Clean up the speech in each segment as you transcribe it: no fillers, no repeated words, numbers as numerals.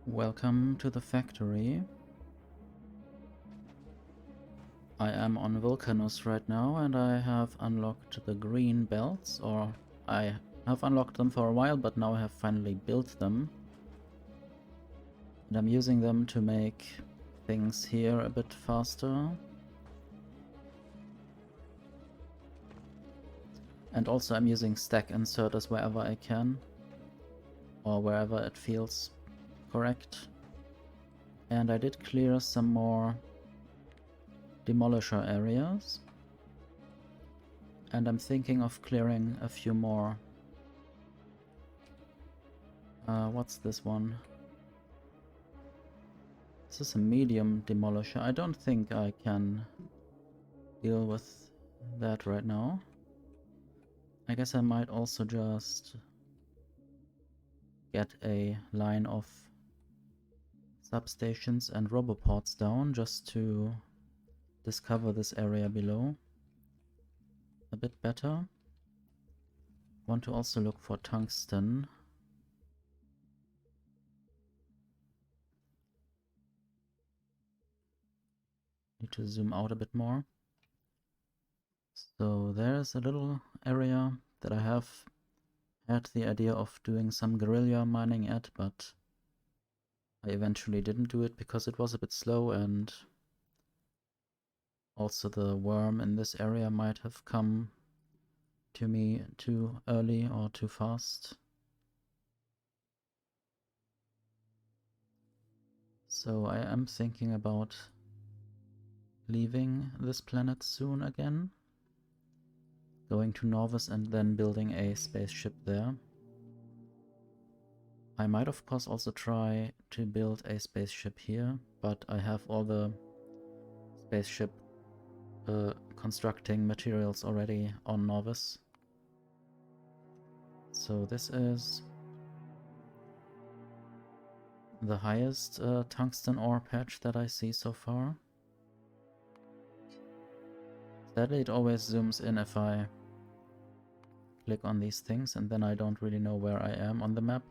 Welcome to the factory. I am on Vulcanus right now and I have unlocked the green belts, or I have unlocked them for a while, but now I have finally built them. And I'm using them to make things here a bit faster. And also I'm using stack inserters wherever I can, or wherever it feels correct. And I did clear some more demolisher areas. And I'm thinking of clearing a few more. What's this one? This is a medium demolisher. I don't think I can deal with that right now. I guess I might also just get a line of substations and roboports down just to discover this area below a bit better. Want to also look for tungsten. Need to zoom out a bit more. So there's a little area that I have had the idea of doing some guerrilla mining at, but I eventually didn't do it because it was a bit slow, and also the worm in this area might have come to me too early or too fast. So I am thinking about leaving this planet soon again, going to Norvis and then building a spaceship there. I might of course also try to build a spaceship here, but I have all the spaceship constructing materials already on Norvis. So this is the highest tungsten ore patch that I see so far. Sadly, it always zooms in if I click on these things, and then I don't really know where I am on the map.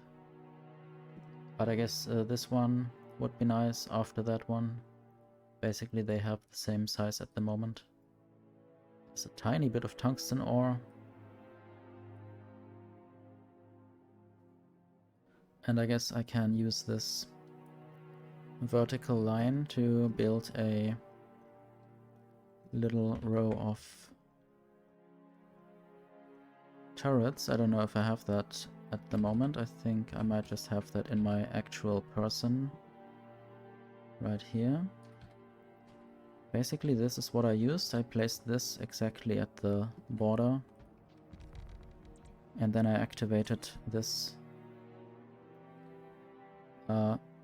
But I guess this one would be nice after that one. Basically, they have the same size at the moment. There's a tiny bit of tungsten ore. And I guess I can use this vertical line to build a little row of turrets. I don't know if I have that at the moment. I think I might just have that in my actual person right here. Basically, this is what I used. I placed this exactly at the border, and then I activated this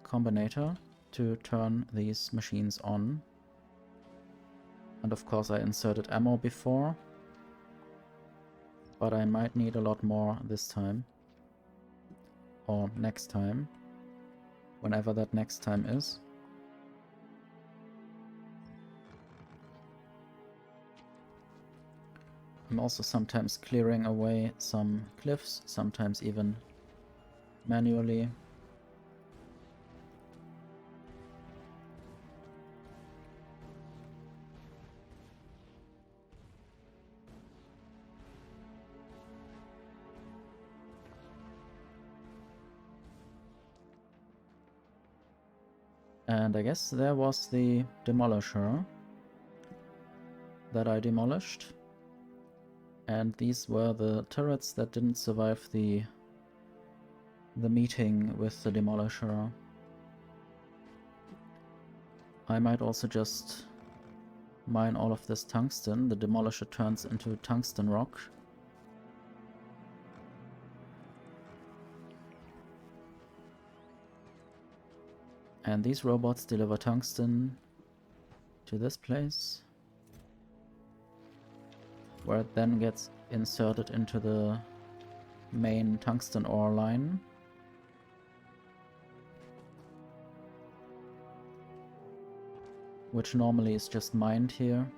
combinator to turn these machines on. And of course I inserted ammo before, but I might need a lot more this time. Or next time. Whenever that next time is. I'm also sometimes clearing away some cliffs, sometimes even manually. And I guess there was the demolisher that I demolished. And these were the turrets that didn't survive the meeting with the demolisher. I might also just mine all of this tungsten. The demolisher turns into tungsten rock. And these robots deliver tungsten to this place, where it then gets inserted into the main tungsten ore line. Which normally is just mined here.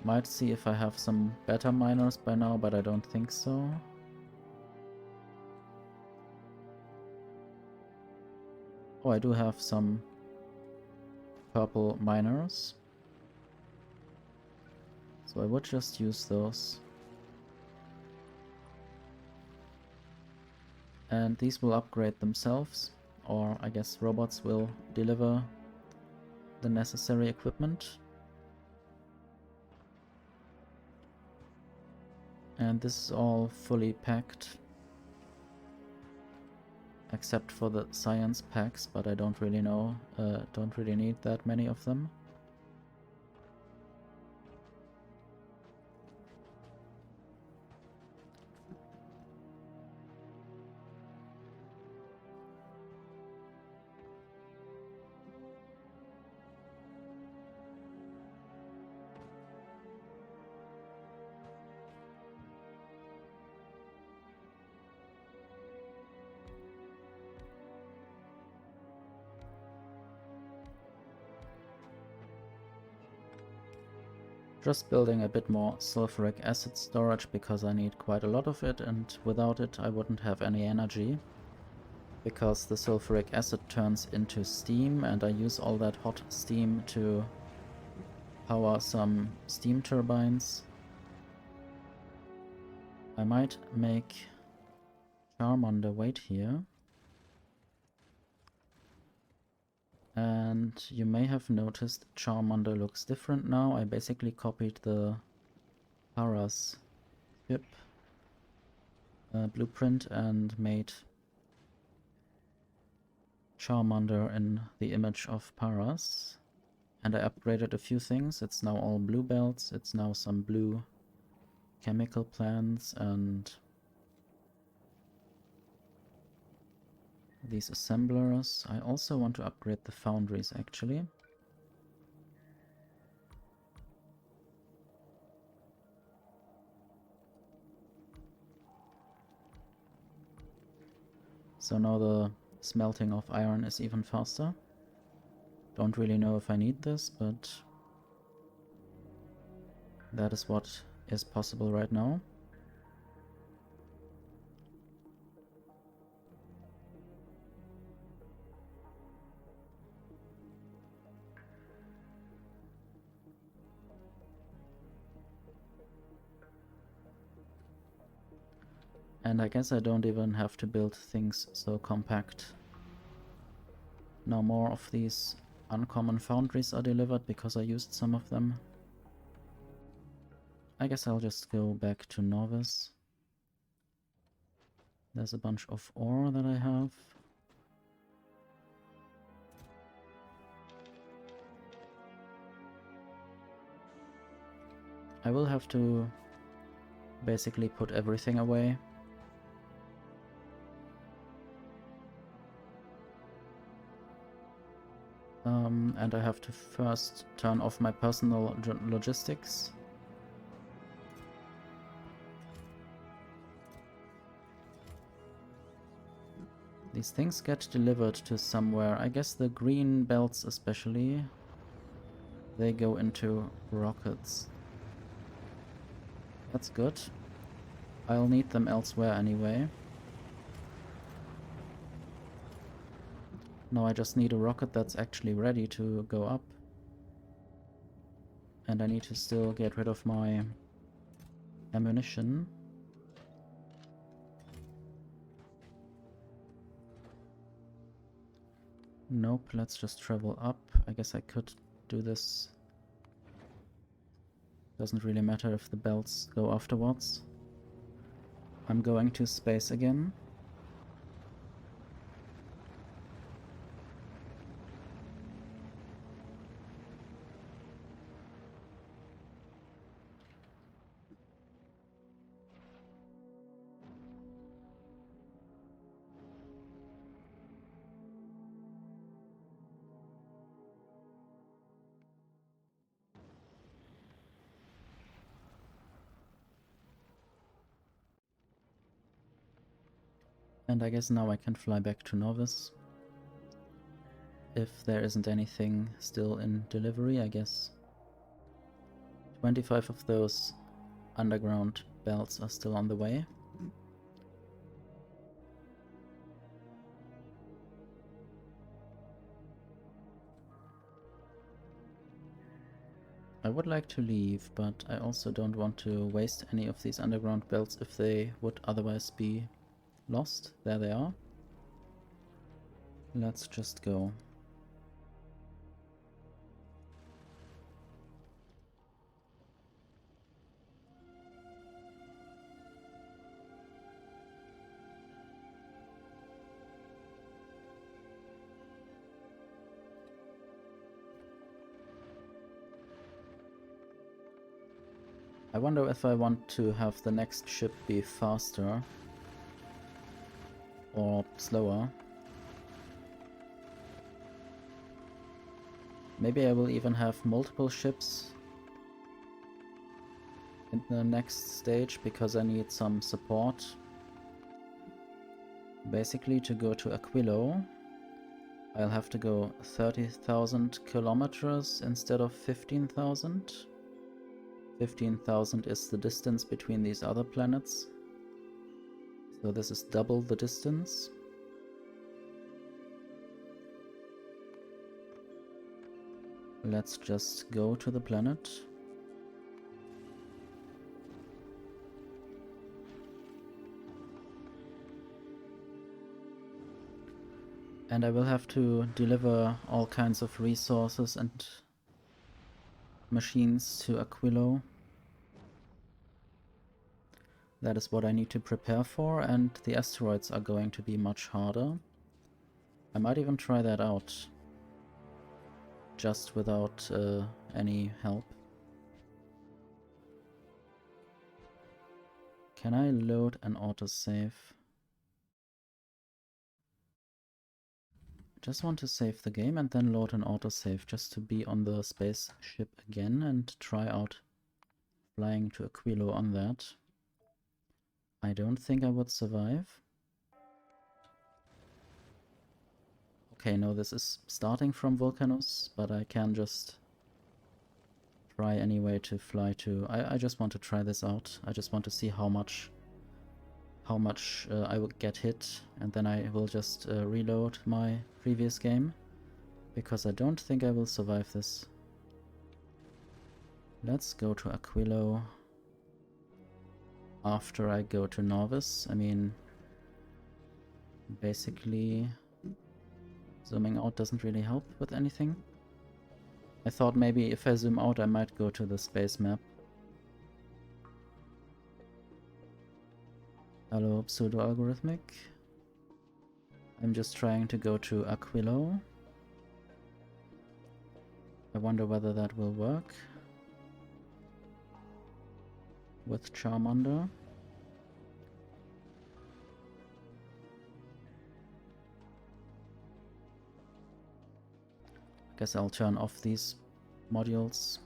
Might see if I have some better miners by now, but I don't think so. Oh, I do have some purple miners. So I would just use those. And these will upgrade themselves, or I guess robots will deliver the necessary equipment. And this is all fully packed, except for the science packs, but I don't really know, don't really need that many of them. Just building a bit more sulfuric acid storage because I need quite a lot of it, and without it I wouldn't have any energy. Because the sulfuric acid turns into steam and I use all that hot steam to power some steam turbines. I might make Charmander wait here. And you may have noticed Charmander looks different now. I basically copied the Paras ship blueprint and made Charmander in the image of Paras. And I upgraded a few things. It's now all blue belts, it's now some blue chemical plants and these assemblers. I also want to upgrade the foundries actually. So now the smelting of iron is even faster. Don't really know if I need this, but that is what is possible right now. And I guess I don't even have to build things so compact. Now more of these uncommon foundries are delivered because I used some of them. I guess I'll just go back to Novice. There's a bunch of ore that I have. I will have to basically put everything away. And I have to first turn off my personal logistics. These things get delivered to somewhere. I guess the green belts especially, they go into rockets. That's good. I'll need them elsewhere anyway. Now I just need a rocket that's actually ready to go up. And I need to still get rid of my ammunition. Nope, let's just travel up. I guess I could do this. Doesn't really matter if the belts go afterwards. I'm going to space again. And I guess now I can fly back to Novice. If there isn't anything still in delivery, I guess. 25 of those underground belts are still on the way. I would like to leave, but I also don't want to waste any of these underground belts if they would otherwise be lost. There they are. Let's just go. I wonder if I want to have the next ship be faster or slower. Maybe I will even have multiple ships in the next stage because I need some support. Basically, to go to Aquilo, I'll have to go 30,000 kilometers instead of 15,000. 15,000 is the distance between these other planets. So this is double the distance. Let's just go to the planet. And I will have to deliver all kinds of resources and machines to Aquilo. That is what I need to prepare for, and the asteroids are going to be much harder. I might even try that out, just without any help. Can I load an autosave? Just want to save the game and then load an autosave just to be on the spaceship again and try out flying to Aquilo on that. I don't think I would survive. Okay, no, this is starting from Vulcanus, but I can just try anyway to fly to... I just want to try this out. I just want to see how much I will get hit, and then I will just reload my previous game, because I don't think I will survive this. Let's go to Aquilo after I go to Novice. I mean, basically zooming out doesn't really help with anything. I thought maybe if I zoom out I might go to the space map. Hello, pseudo-algorithmic. I'm just trying to go to Aquilo. I wonder whether that will work with Charmander. Guess I'll turn off these modules.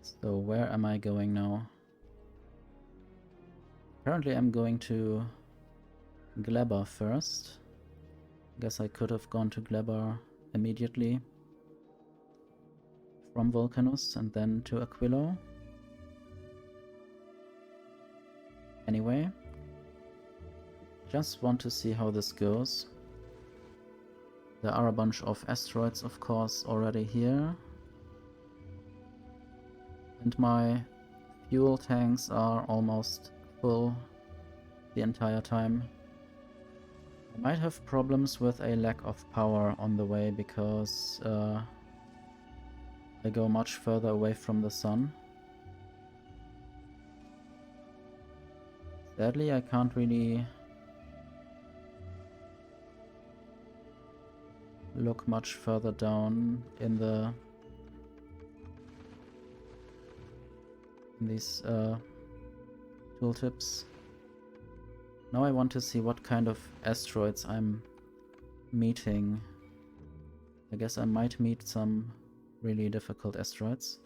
So where am I going now? Apparently I'm going to Glebber first. Guess I could have gone to Glebber immediately from Vulcanus and then to Aquilo. Anyway, just want to see how this goes. There are a bunch of asteroids, of course, already here. And my fuel tanks are almost full the entire time. I might have problems with a lack of power on the way because I go much further away from the sun. Sadly, I can't really look much further down in these tooltips. Now I want to see what kind of asteroids I'm meeting. I guess I might meet some really difficult asteroids.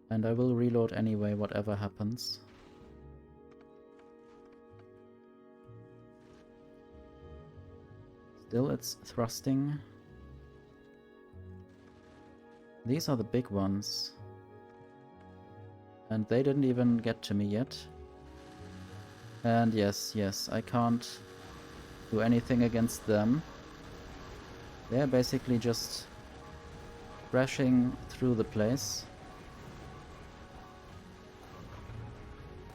And I will reload anyway, whatever happens. Still, it's thrusting. These are the big ones. And they didn't even get to me yet. And yes, I can't do anything against them. They're basically just crashing through the place.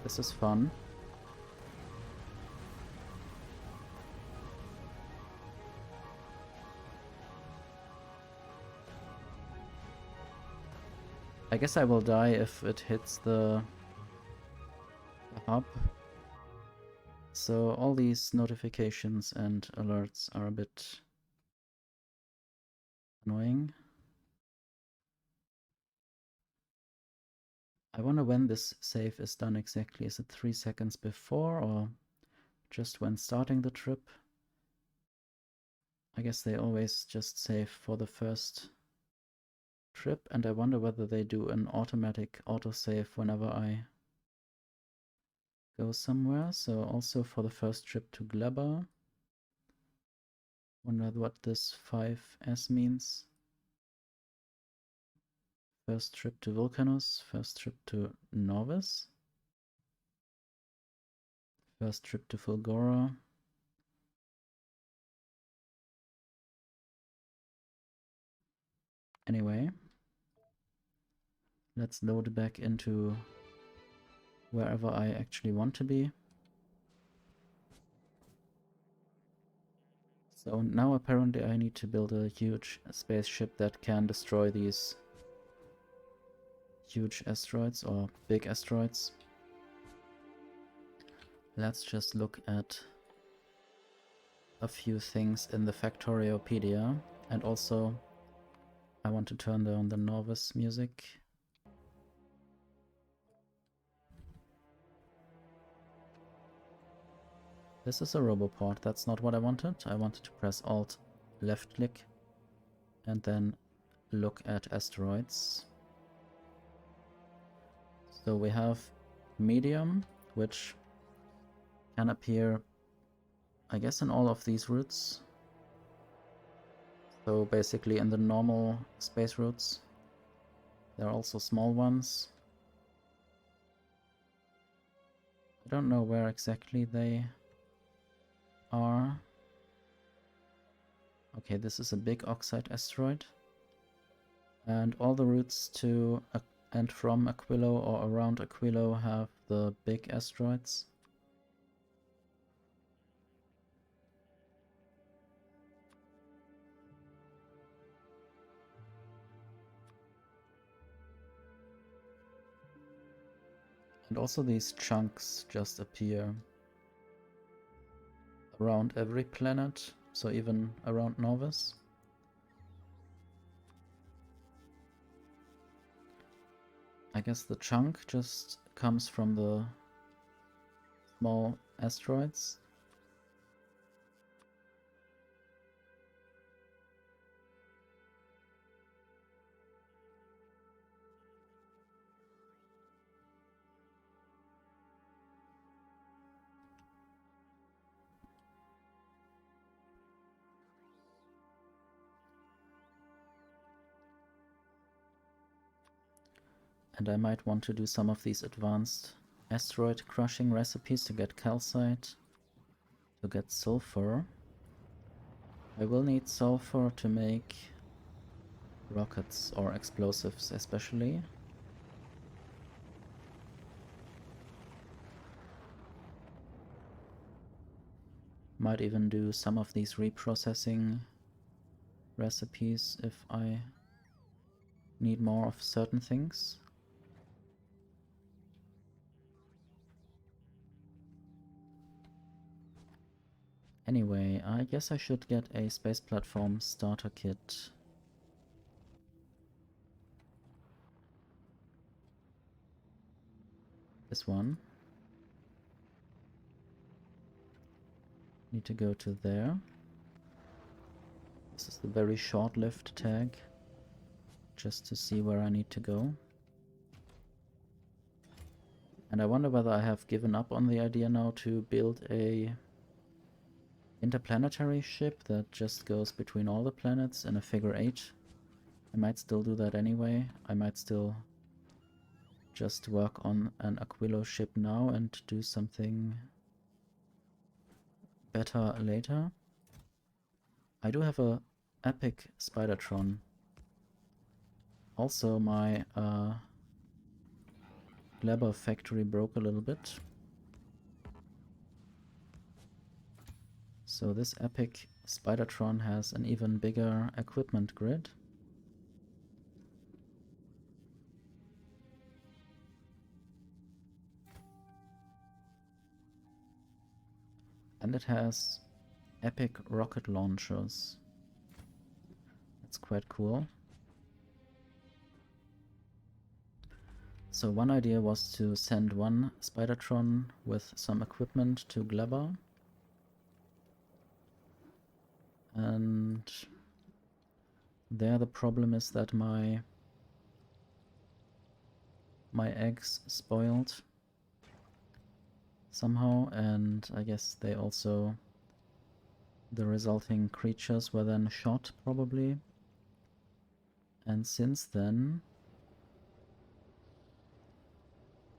This is fun. I guess I will die if it hits the hub. So all these notifications and alerts are a bit annoying. I wonder when this save is done exactly. Is it 3 seconds before or just when starting the trip? I guess they always just save for the first trip, and I wonder whether they do an automatic autosave whenever I go somewhere. So also for the first trip to Gleba. Wonder what this 5S means. First trip to Vulcanus, first trip to Novice, first trip to Fulgora. Anyway, let's load back into wherever I actually want to be. So now apparently I need to build a huge spaceship that can destroy these huge asteroids or big asteroids. Let's just look at a few things in the Factoriopedia, and also I want to turn down the novice music. This is a roboport, that's not what I wanted. I wanted to press Alt left click and then look at asteroids. So we have medium, which can appear, I guess, in all of these routes. So basically in the normal space routes. There are also small ones. I don't know where exactly they are. Okay, this is a big oxide asteroid. And all the routes to and from Aquilo or around Aquilo have the big asteroids. And also these chunks just appear around every planet, so even around Novus. I guess the chunk just comes from the small asteroids. And I might want to do some of these advanced asteroid crushing recipes to get calcite, to get sulfur. I will need sulfur to make rockets or explosives especially. Might even do some of these reprocessing recipes if I need more of certain things. Anyway, I guess I should get a space platform starter kit. This one. Need to go to there. This is the very short-lived tag, just to see where I need to go. And I wonder whether I have given up on the idea now to build a interplanetary ship that just goes between all the planets in a figure 8. I might still do that anyway. I might still just work on an Aquilo ship now and do something better later. I do have a epic Spidertron. Also, my Glabber factory broke a little bit. So this epic Spidertron has an even bigger equipment grid. And it has epic rocket launchers. That's quite cool. So one idea was to send one Spidertron with some equipment to Glabber. And there the problem is that my eggs spoiled somehow, and I guess they also, the resulting creatures were then shot probably. And since then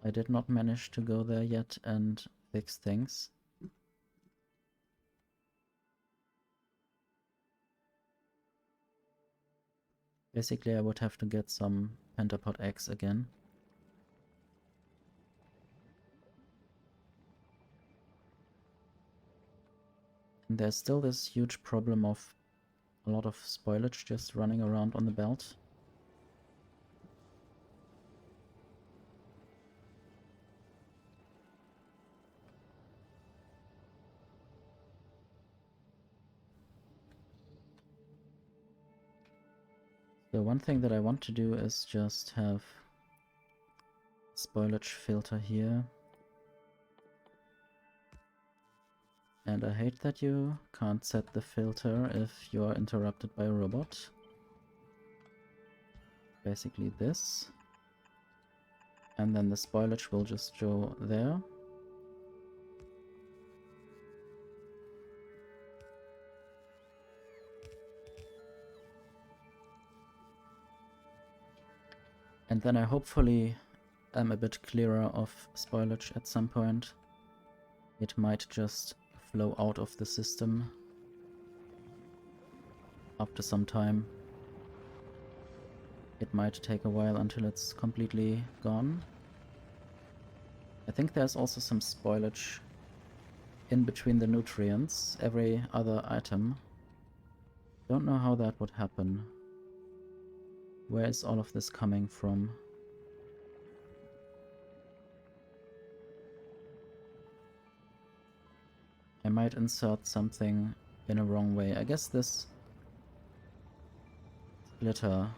I did not manage to go there yet and fix things. Basically I would have to get some pentapod eggs again. And there's still this huge problem of a lot of spoilage just running around on the belt. So one thing that I want to do is just have spoilage filter here. And I hate that you can't set the filter if you are interrupted by a robot. Basically this. And then the spoilage will just show there. And then I hopefully am a bit clearer of spoilage at some point. It might just flow out of the system after some time. It might take a while until it's completely gone. I think there's also some spoilage in between the nutrients, every other item. Don't know how that would happen. Where is all of this coming from? I might insert something in a wrong way. I guess this splitter.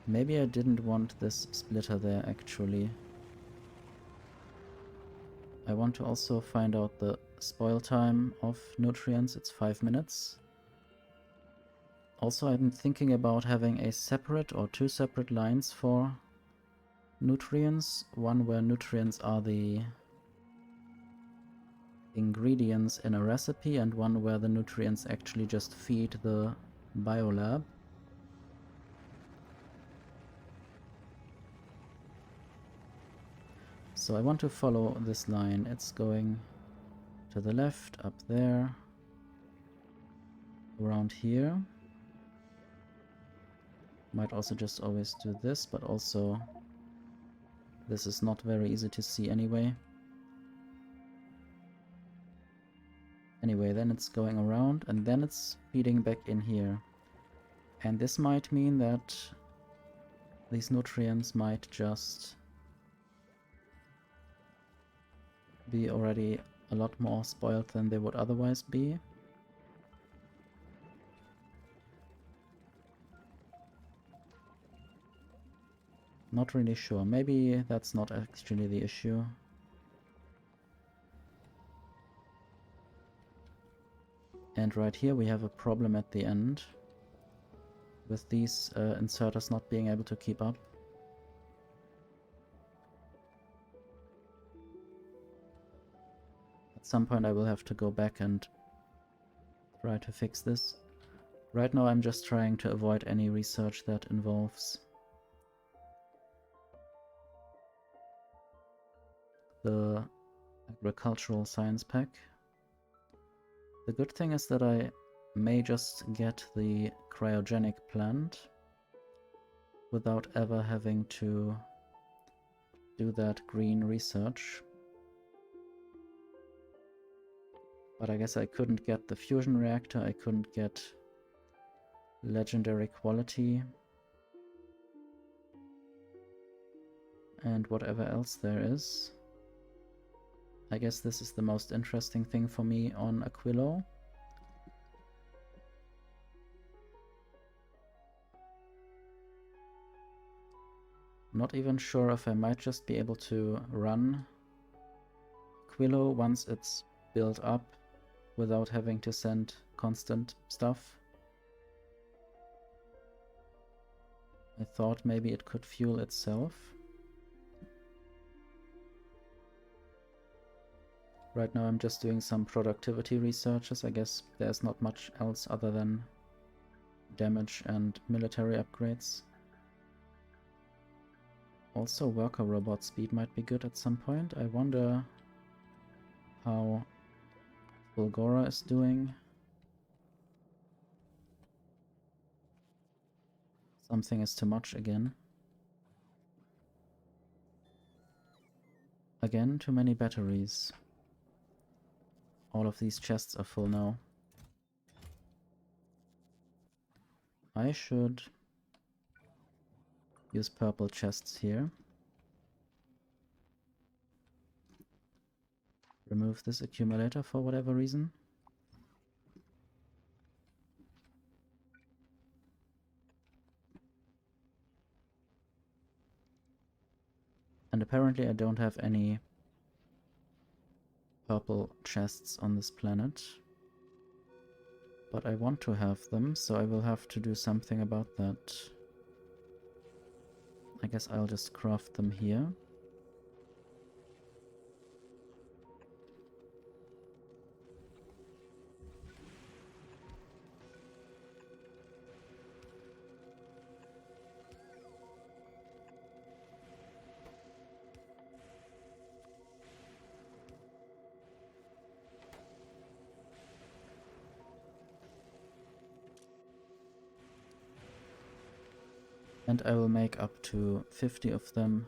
Maybe I didn't want this splitter there actually. I want to also find out the spoil time of nutrients. It's 5 minutes. Also, I'm thinking about having a separate or two separate lines for nutrients. One where nutrients are the ingredients in a recipe, and one where the nutrients actually just feed the biolab. So I want to follow this line. It's going to the left, up there, around here. Might also just always do this, but also this is not very easy to see anyway. Anyway, then it's going around and then it's feeding back in here. And this might mean that these nutrients might just be already a lot more spoiled than they would otherwise be. Not really sure. Maybe that's not actually the issue. And right here we have a problem at the end with these inserters not being able to keep up. At some point I will have to go back and try to fix this. Right now I'm just trying to avoid any research that involves the agricultural science pack. The good thing is that I may just get the cryogenic plant without ever having to do that green research. But I guess I couldn't get the fusion reactor, I couldn't get legendary quality, and whatever else there is. I guess this is the most interesting thing for me on Aquilo. Not even sure if I might just be able to run Aquilo once it's built up without having to send constant stuff. I thought maybe it could fuel itself. Right now I'm just doing some productivity researches. I guess there's not much else other than damage and military upgrades. Also worker robot speed might be good at some point. I wonder how Bulgora is doing. Something is too much again. Again, too many batteries. All of these chests are full now. I should use purple chests here. Remove this accumulator for whatever reason. And apparently I don't have any purple chests on this planet. But I want to have them, so I will have to do something about that. I guess I'll just craft them here. And I will make up to 50 of them.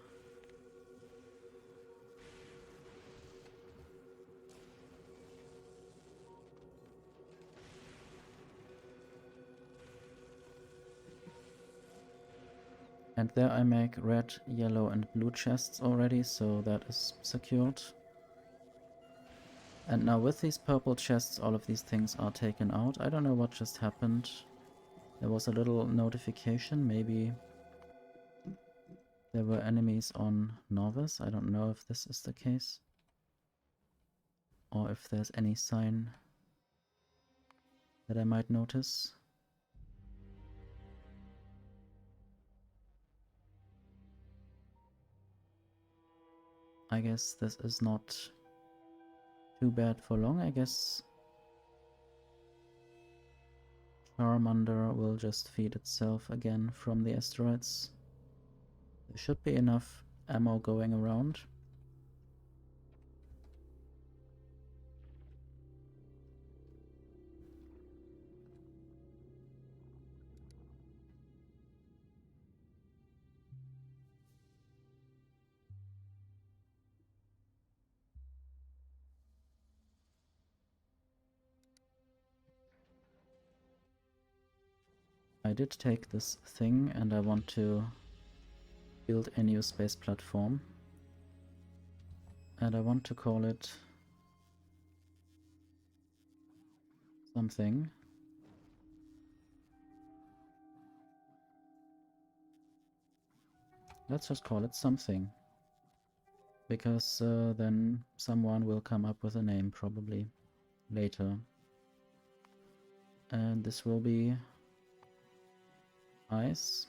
And there I make red, yellow and blue chests already, so that is secured. And now with these purple chests, all of these things are taken out. I don't know what just happened. There was a little notification, maybe there were enemies on Novice. I don't know if this is the case. Or if there's any sign that I might notice. I guess this is not too bad for long. I guess Charmander will just feed itself again from the asteroids. There should be enough ammo going around. I did take this thing and I want to build a new space platform. And I want to call it something. Let's just call it something. Because then someone will come up with a name probably later. And this will be ice.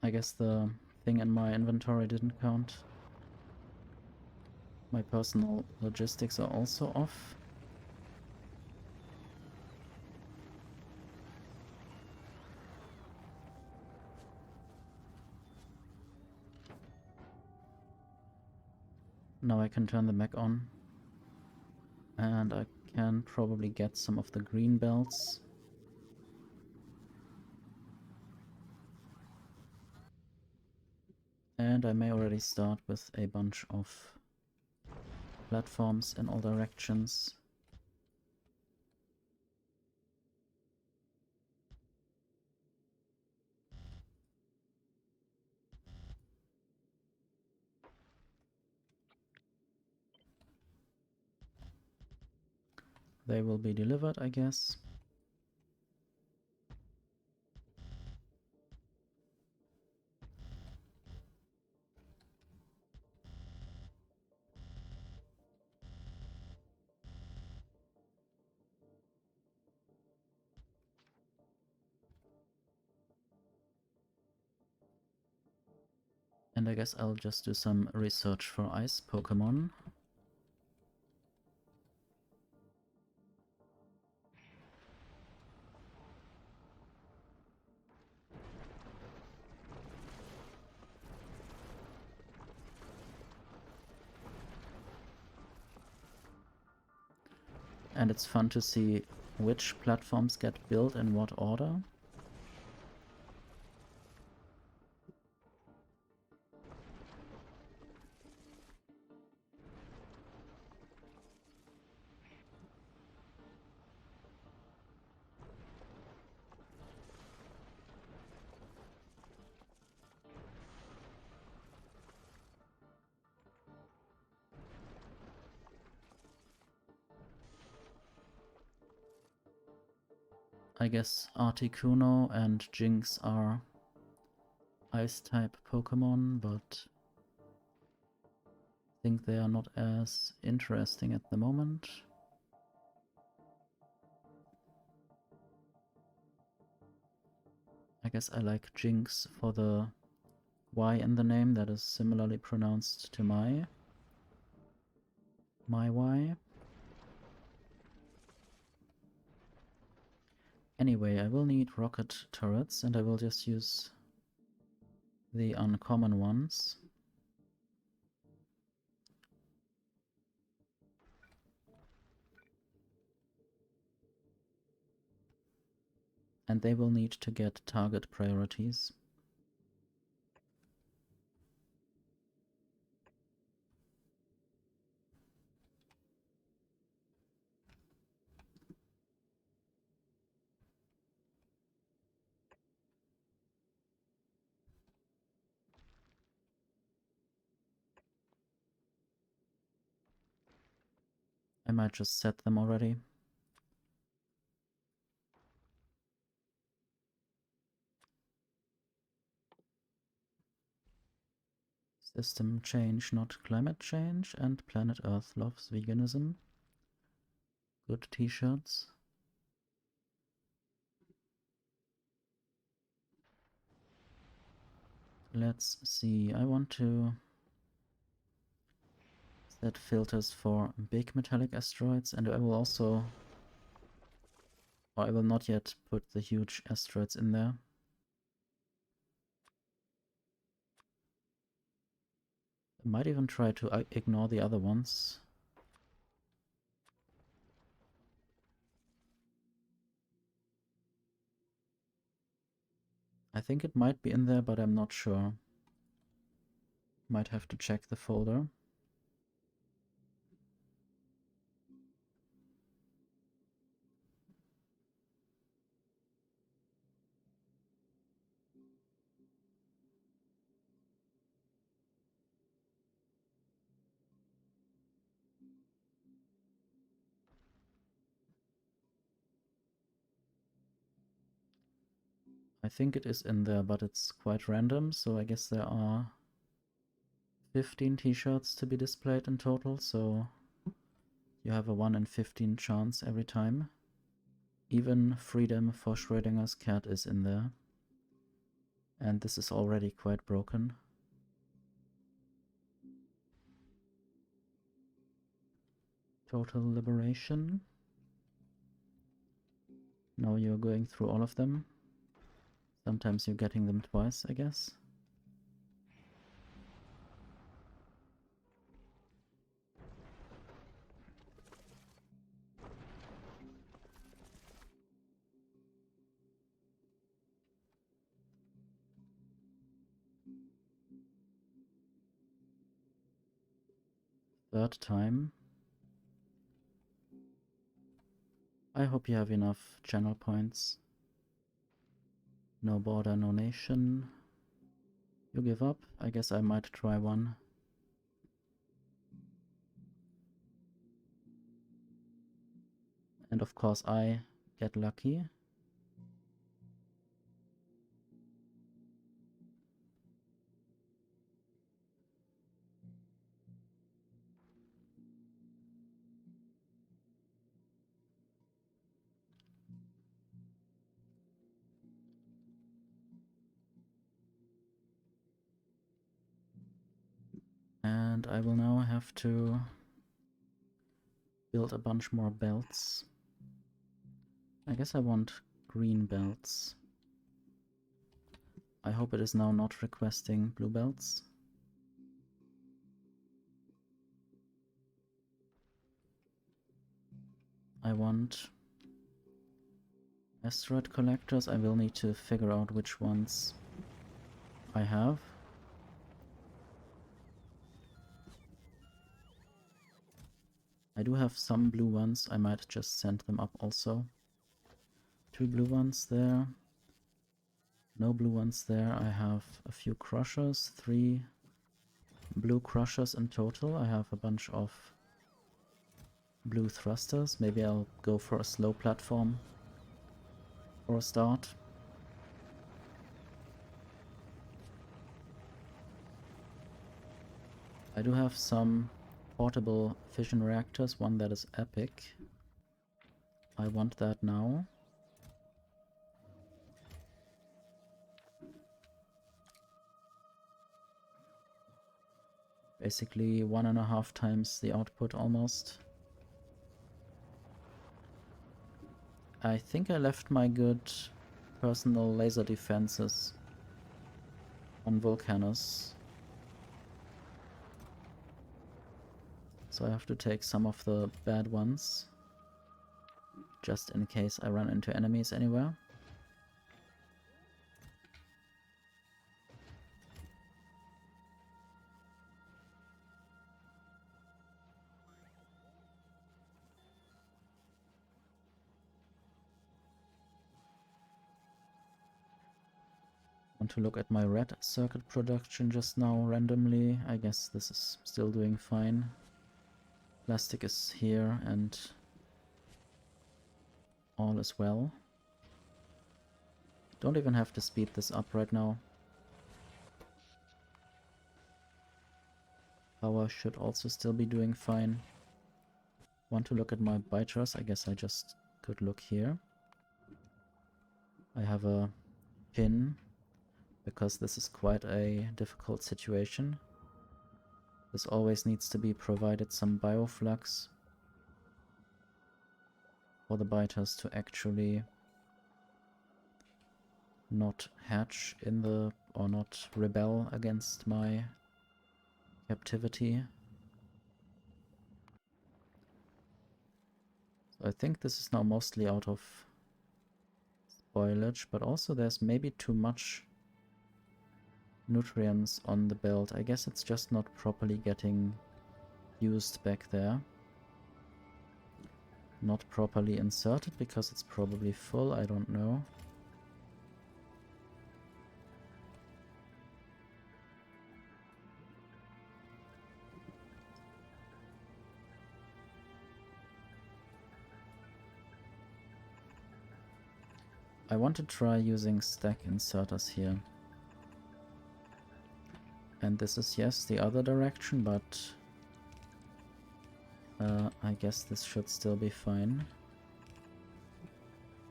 I guess the thing in my inventory didn't count. My personal logistics are also off. Now I can turn the mech on. And I can probably get some of the green belts. And I may already start with a bunch of platforms in all directions. They will be delivered, I guess. And I guess I'll just do some research for ice Pokemon. And it's fun to see which platforms get built in what order. I guess Articuno and Jinx are Ice-type Pokemon, but I think they are not as interesting at the moment. I guess I like Jinx for the Y in the name that is similarly pronounced to my Y. Anyway, I will need rocket turrets, and I will just use the uncommon ones. And they will need to get target priorities. I might just set them already. System change, not climate change, and planet Earth loves veganism. Good t-shirts. Let's see, I want to set filters for big metallic asteroids, and I will also, or I will not yet put the huge asteroids in there. I might even try to ignore the other ones. I think it might be in there, but I'm not sure. Might have to check the folder. I think it is in there, but it's quite random, so I guess there are 15 t-shirts to be displayed in total, so you have a 1 in 15 chance every time. Even Freedom for Schrödinger's cat is in there. And this is already quite broken. Total liberation. Now you're going through all of them. Sometimes you're getting them twice, I guess. Third time. I hope you have enough channel points. No border, no nation. You give up? I guess I might try one. And of course I get lucky. And I will now have to build a bunch more belts. I guess I want green belts. I hope it is now not requesting blue belts. I want asteroid collectors. I will need to figure out which ones I have. I do have some blue ones. I might just send them up also. 2 blue ones there. No blue ones there. I have a few crushers. 3 blue crushers in total. I have a bunch of blue thrusters. Maybe I'll go for a slow platform for a start. I do have some portable fission reactors, one that is epic. I want that now. Basically 1.5 times the output almost. I think I left my good personal laser defenses on Vulcanus. So I have to take some of the bad ones, just in case I run into enemies anywhere. Want to look at my red circuit production just now randomly. I guess this is still doing fine. Plastic is here and all is well. Don't even have to speed this up right now. Power should also still be doing fine. Want to look at my biters? I guess I just could look here. I have a pin, because this is quite a difficult situation. This always needs to be provided some bioflux for the biters to actually not hatch in the, or not rebel against my captivity. So I think this is now mostly out of spoilage, but also there's maybe too much nutrients on the belt. I guess it's just not properly getting used back there. Not properly inserted because it's probably full, I don't know. I want to try using stack inserters here. And this is, yes, the other direction, but I guess this should still be fine.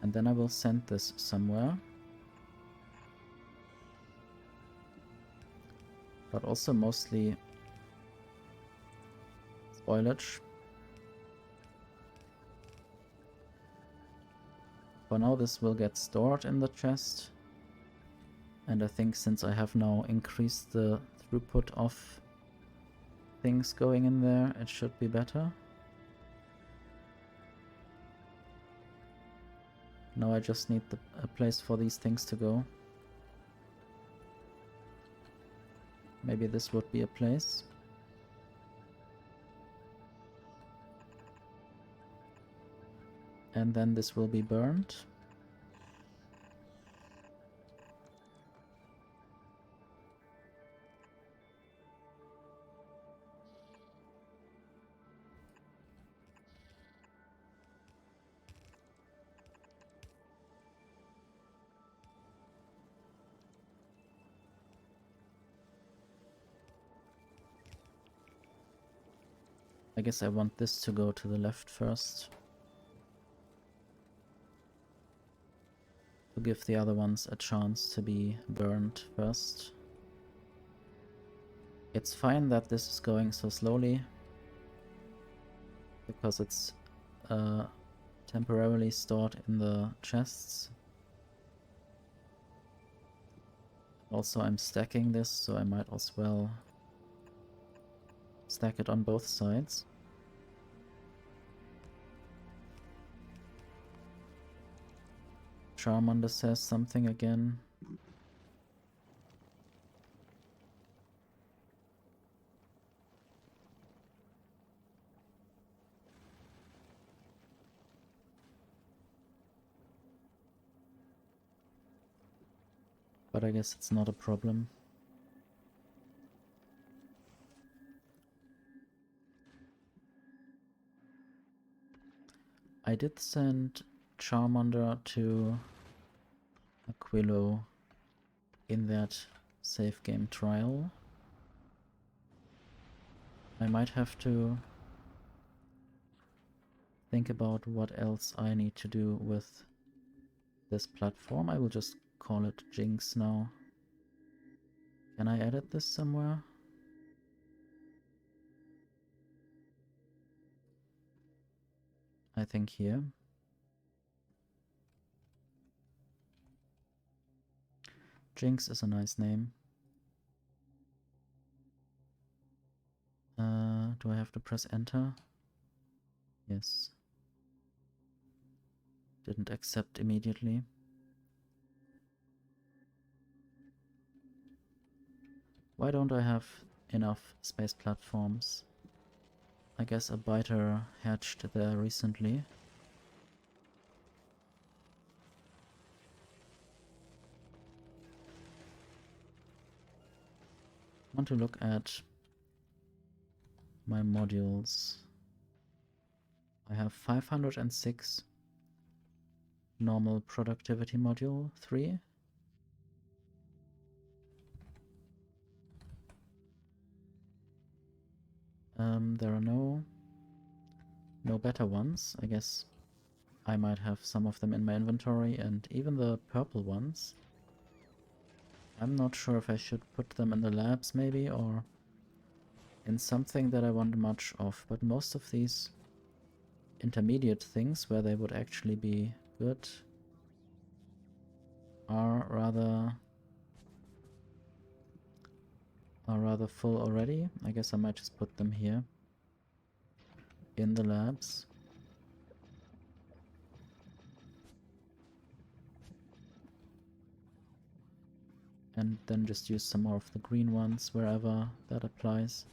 And then I will send this somewhere. But also mostly spoilage. For now this will get stored in the chest. And I think since I have now increased the throughput of things going in there, it should be better. Now I just need a place for these things to go. Maybe this would be a place. And then this will be burned. I guess I want this to go to the left first. To give the other ones a chance to be burned first. It's fine that this is going so slowly, because it's temporarily stored in the chests. Also, I'm stacking this, so I might as well stack it on both sides. Charmander says something again. But I guess it's not a problem. I did send Charmander to Aquilo in that save game trial. I might have to think about what else I need to do with this platform. I will just call it Jinx now. Can I edit this somewhere? I think here. Jinx is a nice name. Do I have to press enter? Yes. Didn't accept immediately. Why don't I have enough space platforms? I guess a biter hatched there recently. I want to look at my modules. I have 506 normal productivity module 3. There are no better ones. I guess I might have some of them in my inventory, and even the purple ones. I'm not sure if I should put them in the labs maybe, or in something that I want much of, but most of these intermediate things where they would actually be good are rather full already. I guess I might just put them here in the labs. And then just use some more of the green ones wherever that applies.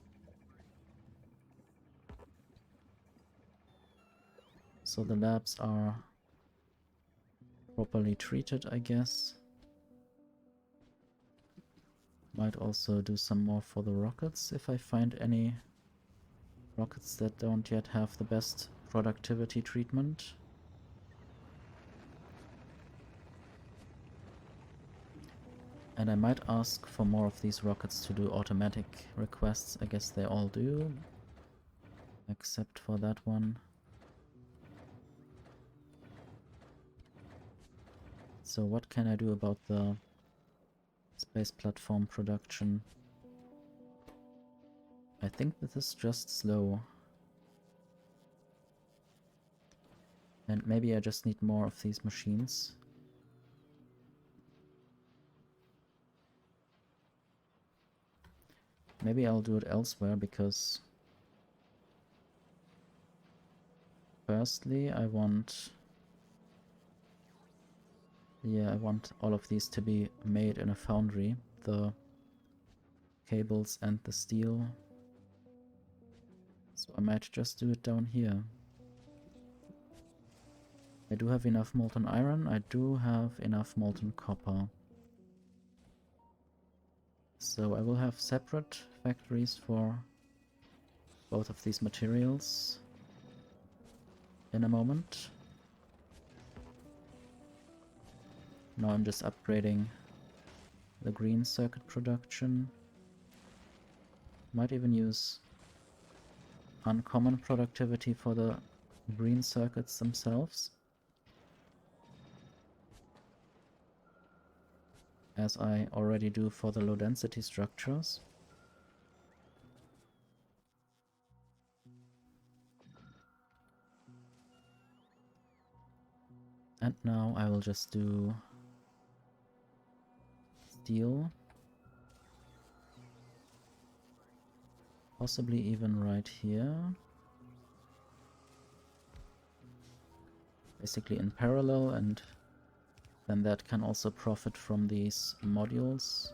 So the labs are properly treated, I guess. Might also do some more for the rockets if I find any rockets that don't yet have the best productivity treatment. And I might ask for more of these rockets to do automatic requests. I guess they all do, except for that one. So what can I do about the space platform production? I think this is just slow. And maybe I just need more of these machines. Maybe I'll do it elsewhere, because firstly I want... yeah, I want all of these to be made in a foundry. The cables and the steel. So I might just do it down here. I do have enough molten iron, I do have enough molten copper. So I will have separate factories for both of these materials in a moment. Now I'm just upgrading the green circuit production. Might even use uncommon productivity for the green circuits themselves, as I already do for the low density structures. And now I will just do steel. Possibly even right here. Basically in parallel, and then that can also profit from these modules.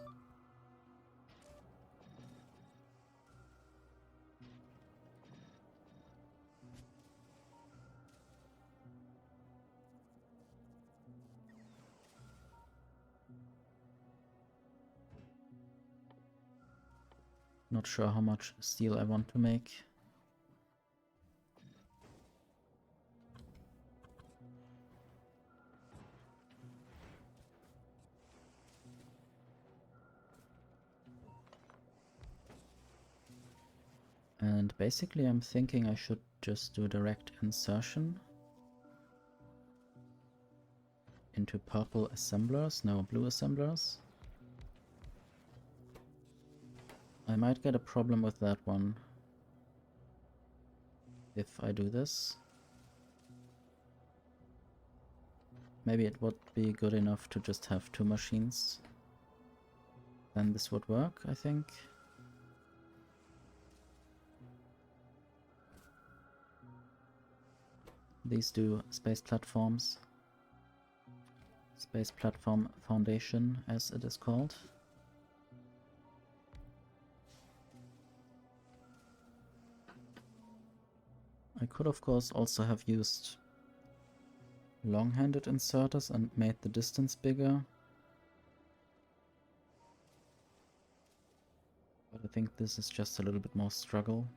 Not sure how much steel I want to make. And basically I'm thinking I should just do direct insertion into purple assemblers, no, blue assemblers. I might get a problem with that one if I do this. Maybe it would be good enough to just have 2 machines. Then this would work, I think. These do space platforms. Space Platform Foundation, as it is called. I could of course also have used long-handed inserters and made the distance bigger. But I think this is just a little bit more struggle.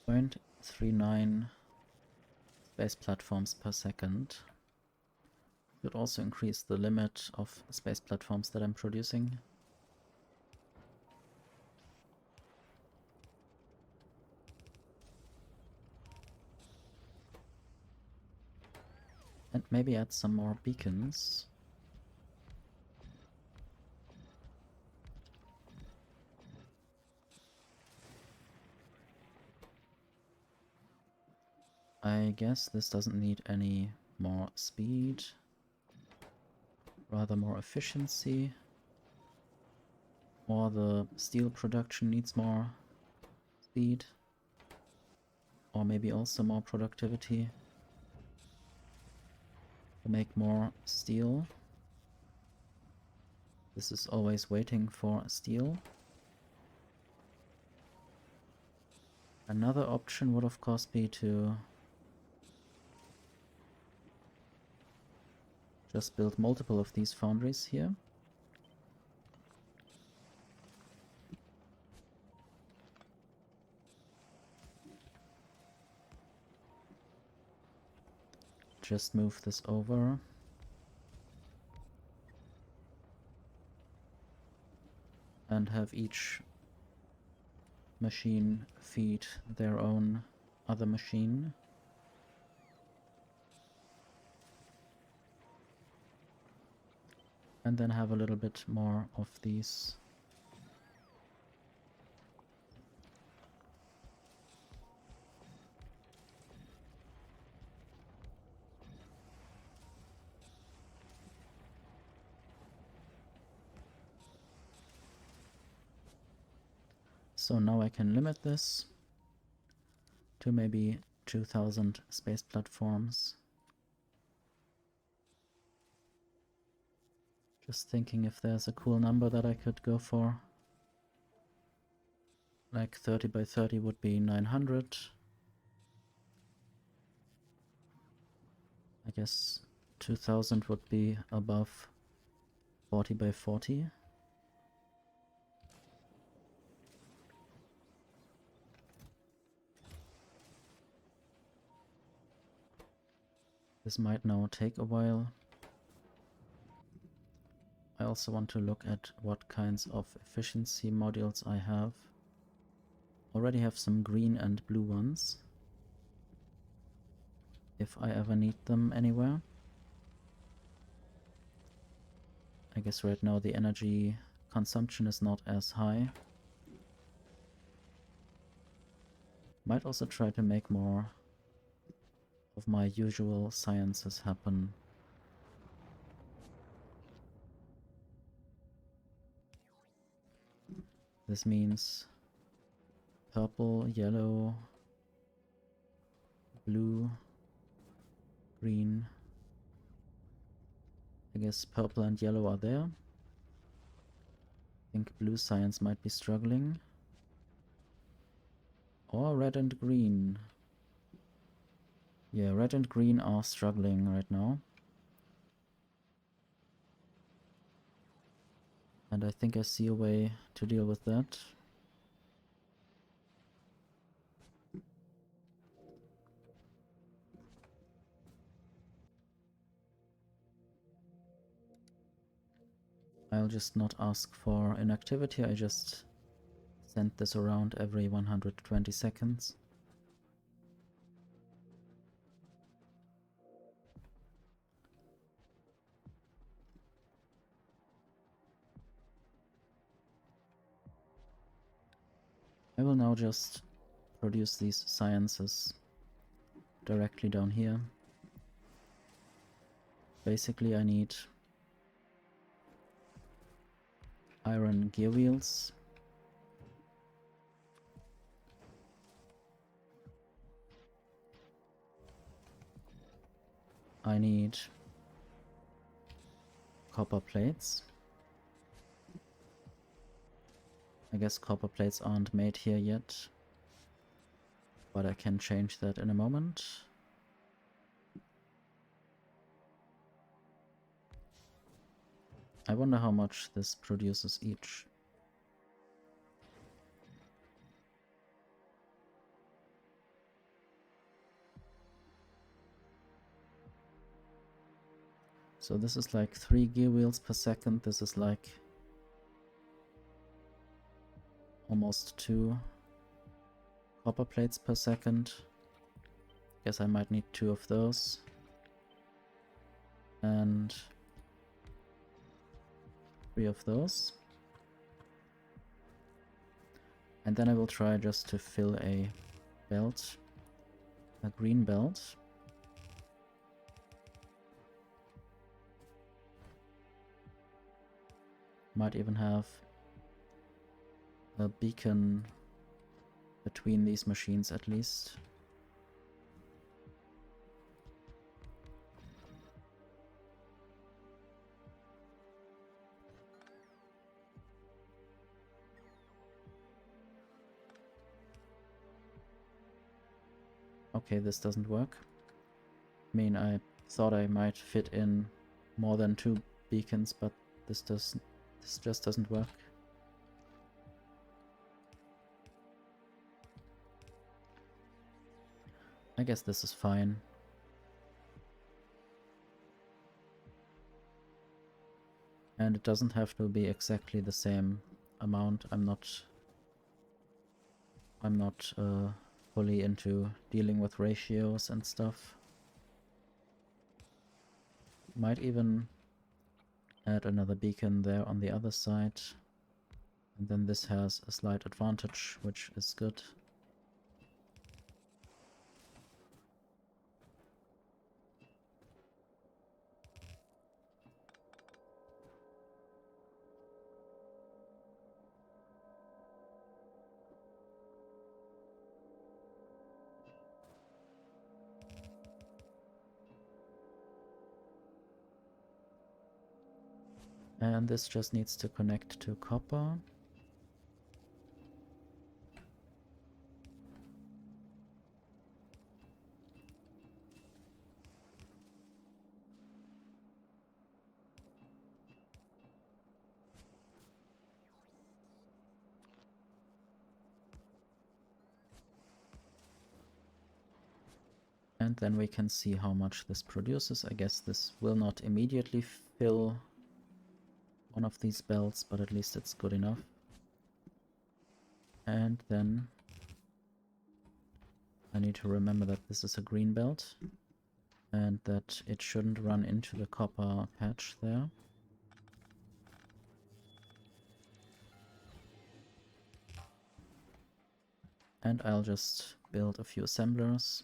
Point 0.39 space platforms per second. Could also increase the limit of space platforms that I'm producing. And maybe add some more beacons. I guess this doesn't need any more speed, rather more efficiency. Or the steel production needs more speed. Or maybe also more productivity to make more steel. This is always waiting for steel. Another option would of course be to just build multiple of these foundries here. just move this over. And have each machine feed their own other machine. And then have a little bit more of these. So now I can limit this to maybe 2000 space platforms. Just thinking if there's a cool number that I could go for. Like 30 by 30 would be 900. I guess 2000 would be above 40 by 40. This might now take a while. I also want to look at what kinds of efficiency modules I have. Already have some green and blue ones, if I ever need them anywhere. I guess right now the energy consumption is not as high. Might also try to make more of my usual sciences happen. This means purple, yellow, blue, green. I guess purple and yellow are there. I think blue science might be struggling. Or red and green. Yeah, red and green are struggling right now. And I think I see a way to deal with that. I'll just not ask for inactivity, I just send this around every 120 seconds. I will now just produce these sciences directly down here. Basically I need iron gear wheels. I need copper plates. I guess copper plates aren't made here yet, but I can change that in a moment. I wonder how much this produces each. So this is like 3 gear wheels per second. This is like almost 2 copper plates per second. Guess I might need 2 of those. And 3 of those. And then I will try just to fill a belt, a green belt. Might even have a beacon between these machines at least. Okay, this doesn't work. I mean, I thought I might fit in more than 2 beacons, but this just doesn't work. I guess this is fine. And it doesn't have to be exactly the same amount. I'm not fully into dealing with ratios and stuff. Might even add another beacon there on the other side. And then this has a slight advantage, which is good. And this just needs to connect to copper. And then we can see how much this produces. I guess this will not immediately fill one of these belts, but at least it's good enough. And then I need to remember that this is a green belt and that it shouldn't run into the copper patch there. And I'll just build a few assemblers.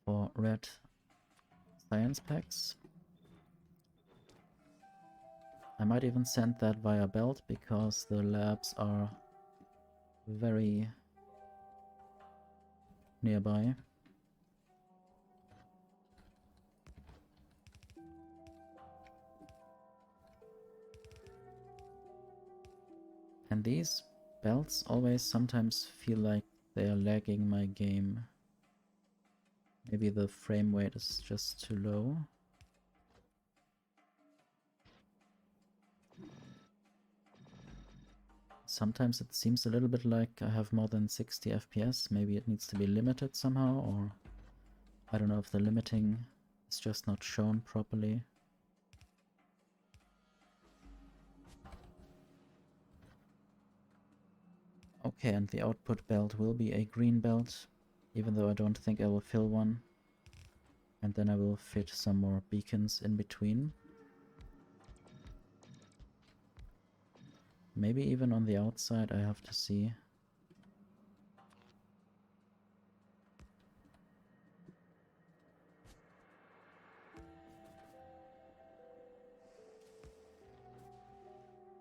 For red science packs. I might even send that via belt because the labs are very nearby. And these belts always sometimes feel like they are lagging my game. Maybe the frame rate is just too low. Sometimes it seems a little bit like I have more than 60 FPS. Maybe it needs to be limited somehow, or I don't know if the limiting is just not shown properly. Okay, and the output belt will be a green belt, even though I don't think I will fill one. And then I will fit some more beacons in between. Maybe even on the outside, I have to see.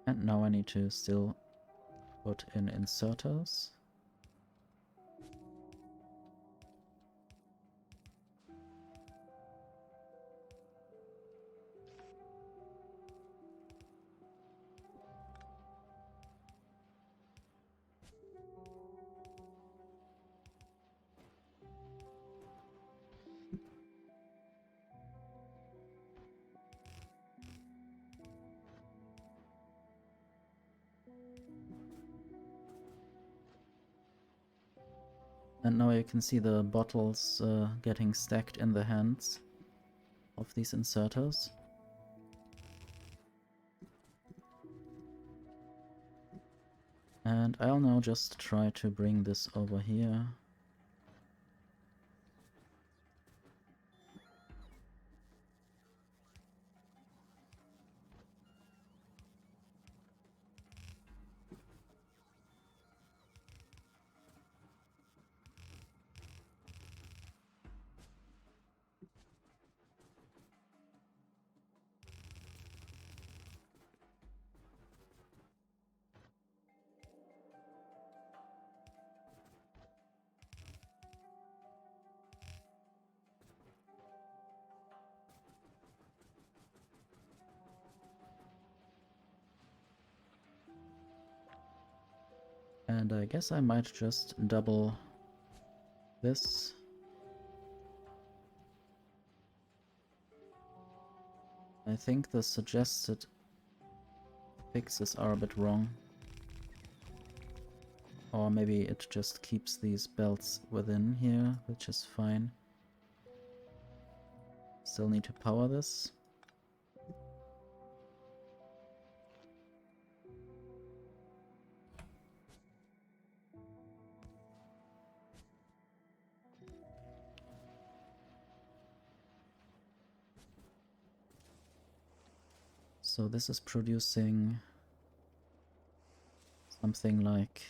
And now I need to still put in inserters. And now you can see the bottles getting stacked in the hands of these inserters. And I'll now just try to bring this over here. And I guess I might just double this. I think the suggested fixes are a bit wrong. Or maybe it just keeps these belts within here, which is fine. Still need to power this. So this is producing something like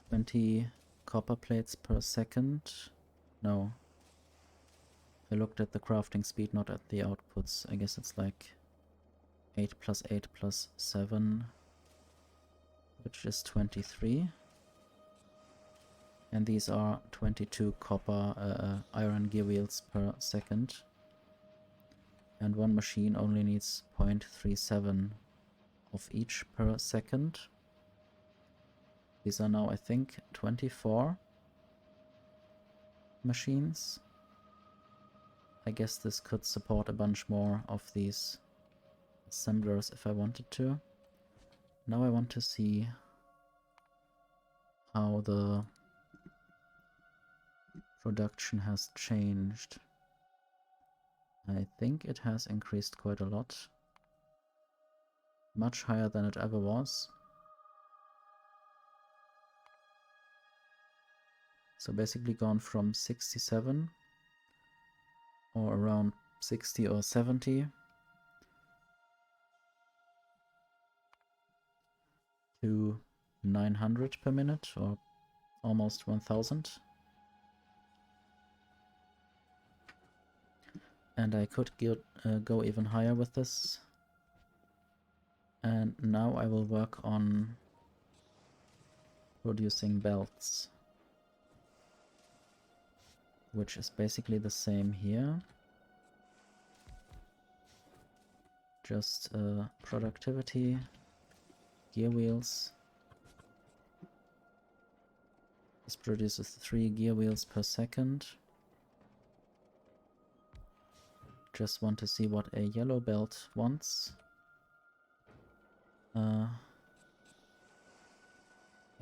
20 copper plates per second. No. I looked at the crafting speed, not at the outputs. I guess it's like 8 plus 8 plus 7, which is 23. And these are 22 copper iron gear wheels per second. And one machine only needs 0.37 of each per second. These are now, I think, 24 machines. I guess this could support a bunch more of these assemblers if I wanted to. Now I want to see how the production has changed. I think it has increased quite a lot. Much higher than it ever was. So basically gone from 67 or around 60 or 70 to 900 per minute or almost 1000. And I could go even higher with this. And now I will work on producing belts, which is basically the same here. Just productivity, gear wheels. This produces 3 gear wheels per second. Just want to see what a yellow belt wants.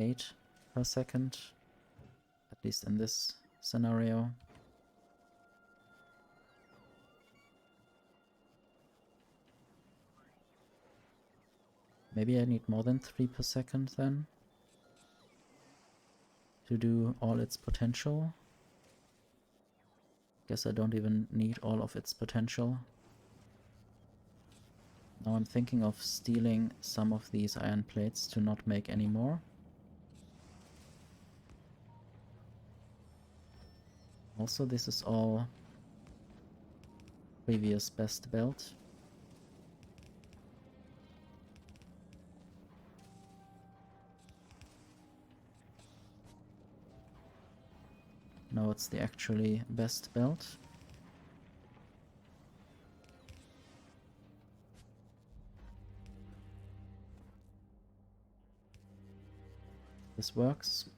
8 per second, at least in this scenario. Maybe I need more than 3 per second then to do all its potential. Guess I don't even need all of its potential. Now I'm thinking of stealing some of these iron plates to not make any more. Also, this is all previous best belt. No, it's the actually best belt. This works.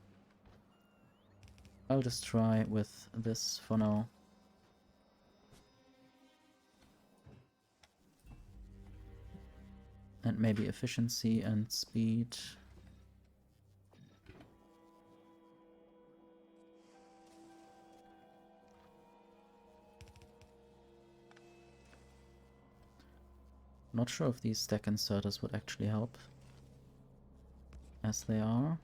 I'll just try with this for now. And maybe efficiency and speed. Not sure if these stack inserters would actually help, as they are.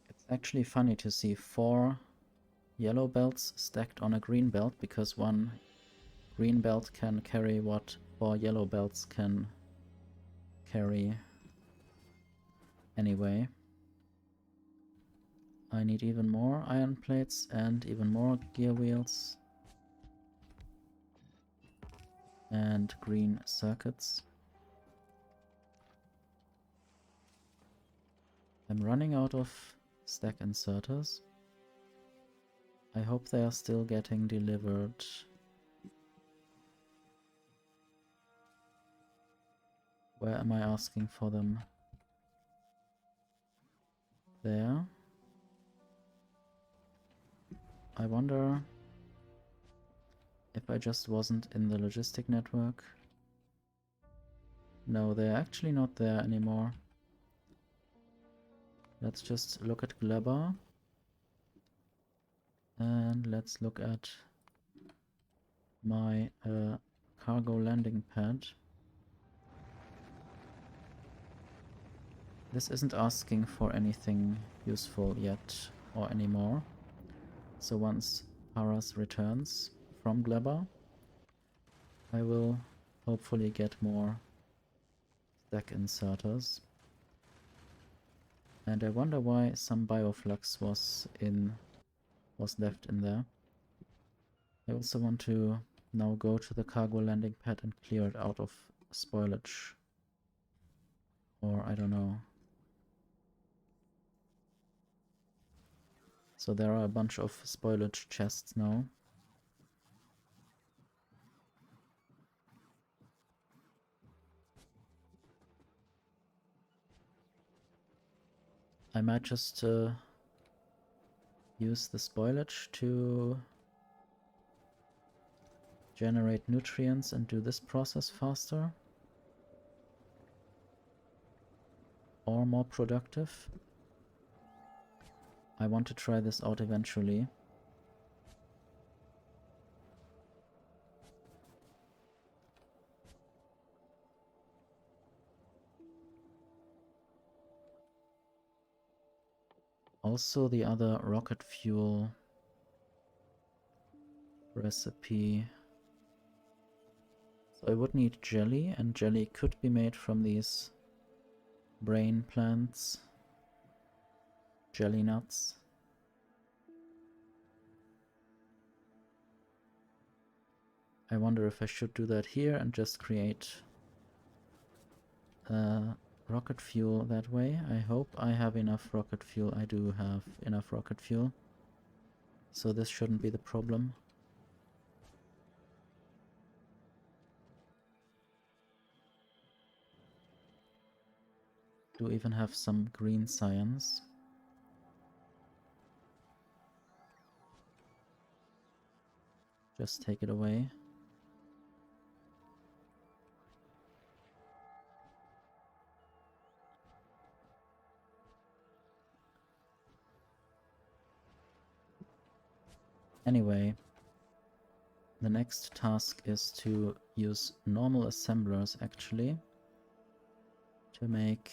It's actually funny to see 4 yellow belts stacked on a green belt, because one green belt can carry what 4 yellow belts can carry anyway. I need even more iron plates and even more gear wheels and green circuits. I'm running out of stack inserters. I hope they are still getting delivered. Where am I asking for them? There. I wonder if I just wasn't in the logistic network. No, they're actually not there anymore. Let's just look at Glebber. And let's look at my cargo landing pad. This isn't asking for anything useful yet or anymore. So once Paras returns from Glebber, I will hopefully get more stack inserters. And I wonder why some bioflux was left in there. I also want to now go to the cargo landing pad and clear it out of spoilage. Or I don't know. So there are a bunch of spoilage chests now. I might just use the spoilage to generate nutrients and do this process faster. Or more productive. I want to try this out eventually. Also the other rocket fuel recipe. So I would need jelly, and jelly could be made from these brain plants. Jelly nuts. I wonder if I should do that here and just create rocket fuel that way. I hope I have enough rocket fuel. I do have enough rocket fuel. So this shouldn't be the problem. Do even have some green science. Just take it away. Anyway, the next task is to use normal assemblers actually to make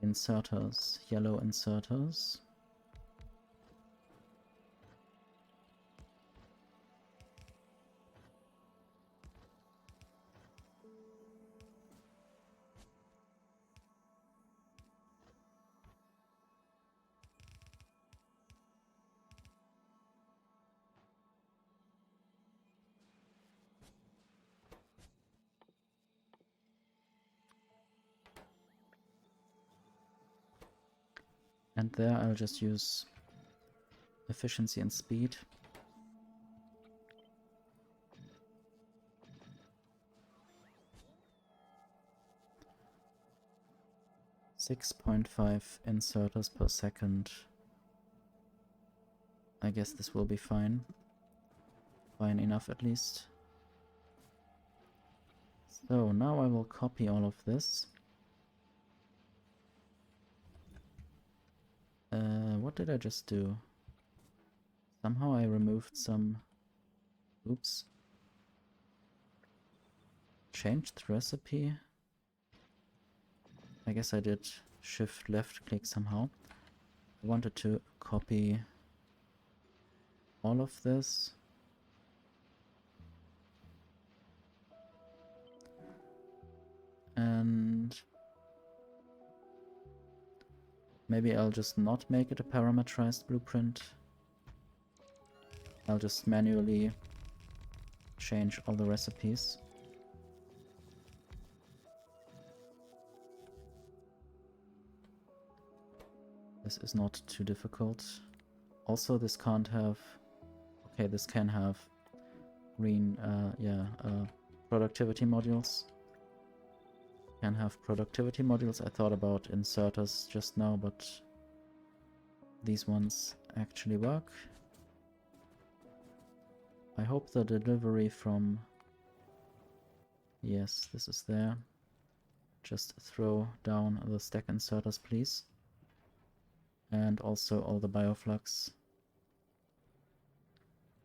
inserters, yellow inserters. And there I'll just use efficiency and speed. .5 inserters per second. I guess this will be fine. Fine enough at least. So now I will copy all of this. What did I just do? Somehow I removed some... Oops. Changed recipe? I guess I did shift left click somehow. I wanted to copy all of this. And maybe I'll just not make it a parameterized blueprint. I'll just manually change all the recipes. This is not too difficult. Also, this can't have... Okay, this can have green, productivity modules. Can have productivity modules. I thought about inserters just now, but these ones actually work. I hope the delivery from... Yes, this is there. Just throw down the stack inserters, please. And also all the bioflux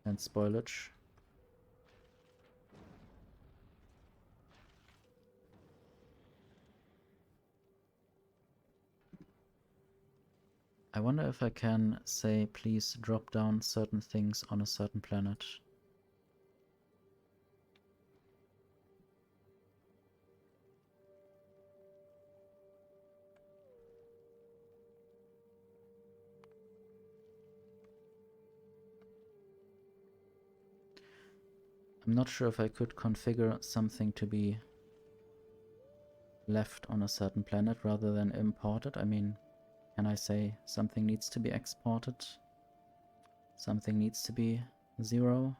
and spoilage. I wonder if I can say, please drop down certain things on a certain planet. I'm not sure if I could configure something to be left on a certain planet rather than imported. I mean, can I say something needs to be exported? Something needs to be 0,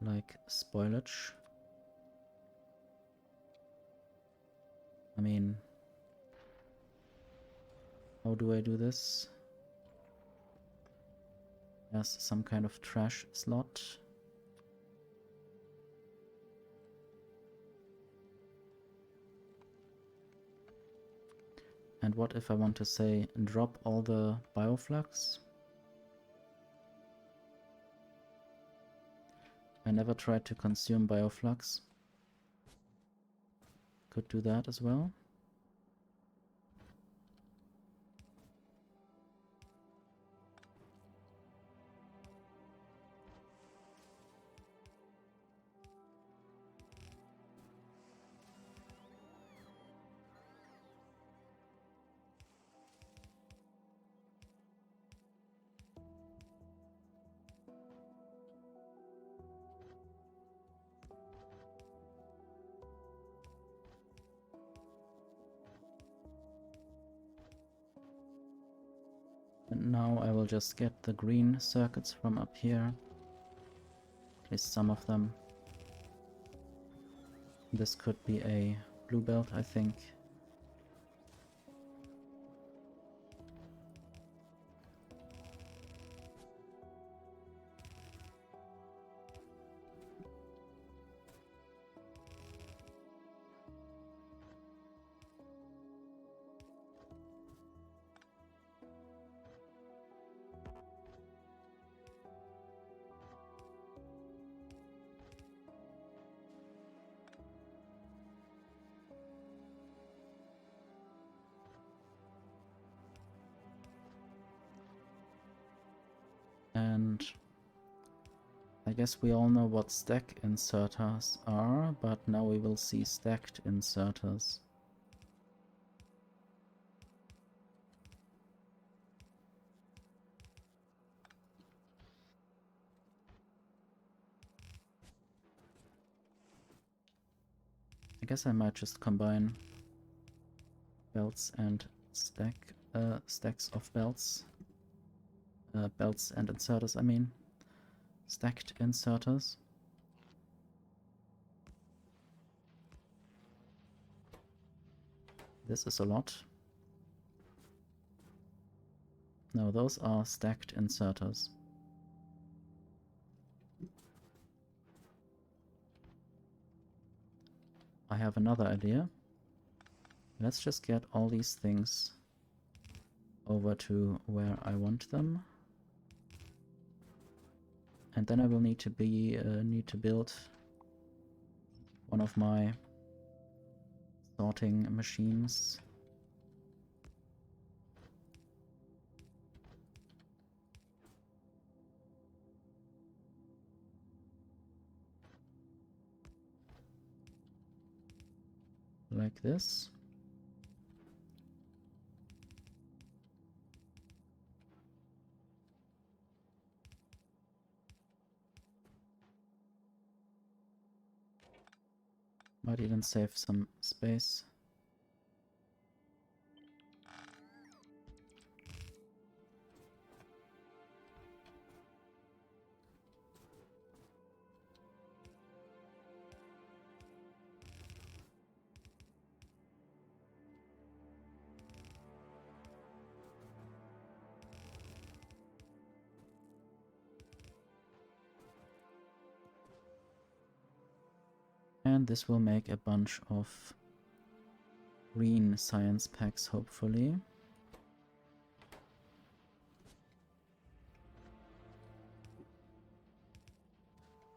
like spoilage. I mean, how do I do this? There's some kind of trash slot. And what if I want to say drop all the bioflux? I never tried to consume bioflux. Could do that as well. And now I will just get the green circuits from up here. At least some of them. This could be a blue belt, I think. And I guess we all know what stack inserters are, but now we will see stacked inserters. I guess I might just combine belts and stacks of belts. Belts and inserters, I mean. Stacked inserters. This is a lot. No, those are stacked inserters. I have another idea. Let's just get all these things over to where I want them. And then I will need to build one of my sorting machines. Like this. Might even save some space. And this will make a bunch of green science packs, hopefully.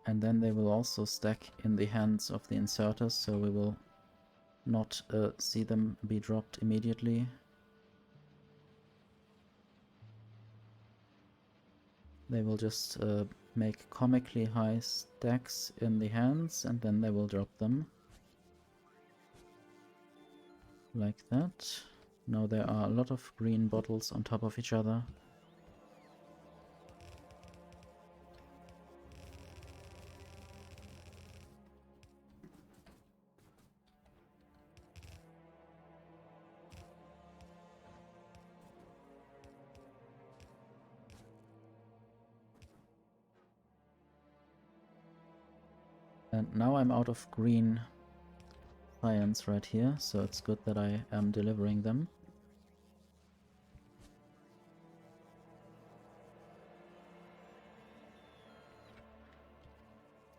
And then they will also stack in the hands of the inserters, so we will not see them be dropped immediately. They will just make comically high stacks in the hands, and then they will drop them. Like that. Now there are a lot of green bottles on top of each other. And now I'm out of green science right here, so it's good that I am delivering them.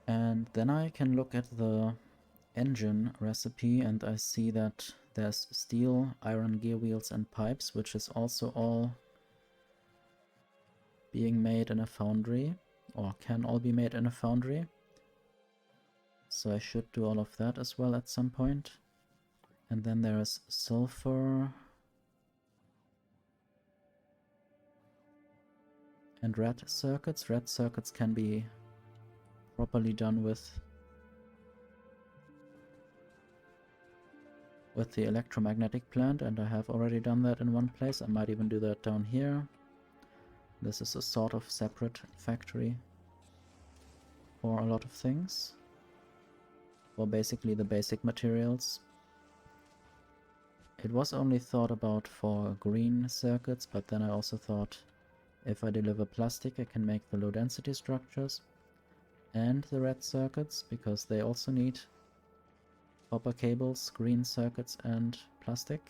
And then I can look at the engine recipe and I see that there's steel, iron gear wheels and pipes, which is also all being made in a foundry, or can all be made in a foundry. So I should do all of that as well at some point. And then there is sulfur and red circuits. Red circuits can be properly done with the electromagnetic plant, and I have already done that in one place. I might even do that down here. This is a sort of separate factory for a lot of things. For basically the basic materials. It was only thought about for green circuits, but then I also thought if I deliver plastic I can make the low density structures and the red circuits, because they also need copper cables, green circuits and plastic.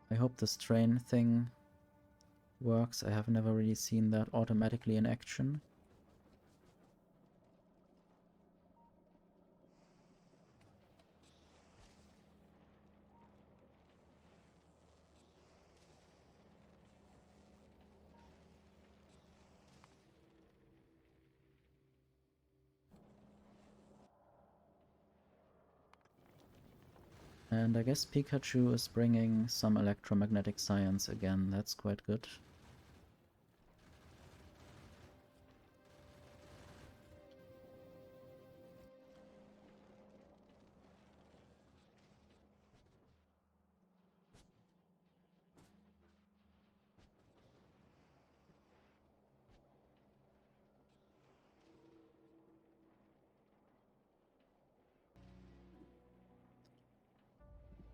I hope this train thing works. I have never really seen that automatically in action. And I guess Pikachu is bringing some electromagnetic science again. That's quite good.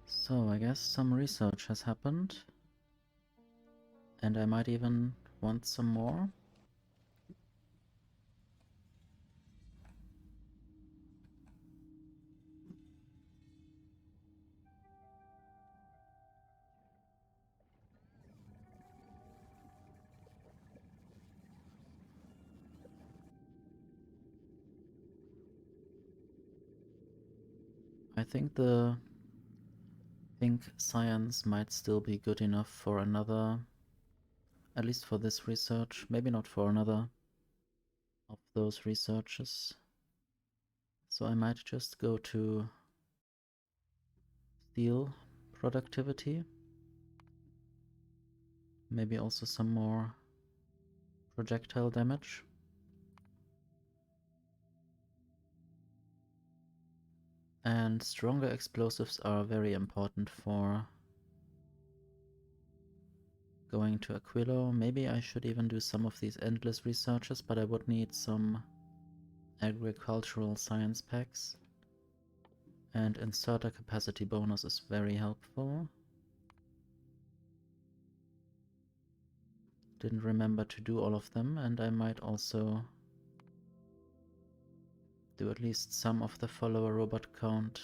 So I guess some research has happened. And I might even want some more. I think the pink science might still be good enough for another, at least for this research, maybe not for another of those researches. So I might just go to steel productivity, maybe also some more projectile damage. And stronger explosives are very important for going to Aquilo. Maybe I should even do some of these endless researches, but I would need some agricultural science packs. And inserter capacity bonus is very helpful. Didn't remember to do all of them, and I might also do at least some of the follower robot count.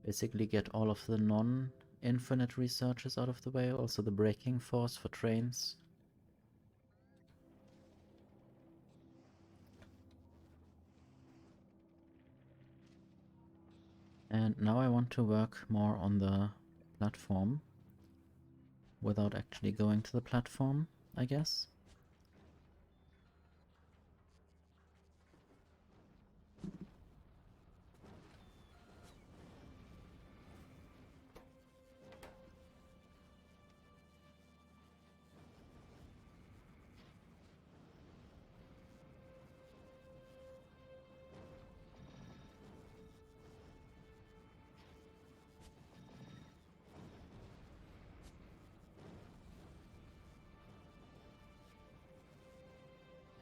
Basically get all of the infinite research is out of the way, also the braking force for trains. And now I want to work more on the platform without actually going to the platform, I guess.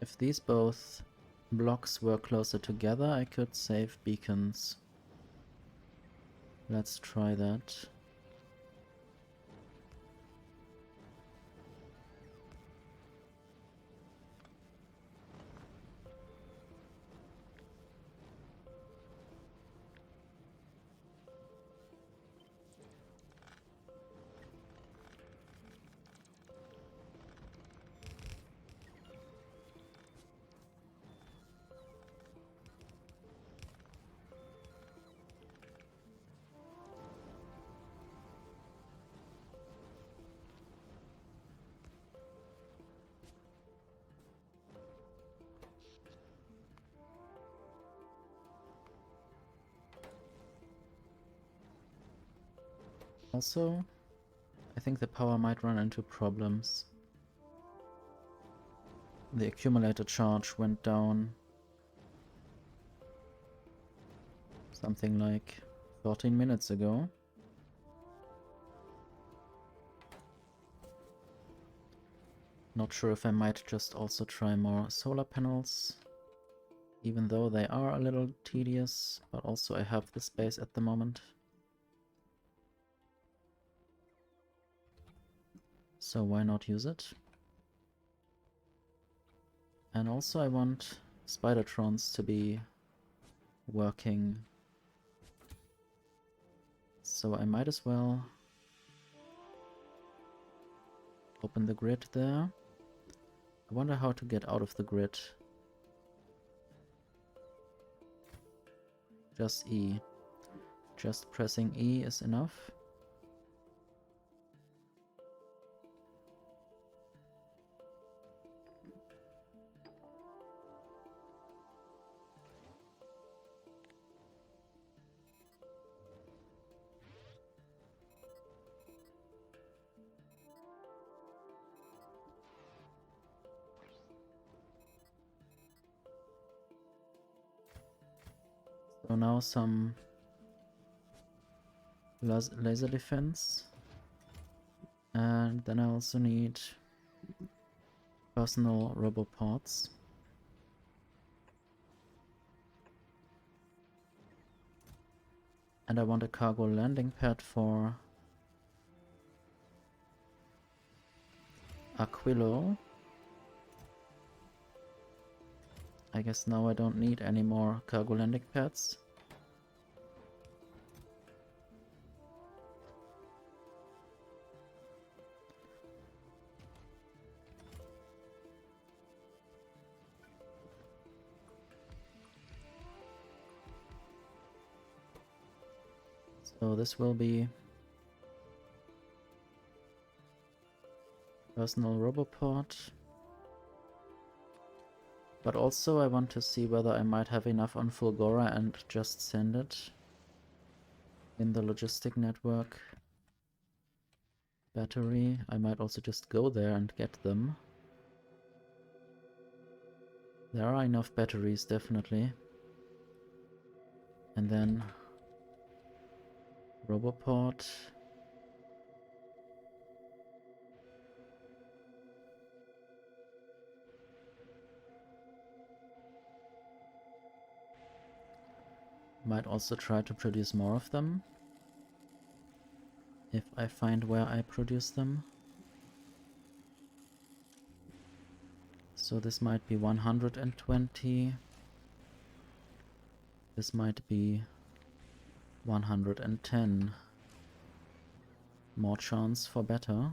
If these both blocks were closer together, I could save beacons. Let's try that. Also, I think the power might run into problems. The accumulator charge went down something like 14 minutes ago. Not sure if I might just also try more solar panels, even though they are a little tedious, but also I have the space at the moment. So why not use it? And also I want Spidertrons to be working. So I might as well open the grid there. I wonder how to get out of the grid. Just E. Just pressing E is enough. So now some laser defense. And then I also need personal robopods. And I want a cargo landing pad for Aquilo. I guess now I don't need any more cargo landing pads. So this will be personal robopod. But also I want to see whether I might have enough on Fulgora and just send it in the logistic network battery. I might also just go there and get them. There are enough batteries, definitely. And then Robopod. Might also try to produce more of them, if I find where I produce them. So this might be 120. This might be 110. more chance for better.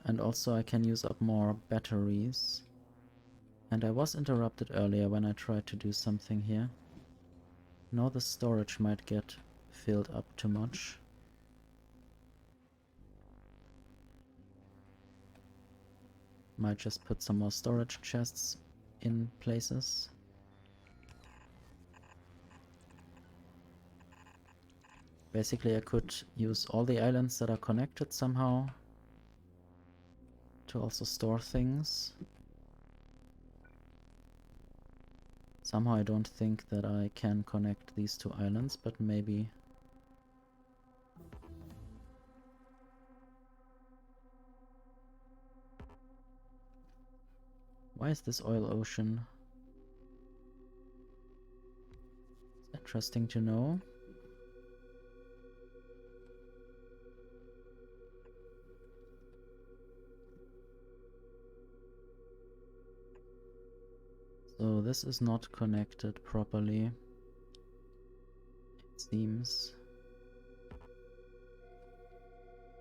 And also I can use up more batteries. And I was interrupted earlier when I tried to do something here. Now the storage might get filled up too much. Might just put some more storage chests in places. Basically I could use all the islands that are connected somehow to also store things. Somehow I don't think that I can connect these two islands, but maybe. Why is this oil ocean? It's interesting to know. So this is not connected properly, it seems.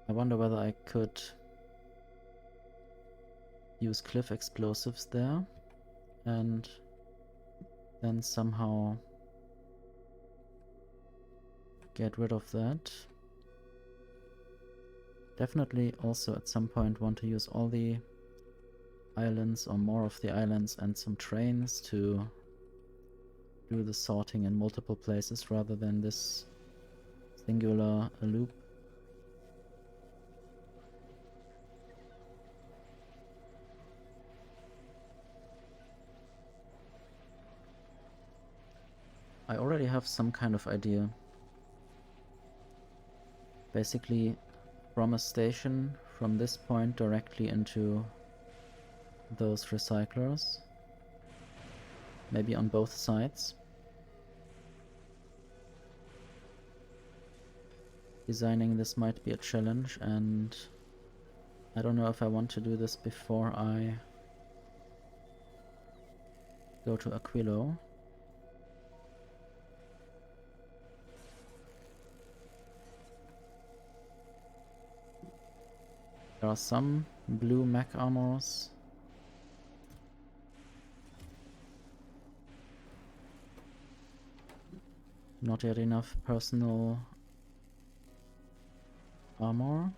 I wonder whether I could use cliff explosives there and then somehow get rid of that. Definitely also at some point want to use all the islands or more of the islands and some trains to do the sorting in multiple places rather than this singular loop. I already have some kind of idea. Basically from a station from this point directly into those recyclers, maybe on both sides. Designing this might be a challenge, and I don't know if I want to do this before I go to Aquilo. There are some blue mech armors. Not yet enough personal armor.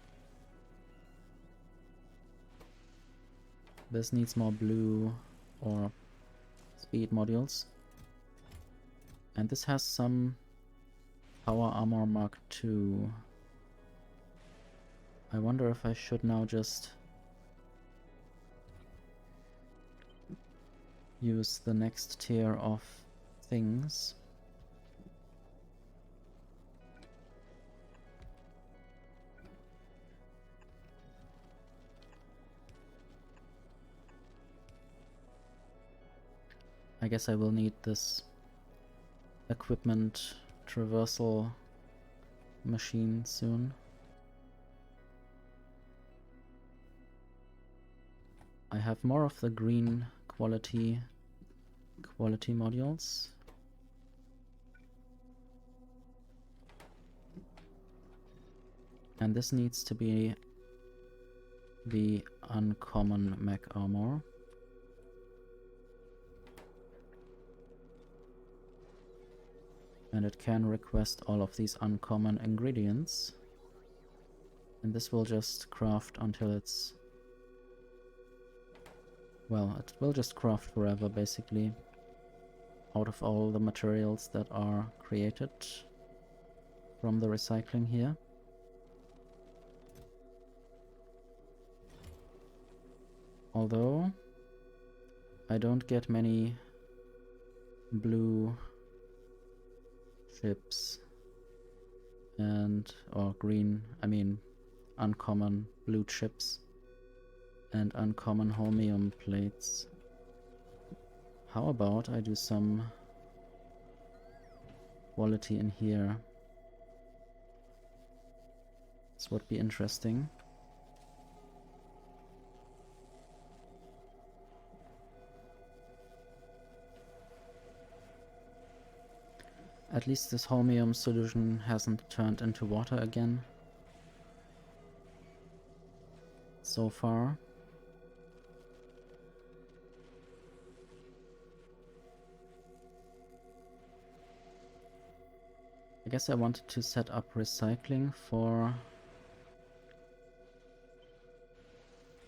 This needs more blue or speed modules. And this has some power armor Mark II. I wonder if I should now just use the next tier of things. I guess I will need this equipment traversal machine soon. I have more of the green quality modules. And this needs to be the uncommon mech armor. And it can request all of these uncommon ingredients. And this will just craft until it's... well, it will just craft forever, basically, out of all the materials that are created from the recycling here. Although I don't get many blue ships and, or green, I mean uncommon blue chips and uncommon holmium plates. How about I do some quality in here? This would be interesting. At least this holmium solution hasn't turned into water again so far. I guess I wanted to set up recycling for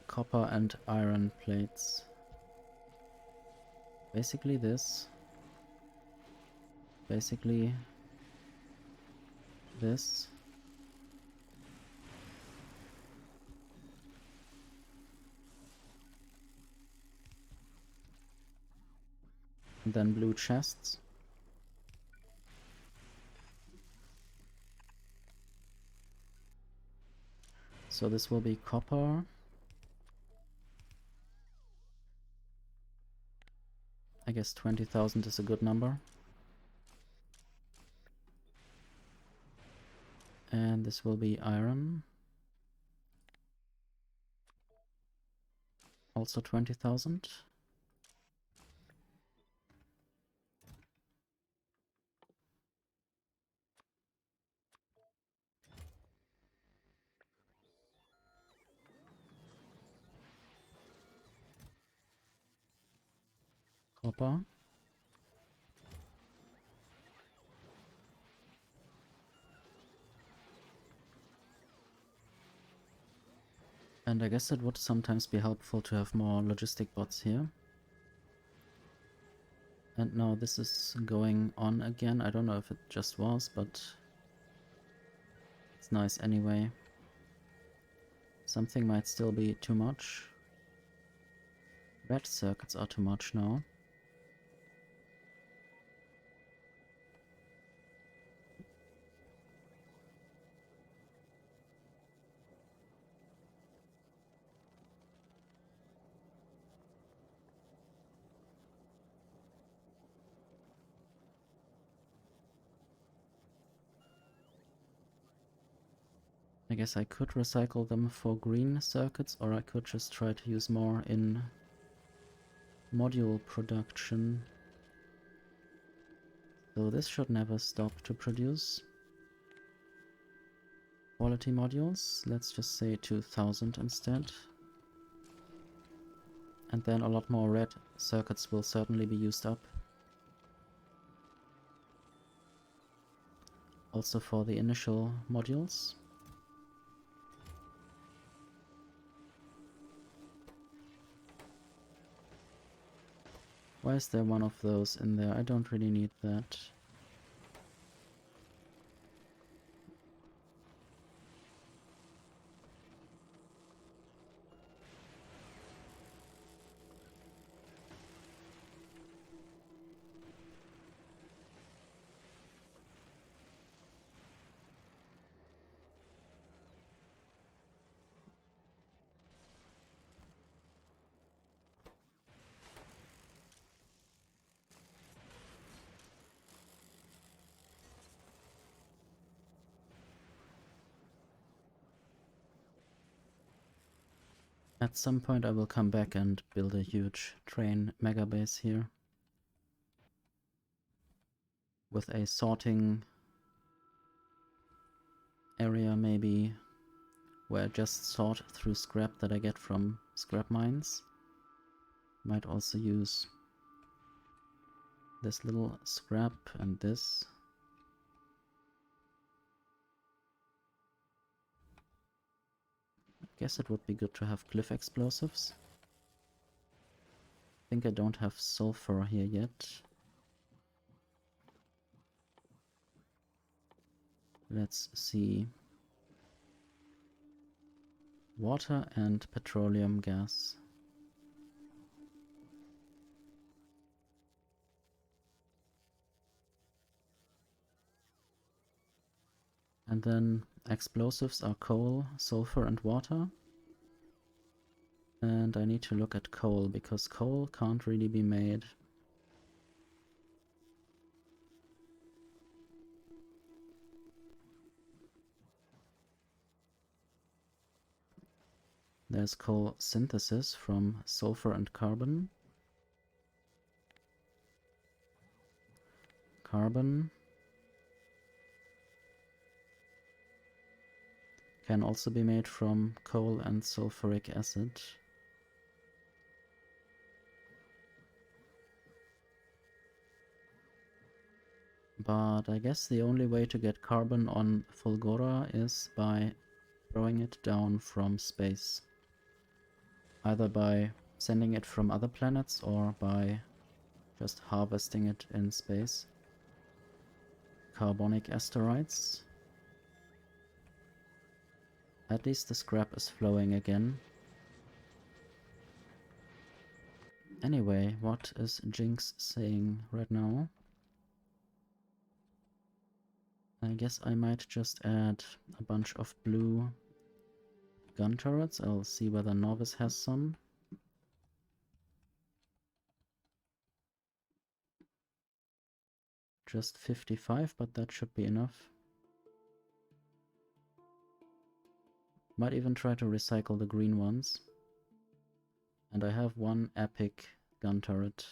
copper and iron plates. Basically this. Basically this. And then blue chests. So this will be copper. I guess 20,000 is a good number. And this will be iron. Also 20,000. Copper. And I guess it would sometimes be helpful to have more logistic bots here. And now this is going on again. I don't know if it just was, but it's nice anyway. Something might still be too much. Red circuits are too much now. I guess I could recycle them for green circuits, or I could just try to use more in module production. So this should never stop to produce. Quality modules, let's just say 2000 instead. And then a lot more red circuits will certainly be used up. Also for the initial modules. Why is there one of those in there? I don't really need that. At some point I will come back and build a huge train mega base here. With a sorting area maybe, where I just sort through scrap that I get from scrap mines. Might also use this little scrap and this. I guess it would be good to have cliff explosives. I think I don't have sulfur here yet. Let's see. Water and petroleum gas. And then explosives are coal, sulfur and water. And I need to look at coal, because coal can't really be made. There's coal synthesis from sulfur and carbon. Carbon. Can also be made from coal and sulfuric acid. But I guess the only way to get carbon on Fulgora is by throwing it down from space. Either by sending it from other planets or by just harvesting it in space. Carbonic asteroids. At least the scrap is flowing again. Anyway, what is Jinx saying right now? I guess I might just add a bunch of blue gun turrets. I'll see whether Novice has some. Just 55, but that should be enough. Might even try to recycle the green ones. And I have one epic gun turret.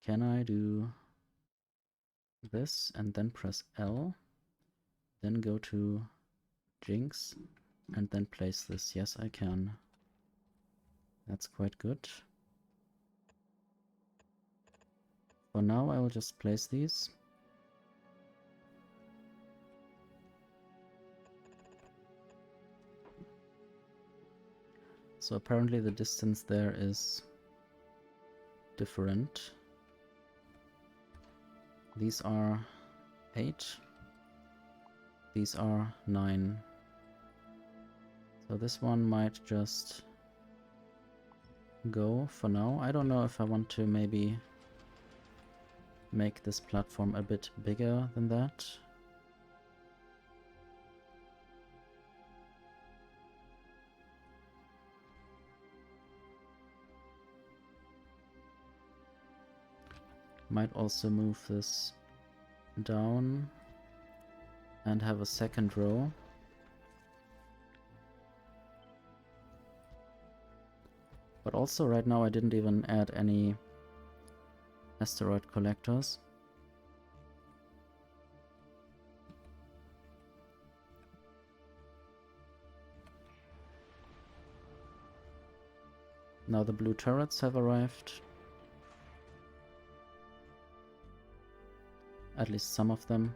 Can I do this and then press L? Then go to Jinx and then place this. Yes, I can. That's quite good. For now, I will just place these. So apparently the distance there is different. These are 8. These are 9. So this one might just go for now. I don't know if I want to maybe make this platform a bit bigger than that. Might also move this down and have a second row. But also right now I didn't even add any asteroid collectors. Now the blue turrets have arrived. At least some of them.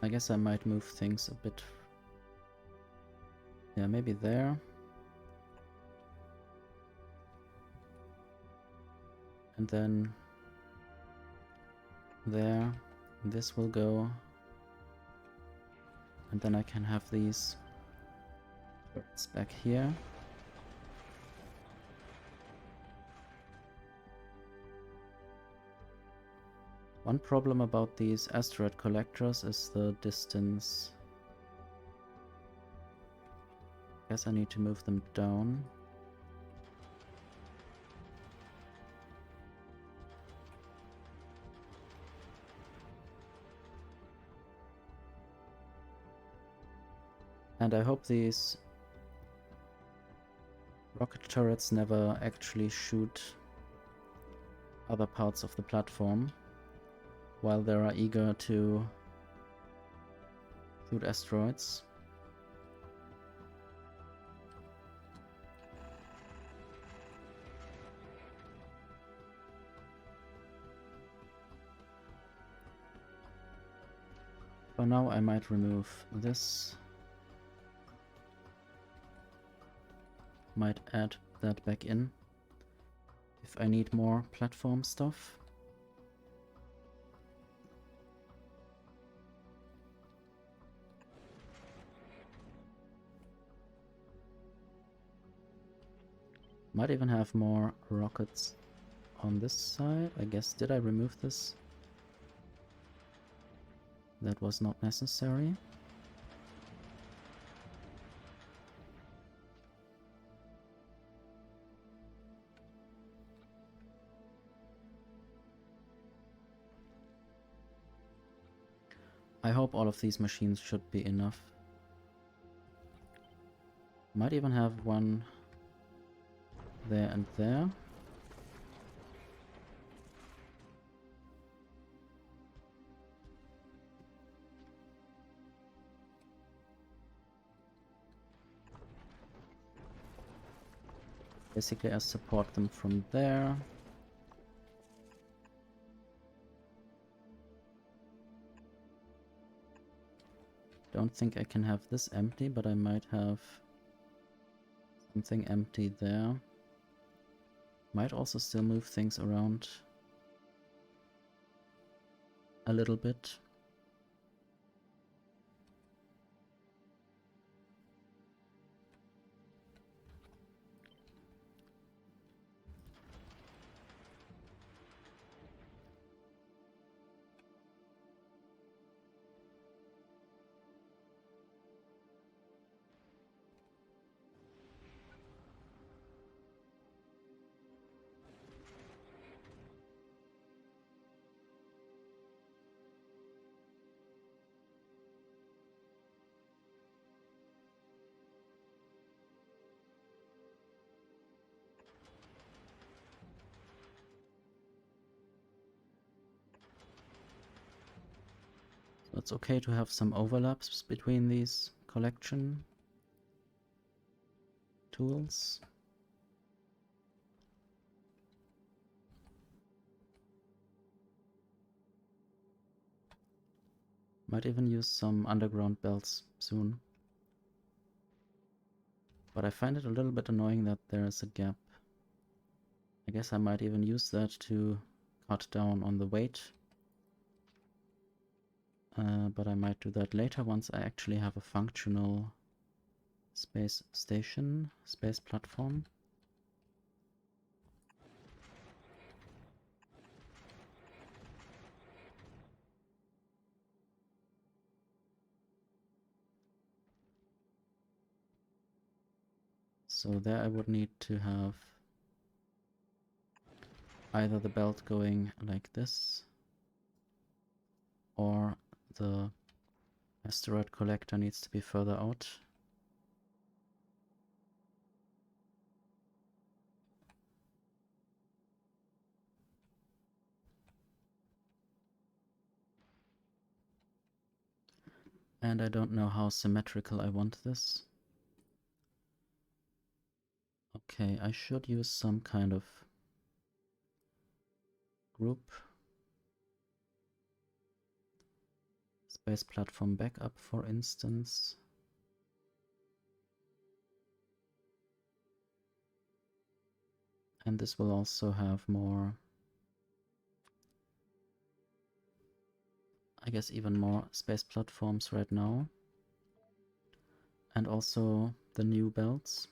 I guess I might move things a bit. Yeah, maybe there. And then there. This will go. And then I can have these turrets back here. One problem about these asteroid collectors is the distance. Guess I need to move them down. And I hope these rocket turrets never actually shoot other parts of the platform while they are eager to shoot asteroids. For now I might remove this. Might add that back in if I need more platform stuff. Might even have more rockets on this side. I guess, did I remove this? That was not necessary. I hope all of these machines should be enough. Might even have one there and there. Basically, I support them from there. Don't think I can have this empty, but I might have something empty there. Might also still move things around a little bit. So it's okay to have some overlaps between these collection tools. Might even use some underground belts soon. But I find it a little bit annoying that there is a gap. I guess I might even use that to cut down on the weight. But I might do that later once I actually have a functional space station, space platform. So there I would need to have either the belt going like this, or the asteroid collector needs to be further out. And I don't know how symmetrical I want this. Okay, I should use some kind of group. Space platform backup, for instance. And this will also have more, I guess even more space platforms right now. And also the new belts.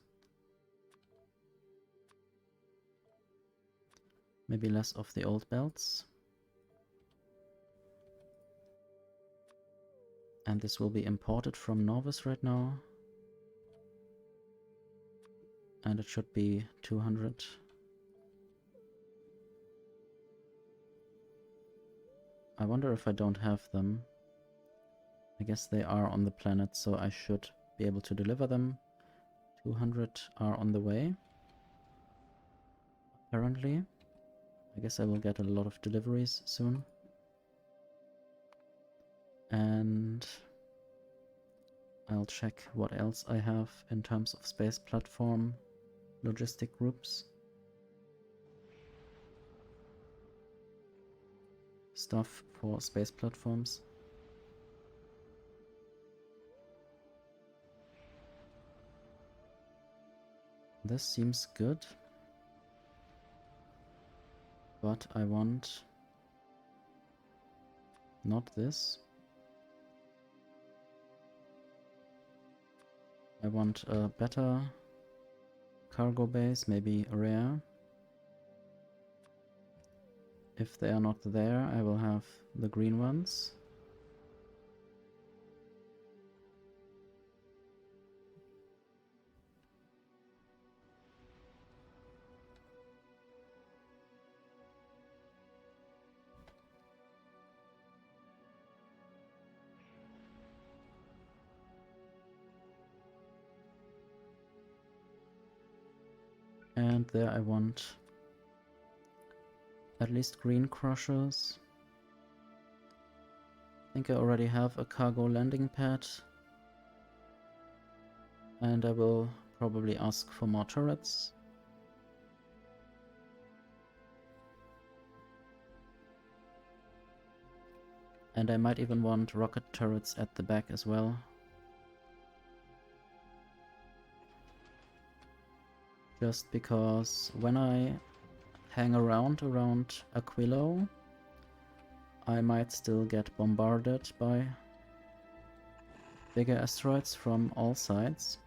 Maybe less of the old belts. And this will be imported from Norvis right now. And it should be 200. I wonder if I don't have them. I guess they are on the planet, so I should be able to deliver them. 200 are on the way. Apparently. I guess I will get a lot of deliveries soon. And I'll check what else I have in terms of space platform logistic groups. Stuff for space platforms. This seems good. But I want not this. I want a better cargo base, maybe rare. If they are not there, I will have the green ones. And there I want at least green crushers. I think I already have a cargo landing pad. And I will probably ask for more turrets. And I might even want rocket turrets at the back as well. Just because when I hang around Aquilo, I might still get bombarded by bigger asteroids from all sides.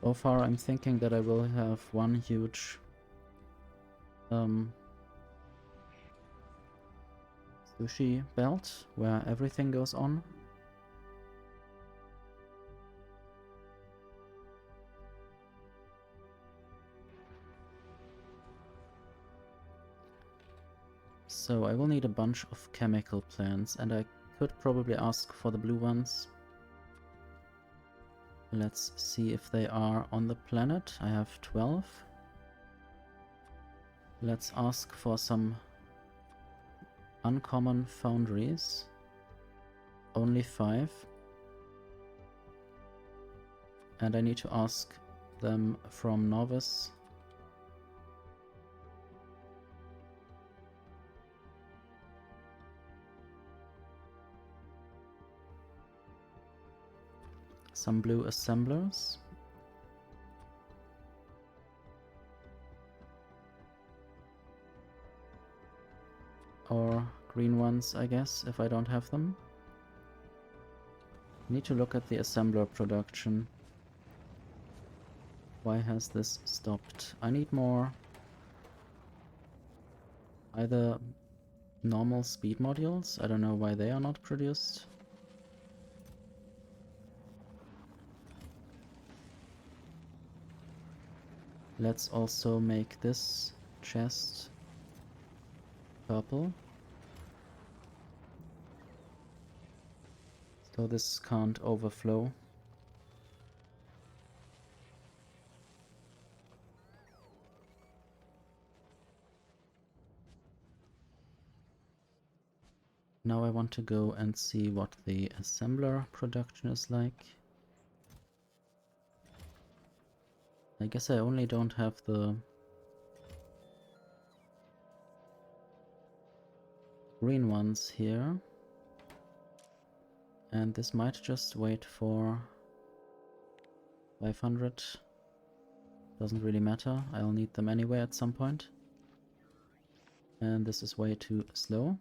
So far I'm thinking that I will have one huge sushi belt where everything goes on. So I will need a bunch of chemical plants, and I could probably ask for the blue ones. Let's see if they are on the planet. I have 12. Let's ask for some uncommon foundries. Only 5. And I need to ask them from Novice. Some blue assemblers. Or green ones, I guess, if I don't have them. Need to look at the assembler production. Why has this stopped? I need more either normal speed modules. I don't know why they are not produced. Let's also make this chest purple. So this can't overflow. Now I want to go and see what the assembler production is like. I guess I only don't have the green ones here. And this might just wait for 500. Doesn't really matter, I'll need them anyway at some point. And this is way too slow.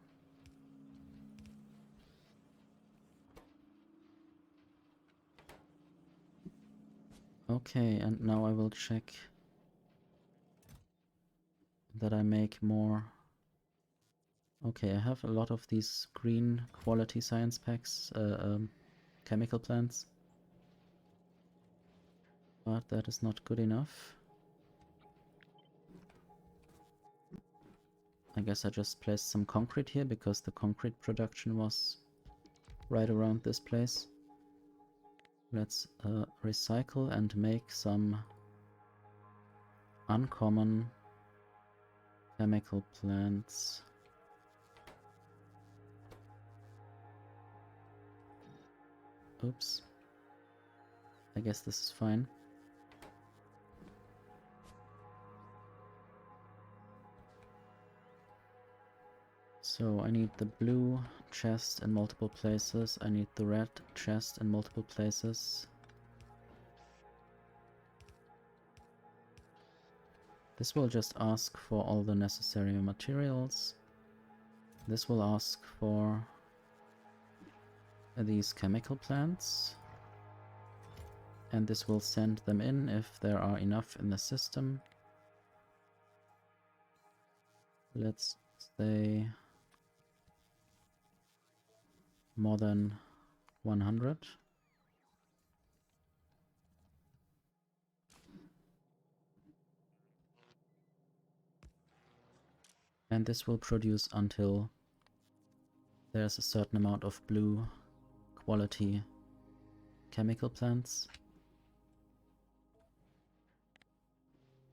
Okay, and now I will check that I make more. Okay, I have a lot of these green quality science packs, chemical plants. But that is not good enough. I guess I just placed some concrete here because the concrete production was right around this place. Let's recycle and make some uncommon chemical plants. Oops. I guess this is fine. So I need the blue chest in multiple places. I need the red chest in multiple places. This will just ask for all the necessary materials. This will ask for these chemical plants, and this will send them in if there are enough in the system. Let's say more than 100. And this will produce until there's a certain amount of blue quality chemical plants.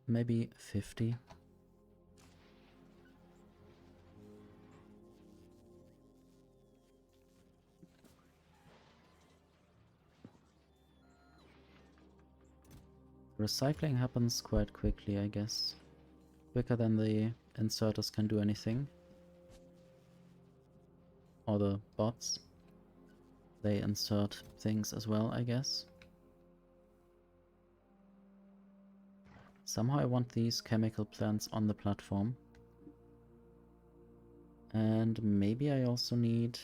Maybe 50. Recycling happens quite quickly, I guess. Quicker than the inserters can do anything. Or the bots. They insert things as well, I guess. Somehow I want these chemical plants on the platform. And maybe I also need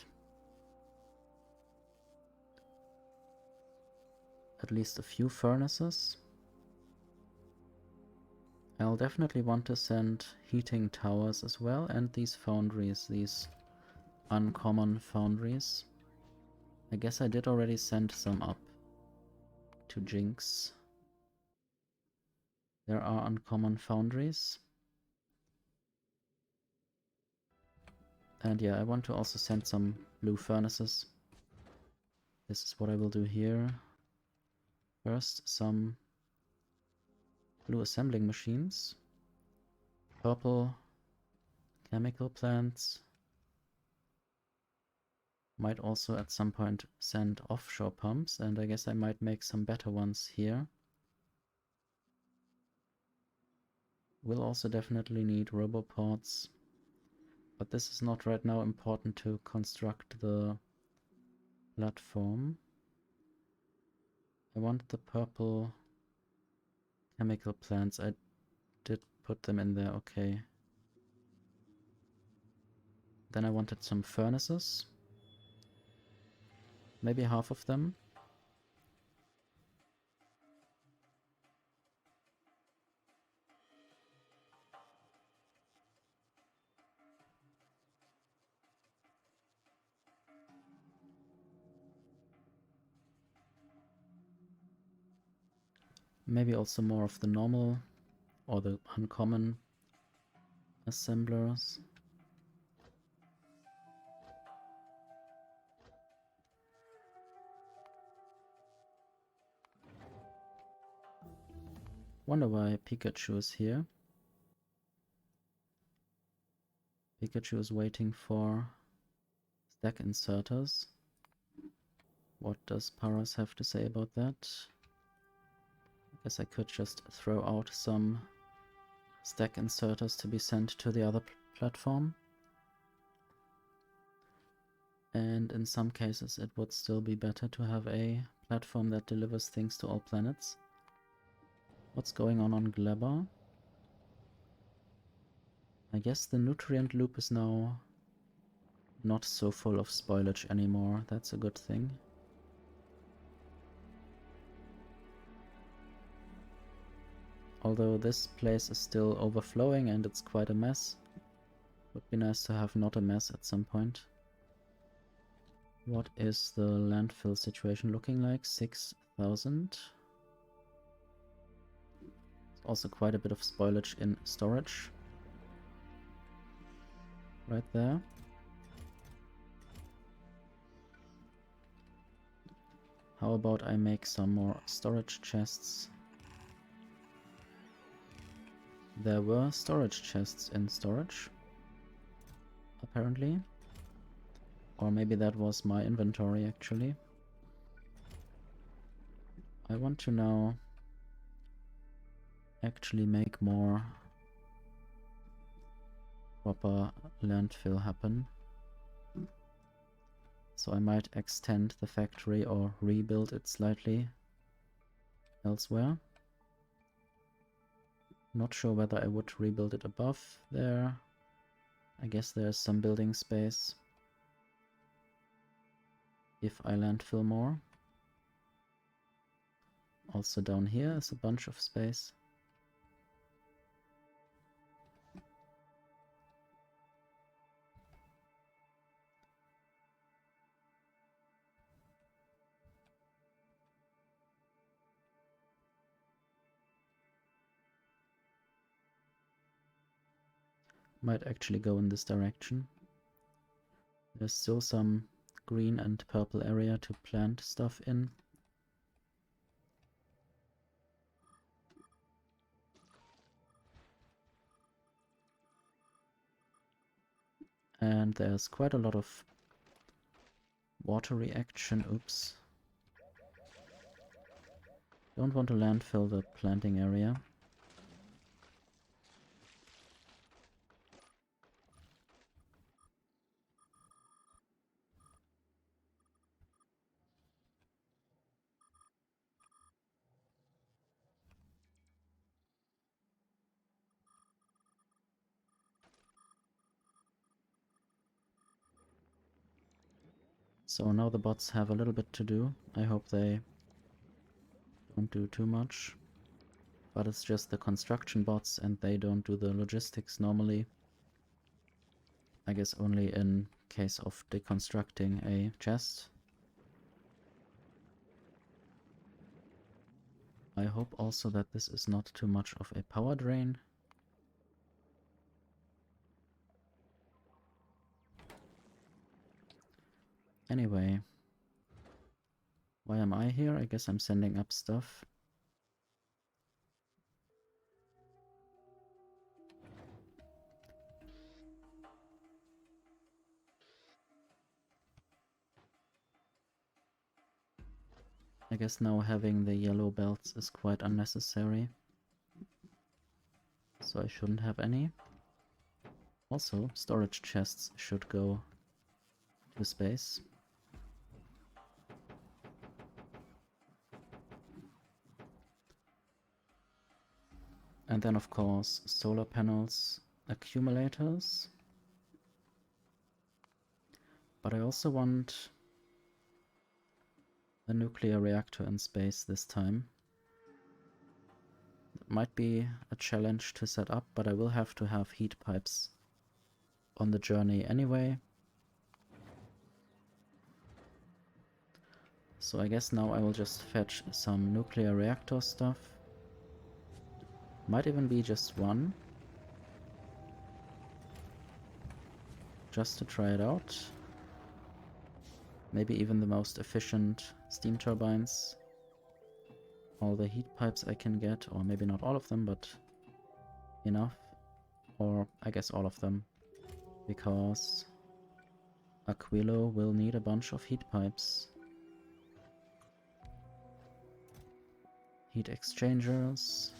at least a few furnaces. I'll definitely want to send heating towers as well, and these foundries, these uncommon foundries. I guess I did already send some up to Jinx. There are uncommon foundries. And yeah, I want to also send some blue furnaces. This is what I will do here. First, some blue assembling machines. Purple chemical plants. Might also at some point send offshore pumps, and I guess I might make some better ones here. We'll also definitely need roboports, but this is not right now important to construct the platform. I want the purple chemical plants. I did put them in there, okay. Then I wanted some furnaces. Maybe half of them. Maybe also more of the normal or the uncommon assemblers. Wonder why Pikachu is here. Pikachu is waiting for stack inserters. What does Paras have to say about that? I guess I could just throw out some stack inserters to be sent to the other platform. And in some cases it would still be better to have a platform that delivers things to all planets. What's going on Glebber? I guess the nutrient loop is now not so full of spoilage anymore. That's a good thing. Although this place is still overflowing and it's quite a mess. Would be nice to have not a mess at some point. What is the landfill situation looking like? 6,000. Also quite a bit of spoilage in storage. Right there. How about I make some more storage chests? There were storage chests in storage, apparently. Or maybe that was my inventory, actually. I want to now actually make more proper landfill happen. So I might extend the factory or rebuild it slightly elsewhere. Not sure whether I would rebuild it above there I guess there's some building space if I landfill more. Also down here is a bunch of space. Might actually go in this direction. There's still some green and purple area to plant stuff in. And there's quite a lot of water reaction. Oops. Don't want to landfill the planting area. So now the bots have a little bit to do. I hope they don't do too much. But it's just the construction bots and they don't do the logistics normally. I guess only in case of deconstructing a chest. I hope also that this is not too much of a power drain. Anyway, why am I here? I guess I'm sending up stuff. I guess now having the yellow belts is quite unnecessary. So I shouldn't have any. Also, storage chests should go to space. And then of course solar panels, accumulators. But I also want a nuclear reactor in space this time. It might be a challenge to set up, but I will have to have heat pipes on the journey anyway. So I guess now I will just fetch some nuclear reactor stuff. Might even be just one. Just to try it out. Maybe even the most efficient steam turbines. All the heat pipes I can get, or maybe not all of them, but enough. Or I guess all of them. Because Aquilo will need a bunch of heat pipes. Heat exchangers.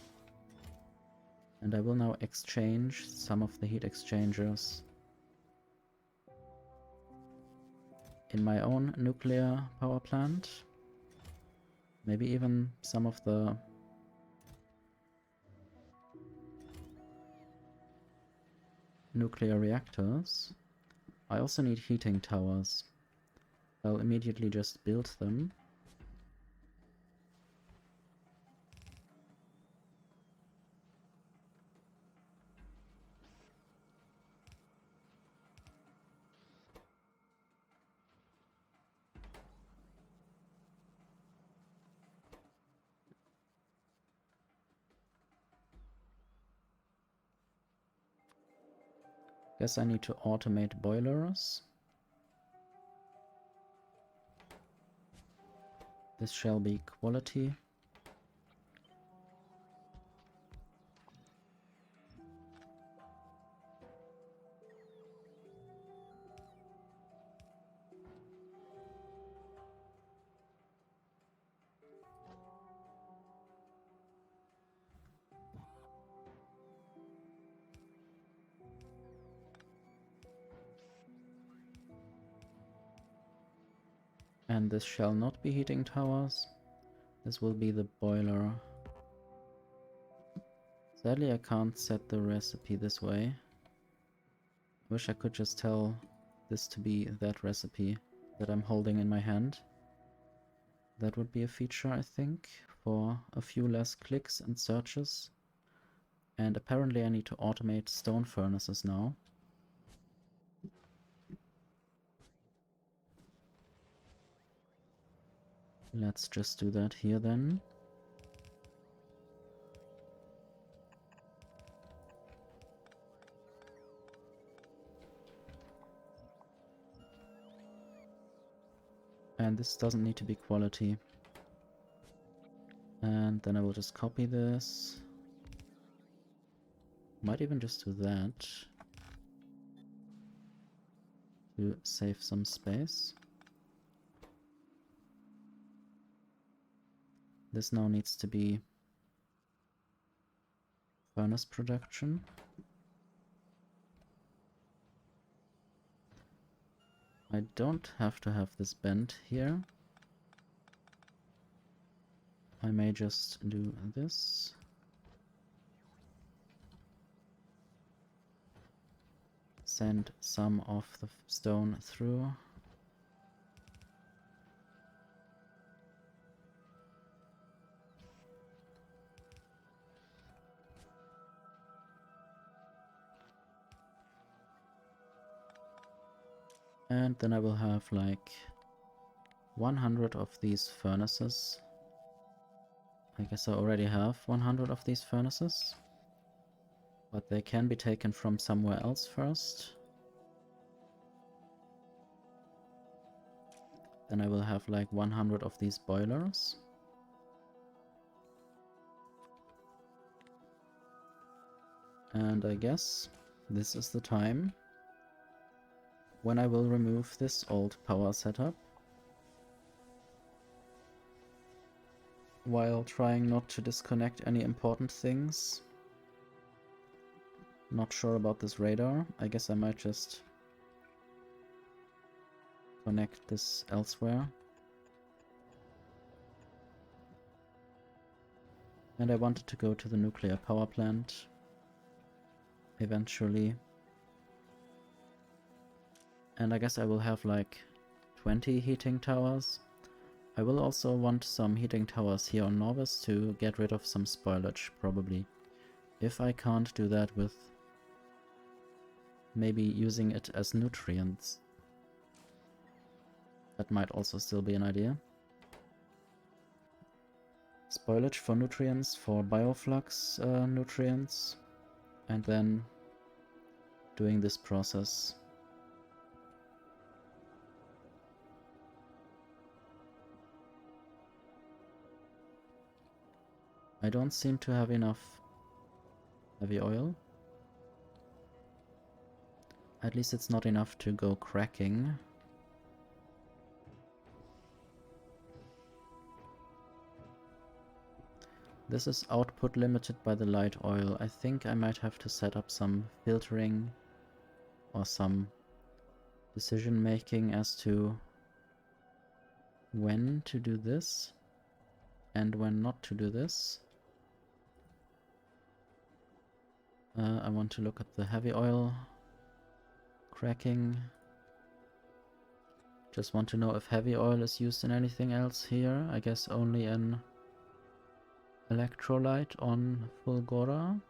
And I will now exchange some of the heat exchangers in my own nuclear power plant. Maybe even some of the nuclear reactors. I also need heating towers. I'll immediately just build them. Guess I need to automate boilers. This shall be quality. And this shall not be heating towers. This will be the boiler. Sadly, I can't set the recipe this way. Wish I could just tell this to be that recipe that I'm holding in my hand. That would be a feature, I think, for a few less clicks and searches. And apparently I need to automate stone furnaces now. Let's just do that here then. And this doesn't need to be quality. And then I will just copy this. Might even just do that to save some space. This now needs to be furnace production. I don't have to have this bent here. I may just do this. Send some of the stone through. And then I will have like 100 of these furnaces. I guess I already have 100 of these furnaces. But they can be taken from somewhere else first. Then I will have like 100 of these boilers. And I guess this is the time when I will remove this old power setup, while trying not to disconnect any important things. Not sure about this radar. I guess I might just connect this elsewhere. And I wanted to go to the nuclear power plant eventually. And I guess I will have like 20 heating towers. I will also want some heating towers here on Norvis to get rid of some spoilage, probably. If I can't do that with maybe using it as nutrients. That might also still be an idea. Spoilage for nutrients, for bioflux nutrients, and then doing this process. I don't seem to have enough heavy oil. At least it's not enough to go cracking. This is output limited by the light oil. I think I might have to set up some filtering or some decision making as to when to do this and when not to do this. I want to look at the heavy oil cracking. Just want to know if heavy oil is used in anything else here. I guess only in electrolyte on Fulgora.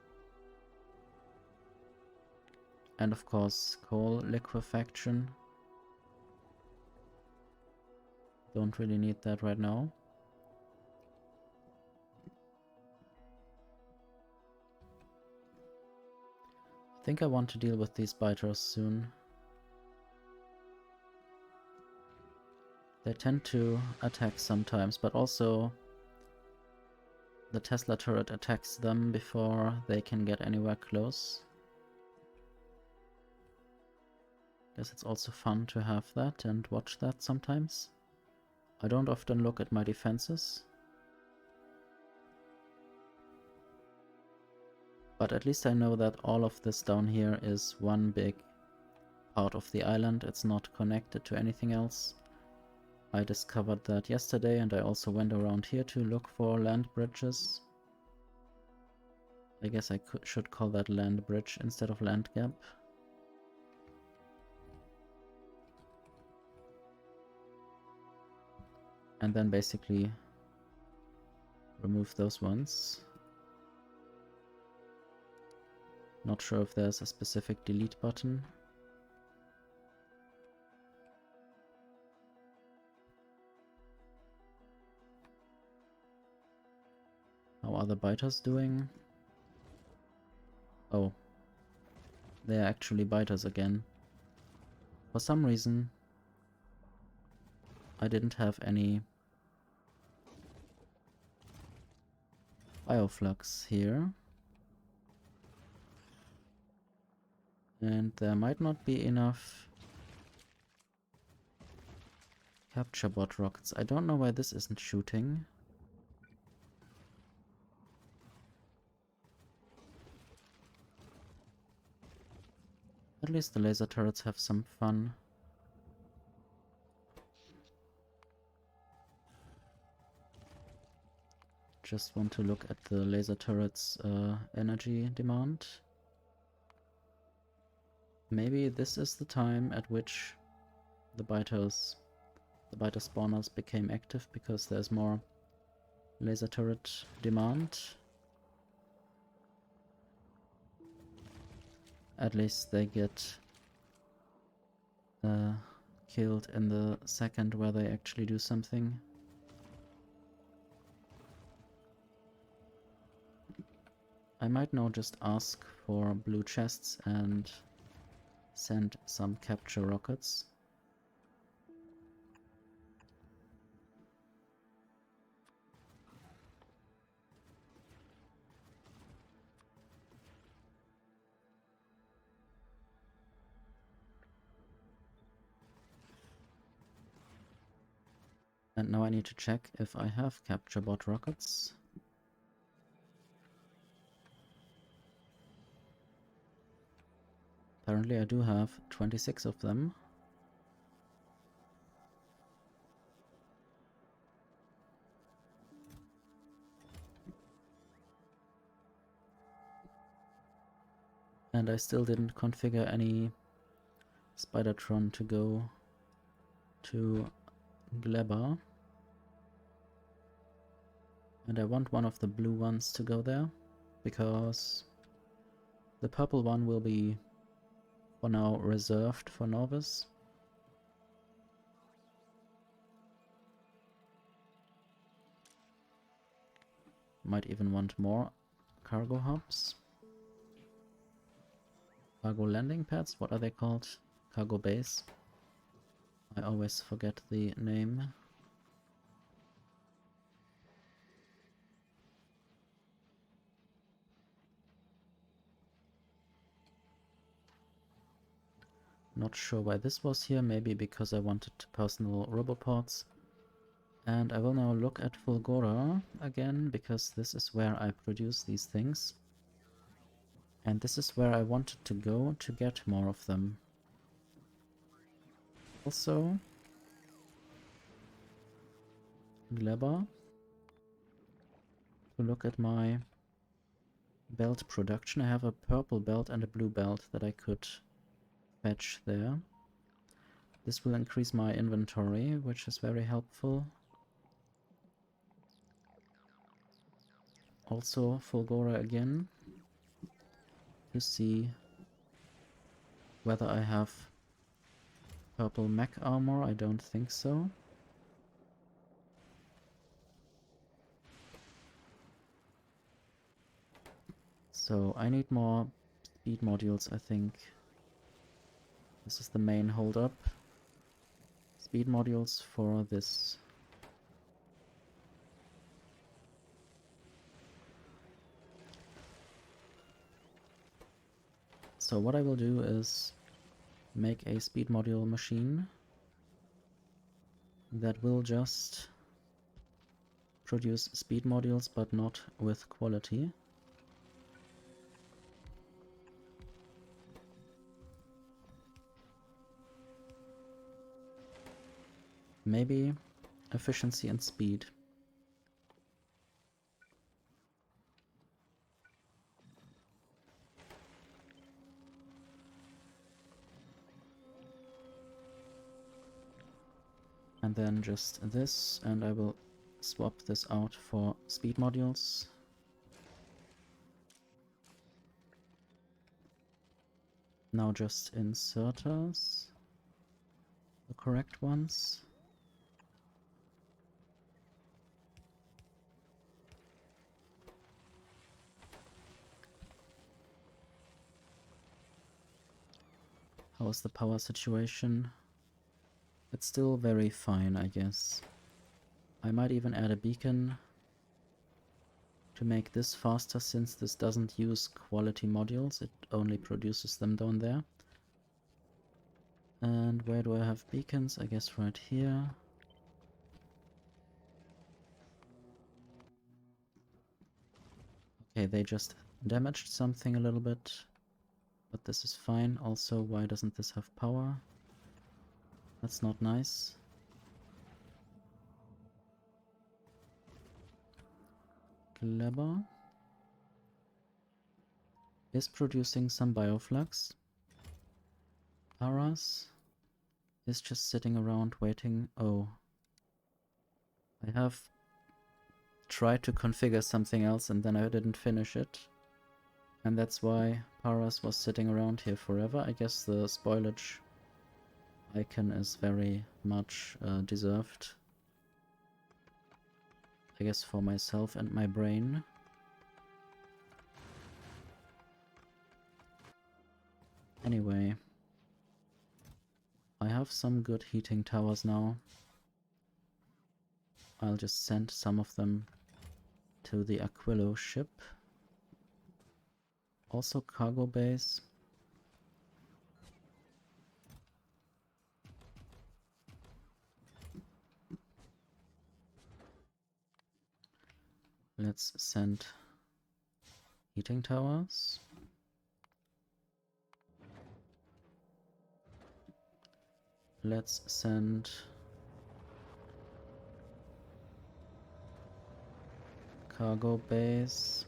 And of course coal liquefaction. Don't really need that right now. I think I want to deal with these biters soon. They tend to attack sometimes, but also the Tesla turret attacks them before they can get anywhere close. Guess it's also fun to have that and watch that sometimes. I don't often look at my defenses. But at least I know that all of this down here is one big part of the island. It's not connected to anything else. I discovered that yesterday, and I also went around here to look for land bridges. I guess I should call that land bridge instead of land gap. And then basically remove those ones. Not sure if there's a specific delete button. How are the biters doing? Oh, they are actually biters again. For some reason, I didn't have any bioflux here. And there might not be enough capture bot rockets. I don't know why this isn't shooting. At least the laser turrets have some fun. Just want to look at the laser turret's energy demand. Maybe this is the time at which the biter spawners became active, because there's more laser turret demand. At least they get killed in the second where they actually do something. I might now just ask for blue chests and send some capture rockets. And now I need to check if I have capture bot rockets. Apparently I do have 26 of them. And I still didn't configure any Spidertron to go to Gleba. And I want one of the blue ones to go there, because the purple one will be for now reserved for Novice. Might even want more cargo hubs. Cargo landing pads, what are they called? Cargo base. I always forget the name. Not sure why this was here, maybe because I wanted personal roboports. And I will now look at Fulgora again, because this is where I produce these things. And this is where I wanted to go to get more of them. Also, Gleba, to look at my belt production. I have a purple belt and a blue belt that I could fetch there. This will increase my inventory, which is very helpful. Also Fulgora again, to see whether I have purple mech armor. I don't think so. So I need more speed modules, I think. This is the main holdup. Speed modules for this. So what I will do is make a speed module machine that will just produce speed modules, but not with quality. Maybe efficiency and speed. And then just this, and I will swap this out for speed modules. Now just inserters, the correct ones. How is the power situation? It's still very fine, I guess. I might even add a beacon to make this faster, since this doesn't use quality modules, it only produces them down there. And where do I have beacons? I guess right here. Okay, they just damaged something a little bit, but this is fine. Also, why doesn't this have power? That's not nice. Clever. Is producing some bioflux. Aras is just sitting around waiting. Oh. I have tried to configure something else and then I didn't finish it. And that's why Paras was sitting around here forever. I guess the spoilage icon is very much deserved. I guess for myself and my brain. Anyway. I have some good heating towers now. I'll just send some of them to the Aquilo ship. Also cargo base. Let's send heating towers. Let's send cargo base.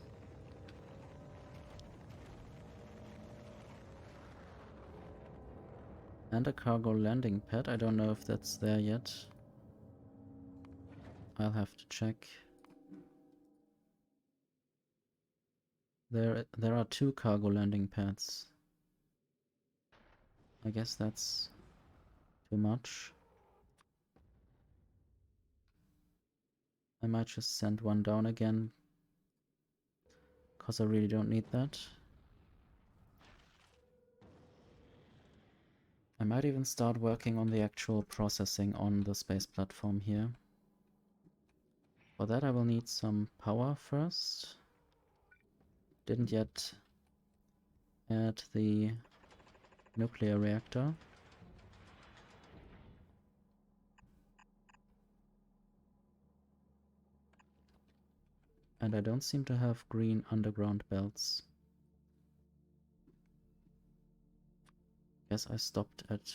And a cargo landing pad. I don't know if that's there yet. I'll have to check. There are 2 cargo landing pads. I guess that's too much. I might just send one down again, because I really don't need that. I might even start working on the actual processing on the space platform here. For that I will need some power first. Didn't yet add the nuclear reactor. And I don't seem to have green underground belts. Guess I stopped at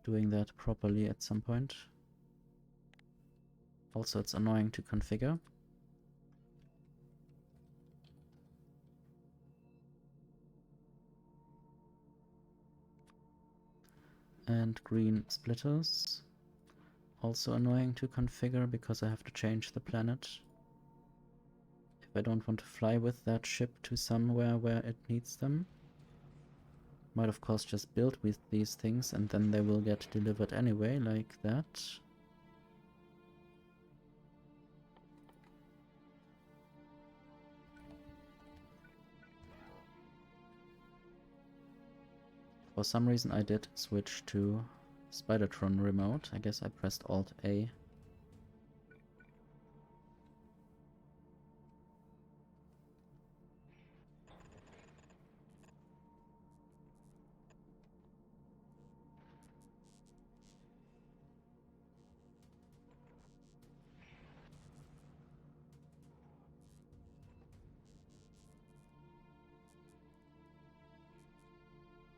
doing that properly at some point. Also, it's annoying to configure. And green splitters. Also annoying to configure because I have to change the planet. If I don't want to fly with that ship to somewhere where it needs them. Might of course just build with these things and then they will get delivered anyway, like that. For some reason I did switch to Spidertron remote. I guess I pressed Alt A.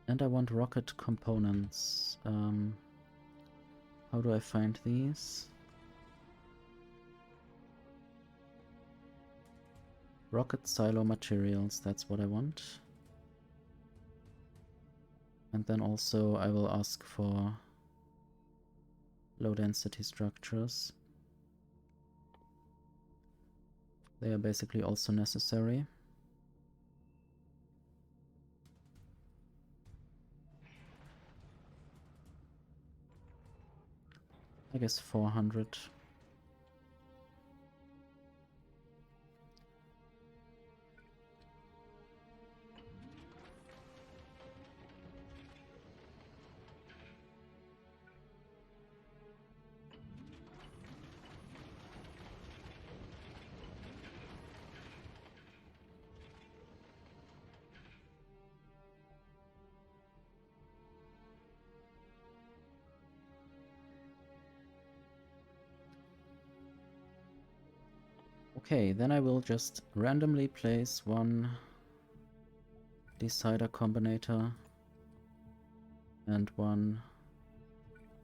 And I want rocket components. How do I find these? Rocket silo materials, that's what I want. And then also I will ask for low density structures. They are basically also necessary. I guess 400. Okay, then I will just randomly place one decider combinator and one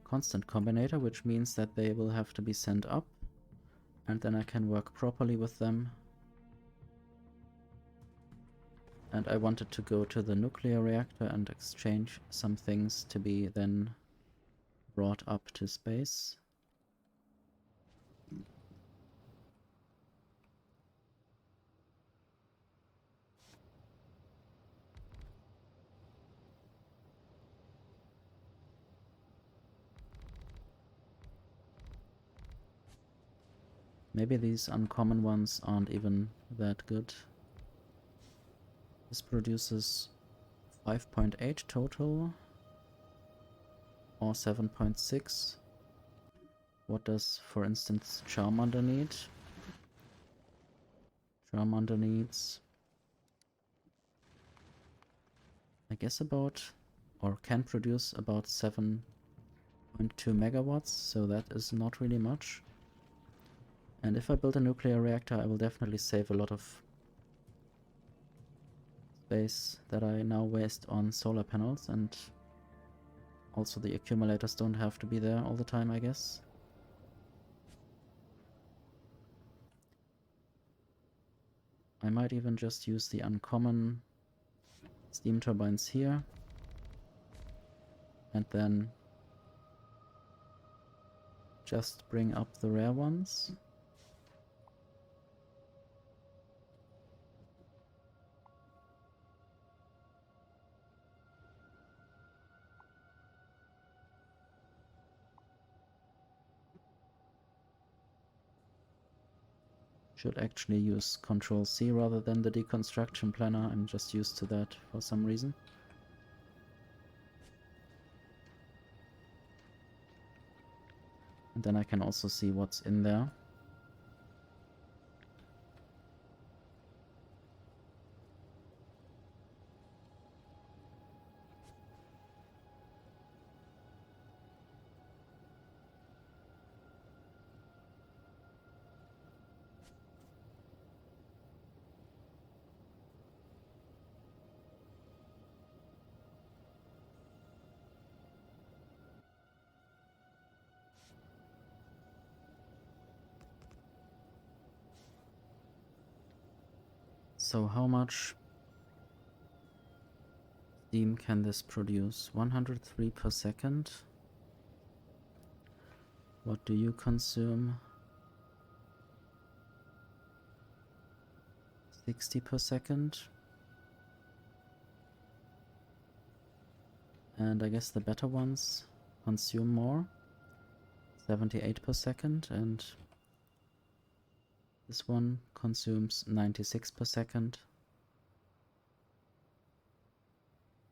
constant combinator, which means that they will have to be sent up, and then I can work properly with them. And I wanted to go to the nuclear reactor and exchange some things to be then brought up to space. Maybe these uncommon ones aren't even that good. This produces 5.8 total, or 7.6. What does, for instance, Charmander need? Charmander needs, I guess about, or can produce about 7.2 megawatts, so that is not really much. And if I build a nuclear reactor, I will definitely save a lot of space that I now waste on solar panels, and also the accumulators don't have to be there all the time, I guess. I might even just use the uncommon steam turbines here, and then just bring up the rare ones. Should actually use Control C rather than the deconstruction planner. I'm just used to that for some reason. And then I can also see what's in there. So how much steam can this produce? 103 per second. What do you consume? 60 per second. And I guess the better ones consume more. 78 per second, and this one consumes 96 per second.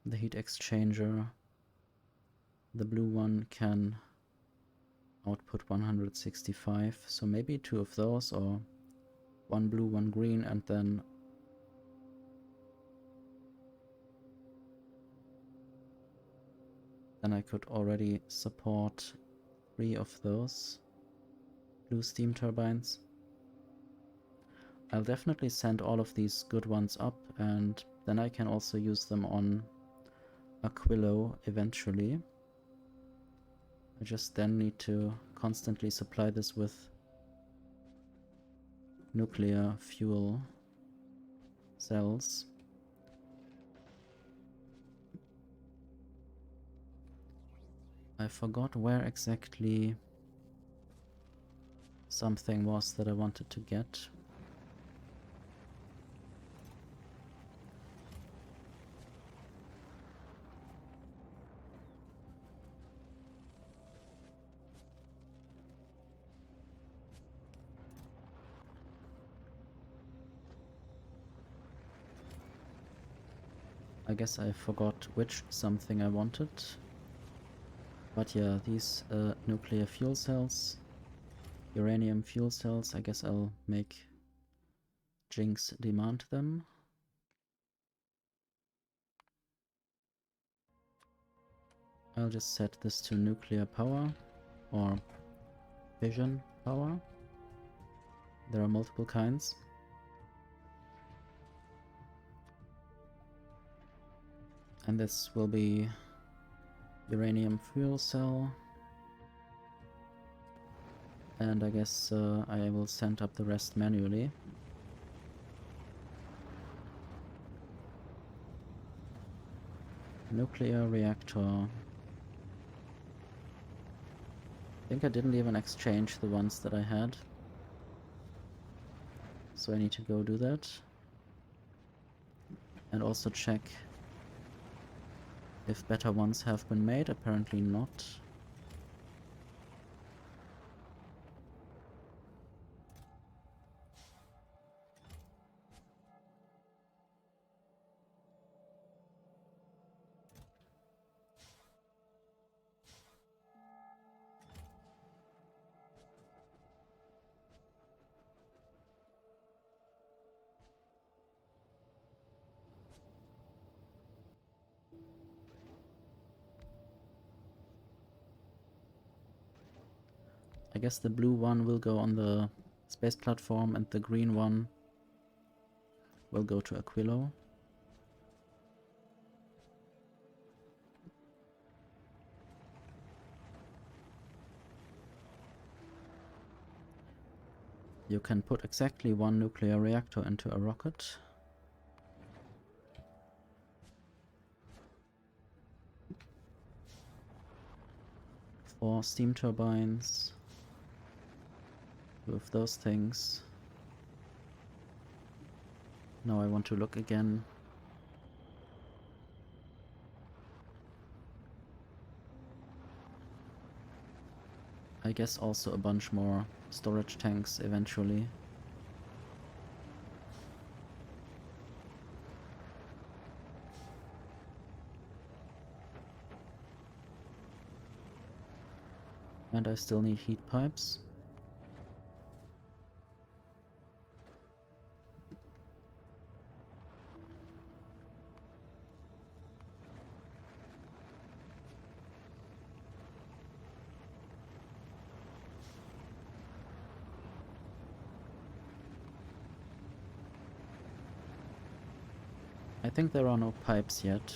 The heat exchanger, the blue one, can output 165, so maybe two of those, or one blue, one green, and then I could already support 3 of those blue steam turbines. I'll definitely send all of these good ones up, and then I can also use them on Aquilo eventually. I just then need to constantly supply this with nuclear fuel cells. I forgot where exactly something was that I wanted to get. I guess I forgot which something I wanted. But yeah, these nuclear fuel cells, uranium fuel cells, I guess I'll make Jinx demand them. I'll just set this to nuclear power or fission power. There are multiple kinds. And this will be uranium fuel cell. And I guess I will send up the rest manually. Nuclear reactor. I think I didn't even exchange the ones that I had. So I need to go do that. And also check if better ones have been made. Apparently not. I guess the blue one will go on the space platform and the green one will go to Aquilo. You can put exactly one nuclear reactor into a rocket. Four steam turbines. With those things. Now I want to look again. I guess also a bunch more storage tanks eventually. And I still need heat pipes. I think there are no pipes yet.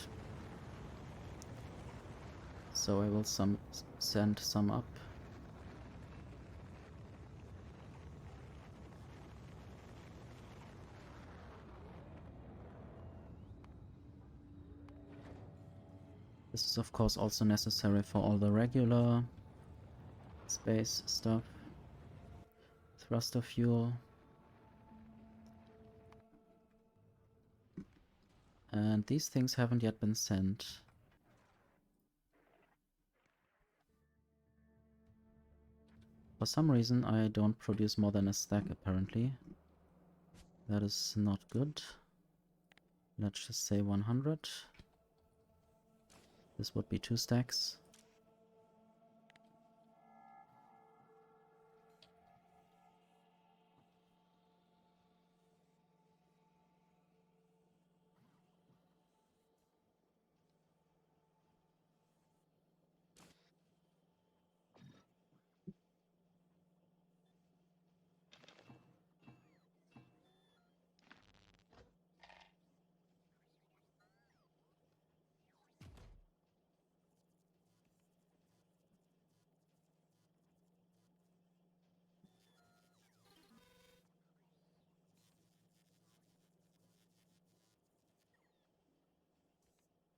So I will send some up. This is of course also necessary for all the regular space stuff. Thruster fuel. And these things haven't yet been sent. For some reason I don't produce more than a stack apparently. That is not good. Let's just say 100. This would be 2 stacks.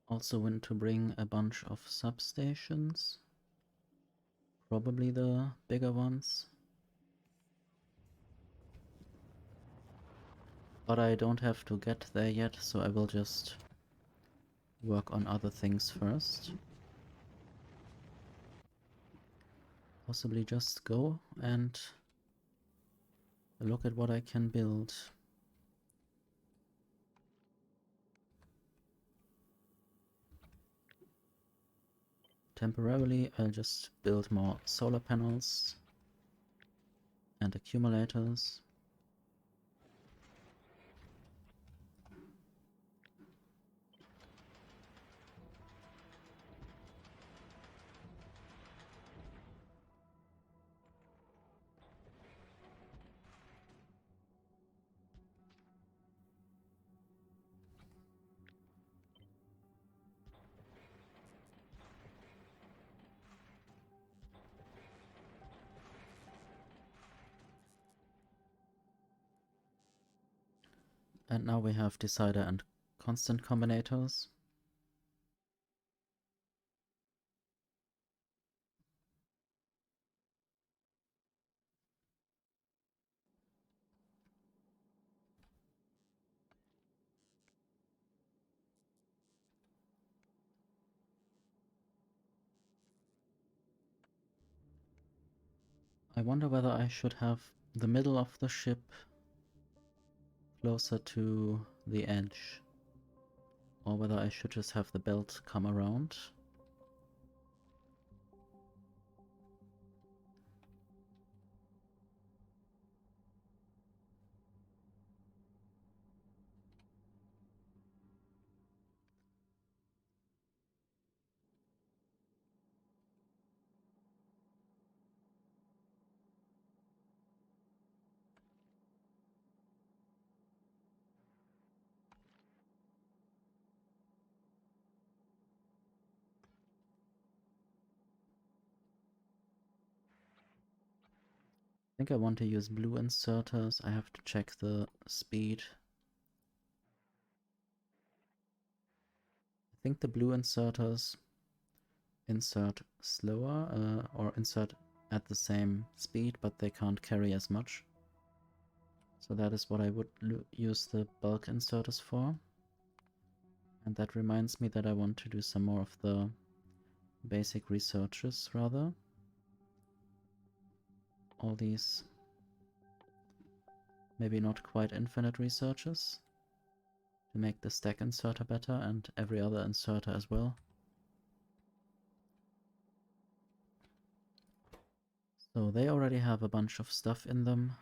Also want to bring a bunch of substations. Probably the bigger ones. But I don't have to get there yet, so I will just work on other things first. Possibly just go and look at what I can build. Temporarily, I'll just build more solar panels and accumulators. And now we have decider and constant combinators. I wonder whether I should have the middle of the ship closer to the edge, or whether I should just have the belt come around. I think I want to use blue inserters. I have to check the speed. I think the blue inserters insert slower, or insert at the same speed, but they can't carry as much. So that is what I would use the bulk inserters for. And that reminds me that I want to do some more of the basic researches rather. All these maybe not quite infinite researches to make the stack inserter better and every other inserter as well. So they already have a bunch of stuff in them.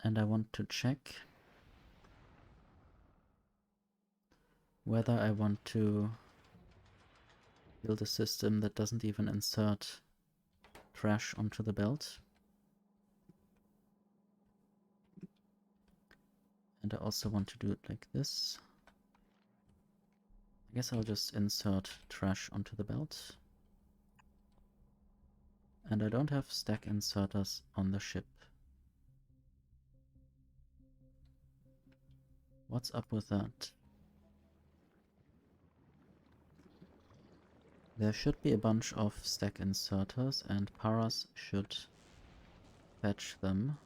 And I want to check whether I want to build a system that doesn't even insert trash onto the belt. And I also want to do it like this. I guess I'll just insert trash onto the belt. And I don't have stack inserters on the ship. What's up with that? There should be a bunch of stack inserters and Paras should fetch them.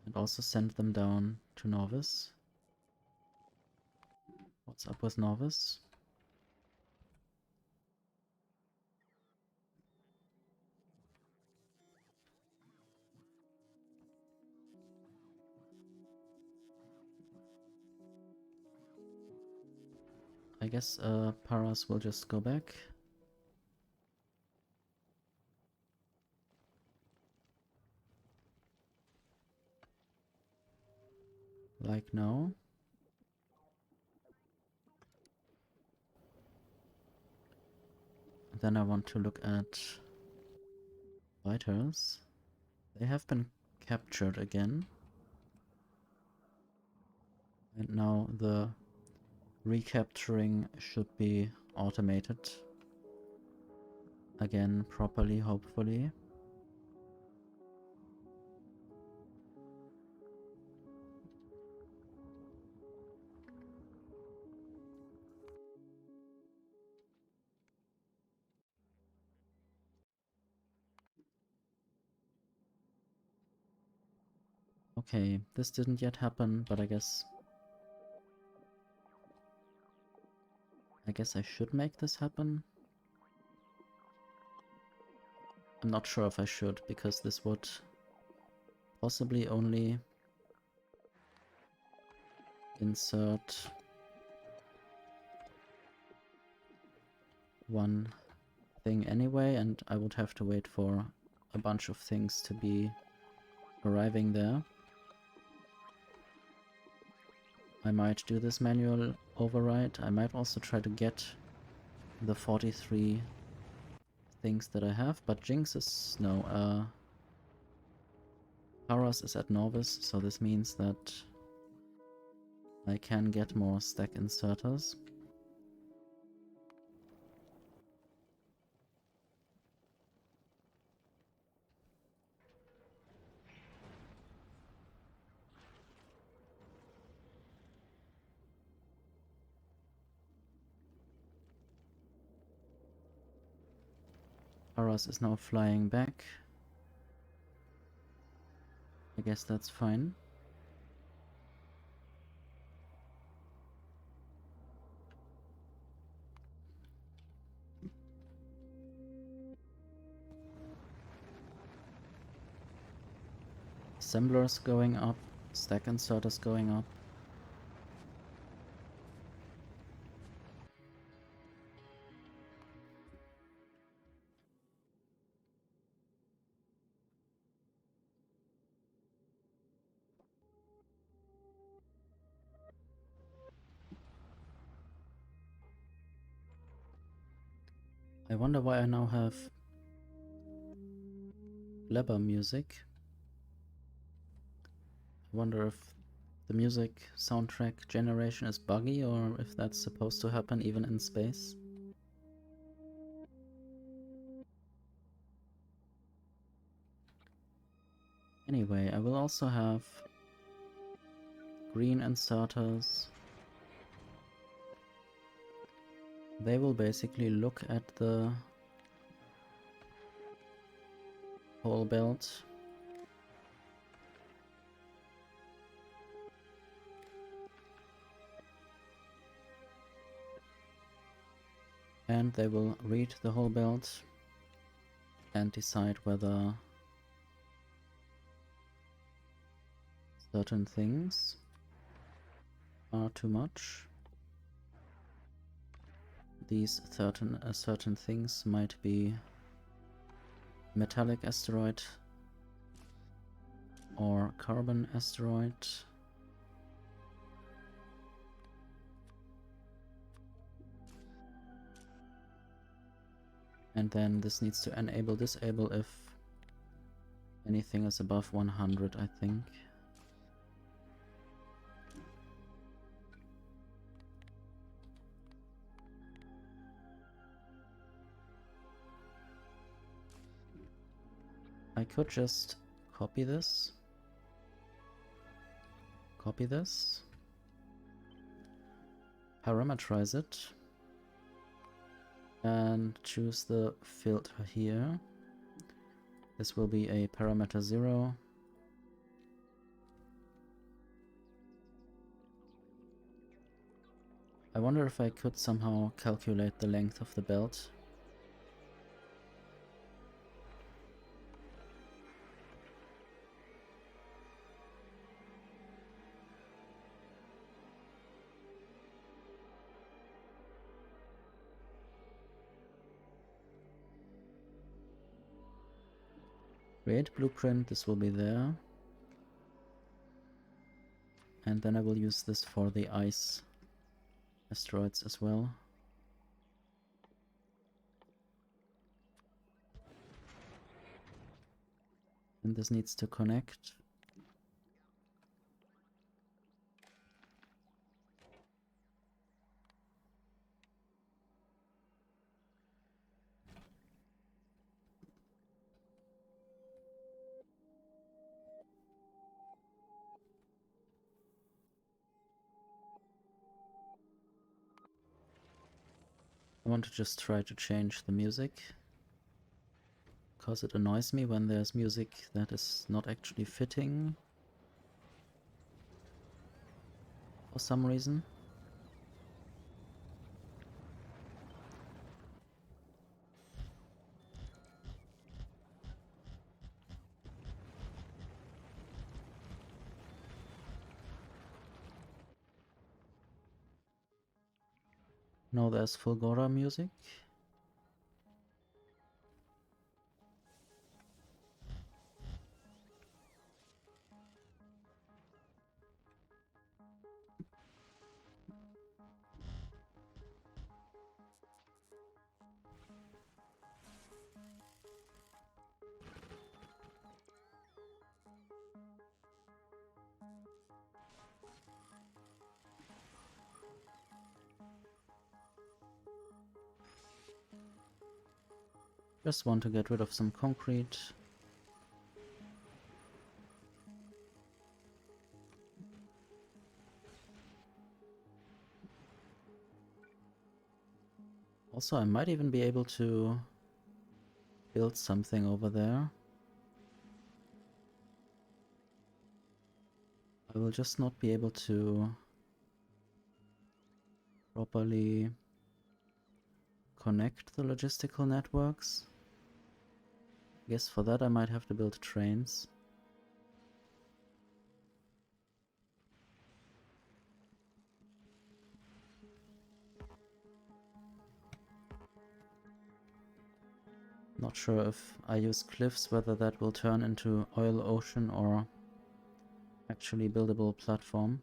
And also send them down to Novice. What's up with Novice? I guess Paras will just go back. Like now. Then I want to look at fighters. They have been captured again. And now the recapturing should be automated again properly, hopefully. Okay, this didn't yet happen, but I guess I should make this happen. I'm not sure if I should, because this would possibly only insert one thing anyway, and I would have to wait for a bunch of things to be arriving there. I might do this manual override. I might also try to get the 43 things that I have, but Jinx is... no, Paras is at Novice, so this means that I can get more stack inserters. Paras is now flying back. I guess that's fine. Assemblers going up, stack inserters going up. I wonder why I now have Leber music. I wonder if the music soundtrack generation is buggy or if that's supposed to happen even in space. Anyway, I will also have green inserters. They will basically look at the whole belt. And they will read the whole belt and decide whether certain things are too much. These certain things might be metallic asteroid or carbon asteroid. And then this needs to enable disable if anything is above 100, I think. I could just copy this, parameterize it, and choose the filter here. This will be a parameter 0. I wonder if I could somehow calculate the length of the belt. Create blueprint, this will be there. And then I will use this for the ice asteroids as well. And this needs to connect. I want to just try to change the music, because it annoys me when there's music that is not actually fitting. for some reason. Now there's Fulgora music. Just want to get rid of some concrete. Also, I might even be able to build something over there. I will just not be able to properly connect the logistical networks. I guess for that I might have to build trains. Not sure if I use cliffs, whether that will turn into oil ocean or actually buildable platform.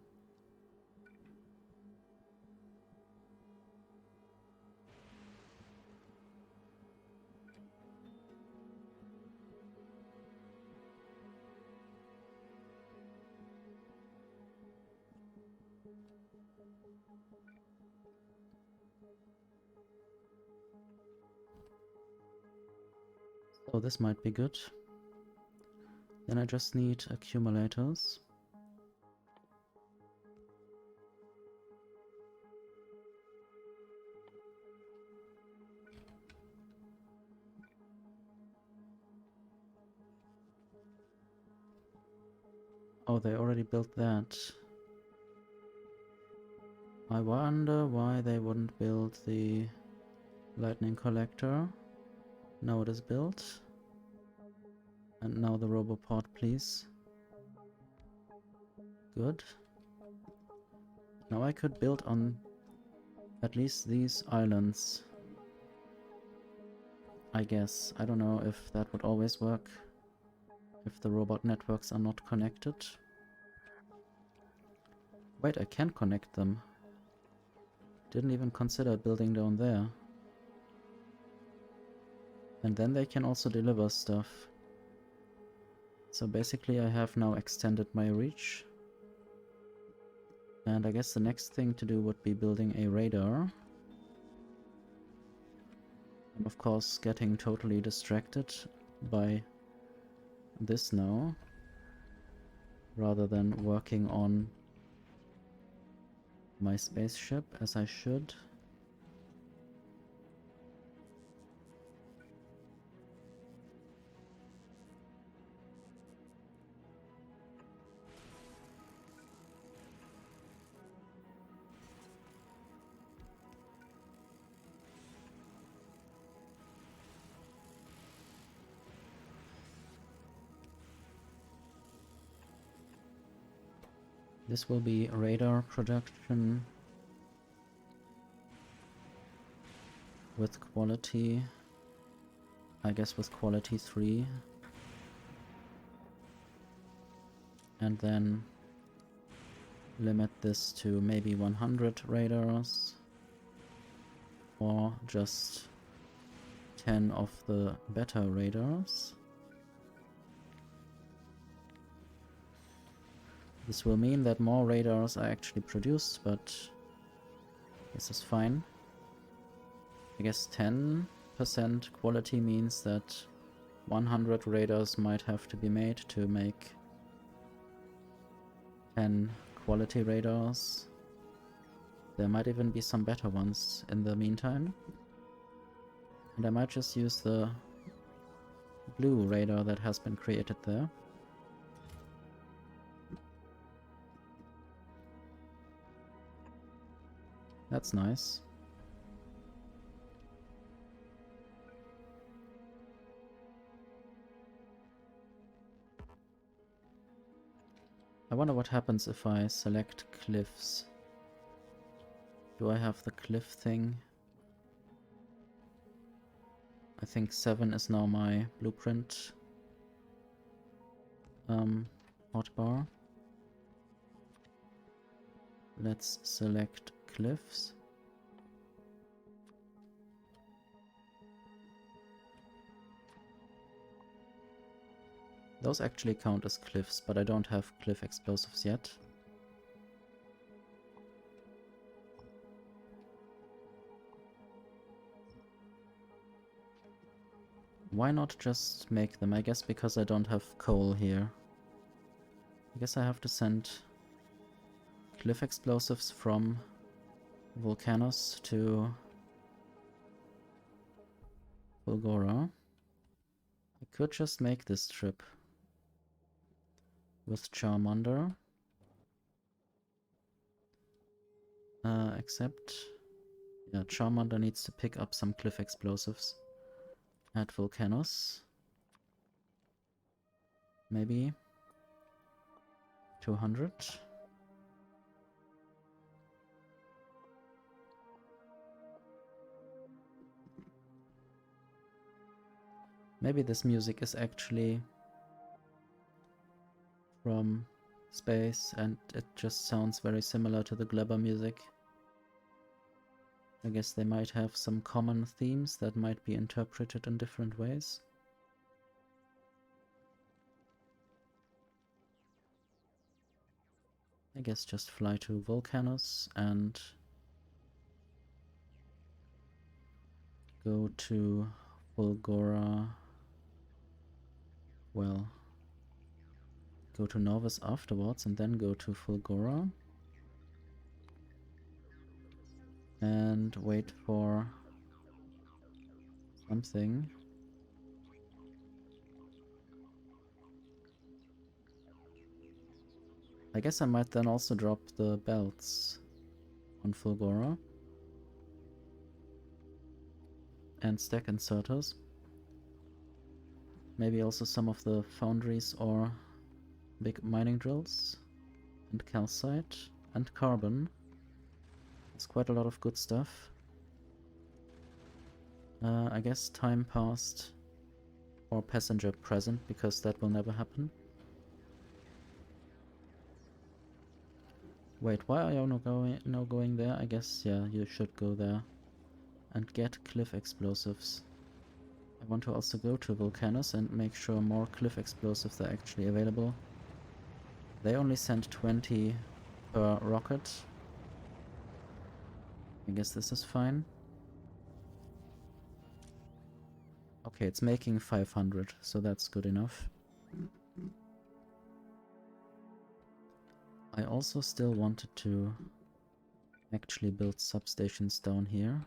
So this might be good. Then I just need accumulators. Oh, they already built that. I wonder why they wouldn't build the lightning collector. Now it is built. And now the roboport, please. Good. Now I could build on at least these islands. I guess. I don't know if that would always work. If the robot networks are not connected. Wait, I can connect them. Didn't even consider building down there. And then they can also deliver stuff. So basically I have now extended my reach. And I guess the next thing to do would be building a radar. I'm of course getting totally distracted by this now, rather than working on my spaceship as I should. This will be radar production with quality, I guess with quality 3. And then limit this to maybe 100 radars, or just 10 of the better radars. This will mean that more radars are actually produced, but this is fine. I guess 10% quality means that 100 radars might have to be made to make 10 quality radars. There might even be some better ones in the meantime. And I might just use the blue radar that has been created there. That's nice. I wonder what happens if I select cliffs. Do I have the cliff thing? I think 7 is now my blueprint hotbar. Let's select cliffs. Those actually count as cliffs, but I don't have cliff explosives yet. Why not just make them? I guess because I don't have coal here. I guess I have to send cliff explosives from Volcanos to Fulgora. I could just make this trip with Charmander. Except, yeah, Charmander needs to pick up some cliff explosives at Volcanos. Maybe 200. Maybe this music is actually from space and it just sounds very similar to the Glebber music. I guess they might have some common themes that might be interpreted in different ways. I guess just fly to Volcanos and go to Fulgora. Well, go to Norvis afterwards and then go to Fulgora. And wait for something. I guess I might then also drop the belts on Fulgora. And stack inserters. Maybe also some of the foundries or big mining drills. And calcite and carbon. It's quite a lot of good stuff. I guess time passed or passenger present, because that will never happen. Wait, why are you not going there? I guess, yeah, you should go there and get cliff explosives. I want to also go to Volcanos and make sure more cliff explosives are actually available. They only send 20 per rocket. I guess this is fine. Okay, it's making 500, so that's good enough. I also still wanted to actually build substations down here.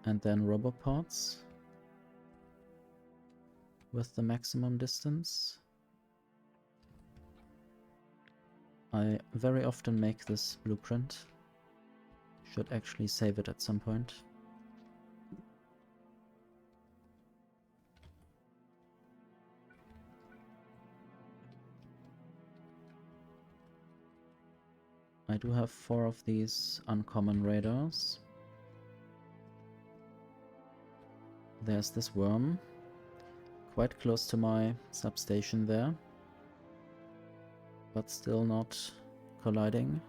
And then robopods with the maximum distance. I very often make this blueprint. Should actually save it at some point. I do have 4 of these uncommon radars. There's this worm, quite close to my substation there, but still not colliding,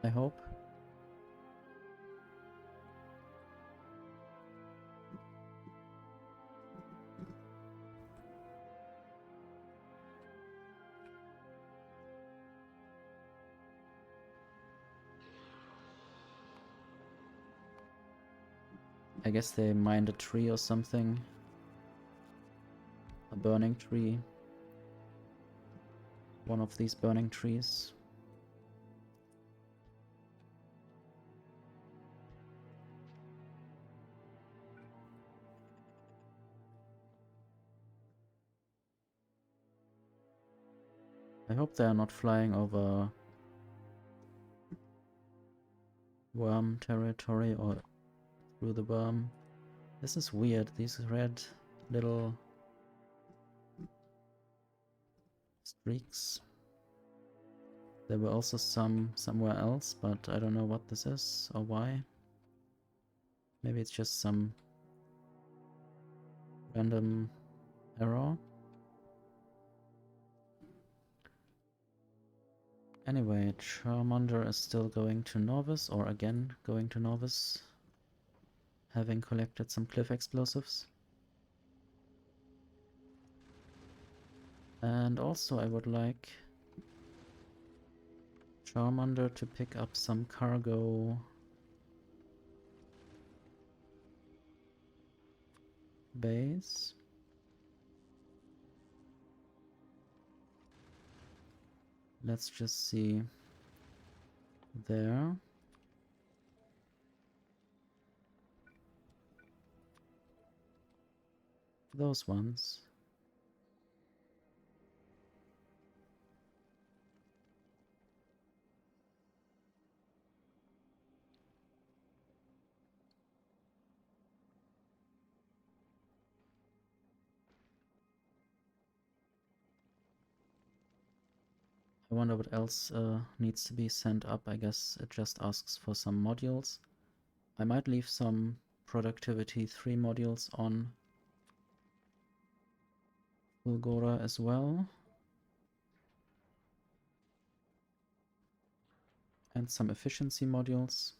I hope. I guess they mined a tree or something. A burning tree. One of these burning trees. I hope they are not flying over worm territory or through the worm. This is weird, these red little streaks. There were also some somewhere else, but I don't know what this is or why. Maybe it's just some random error. Anyway, Charmander is still going to Novice, or again going to Novice, having collected some cliff explosives. And also I would like Charmander to pick up some cargo base. Let's just see there. Those ones. I wonder what else needs to be sent up. I guess it just asks for some modules. I might leave some productivity 3 modules on Fulgora as well. And some efficiency modules.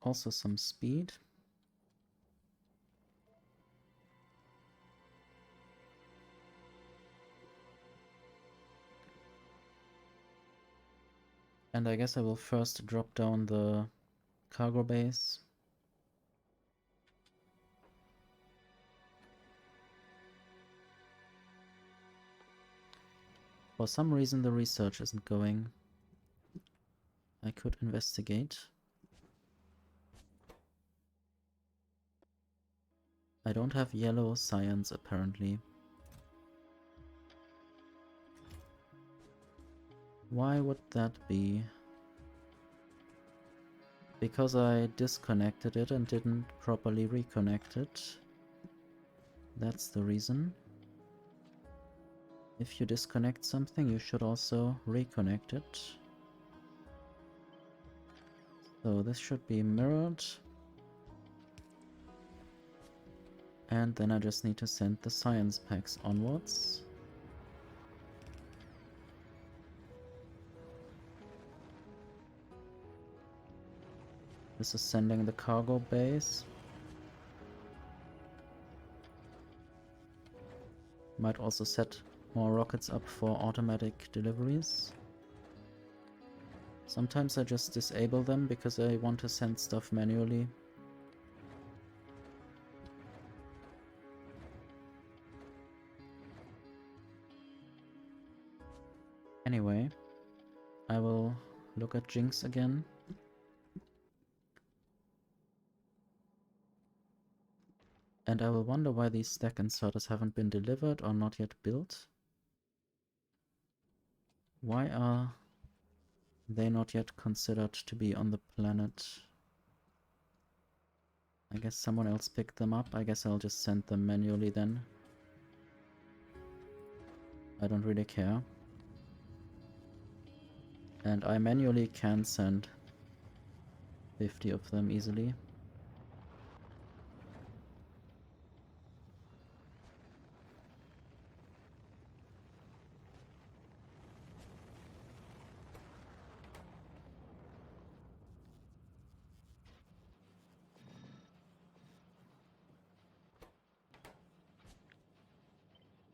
Also some speed. And I guess I will first drop down the cargo base. For some reason the research isn't going. I could investigate. I don't have yellow science apparently. Why would that be? Because I disconnected it and didn't properly reconnect it. That's the reason. If you disconnect something, you should also reconnect it. So this should be mirrored. And then I just need to send the science packs onwards. This is sending the cargo base. Might also set more rockets up for automatic deliveries. Sometimes I just disable them because I want to send stuff manually. Anyway, I will look at Jinx again. And I will wonder why these stack inserters haven't been delivered or not yet built. Why are they not yet considered to be on the planet? I guess someone else picked them up. I guess I'll just send them manually then. I don't really care. And I manually can send 50 of them easily.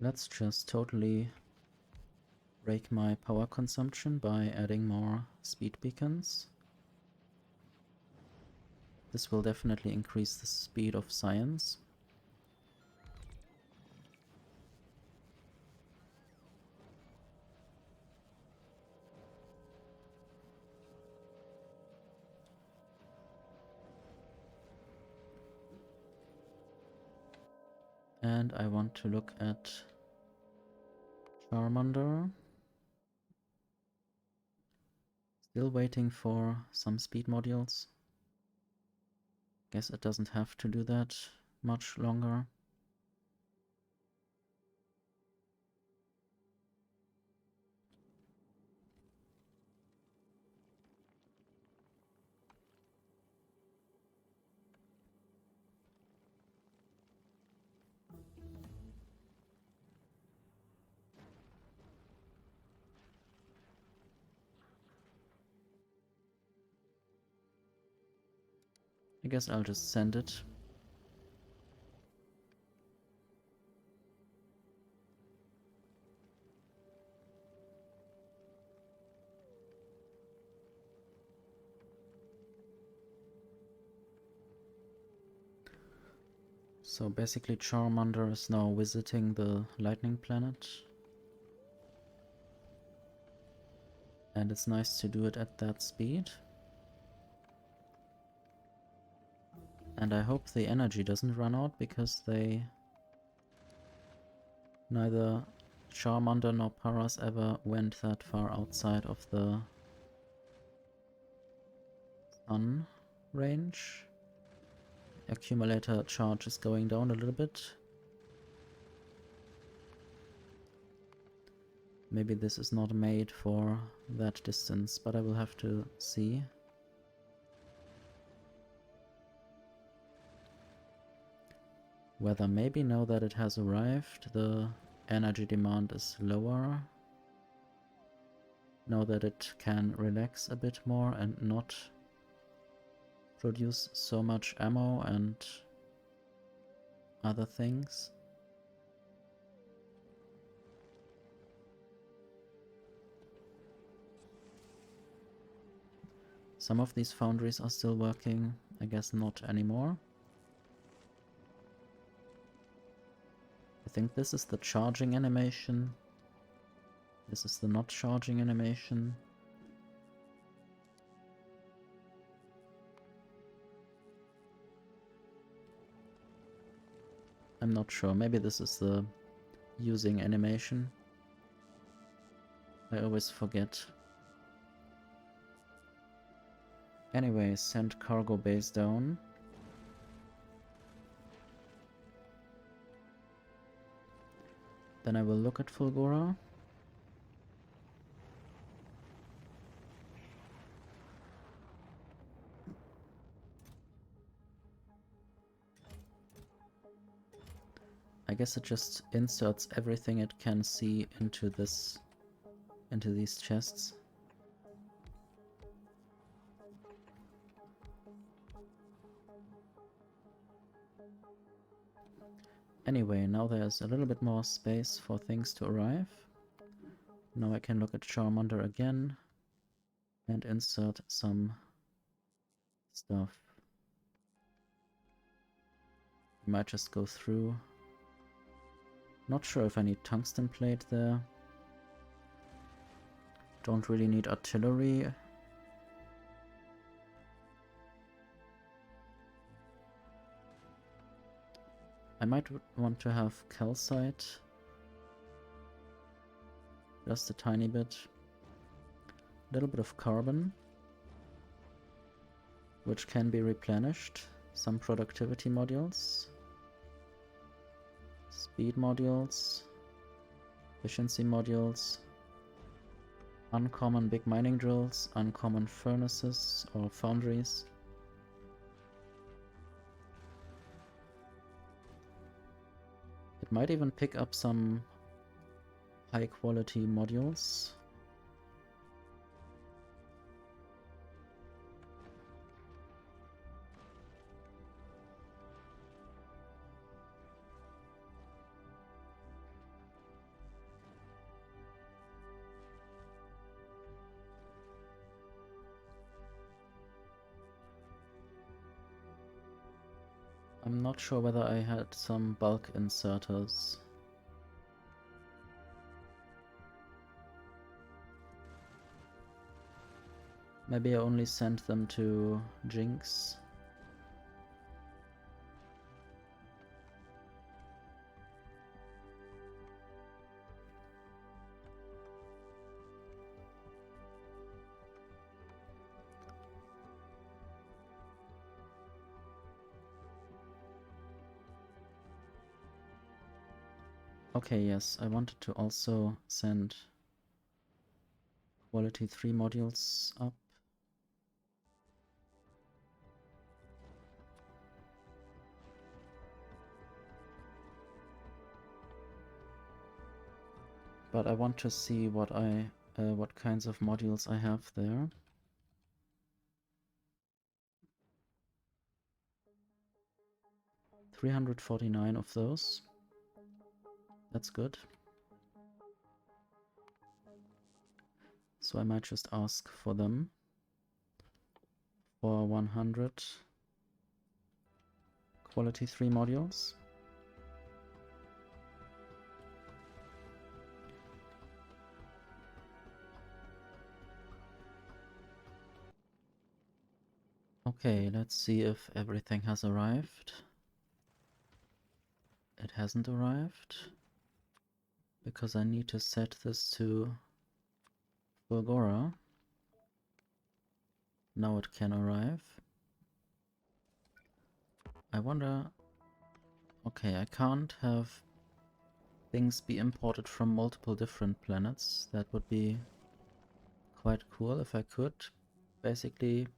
Let's just totally rake my power consumption by adding more speed beacons. This will definitely increase the speed of science. And I want to look at Charmander. Still waiting for some speed modules. Guess it doesn't have to do that much longer. I guess I'll just send it. So basically Charmander is now visiting the lightning planet. And it's nice to do it at that speed. And I hope the energy doesn't run out, because neither Charmander nor Paras ever went that far outside of the sun range. Accumulator charge is going down a little bit. Maybe this is not made for that distance, but I will have to see. Whether maybe now that it has arrived, the energy demand is lower. Now that it can relax a bit more and not produce so much ammo and other things. Some of these foundries are still working, I guess not anymore. I think this is the charging animation. This is the not charging animation. I'm not sure, maybe this is the using animation. I always forget. Anyway, send cargo base down. Then I will look at Fulgora. I guess it just inserts everything it can see into these chests. Anyway, now there's a little bit more space for things to arrive. Now I can look at Charmander again and insert some stuff. I might just go through. Not sure if I need tungsten plate there. Don't really need artillery. I might want to have calcite. Just a tiny bit. A little bit of carbon, which can be replenished. Some productivity modules. Speed modules. Efficiency modules. Uncommon big mining drills. Uncommon furnaces or foundries. It might even pick up some high quality modules. I'm not sure whether I had some bulk inserters. Maybe I only sent them to Jinx. Okay, yes, I wanted to also send quality 3 modules up. But I want to see what kinds of modules I have there. $349 of those. That's good. So I might just ask for them for 100 quality 3 modules. Okay, let's see if everything has arrived. It hasn't arrived because I need to set this to Fulgora. Now it can arrive. I wonder... Okay, I can't have things be imported from multiple different planets. That would be quite cool if I could. Basically,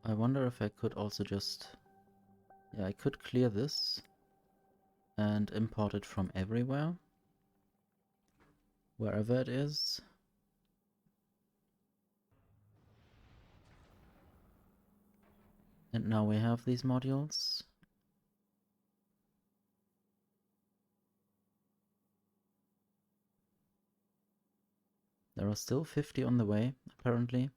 I wonder if I could also just... Yeah, I could clear this and import it from everywhere, wherever it is. And now we have these modules. There are still 50 on the way, apparently.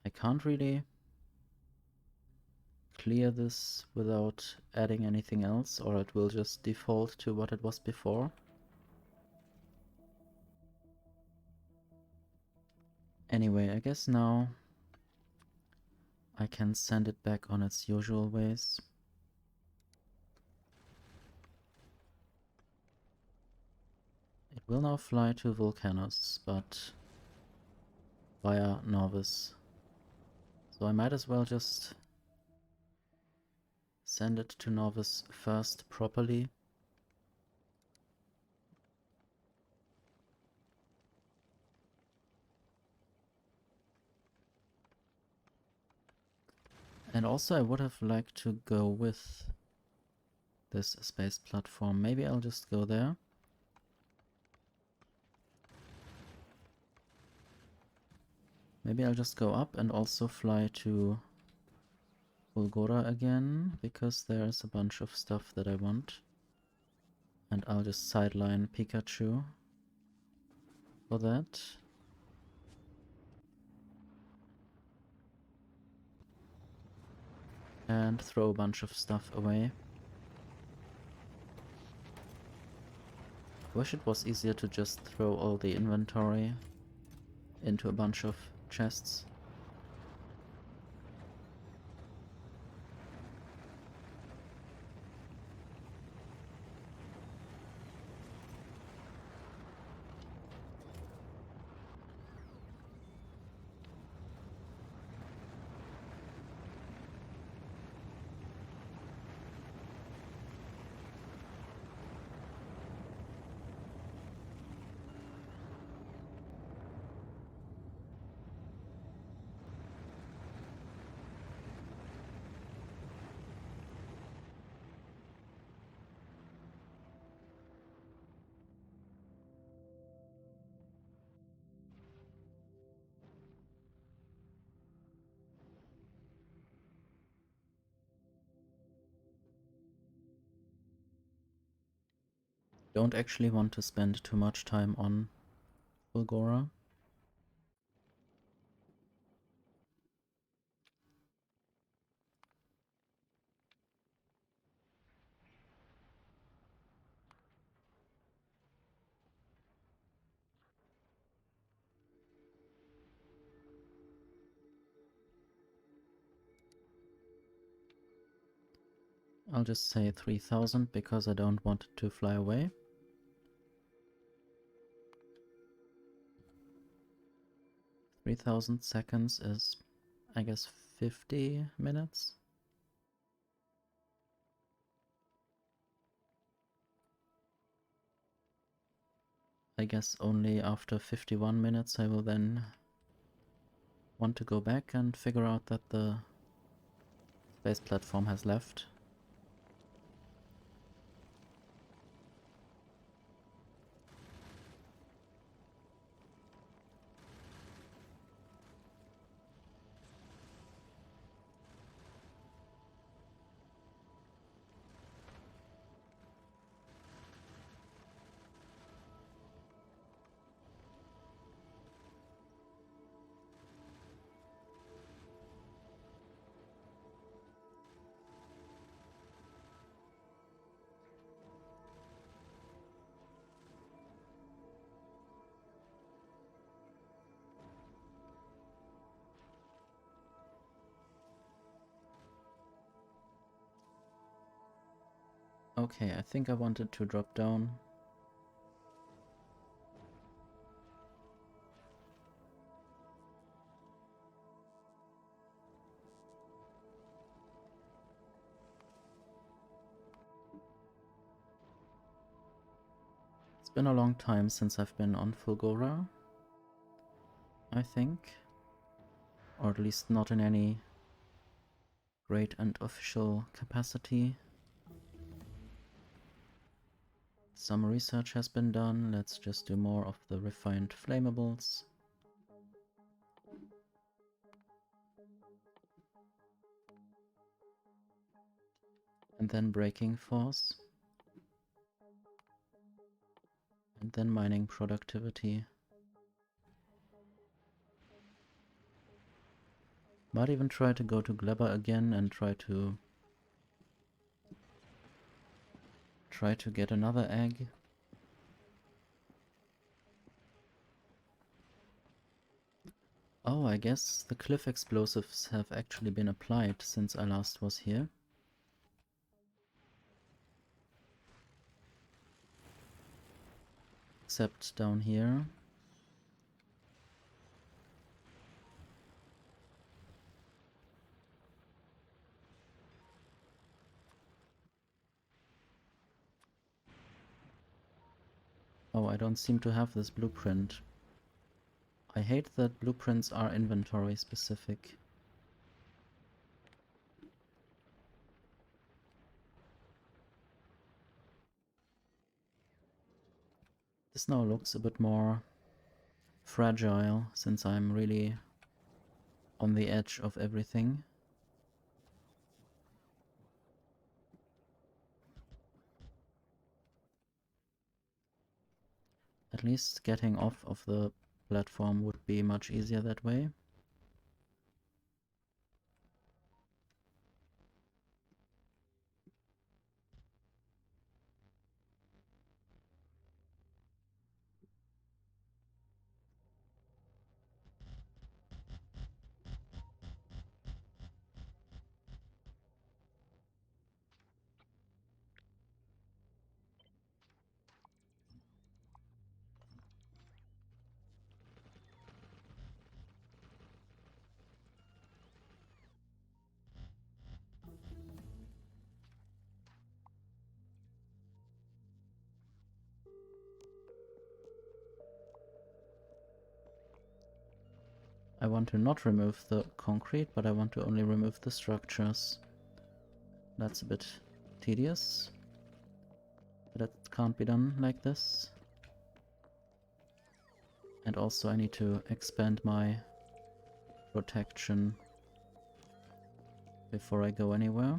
I can't really clear this without adding anything else, or it will just default to what it was before. Anyway, I guess now I can send it back on its usual ways. It will now fly to Vulcanus, but via Norvis. So I might as well just send it to Norvis first properly. And also I would have liked to go with this space platform. Maybe I'll just go there. Maybe I'll just go up and also fly to Fulgora again, because there's a bunch of stuff that I want. And I'll just sideline Pikachu for that. And throw a bunch of stuff away. Wish it was easier to just throw all the inventory into a bunch of chests. Don't actually want to spend too much time on Fulgora. I'll just say 3000 because I don't want it to fly away. $3,000 is, I guess, 50 minutes. I guess only after 51 minutes I will then want to go back and figure out that the space platform has left. Okay, I think I wanted to drop down. It's been a long time since I've been on Fulgora, I think. Or at least not in any great and official capacity. Some research has been done, let's just do more of the refined flammables. And then braking force. And then mining productivity. Might even try to go to Glebber again and try to get another egg. Oh, I guess the cliff explosives have actually been applied since I last was here. Except down here. Oh, I don't seem to have this blueprint. I hate that blueprints are inventory specific. This now looks a bit more fragile since I'm really on the edge of everything. At least getting off of the platform would be much easier that way. I want to not remove the concrete, but I want to only remove the structures. That's a bit tedious. But that can't be done like this. And also I need to expand my protection before I go anywhere.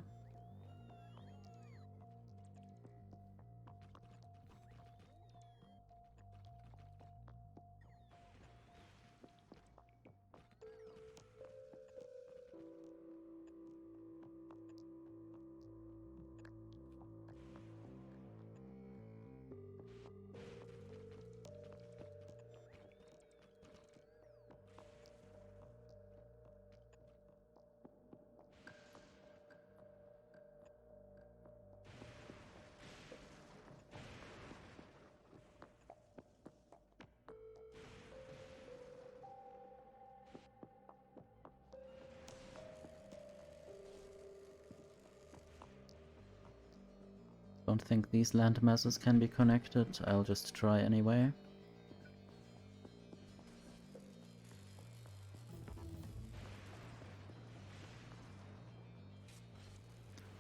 Don't think these land masses can be connected. I'll just try anyway.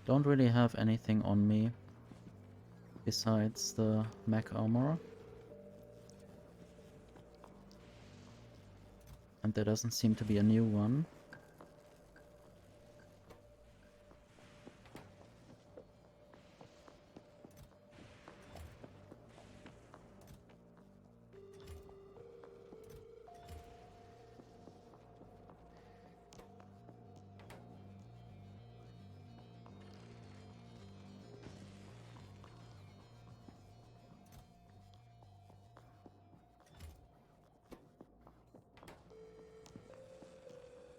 Don't really have anything on me besides the mech armor. And there doesn't seem to be a new one.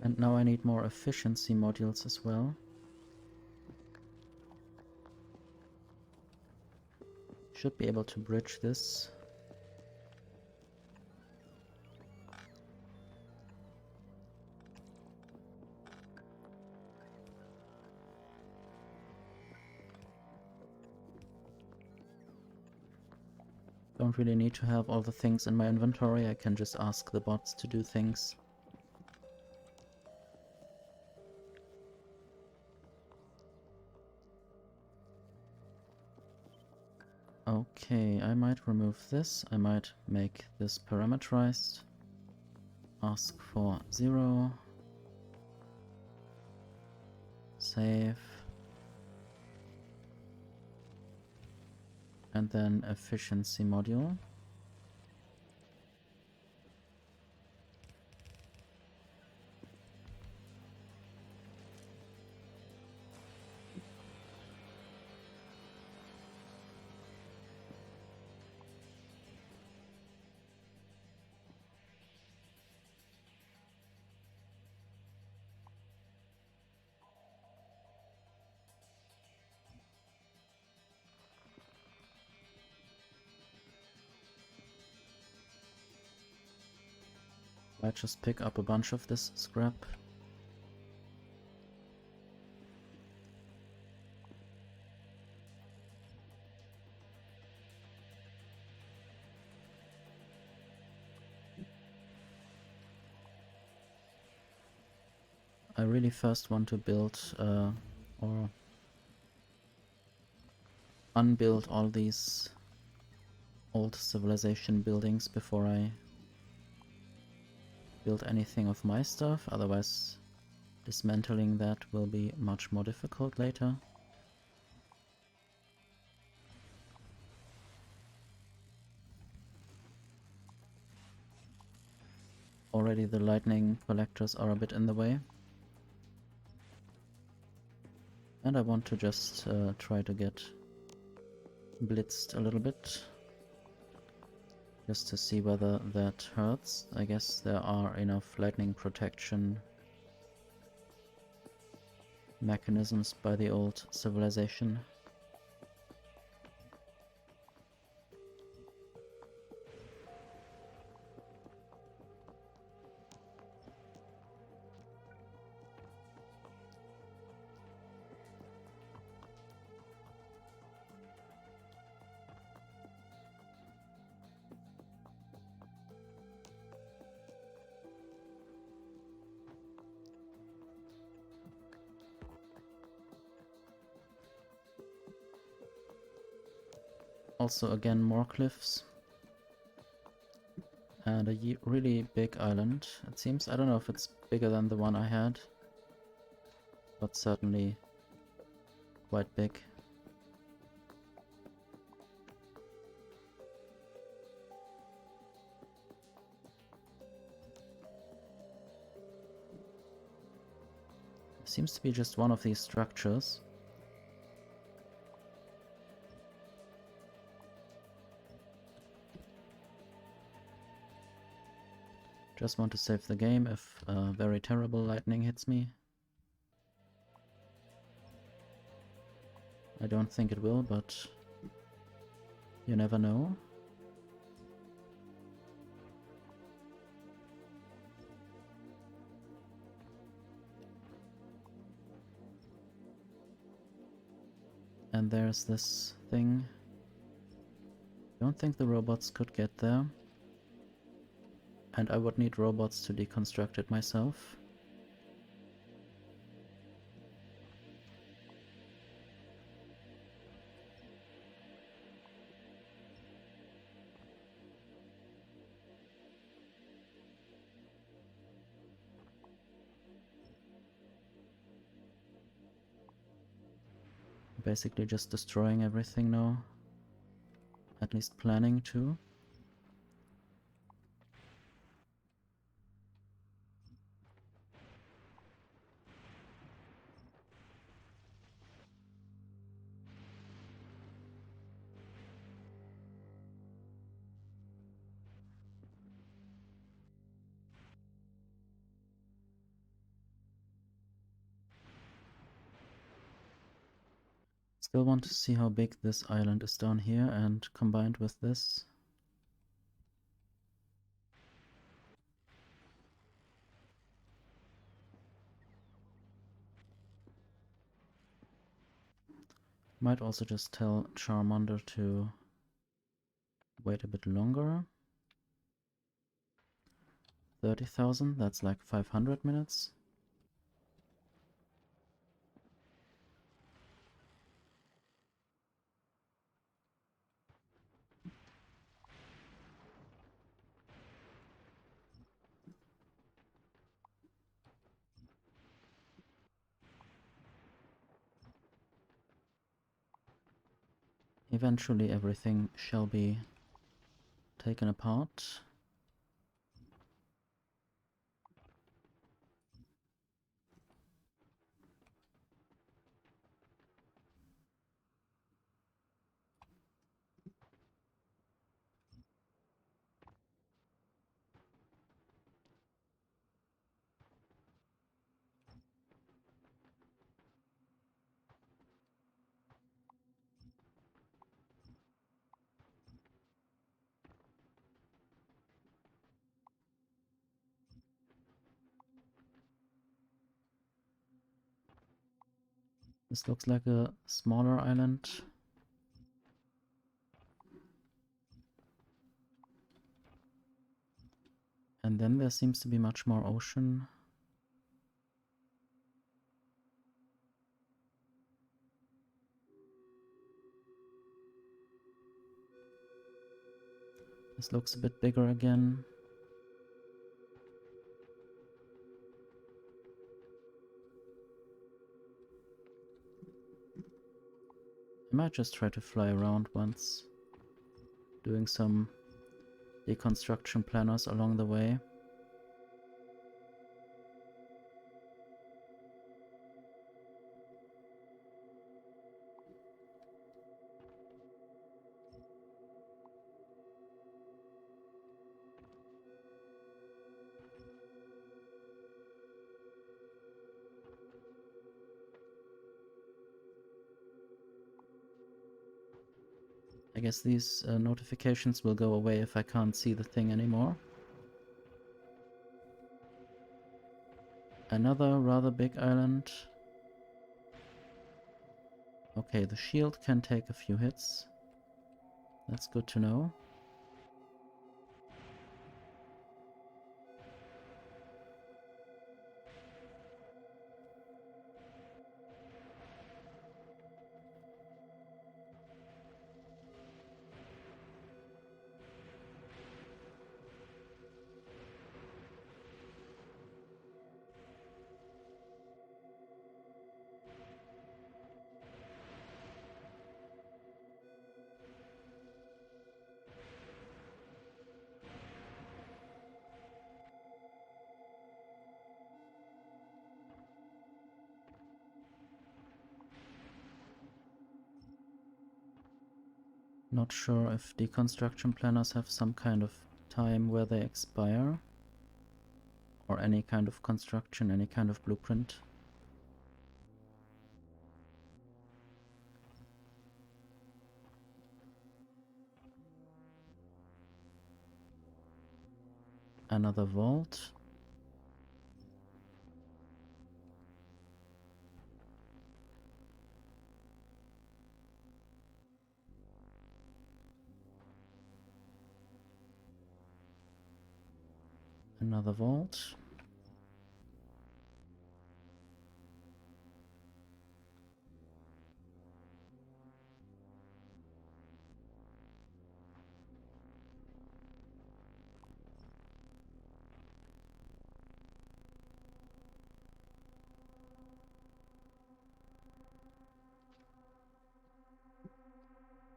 And now I need more efficiency modules as well. Should be able to bridge this. Don't really need to have all the things in my inventory, I can just ask the bots to do things. Okay, I might remove this, I might make this parameterized. Ask for 0. Save. And then efficiency module. I just pick up a bunch of this scrap. I really first want to build or unbuild all these old civilization buildings before I build anything of my stuff, otherwise dismantling that will be much more difficult later. Already the lightning collectors are a bit in the way. And I want to just try to get blitzed a little bit. Just to see whether that hurts. I guess there are enough lightning protection mechanisms by the old civilization. Also again more cliffs. And a really big island, it seems. I don't know if it's bigger than the one I had, but certainly quite big. Seems to be just one of these structures. Just want to save the game if very terrible lightning hits me. I don't think it will, but you never know. And there's this thing. Don't think the robots could get there. And I would need robots to deconstruct it myself. Basically just destroying everything now. At least planning to. Still want to see how big this island is down here and combined with this. Might also just tell Charmander to wait a bit longer. 30,000, that's like 500 minutes. Eventually everything shall be taken apart. This looks like a smaller island. And then there seems to be much more ocean. This looks a bit bigger again. I might just try to fly around once, doing some deconstruction planners along the way. I guess these notifications will go away if I can't see the thing anymore. Another rather big island. Okay, the shield can take a few hits. That's good to know. Not sure if deconstruction planners have some kind of time where they expire, or any kind of construction, any kind of blueprint. Another vault. Another vault.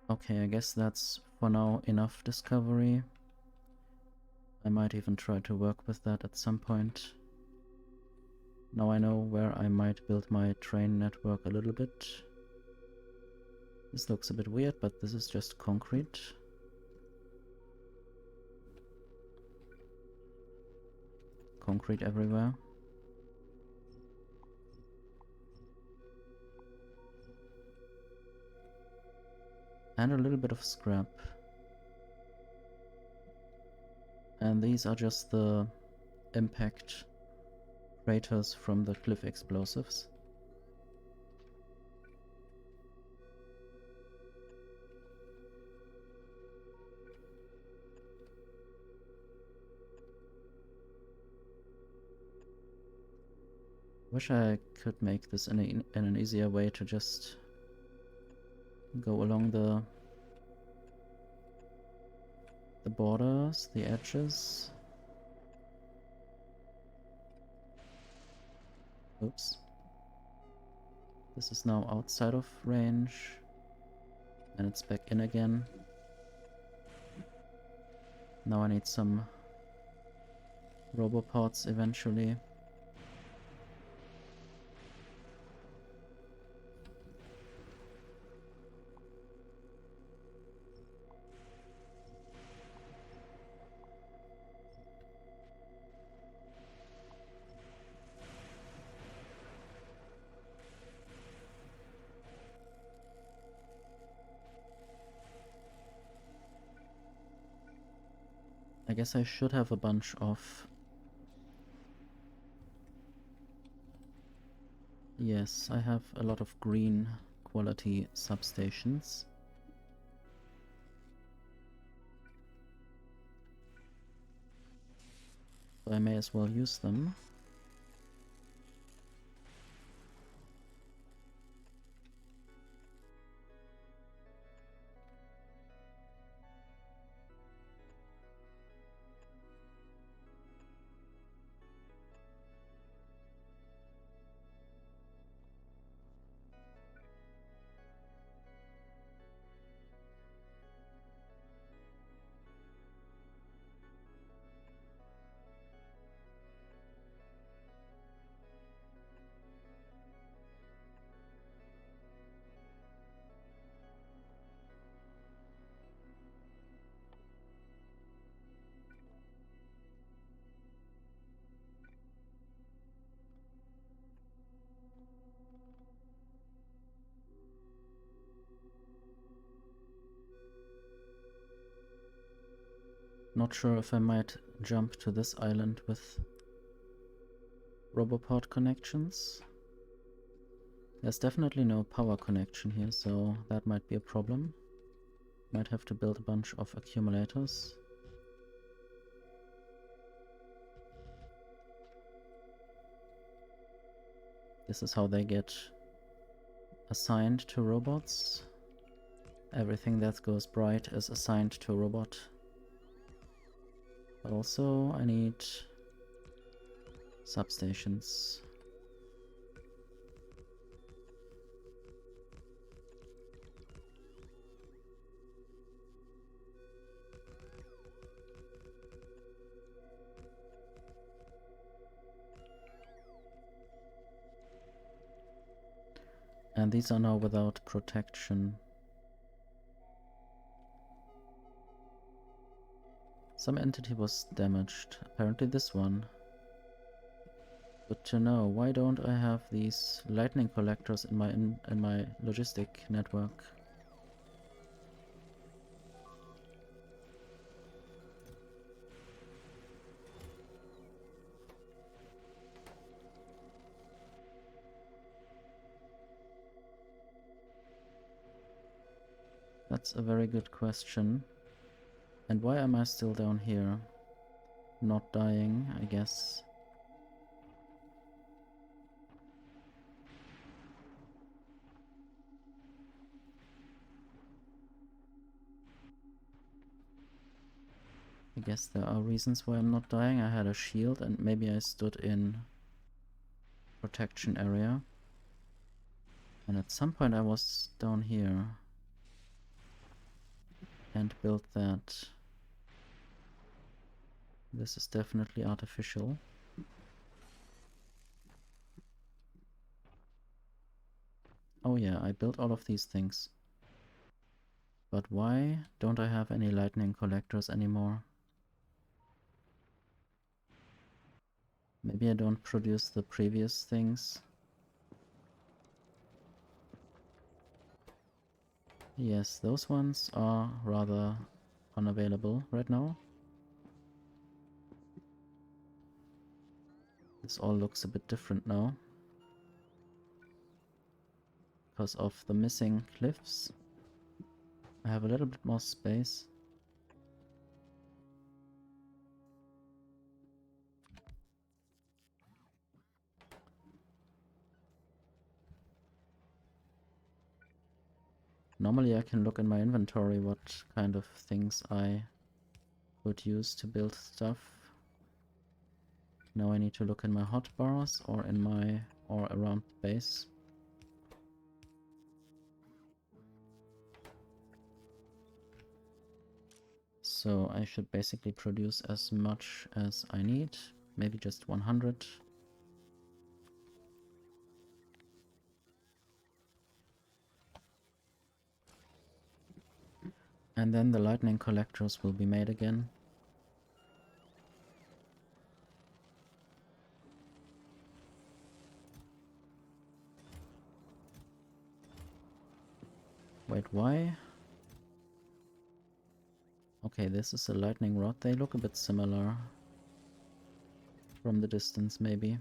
Okay, I guess that's for now enough discovery. I might even try to work with that at some point. Now I know where I might build my train network a little bit. This looks a bit weird, but this is just concrete. Concrete everywhere. And a little bit of scrap. And these are just the impact craters from the cliff explosives. Wish I could make this in an easier way to just go along the borders, the edges. Oops. This is now outside of range. And it's back in again. Now I need some robopods eventually. I guess I should have a bunch of... Yes, I have a lot of green quality substations. So I may as well use them. Not sure if I might jump to this island with robopod connections. There's definitely no power connection here, so that might be a problem. Might have to build a bunch of accumulators. This is how they get assigned to robots. Everything that goes bright is assigned to a robot. But also I need substations. And these are now without protection. Some entity was damaged. Apparently this one. Good to know. Why don't I have these lightning collectors in my logistic network? That's a very good question. And why am I still down here? not dying, I guess. I guess there are reasons why I'm not dying. I had a shield and maybe I stood in protection area. And at some point I was down here and built that. This is definitely artificial. Oh yeah, I built all of these things. But why don't I have any lightning collectors anymore? Maybe I don't produce the previous things. Yes, those ones are rather unavailable right now. This all looks a bit different now. Because of the missing cliffs. I have a little bit more space. Normally I can look in my inventory what kind of things I would use to build stuff. Now I need to look in my hotbars or in my or around the base. So I should basically produce as much as I need, maybe just 100. And then the lightning collectors will be made again. Wait, why? Okay, this is a lightning rod. They look a bit similar from the distance, maybe.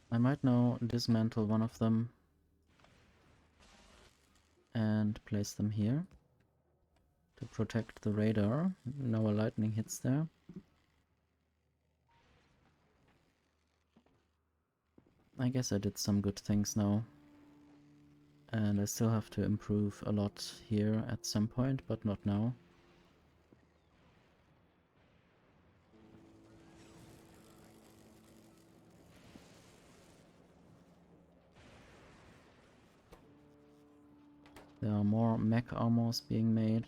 I might now dismantle one of them and place them here to protect the radar. No lightning hits there. I guess I did some good things now. And I still have to improve a lot here at some point, but not now. There are more mech armors being made.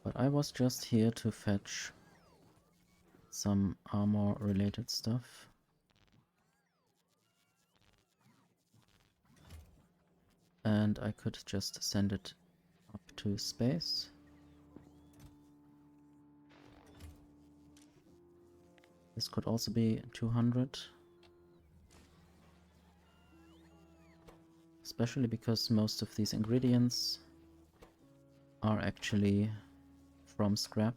But I was just here to fetch some armor related stuff. And I could just send it up to space. This could also be 200. Especially because most of these ingredients are actually from scrap.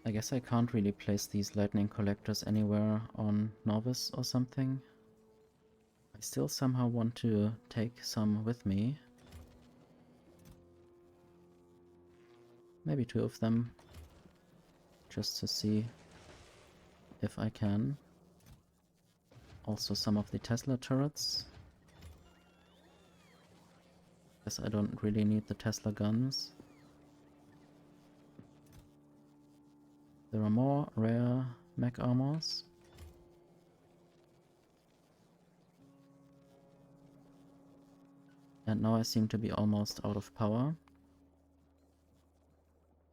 I guess I can't really place these lightning collectors anywhere on Novice or something. I still somehow want to take some with me. Maybe 2 of them. Just to see if I can. Also some of the Tesla turrets. Guess I don't really need the Tesla guns. There are more rare mech armors. And now I seem to be almost out of power.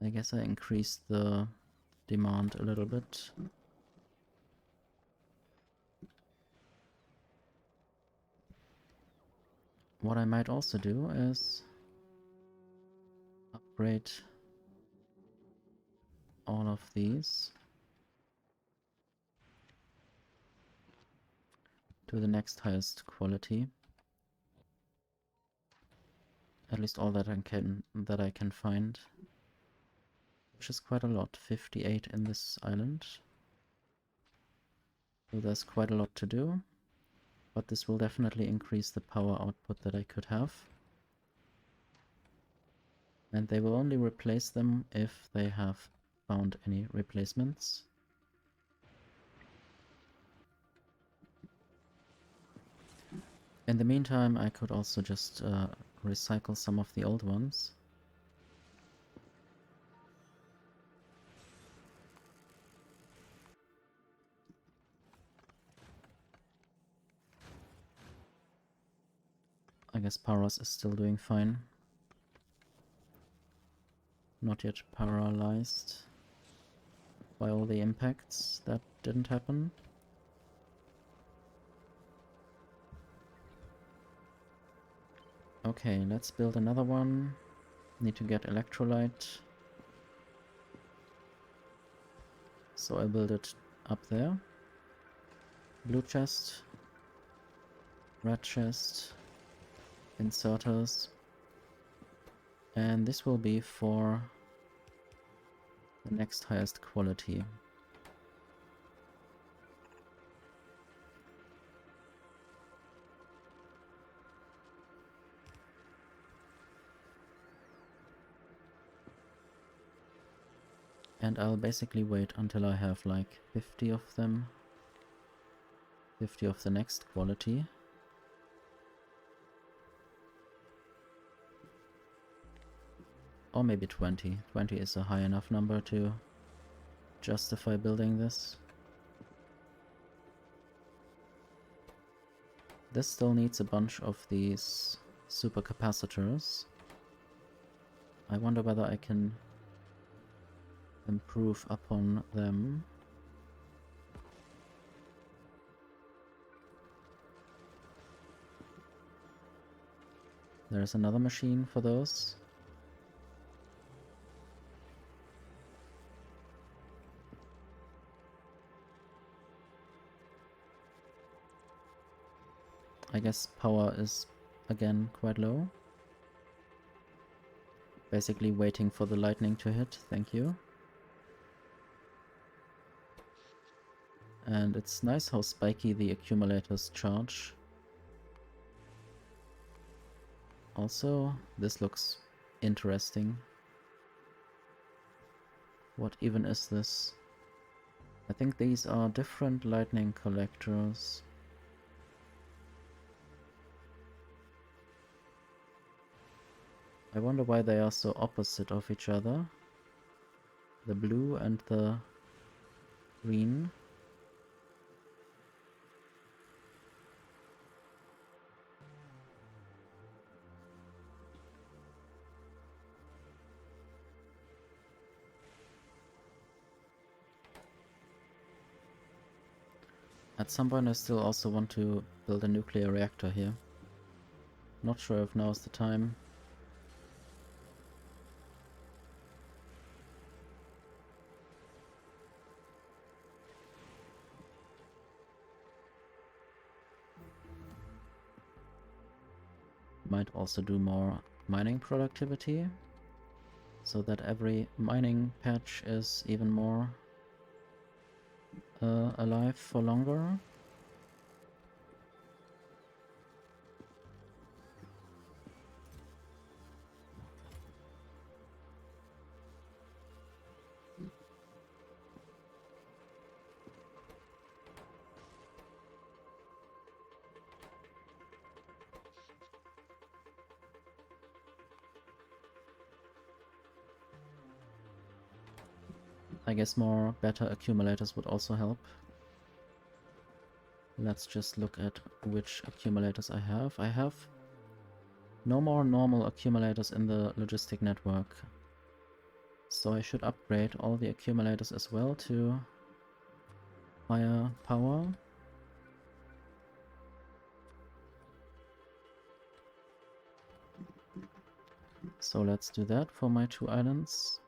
I guess I increased the demand a little bit. What I might also do is upgrade all of these to the next highest quality. At least all that I can find. Which is quite a lot. 58 in this island. So there's quite a lot to do. But this will definitely increase the power output that I could have. And they will only replace them if they have found any replacements. In the meantime, I could also just recycle some of the old ones. I guess Paros is still doing fine. Not yet paralyzed by all the impacts. That didn't happen. Okay, let's build another one. Need to get electrolyte. So I build it up there. Blue chest. Red chest. Inserters. And this will be for the next highest quality. And I'll basically wait until I have like 50 of them. 50 of the next quality. Or maybe 20. 20 is a high enough number to justify building this. This still needs a bunch of these supercapacitors. I wonder whether I can improve upon them. There's another machine for those. I guess power is again quite low. Basically waiting for the lightning to hit, thank you. And it's nice how spiky the accumulators charge. Also, this looks interesting. What even is this? I think these are different lightning collectors. I wonder why they are so opposite of each other. The blue and the green. At some point I still also want to build a nuclear reactor here. Not sure if now is the time. Might also do more mining productivity, so that every mining patch is even more alive for longer. I guess more better accumulators would also help. Let's just look at which accumulators I have. I have no more normal accumulators in the logistic network. So I should upgrade all the accumulators as well to higher power. So let's do that for my 2 islands.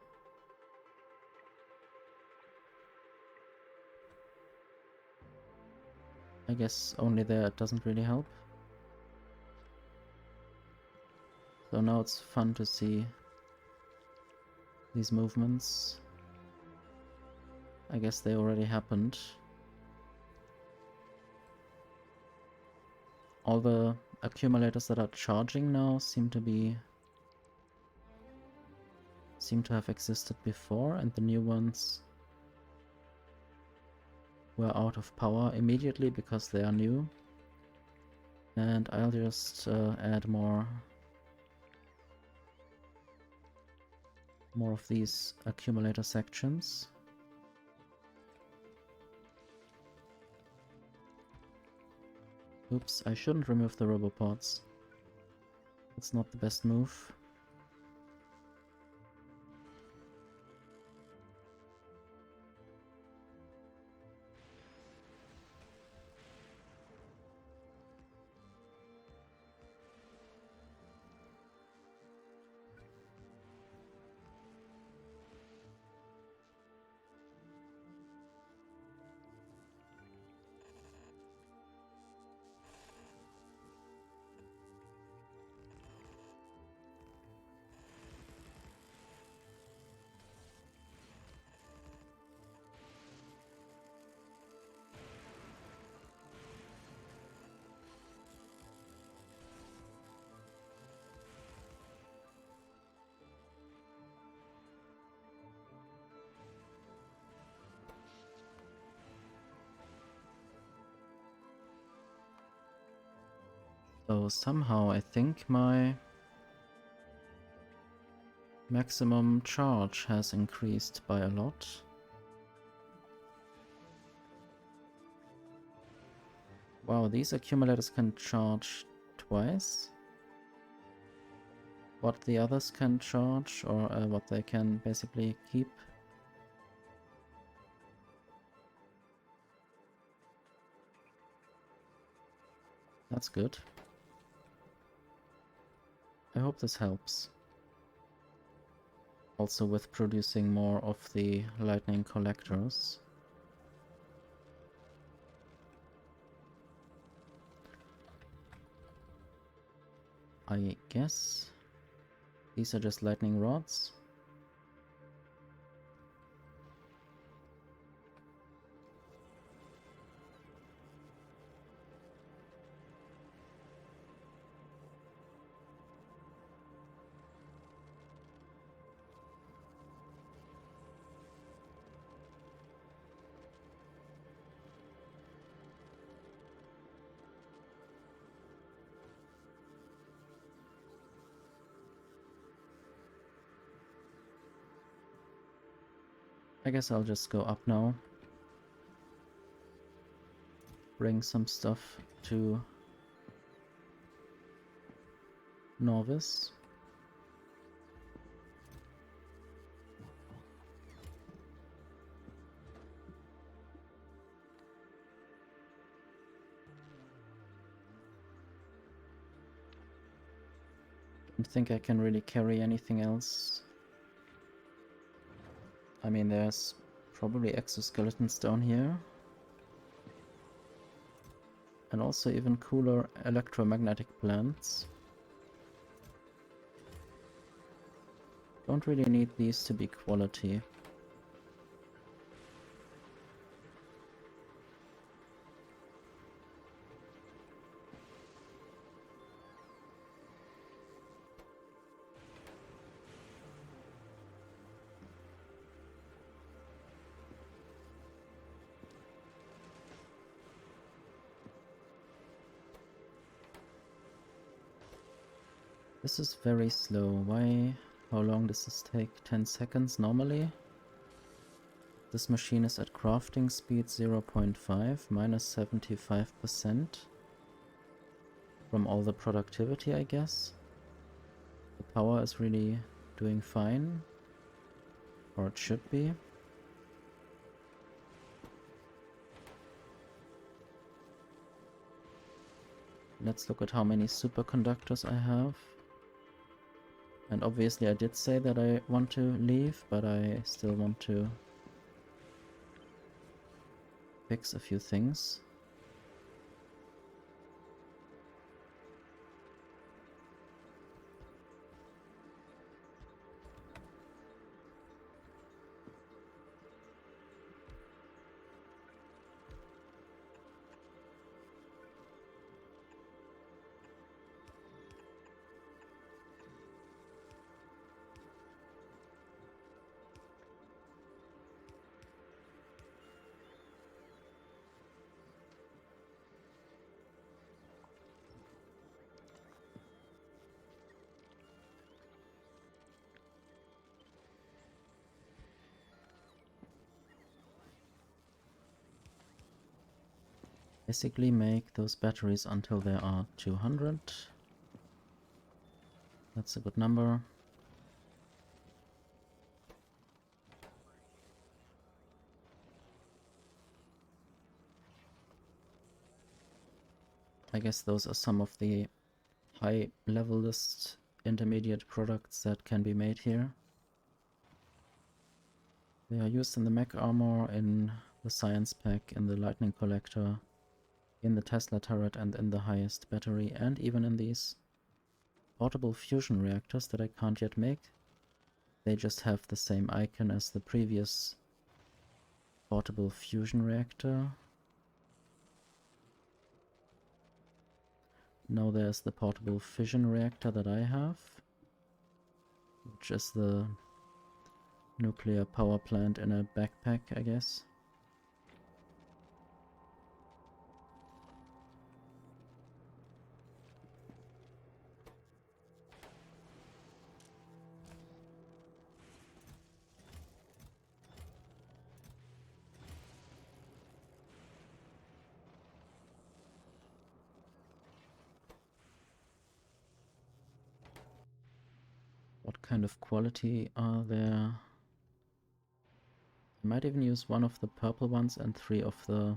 I guess only there it doesn't really help. So now it's fun to see these movements. I guess they already happened. All the accumulators that are charging now seem to have existed before, and the new ones were out of power immediately because they are new. And I'll just add more of these accumulator sections. Oops, I shouldn't remove the robopods. It's not the best move. So somehow I think my maximum charge has increased by a lot. Wow, these accumulators can charge twice. What the others can charge, or what they can basically keep. That's good. I hope this helps. Also with producing more of the lightning collectors. I guess these are just lightning rods. I guess I'll just go up now. Bring some stuff to Novice. Don't think I can really carry anything else. I mean, there's probably exoskeletons down here. And also even cooler electromagnetic plants. Don't really need these to be quality. This is very slow. Why? How long does this take? 10 seconds normally? This machine is at crafting speed 0.5, minus 75% from all the productivity, I guess. The power is really doing fine, or it should be. Let's look at how many superconductors I have. And obviously I did say that I want to leave, but I still want to fix a few things. Basically make those batteries until there are 200. That's a good number. I guess those are some of the high level list intermediate products that can be made here. They are used in the mech armor, in the science pack, in the lightning collector, in the Tesla turret, and in the highest battery, and even in these portable fusion reactors that I can't yet make. They just have the same icon as the previous portable fusion reactor. Now there's the portable fission reactor that I have, which is the nuclear power plant in a backpack, I guess. What kind of quality are there? I might even use one of the purple ones and 3 of the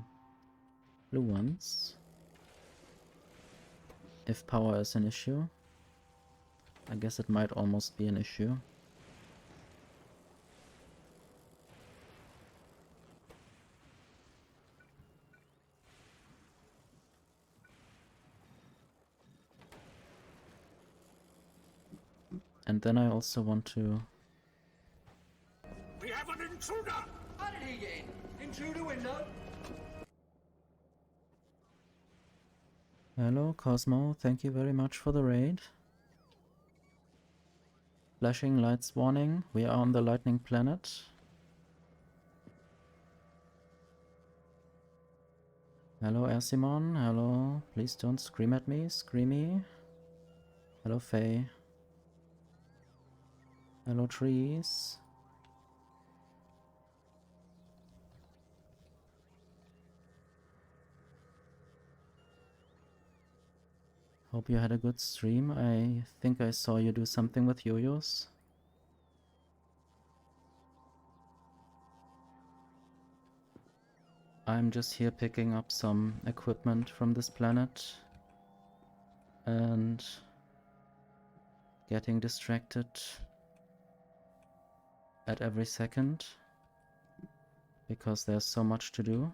blue ones. If power is an issue. I guess it might almost be an issue. And then I also want to... We have an intruder! How did he get in? In through the window? Hello, Cosmo. Thank you very much for the raid. Flashing lights warning. We are on the lightning planet. Hello, Ersimon. Hello. Please don't scream at me. Screamy. Hello, Faye. Hello, trees. Hope you had a good stream. I think I saw you do something with yo-yos. I'm just here picking up some equipment from this planet and getting distracted at every second because there's so much to do.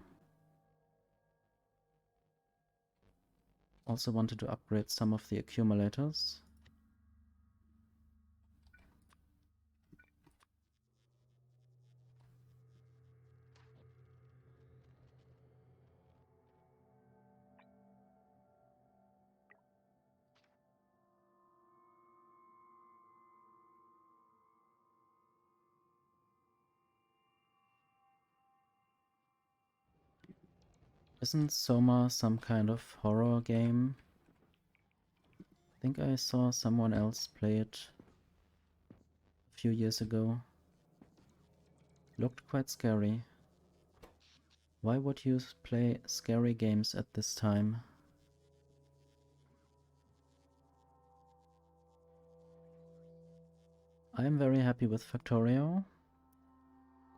Also wanted to upgrade some of the accumulators. Isn't Soma some kind of horror game? I think I saw someone else play it a few years ago. Looked quite scary. Why would you play scary games at this time? I am very happy with Factorio.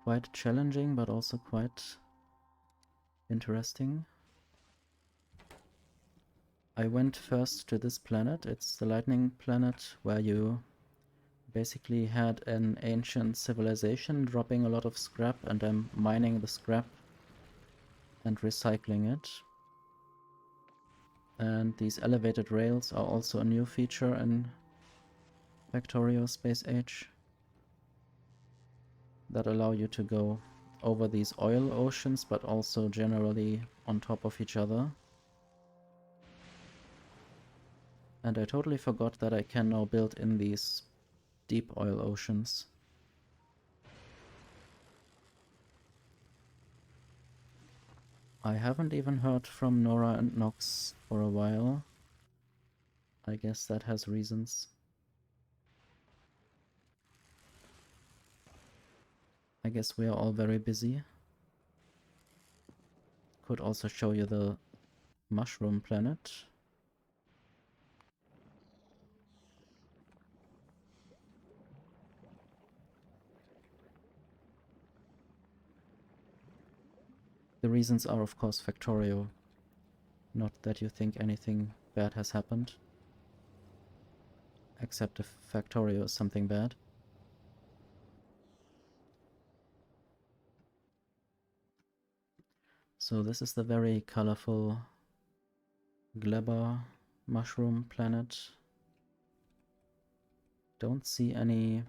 Quite challenging, but also quite interesting. I went first to this planet. It's the lightning planet where you basically had an ancient civilization dropping a lot of scrap, and I'm mining the scrap and recycling it. And these elevated rails are also a new feature in Factorio Space Age that allow you to go over these oil oceans, but also generally on top of each other. And I totally forgot that I can now build in these deep oil oceans. I haven't even heard from Nora and Nox for a while. I guess that has reasons. I guess we are all very busy. Could also show you the mushroom planet. The reasons are of course Factorio. Not that you think anything bad has happened. Except if Factorio is something bad. So this is the very colorful Glabber mushroom planet. Don't see any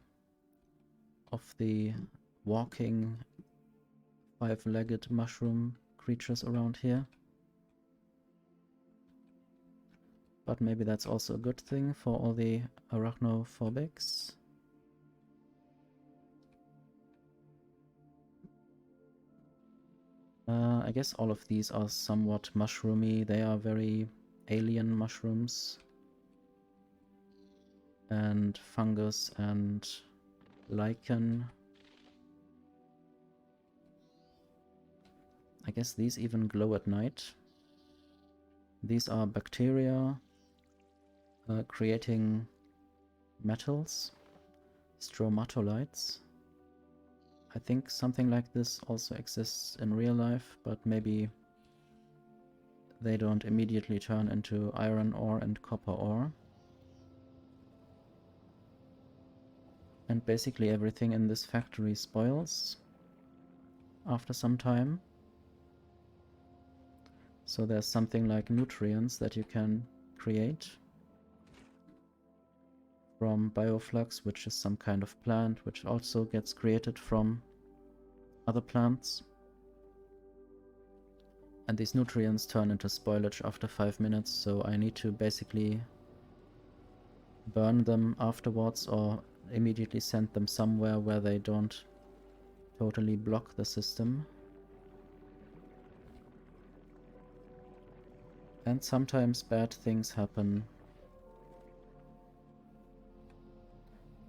of the walking five-legged mushroom creatures around here. But maybe that's also a good thing for all the arachnophobics. I guess all of these are somewhat mushroomy. They are very alien mushrooms. And fungus and lichen. I guess these even glow at night. These are bacteria creating metals, stromatolites. I think something like this also exists in real life, but maybe they don't immediately turn into iron ore and copper ore. And basically everything in this factory spoils after some time. So there's something like nutrients that you can create from bioflux, which is some kind of plant, which also gets created from other plants. And these nutrients turn into spoilage after 5 minutes, so I need to basically burn them afterwards or immediately send them somewhere where they don't totally block the system. And sometimes bad things happen.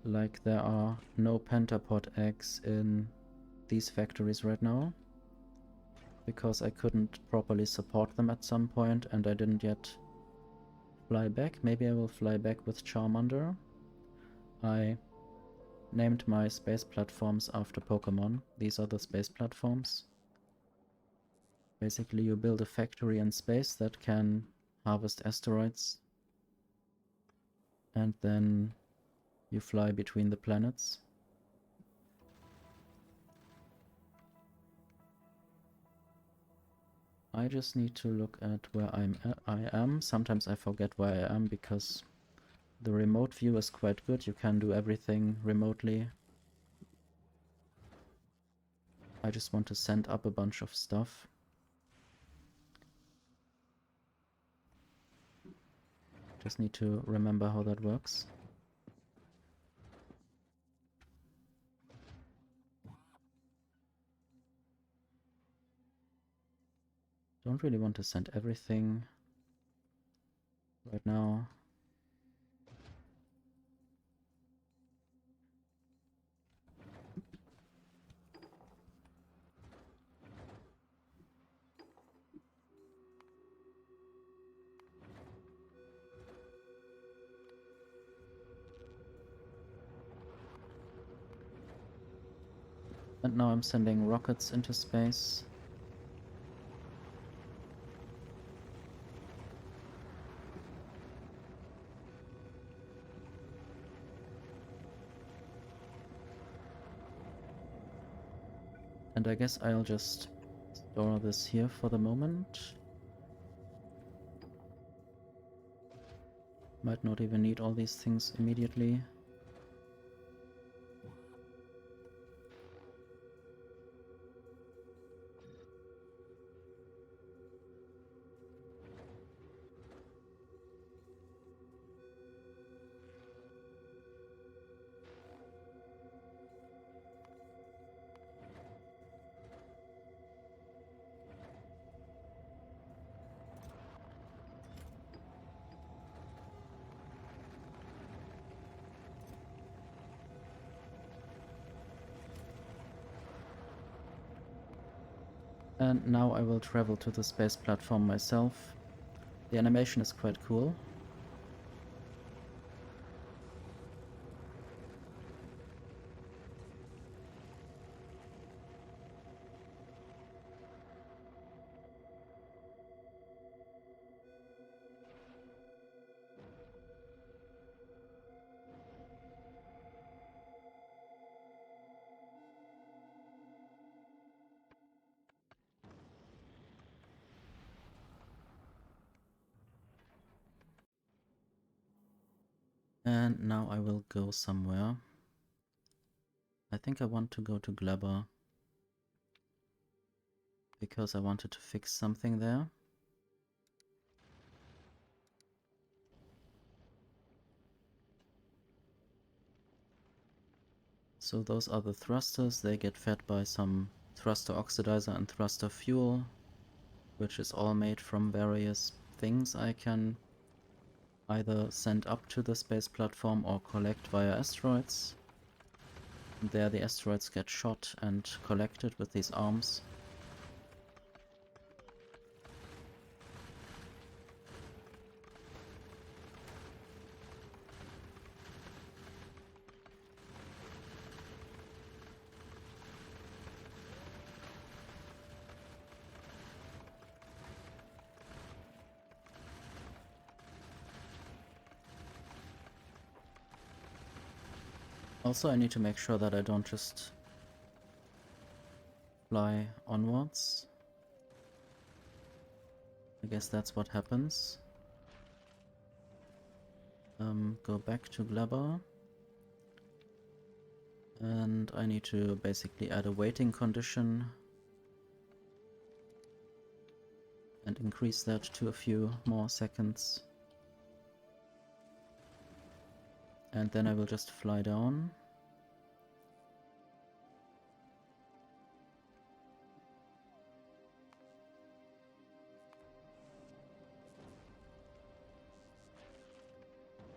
Like there are no pentapod eggs in these factories right now, because I couldn't properly support them at some point and I didn't yet fly back. Maybe I will fly back with Charmander. I named my space platforms after Pokemon. These are the space platforms. Basically you build a factory in space that can harvest asteroids and then you fly between the planets. I just need to look at where I am. Sometimes I forget where I am because the remote view is quite good. You can do everything remotely. I just want to send up a bunch of stuff. Just need to remember how that works. Don't really want to send everything right now. And now I'm sending rockets into space. And I guess I'll just store this here for the moment. Might not even need all these things immediately. And now I will travel to the space platform myself. The animation is quite cool. And now I will go somewhere. I think I want to go to Glabber, because I wanted to fix something there. So those are the thrusters. They get fed by some thruster oxidizer and thruster fuel, which is all made from various things I can either send up to the space platform or collect via asteroids. And there the asteroids get shot and collected with these arms. Also, I need to make sure that I don't just fly onwards. I guess that's what happens. Go back to Glabber. And I need to basically add a waiting condition and increase that to a few more seconds. And then I will just fly down.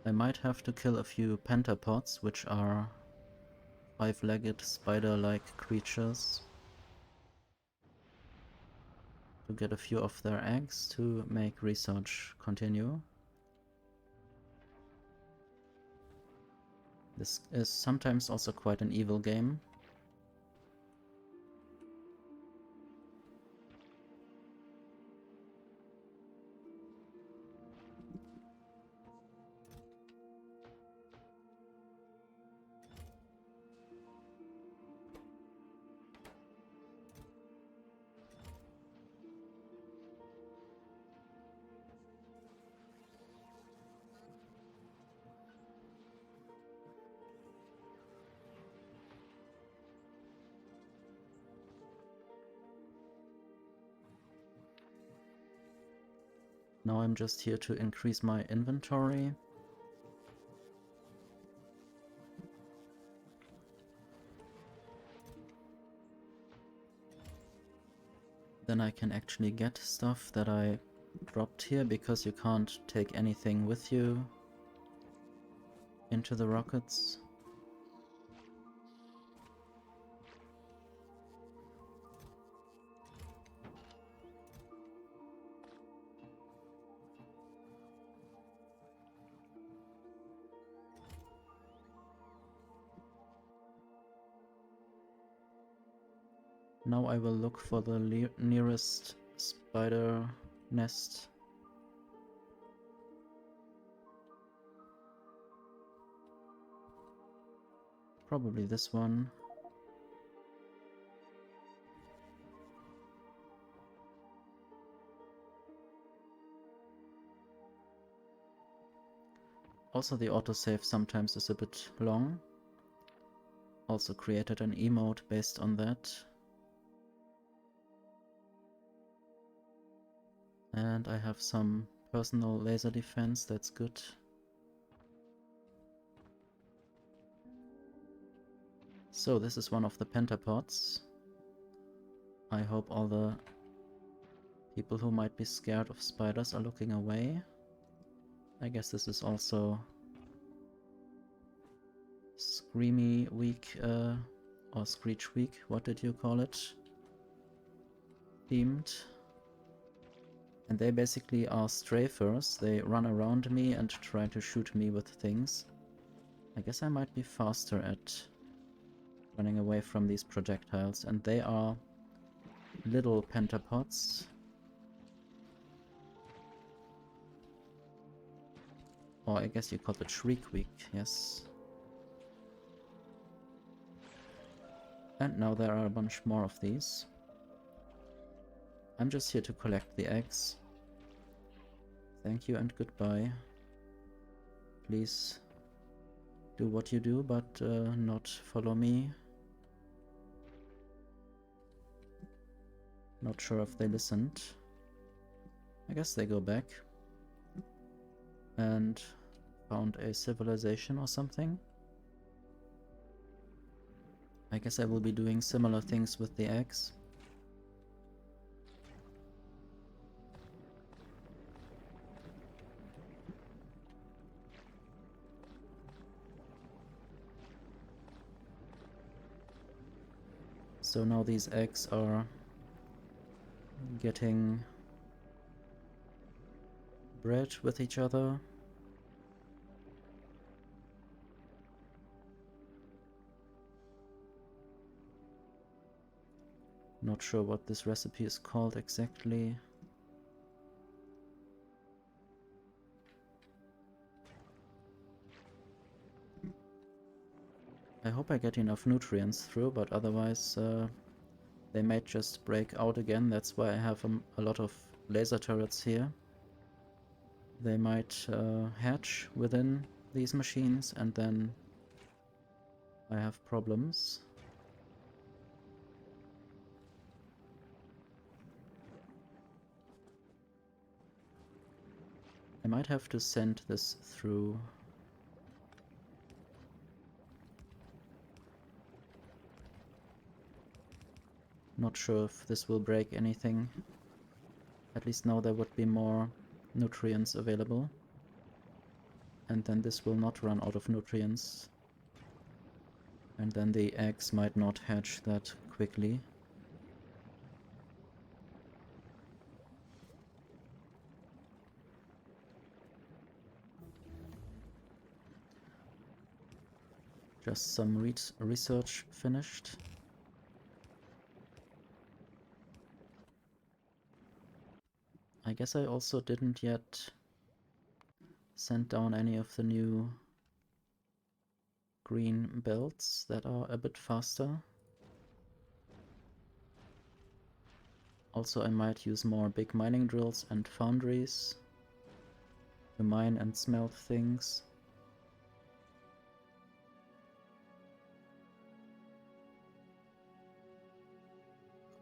I might have to kill a few pentapods, which are 5-legged spider-like creatures, to get a few of their eggs to make research continue. This is sometimes also quite an evil game. Now I'm just here to increase my inventory. Then I can actually get stuff that I dropped here, because you can't take anything with you into the rockets. Now I will look for the nearest spider nest. Probably this one. Also, the autosave sometimes is a bit long. Also created an emote based on that. And I have some personal laser defense, that's good. So this is one of the pentapods. I hope all the people who might be scared of spiders are looking away. I guess this is also Screamy Week, or Screech Week, what did you call it? Themed. And they basically are strafers. They run around me and try to shoot me with things. I guess I might be faster at running away from these projectiles. And they are little pentapods. Or I guess you call it Shriek Week, yes. And now there are a bunch more of these. I'm just here to collect the eggs. Thank you and goodbye. Please do what you do, but not follow me. Not sure if they listened. I guess they go back. And found a civilization or something. I guess I will be doing similar things with the eggs. So now these eggs are getting bred with each other. Not sure what this recipe is called exactly. I hope I get enough nutrients through, but otherwise they might just break out again. That's why I have a lot of laser turrets here. They might hatch within these machines and then I have problems. I might have to send this through. Not sure if this will break anything. At least now there would be more nutrients available. And then this will not run out of nutrients. And then the eggs might not hatch that quickly. Just some research finished. I guess I also didn't yet send down any of the new green belts that are a bit faster. Also, I might use more big mining drills and foundries to mine and smelt things.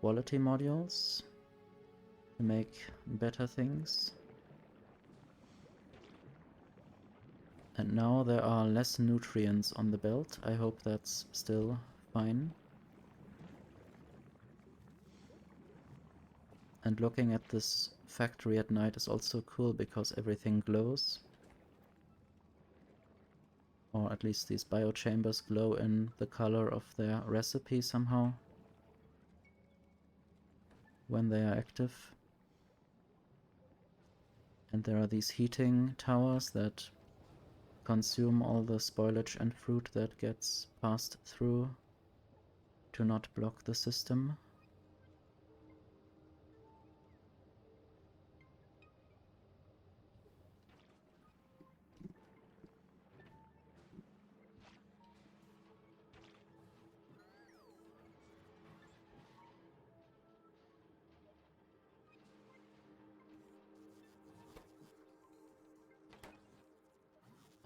Quality modules to make better things. And now there are less nutrients on the belt. I hope that's still fine. And looking at this factory at night is also cool because everything glows. Or at least these biochambers glow in the color of their recipe somehow when they are active. And there are these heating towers that consume all the spoilage and fruit that gets passed through to not block the system.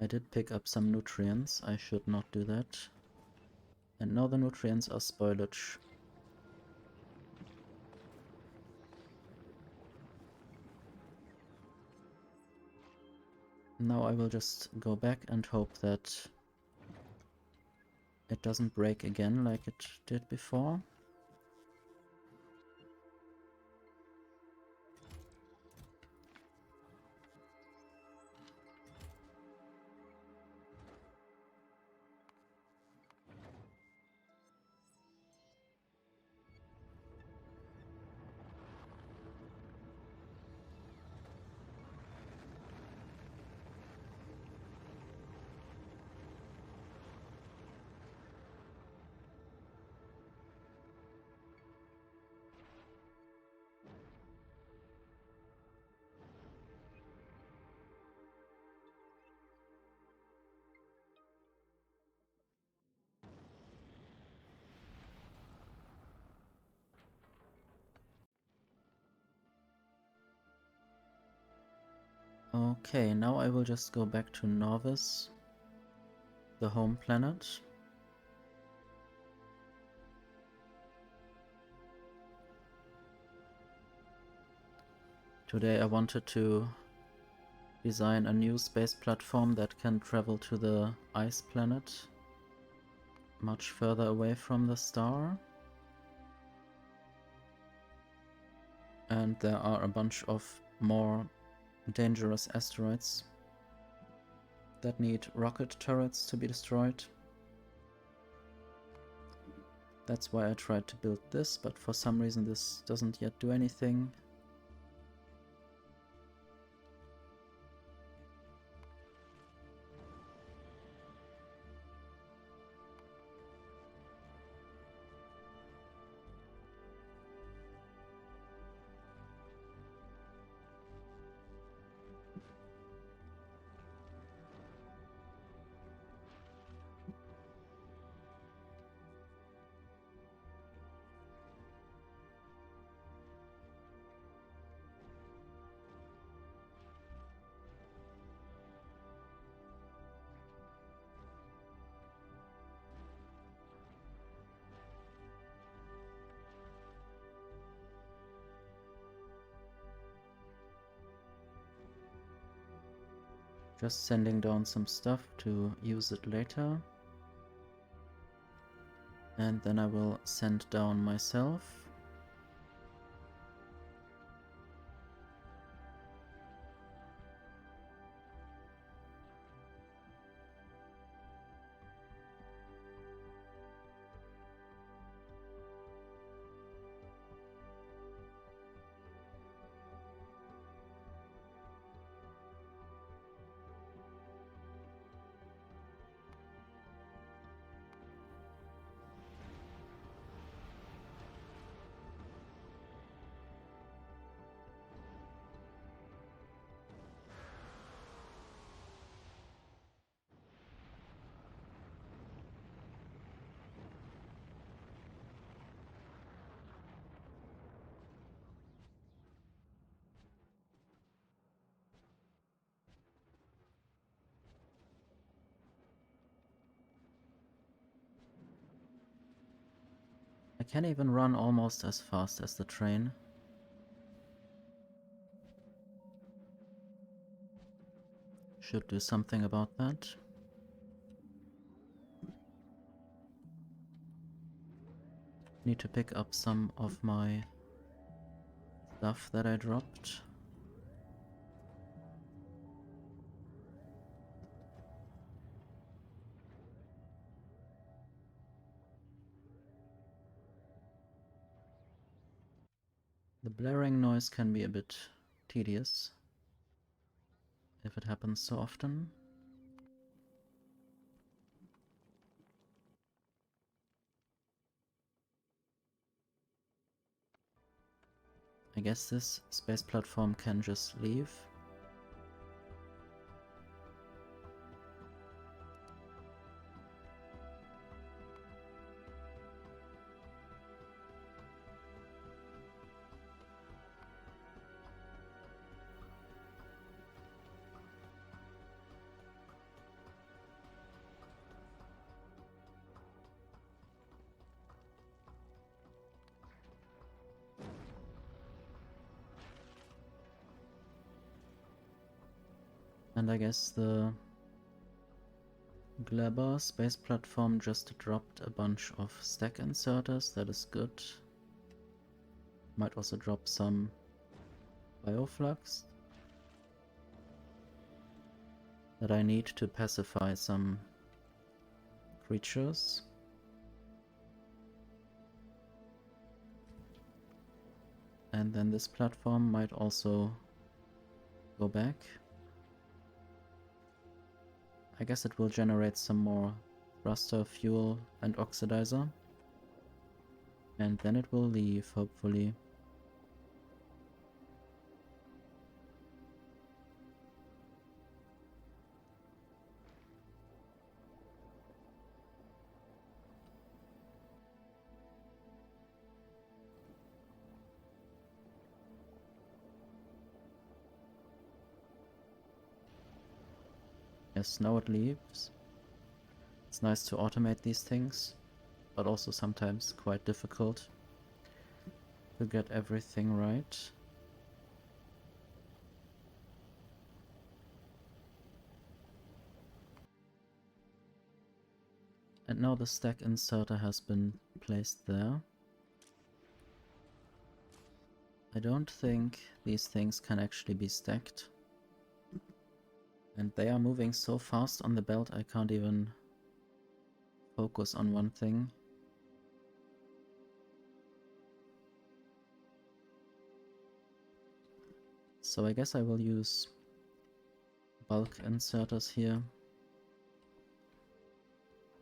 I did pick up some nutrients, I should not do that. And now the nutrients are spoilage. Now I will just go back and hope that it doesn't break again like it did before. Okay, now I will just go back to Novice, the home planet. Today I wanted to design a new space platform that can travel to the ice planet, much further away from the star. And there are a bunch of more dangerous asteroids that need rocket turrets to be destroyed. That's why I tried to build this, but for some reason this doesn't yet do anything. Just sending down some stuff to use it later. And then I will send down myself. I can even run almost as fast as the train. Should do something about that. Need to pick up some of my stuff that I dropped. The blaring noise can be a bit tedious if it happens so often. I guess this space platform can just leave. And I guess the Glabber space platform just dropped a bunch of stack inserters, that is good. Might also drop some bioflux that I need to pacify some creatures. And then this platform might also go back. I guess it will generate some more thruster, fuel, and oxidizer. And then it will leave, hopefully. Yes, now it leaves. It's nice to automate these things, but also sometimes quite difficult to get everything right. And now the stack inserter has been placed there. I don't think these things can actually be stacked. And they are moving so fast on the belt I can't even focus on one thing. So I guess I will use bulk inserters here.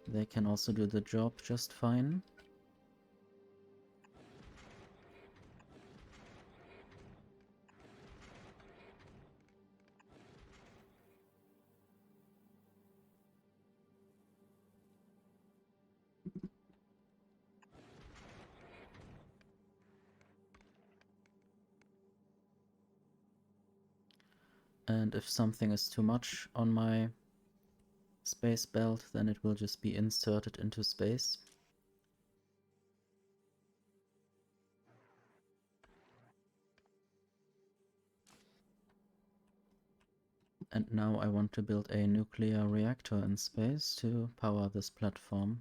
They can also do the job just fine. And if something is too much on my space belt, then it will just be inserted into space. And now I want to build a nuclear reactor in space to power this platform.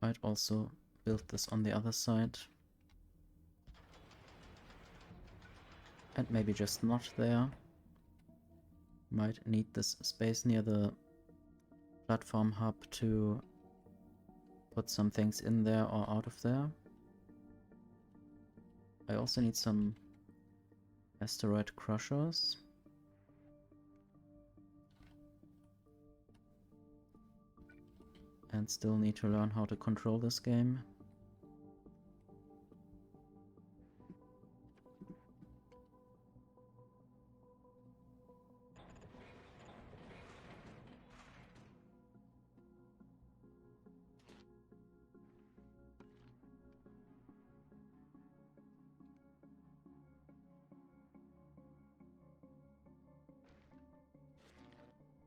Might also build this on the other side. And maybe just not there. Might need this space near the platform hub to put some things in there or out of there. I also need some asteroid crushers. And still need to learn how to control this game.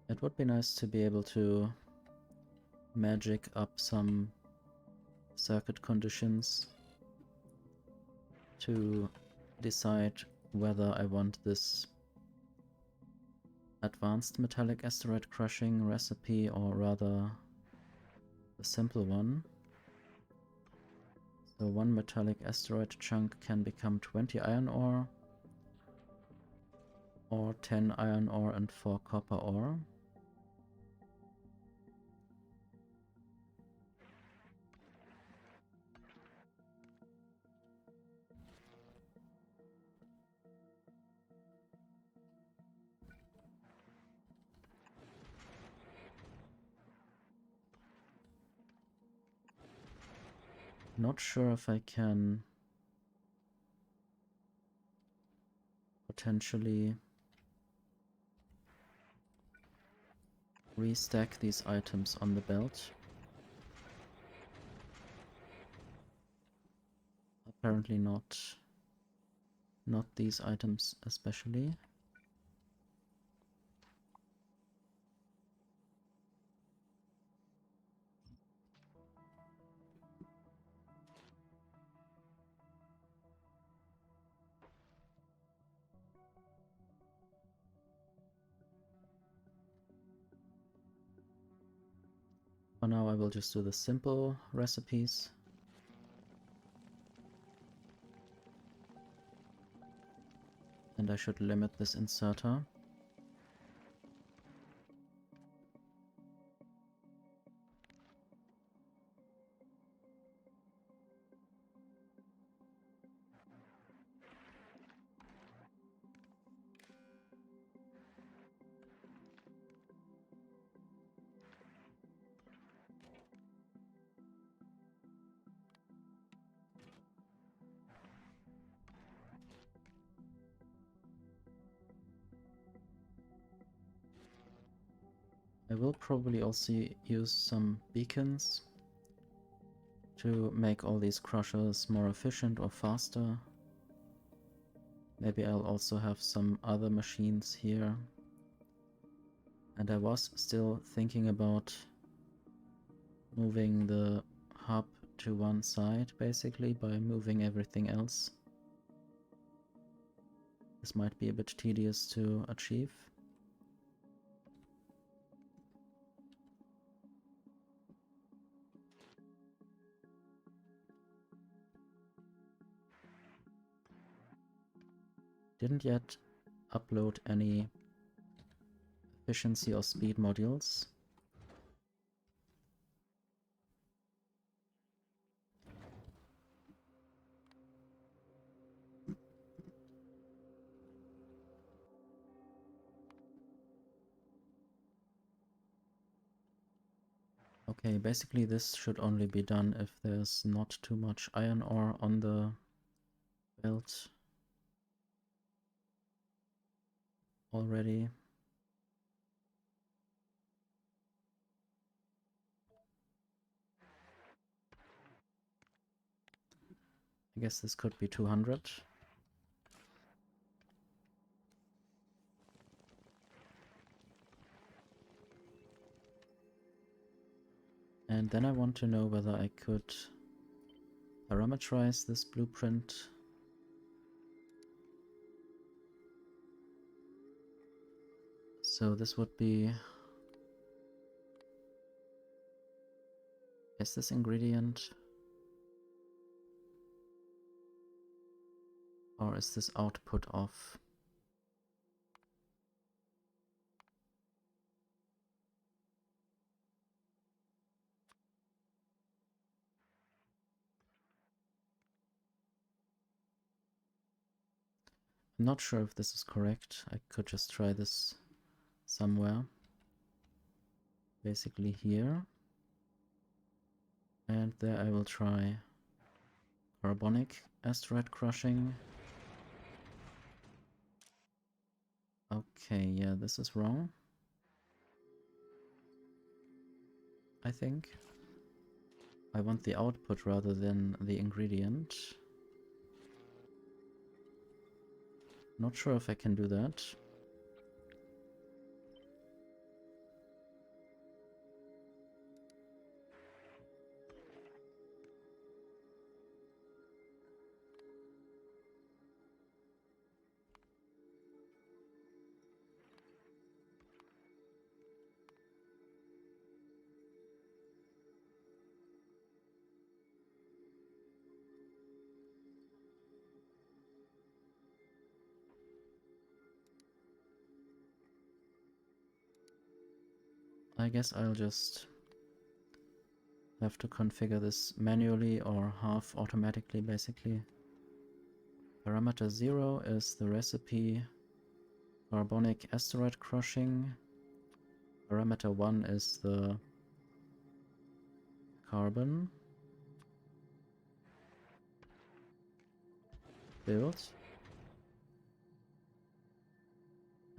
It would be nice to be able to magic up some circuit conditions to decide whether I want this advanced metallic asteroid crushing recipe or rather the simple one. So 1 metallic asteroid chunk can become 20 iron ore, or 10 iron ore and 4 copper ore. Not sure if I can potentially restack these items on the belt. Apparently not. Not these items especially. For now I will just do the simple recipes. And I should limit this inserter. I will probably also use some beacons to make all these crushers more efficient or faster. Maybe I'll also have some other machines here. And I was still thinking about moving the hub to one side, basically, by moving everything else. This might be a bit tedious to achieve. Didn't yet upload any efficiency or speed modules. Okay, basically this should only be done if there's not too much iron ore on the belt already. I guess this could be 200. And then I want to know whether I could parameterize this blueprint. So this would be, is this ingredient? Or is this output of? I'm not sure if this is correct. I could just try this somewhere. Basically here. And there I will try carbonic asteroid crushing. Okay, yeah, this is wrong. I think. I want the output rather than the ingredient. Not sure if I can do that. I guess I'll just have to configure this manually or half automatically, basically. Parameter 0 is the recipe carbonic asteroid crushing. Parameter 1 is the carbon build.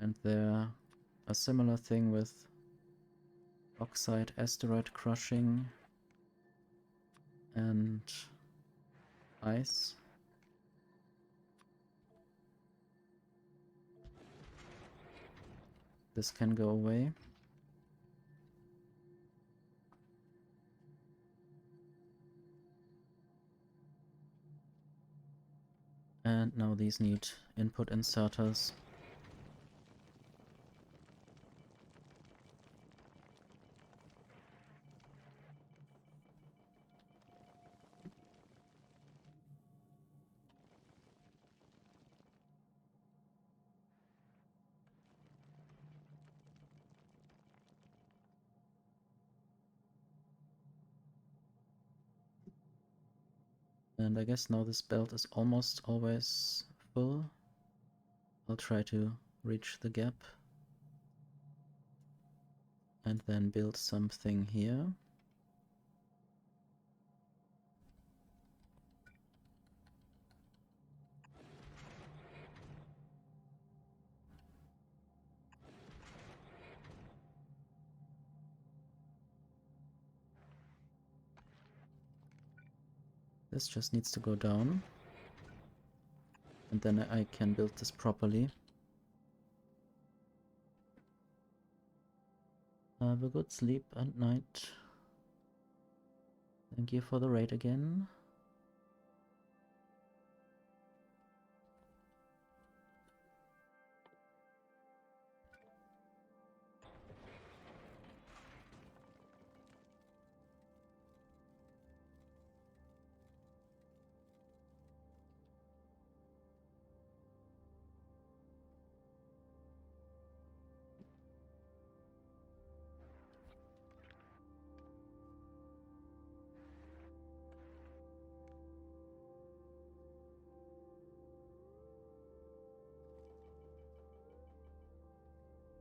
And there a similar thing with oxide asteroid crushing and ice. This can go away. And now these need input inserters. And I guess now this belt is almost always full. I'll try to reach the gap and then build something here. This just needs to go down. And then I can build this properly. Have a good sleep at night. Thank you for the raid again.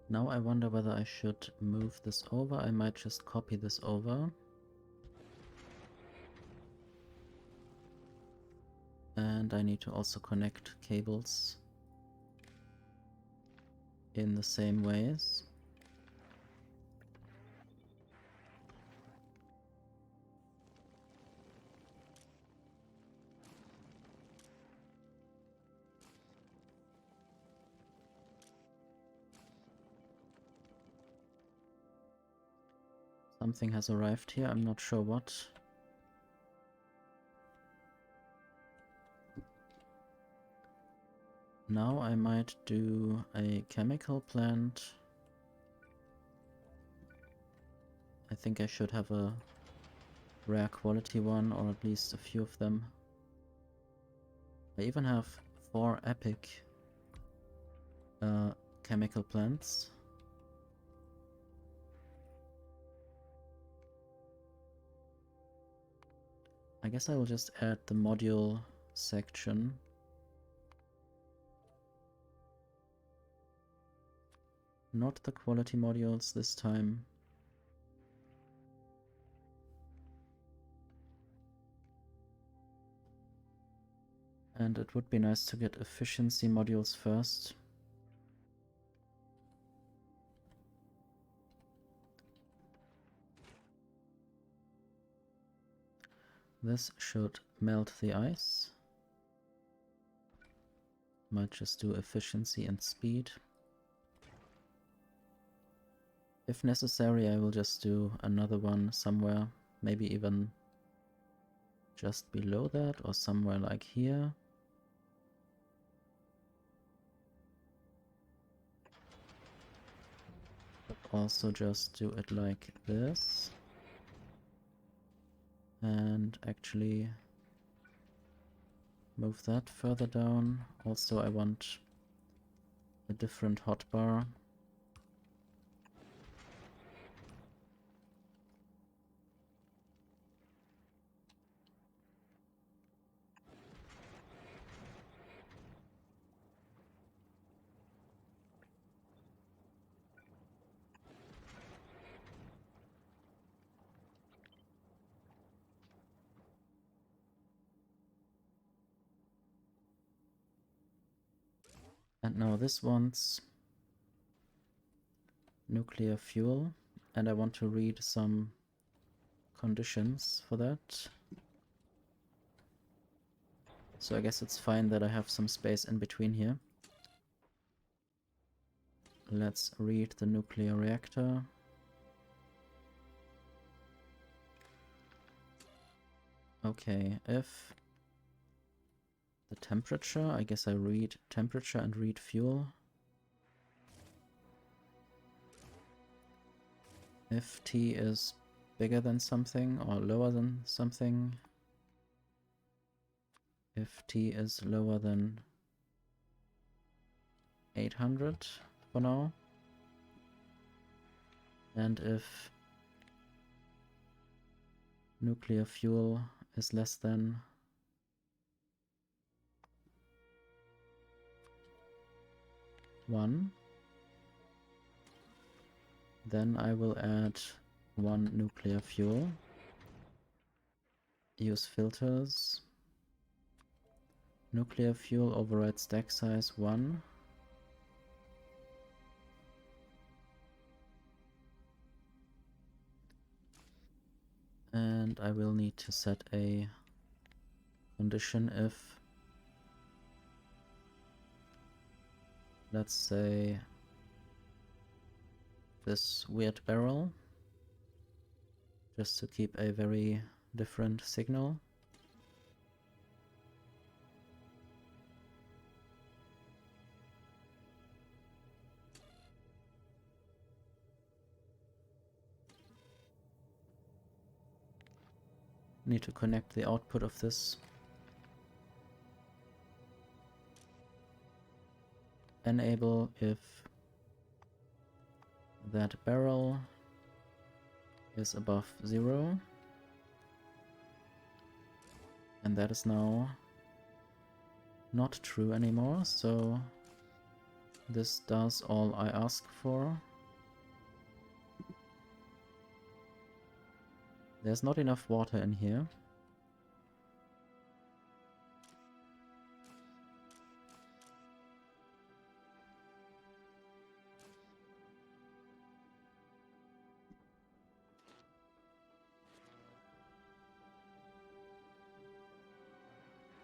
Now I wonder whether I should move this over. I might just copy this over. And I need to also connect cables in the same ways. Something has arrived here, I'm not sure what. Now I might do a chemical plant. I think I should have a rare quality one, or at least a few of them. I even have 4 epic chemical plants. I guess I will just add the module section. Not the quality modules this time. And it would be nice to get efficiency modules first. This should melt the ice. Might just do efficiency and speed. If necessary, I will just do another one somewhere, maybe even just below that or somewhere like here. But also just do it like this. And actually move that further down. Also, I want a different hotbar. And now this wants nuclear fuel, and I want to read some conditions for that. So I guess it's fine that I have some space in between here. Let's read the nuclear reactor. Okay, if the temperature, I guess I read temperature and read fuel. If T is bigger than something or lower than something. If T is lower than 800 for now. And if nuclear fuel is less than 1, then I will add 1 nuclear fuel. Use filters. Nuclear fuel override stack size 1. And I will need to set a condition if, let's say, this weird barrel, just to keep a very different signal. Need to connect the output of this. Enable if that barrel is above 0. And that is now not true anymore, so this does all I ask for. There's not enough water in here.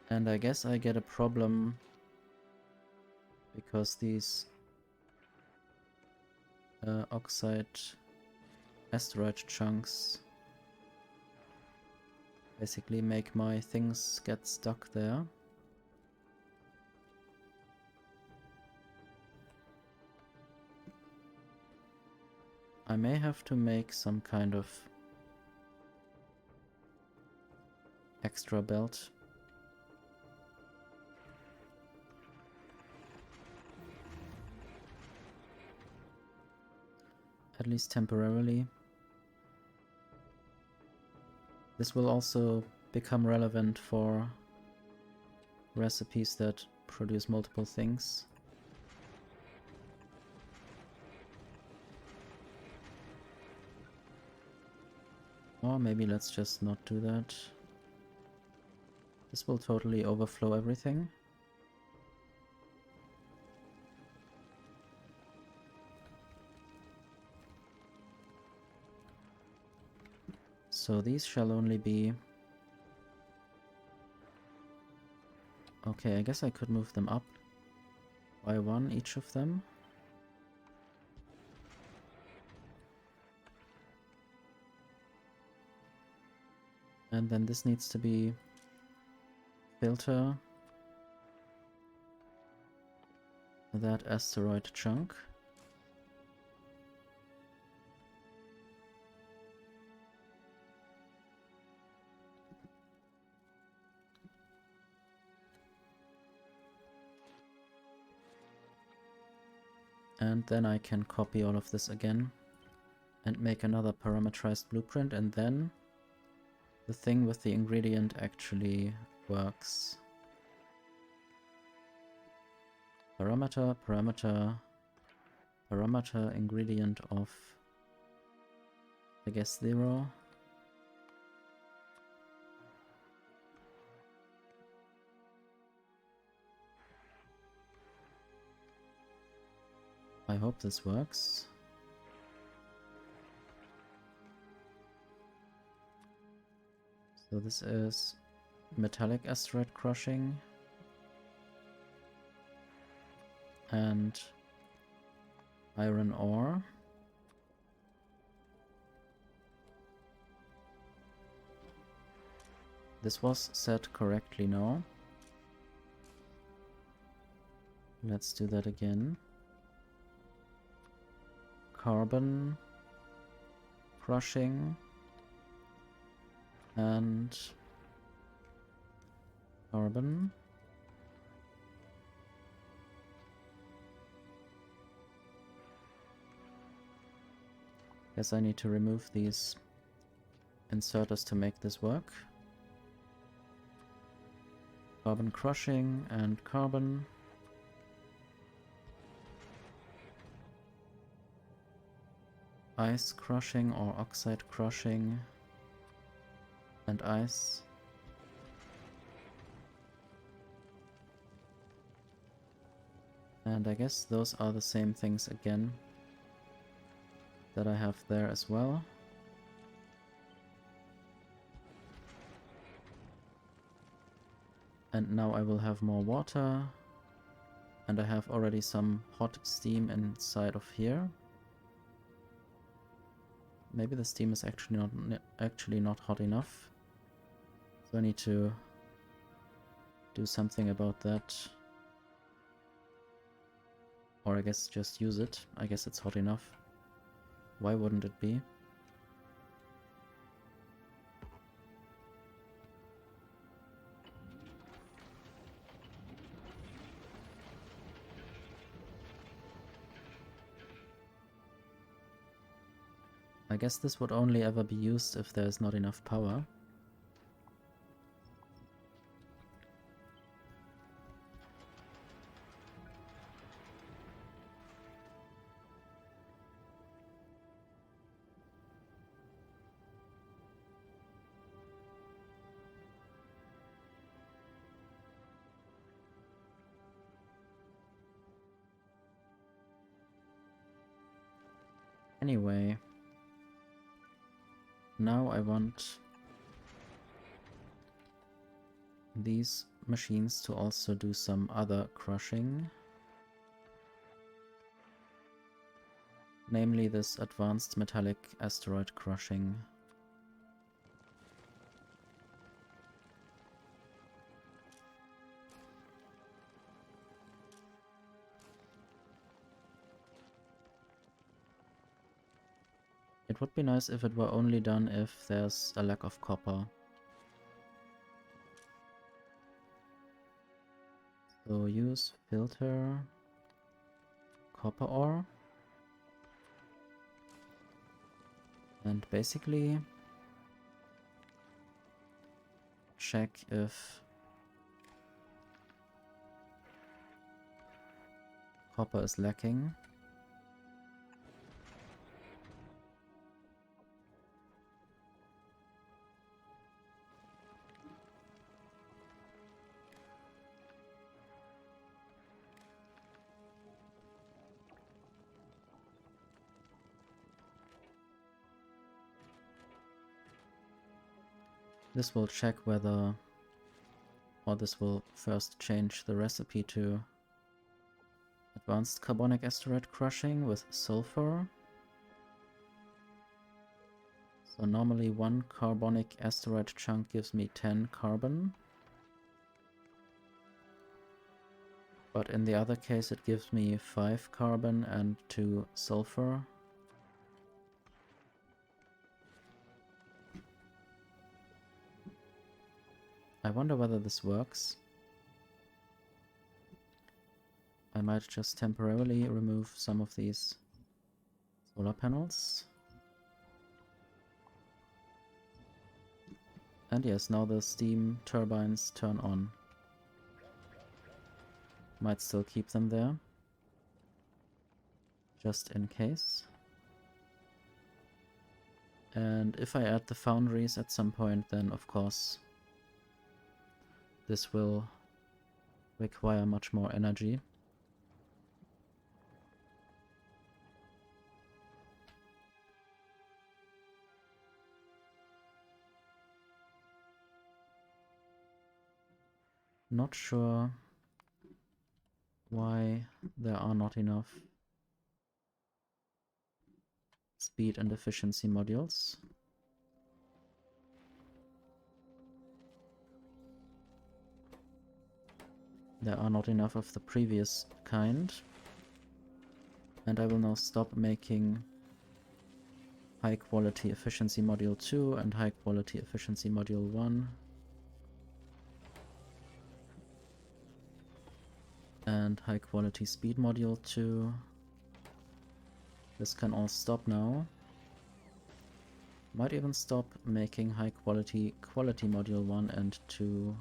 And I guess I get a problem because these oxide asteroid chunks basically make my things get stuck there. I may have to make some kind of extra belt. At least temporarily. This will also become relevant for recipes that produce multiple things. Or maybe let's just not do that. This will totally overflow everything. So these shall only be... Okay, I guess I could move them up by 1 each of them. And then this needs to be filter that asteroid chunk. And then I can copy all of this again and make another parameterized blueprint, and then the thing with the ingredient actually works. Parameter, parameter, parameter ingredient of, I guess, 0. I hope this works. So this is metallic asteroid crushing and iron ore. This was set correctly now. Let's do that again. Carbon crushing and carbon. Guess I need to remove these inserters to make this work. Carbon crushing and carbon. Ice crushing or oxide crushing and ice. And I guess those are the same things again that I have there as well. And now I will have more water, and I have already some hot steam inside of here. Maybe the steam is actually not hot enough, so I need to do something about that. Or I guess just use it. I guess it's hot enough. Why wouldn't it be? I guess this would only ever be used if there's not enough power. Anyway, now I want these machines to also do some other crushing. Namely this advanced metallic asteroid crushing. It would be nice if it were only done if there's a lack of copper. So use filter copper ore. And basically check if copper is lacking. This will check whether, or this will first change the recipe to advanced carbonic asteroid crushing with sulfur. So normally one carbonic asteroid chunk gives me 10 carbon. But in the other case it gives me 5 carbon and 2 sulfur. I wonder whether this works. I might just temporarily remove some of these solar panels. And yes, now the steam turbines turn on. Might still keep them there, just in case. And if I add the foundries at some point, then of course this will require much more energy. Not sure why there are not enough speed and efficiency modules. There are not enough of the previous kind. And I will now stop making high quality efficiency module 2 and high quality efficiency module 1. And high quality speed module 2. This can all stop now. Might even stop making high quality module 1 and 2.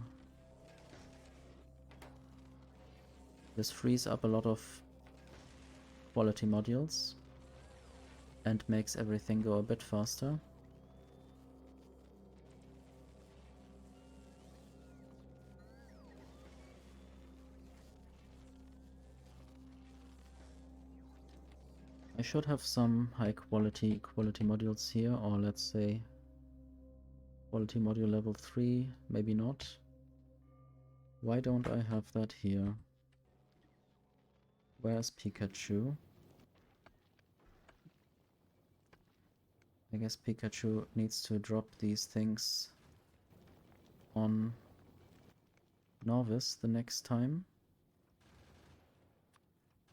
This frees up a lot of quality modules and makes everything go a bit faster. I should have some high quality modules here, or let's say quality module level 3, maybe not. Why don't I have that here? Where's Pikachu? I guess Pikachu needs to drop these things on Novice the next time.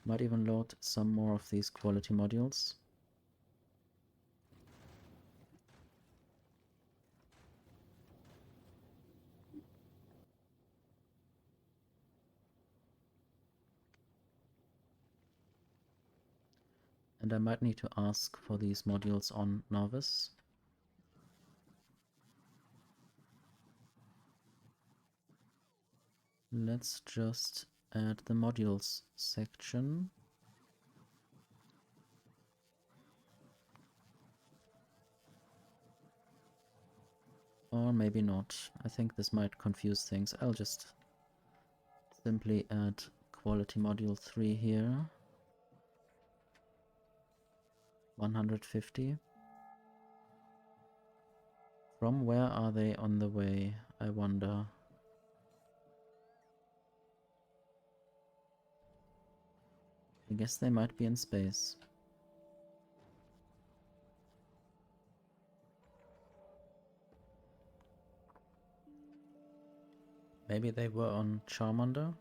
Might even load some more of these quality modules. And I might need to ask for these modules on Novice. Let's just add the modules section. Or maybe not. I think this might confuse things. I'll just simply add quality module 3 here. 150. From where are they on the way, I wonder? I guess they might be in space. Maybe they were on Charmander?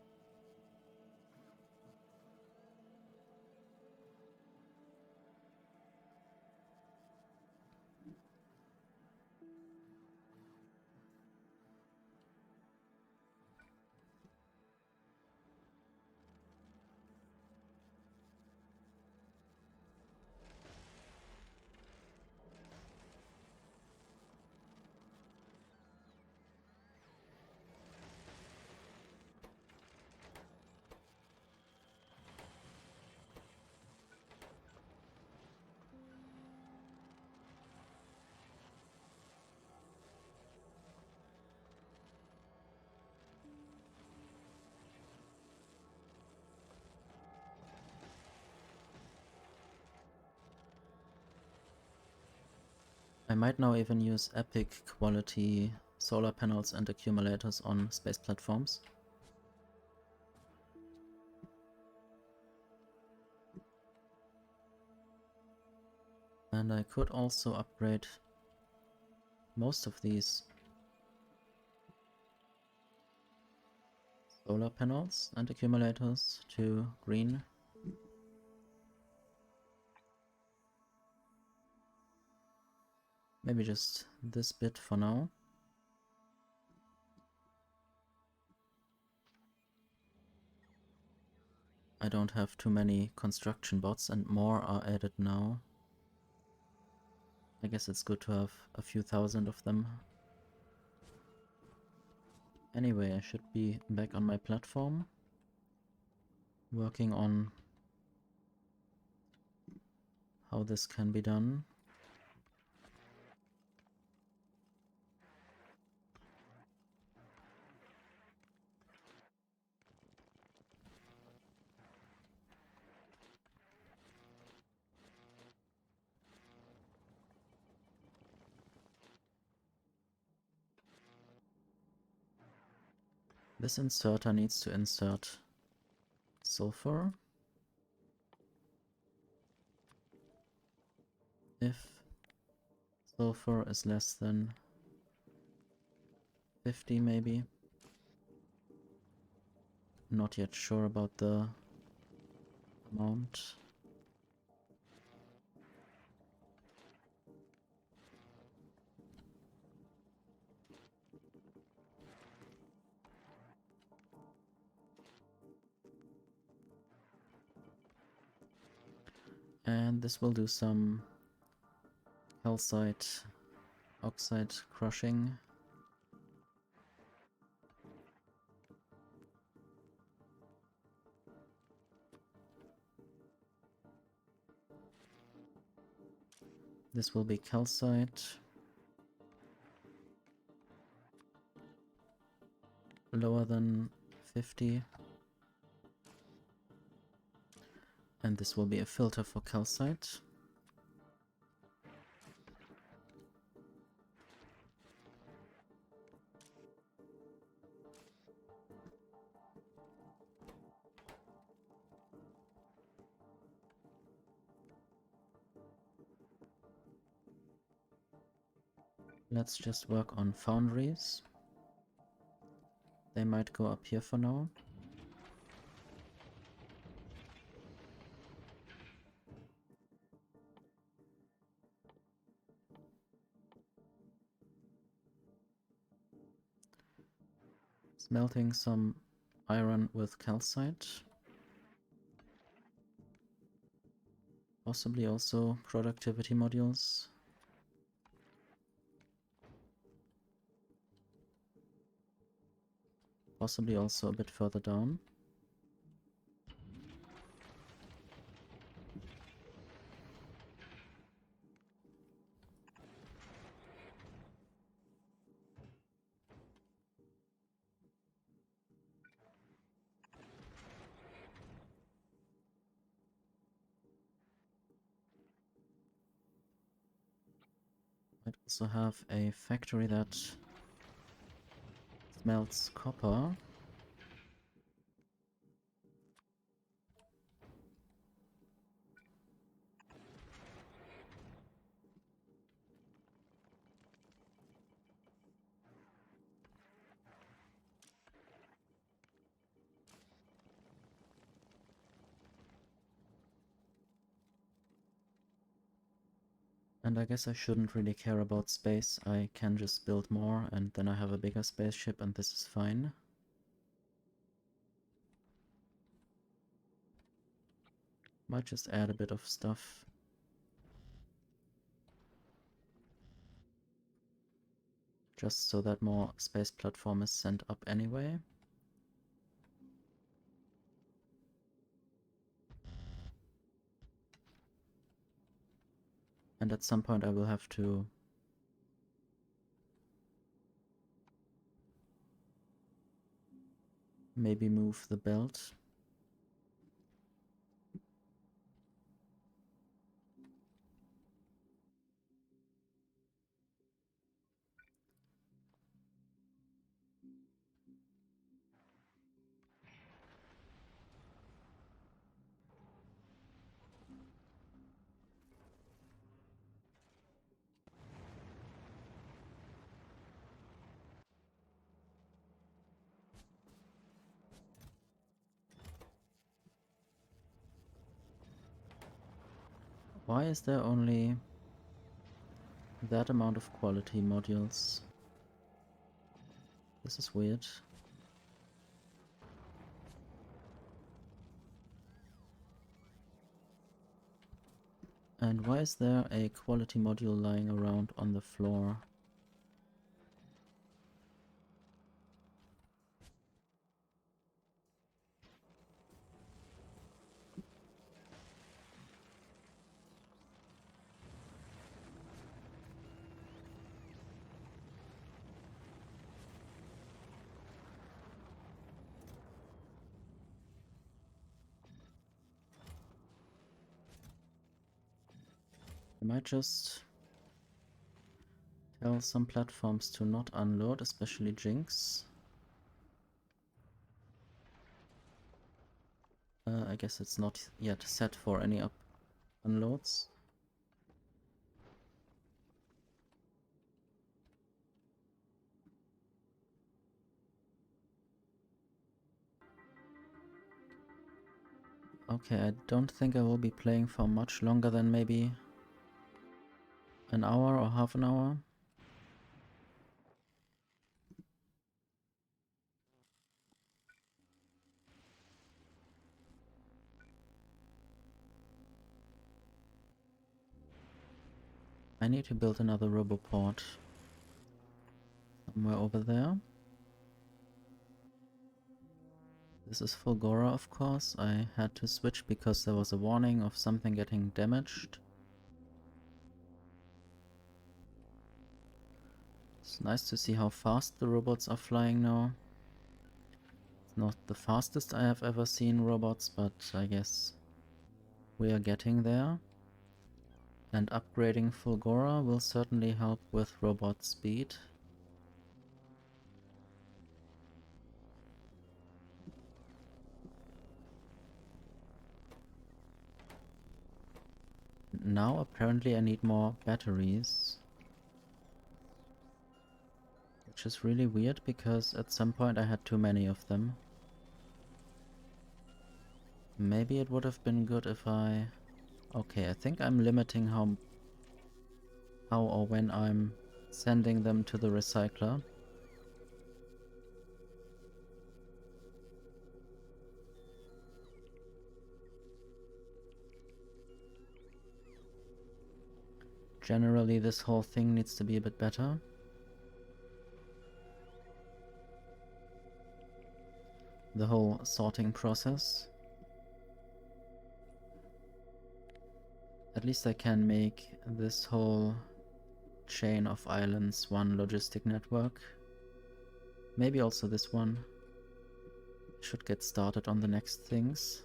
I might now even use epic quality solar panels and accumulators on space platforms. And I could also upgrade most of these solar panels and accumulators to green. Maybe just this bit for now. I don't have too many construction bots and more are added now. I guess it's good to have a few thousand of them. Anyway, I should be back on my platform, working on how this can be done. This inserter needs to insert sulfur. If sulfur is less than 50 maybe. Not yet sure about the amount. And this will do some calcite oxide crushing. This will be calcite. Lower than 50. And this will be a filter for calcite. Let's just work on foundries. They might go up here for now. Smelting some iron with calcite. Possibly also productivity modules. Possibly also a bit further down. Might also have a factory that smelts copper. And I guess I shouldn't really care about space. I can just build more and then I have a bigger spaceship and this is fine. Might just add a bit of stuff. Just so that more space platform is sent up anyway. And at some point I will have to maybe move the belt. Why is there only that amount of quality modules? This is weird. And why is there a quality module lying around on the floor? I might just tell some platforms to not unload, especially Jinx. I guess it's not yet set for any unloads. Okay, I don't think I will be playing for much longer than maybe an hour or half an hour. I need to build another roboport somewhere over there. This is Fulgora, of course. I had to switch because there was a warning of something getting damaged. It's nice to see how fast the robots are flying now. It's not the fastest I have ever seen robots, but I guess we are getting there. And upgrading Fulgora will certainly help with robot speed. Now apparently I need more batteries. Which is really weird because at some point I had too many of them. Maybe it would have been good if I... Okay, I think I'm limiting how or when I'm sending them to the recycler. Generally, this whole thing needs to be a bit better. The whole sorting process. At least I can make this whole chain of islands one logistic network. Maybe also this one. Should get started on the next things.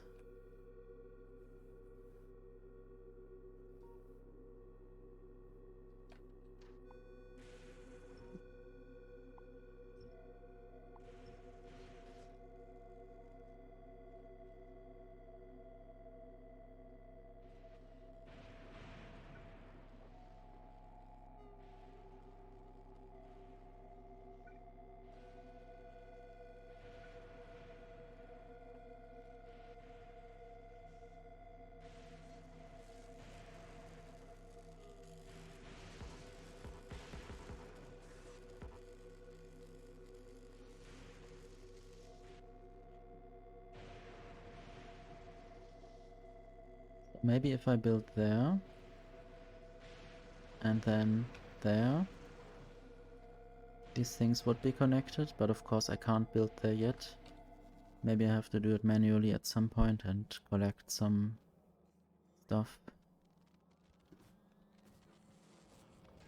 Maybe if I build there, and then there, these things would be connected, but of course I can't build there yet. Maybe I have to do it manually at some point and collect some stuff.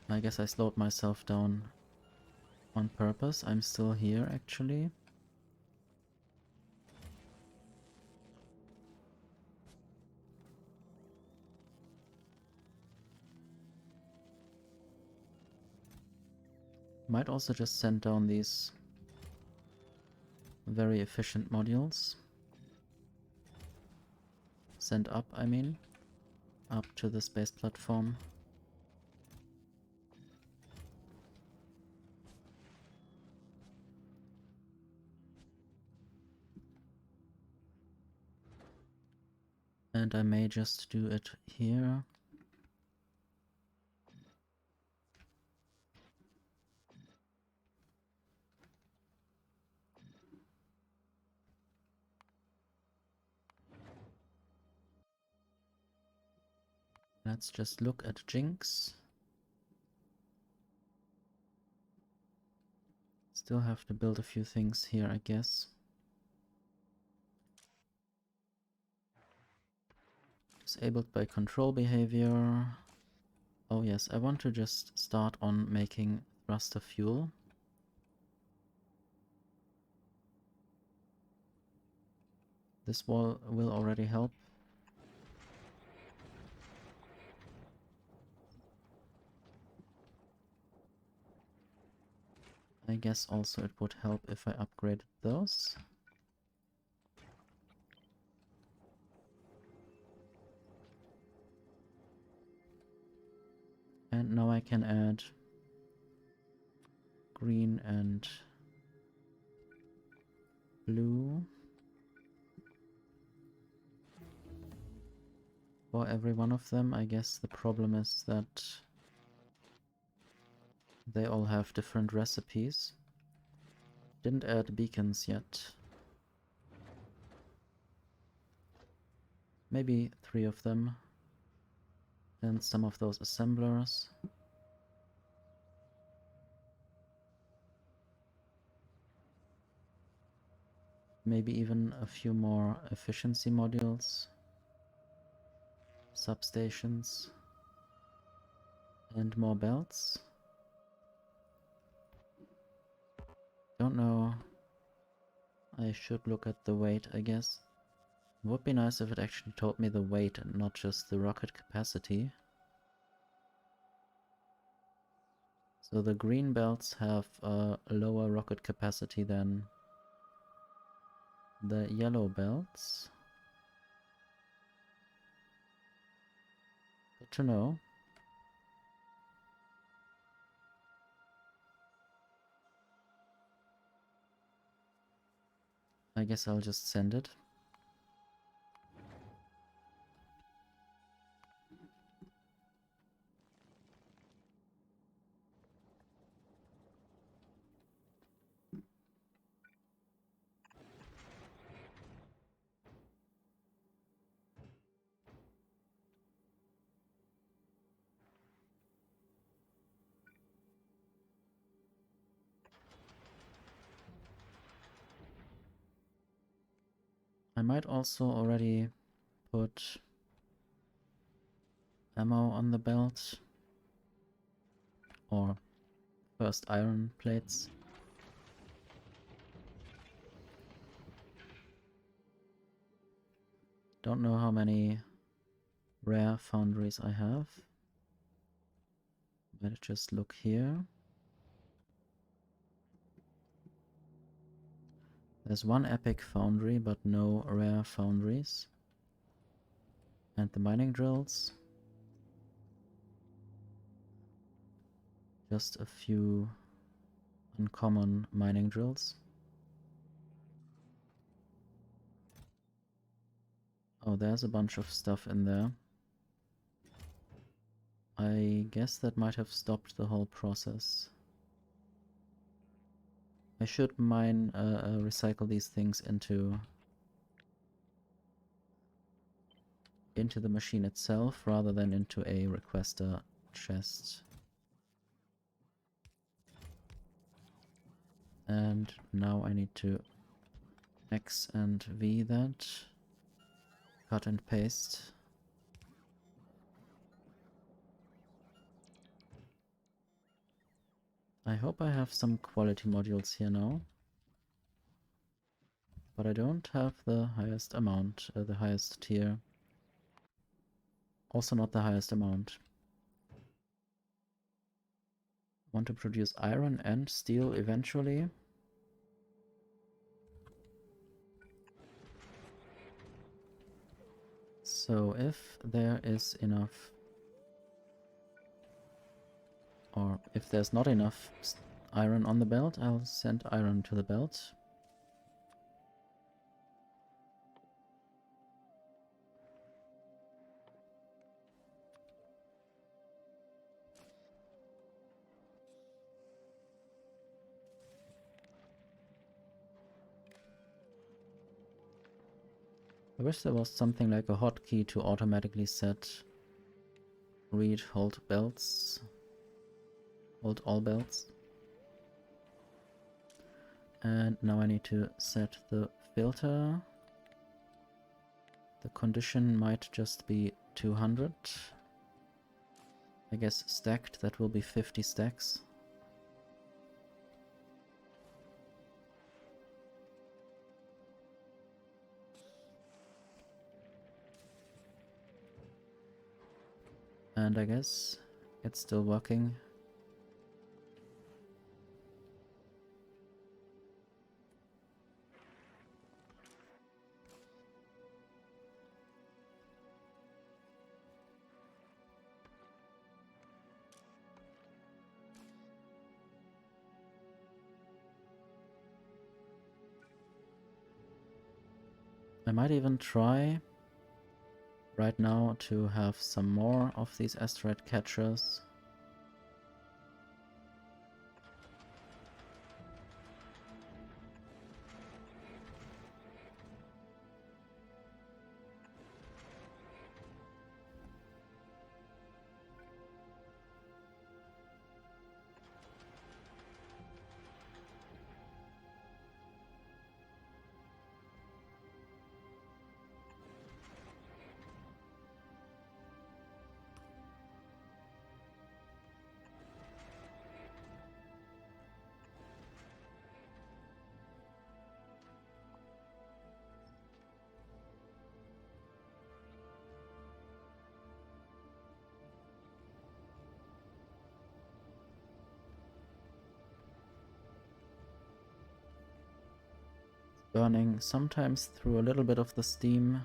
I guess I slowed myself down on purpose. I'm still here actually. Might also just send down these very efficient modules. Send up, I mean. Up to the space platform. And I may just do it here. Let's just look at Jinx. Still have to build a few things here, I guess. Disabled by control behavior. Oh yes, I want to just start on making thruster fuel. This will already help. I guess also it would help if I upgraded those. And now I can add green and blue for every one of them. I guess the problem is that they all have different recipes. Didn't add beacons yet. Maybe 3 of them. And some of those assemblers. Maybe even a few more efficiency modules. Substations. And more belts. Don't know. I should look at the weight, I guess. Would be nice if it actually told me the weight and not just the rocket capacity. So the green belts have a lower rocket capacity than the yellow belts. Good to know. I guess I'll just send it. I might also already put ammo on the belt, or first iron plates. Don't know how many rare foundries I have. Might just look here. There's one epic foundry, but no rare foundries. And the mining drills. Just a few uncommon mining drills. Oh, there's a bunch of stuff in there. I guess that might have stopped the whole process. I should recycle these things into the machine itself rather than into a requester chest. And now I need to X and V that. Cut and paste. I hope I have some quality modules here now. But I don't have the highest amount, the highest tier. Also not the highest amount. Want to produce iron and steel eventually. So if there is enough, or if there's not enough iron on the belt, I'll send iron to the belt. I wish there was something like a hotkey to automatically set read, hold belts, hold all belts. And now I need to set the filter. The condition might just be 200. I guess stacked, that will be 50 stacks. And I guess it's still working. I might even try right now to have some more of these asteroid catchers. Burning sometimes through a little bit of the steam.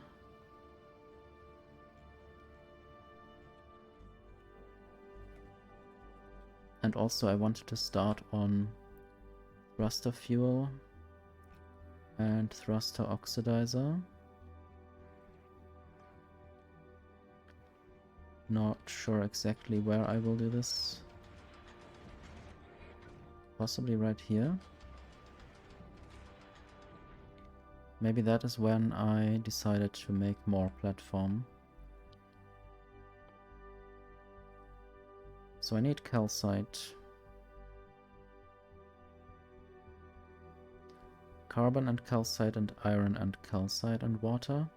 And also I wanted to start on thruster fuel and thruster oxidizer. Not sure exactly where I will do this. Possibly right here. Maybe that is when I decided to make more platform. So I need calcite. Carbon and calcite and iron and calcite and water.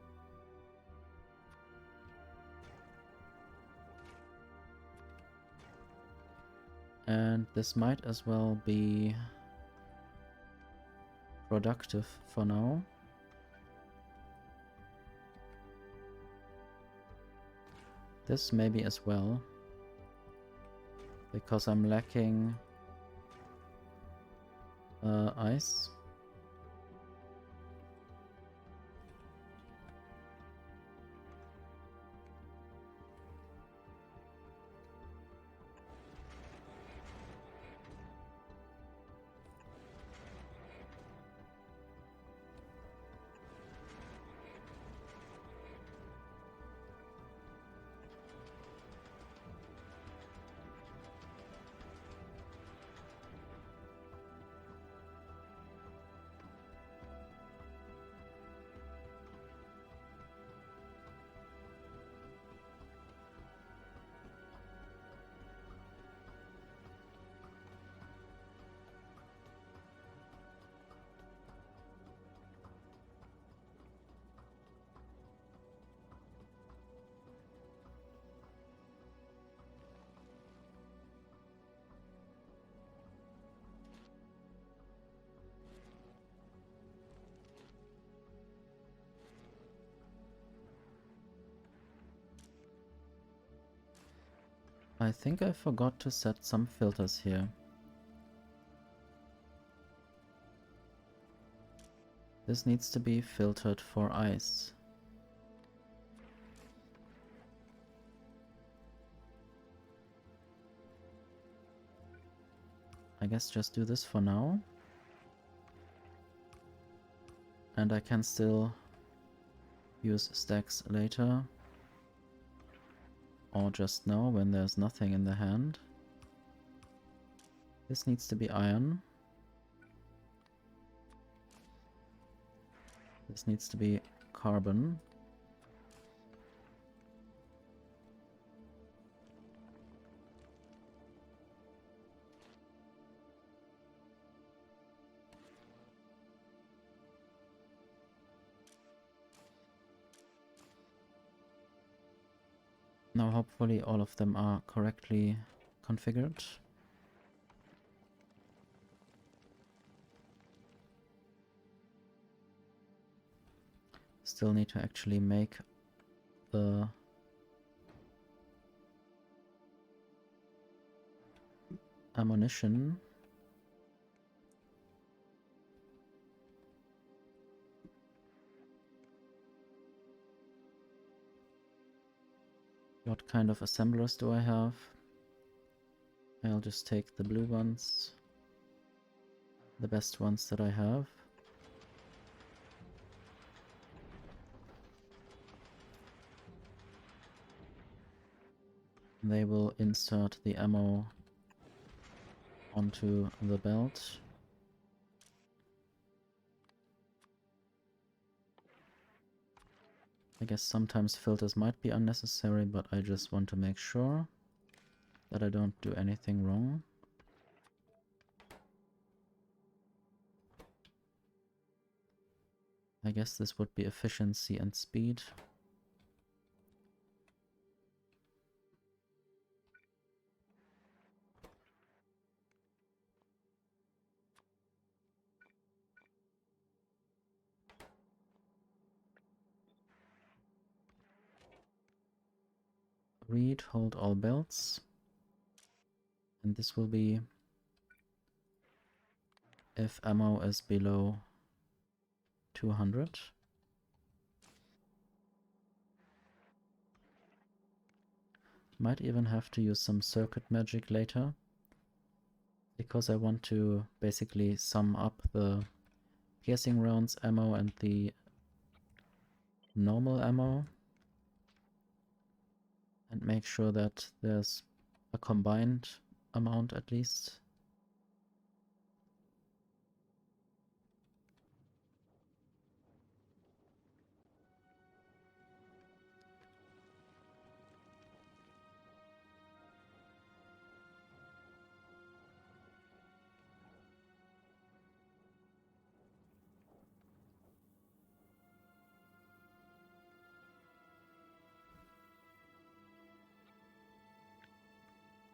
And this might as well be productive for now. This maybe as well, because I'm lacking ice. I think I forgot to set some filters here. This needs to be filtered for ice. I guess just do this for now. And I can still use stacks later. Or just now when there's nothing in the hand. This needs to be iron. This needs to be carbon. Now hopefully all of them are correctly configured. Still need to actually make the ammunition. What kind of assemblers do I have? I'll just take the blue ones, the best ones that I have. They will insert the ammo onto the belt. I guess sometimes filters might be unnecessary, but I just want to make sure that I don't do anything wrong. I guess this would be efficiency and speed. Read, hold all belts. And this will be if ammo is below 200. Might even have to use some circuit magic later, because I want to basically sum up the piercing rounds ammo and the normal ammo and make sure that there's a combined amount at least.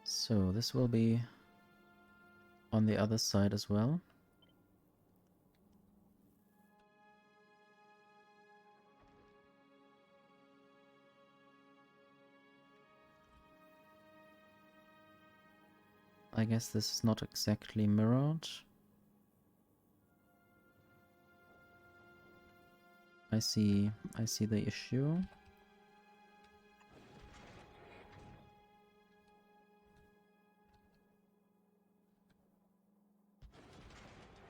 So this will be on the other side as well. I guess this is not exactly mirrored. I see the issue.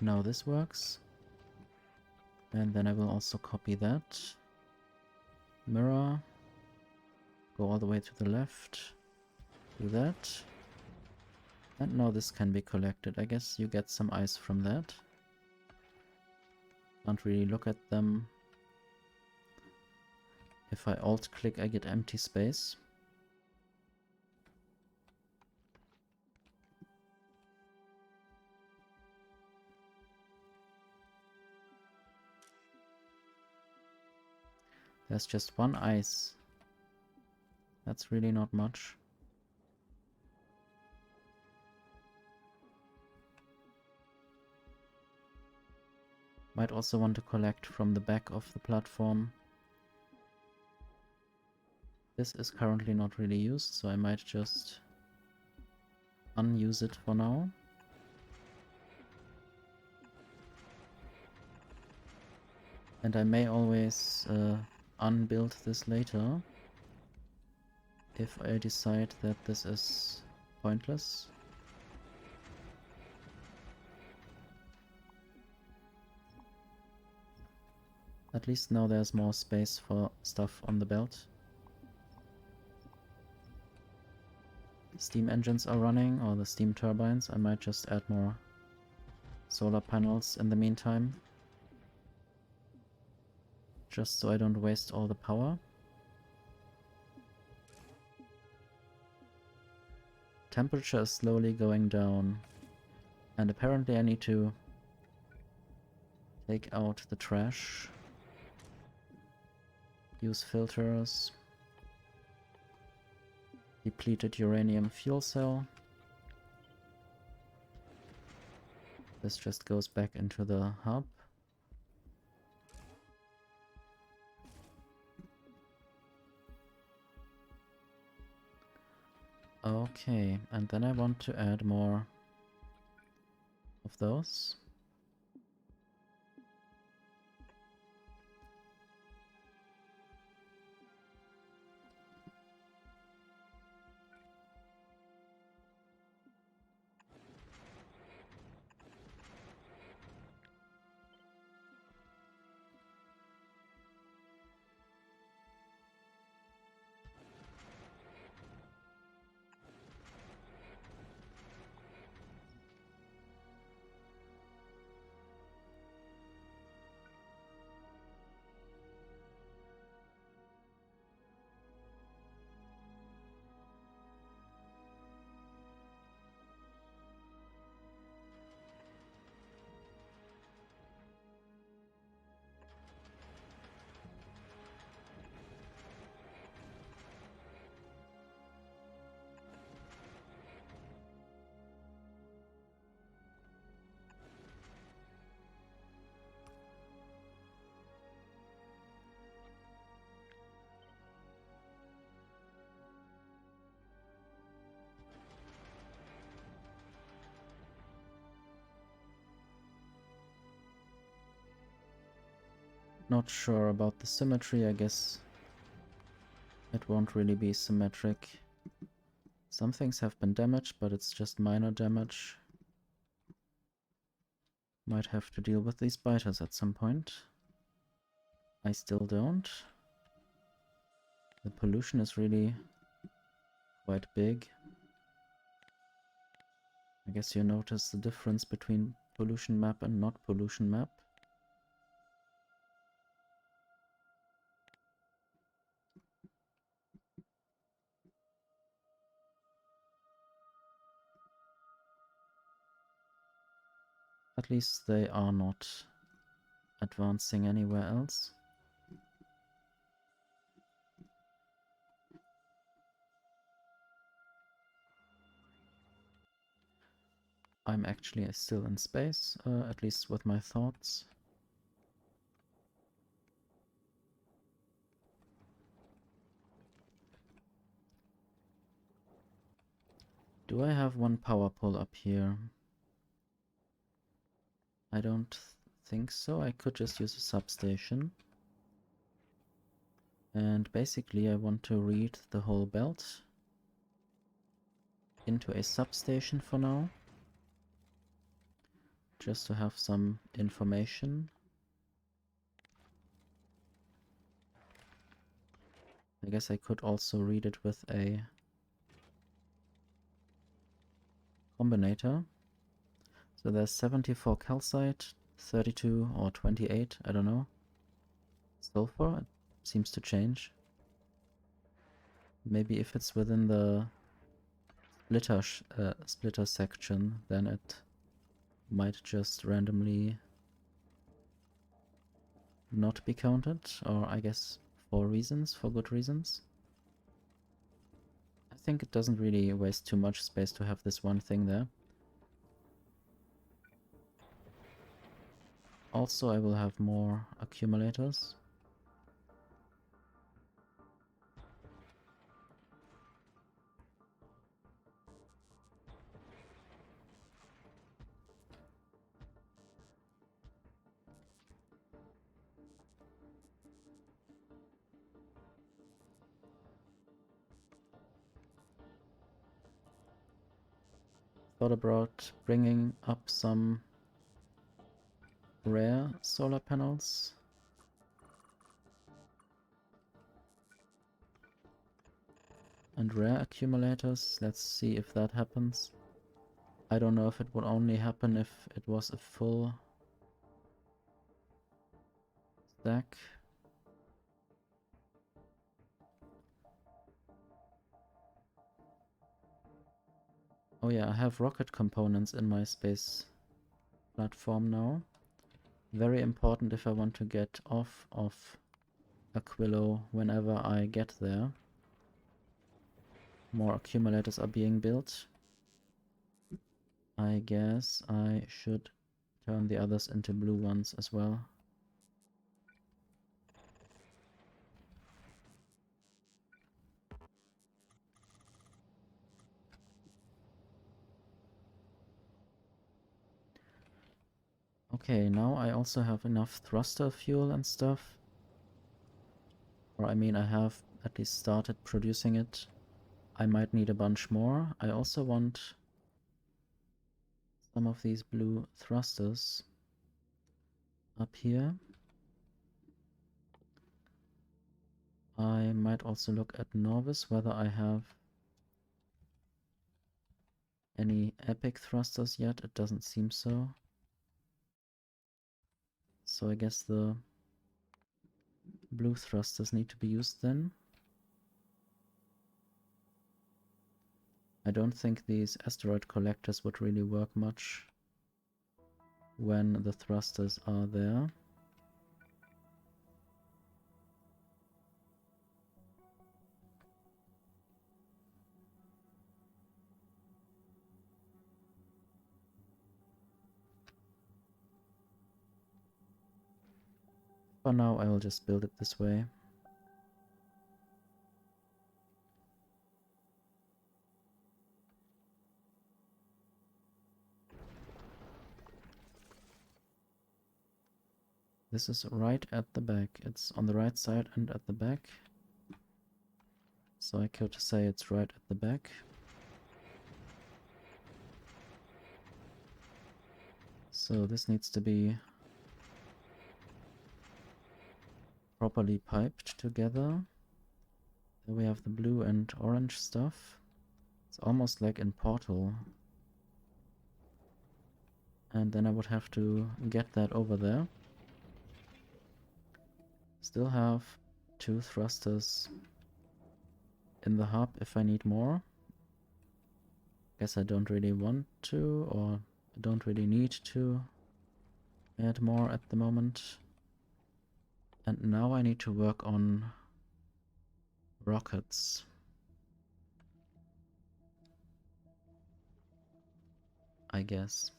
Now this works. And then I will also copy that. Mirror. Go all the way to the left. Do that. And now this can be collected. I guess you get some ice from that. Can't really look at them. If I alt click, I get empty space. There's just one ice. That's really not much. Might also want to collect from the back of the platform. This is currently not really used, so I might just unuse it for now. And I may always unbuild this later if I decide that this is pointless. At least now there's more space for stuff on the belt. Steam engines are running, or the steam turbines. I might just add more solar panels in the meantime, just so I don't waste all the power. Temperature is slowly going down, and apparently I need to take out the trash, use filters, depleted uranium fuel cell. This just goes back into the hub. Okay, and then I want to add more of those. Not sure about the symmetry, I guess it won't really be symmetric. Some things have been damaged, but it's just minor damage. Might have to deal with these biters at some point. I still don't. The pollution is really quite big. I guess you notice the difference between pollution map and not pollution map. At least they are not advancing anywhere else. I'm actually still in space, at least with my thoughts. Do I have one power pole up here? I don't think so. I could just use a substation. And basically I want to read the whole belt into a substation for now. Just to have some information. I guess I could also read it with a combinator. So there's 74 calcite, 32 or 28, I don't know. Sulfur, it seems to change. Maybe if it's within the splitter section, then it might just randomly not be counted, or I guess for good reasons. I think it doesn't really waste too much space to have this one thing there. Also, I will have more accumulators. Thought about bringing up some rare solar panels. And rare accumulators. Let's see if that happens. I don't know if it would only happen if it was a full stack. Oh yeah, I have rocket components in my space platform now. Very important if I want to get off of Aquilo whenever I get there. More accumulators are being built. I guess I should turn the others into blue ones as well. Okay, now I also have enough thruster fuel and stuff. Or I mean, I have at least started producing it. I might need a bunch more. I also want some of these blue thrusters up here. I might also look at Norvis, whether I have any epic thrusters yet. It doesn't seem so. So I guess the blue thrusters need to be used then. I don't think these asteroid collectors would really work much when the thrusters are there. For now I will just build it this way. This is right at the back. It's on the right side and at the back. So I could say it's right at the back. So this needs to be properly piped together. There we have the blue and orange stuff. It's almost like in Portal. And then I would have to get that over there. Still have 2 thrusters in the hub if I need more. Guess I don't really want to, or I don't really need to add more at the moment. And now I need to work on rockets. I guess.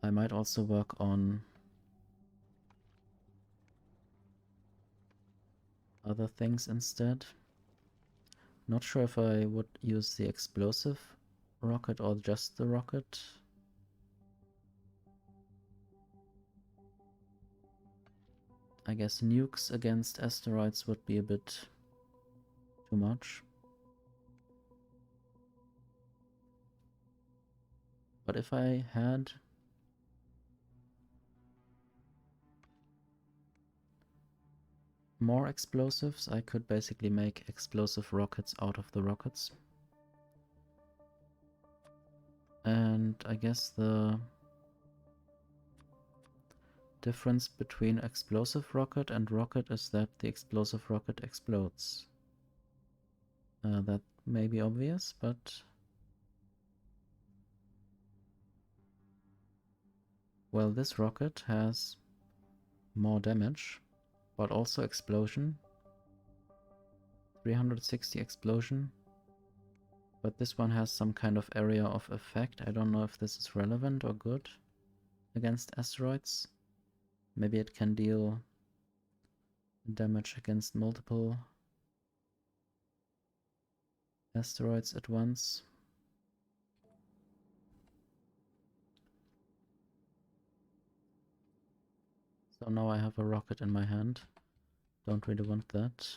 I might also work on other things instead. Not sure if I would use the explosive rocket or just the rocket. I guess nukes against asteroids would be a bit too much. But if I had more explosives, I could basically make explosive rockets out of the rockets. And I guess the difference between explosive rocket and rocket is that the explosive rocket explodes. That may be obvious, but well, this rocket has more damage, but also explosion. 360 explosion. But this one has some kind of area of effect. I don't know if this is relevant or good against asteroids. Maybe it can deal damage against multiple asteroids at once. So now I have a rocket in my hand. Don't really want that.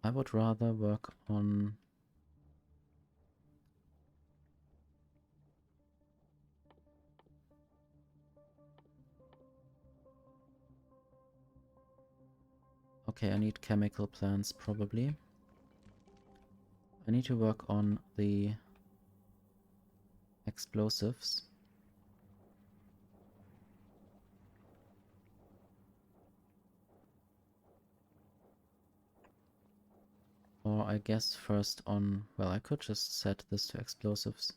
I would rather work on okay, I need chemical plants probably. I need to work on the explosives. Or I guess first on, well, I could just set this to explosives.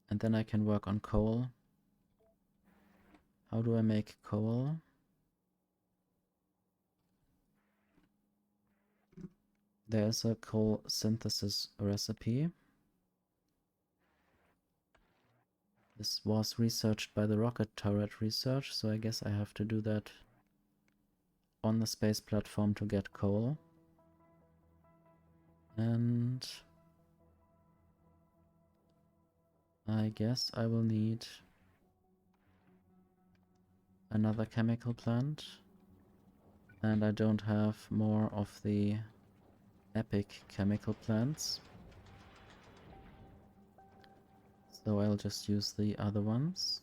And then I can work on coal. How do I make coal? There's a coal synthesis recipe. This was researched by the rocket turret research, so I guess I have to do that on the space platform to get coal. And I guess I will need another chemical plant. And I don't have more of the epic chemical plants. So I'll just use the other ones.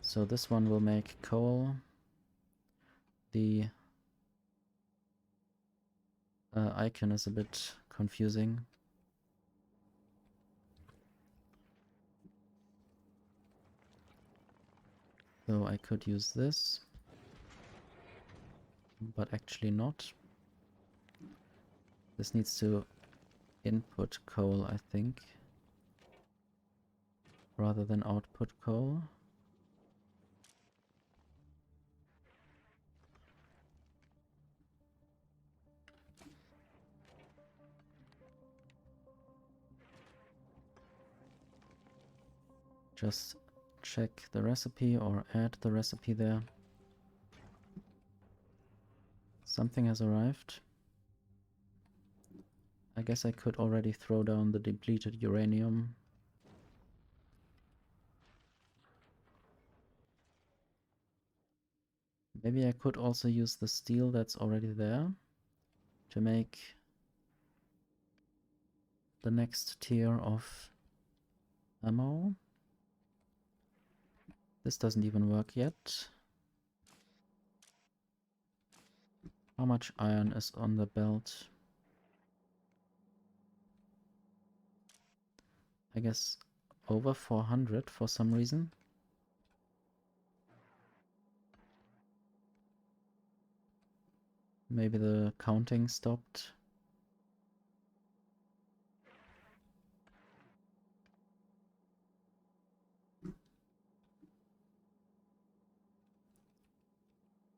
So this one will make coal. The icon is a bit confusing. So I could use this, but actually not. This needs to input coal, I think, rather than output coal. Just check the recipe or add the recipe there. Something has arrived. I guess I could already throw down the depleted uranium. Maybe I could also use the steel that's already there to make the next tier of ammo. This doesn't even work yet. How much iron is on the belt? I guess over 400 for some reason. Maybe the counting stopped.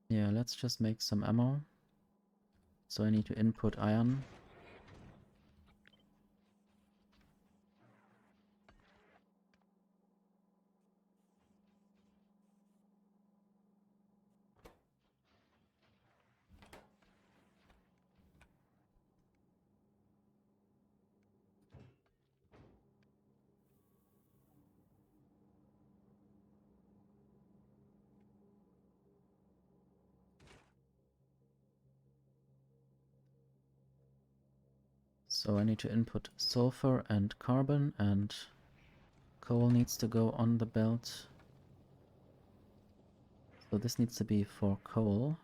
Yeah, let's just make some ammo. So I need to input iron. So I need to input sulfur and carbon, and coal needs to go on the belt. So this needs to be for coal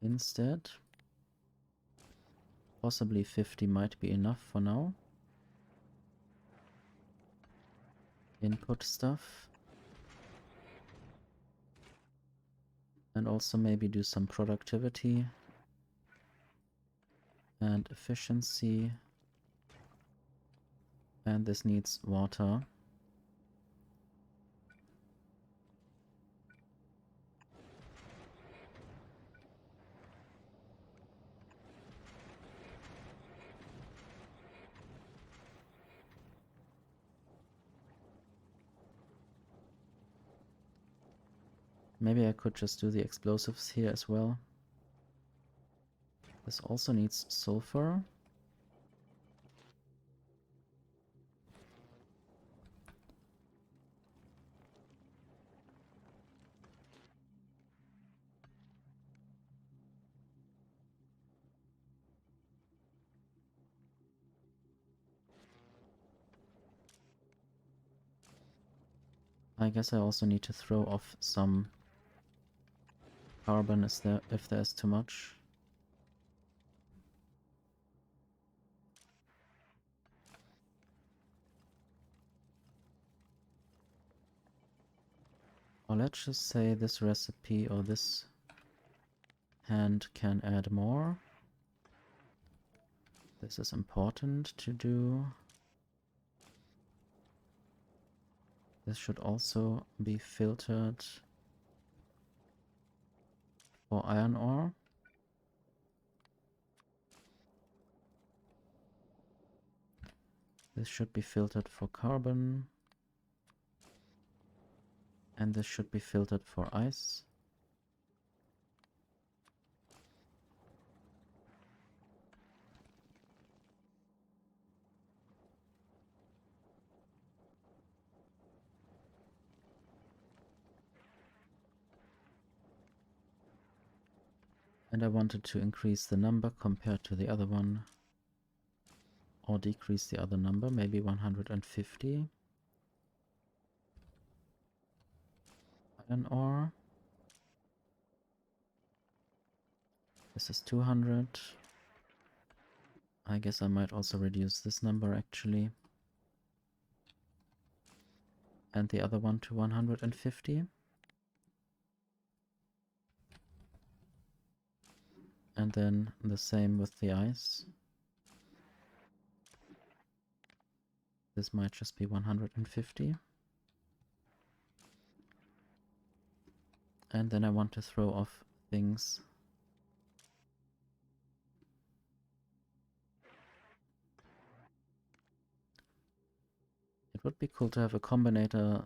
instead. Possibly 50 might be enough for now. Input stuff. And also maybe do some productivity and efficiency. And this needs water. Maybe I could just do the explosives here as well. This also needs sulfur. I guess I also need to throw off some carbon if there's too much. Or let's just say this recipe or this hand can add more. This is important to do. This should also be filtered for iron ore. This should be filtered for carbon. And this should be filtered for ice. And I wanted to increase the number compared to the other one. Or decrease the other number, maybe 150. Iron ore. This is 200. I guess I might also reduce this number actually. And the other one to 150. And then the same with the ice. This might just be 150. And then I want to throw off things. It would be cool to have a combinator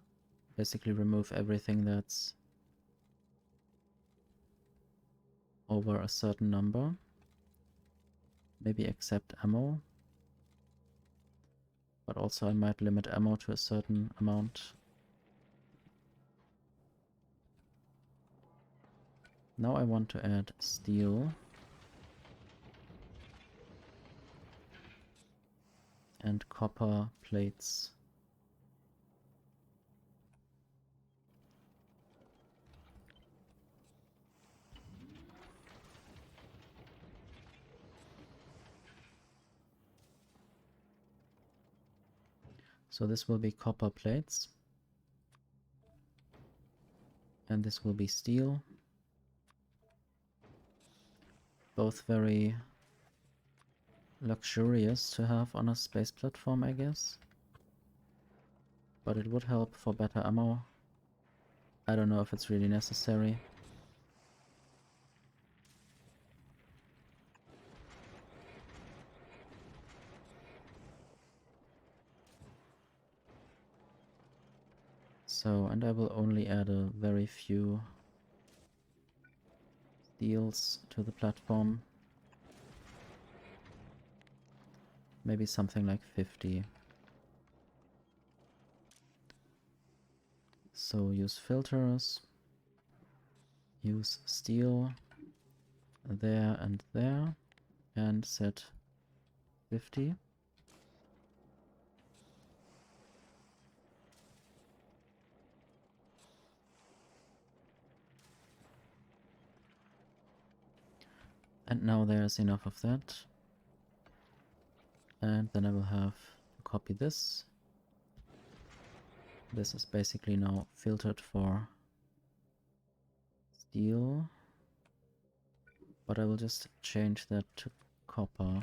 basically remove everything that's over a certain number. Maybe accept ammo. But also I might limit ammo to a certain amount. Now I want to add steel. And copper plates. So this will be copper plates. And this will be steel. Both very luxurious to have on a space platform, I guess. But it would help for better ammo. I don't know if it's really necessary. So, and I will only add a very few steels to the platform. Maybe something like 50. So use filters, use steel there, and set 50. And now there's enough of that. And then I will have to copy this. This is basically now filtered for steel. But I will just change that to copper.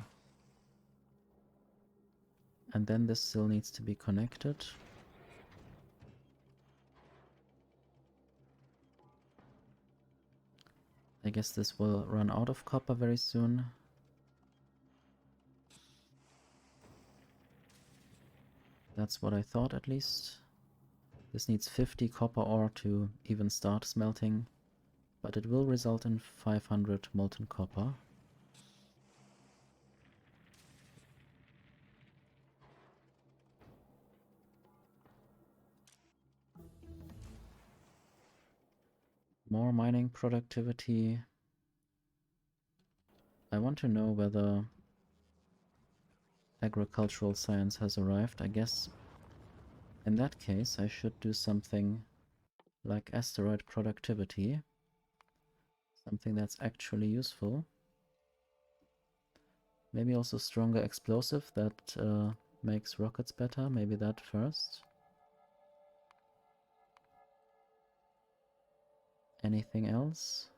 And then this still needs to be connected. I guess this will run out of copper very soon. That's what I thought, at least. This needs 50 copper ore to even start smelting, but it will result in 500 molten copper. More mining productivity. I want to know whether agricultural science has arrived. I guess in that case I should do something like asteroid productivity. Something that's actually useful. Maybe also stronger explosive that makes rockets better. Maybe that first. Anything else?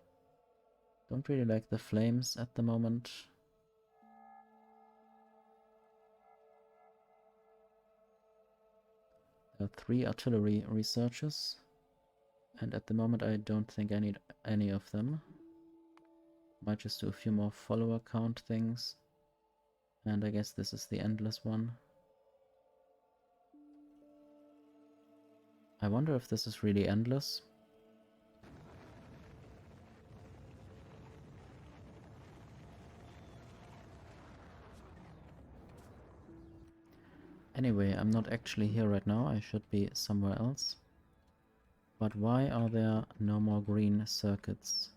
Don't really like the flames at the moment. There are 3 artillery researches, and at the moment I don't think I need any of them. Might just do a few more follower count things, and I guess this is the endless one. I wonder if this is really endless. Anyway, I'm not actually here right now, I should be somewhere else. But why are there no more green circuits?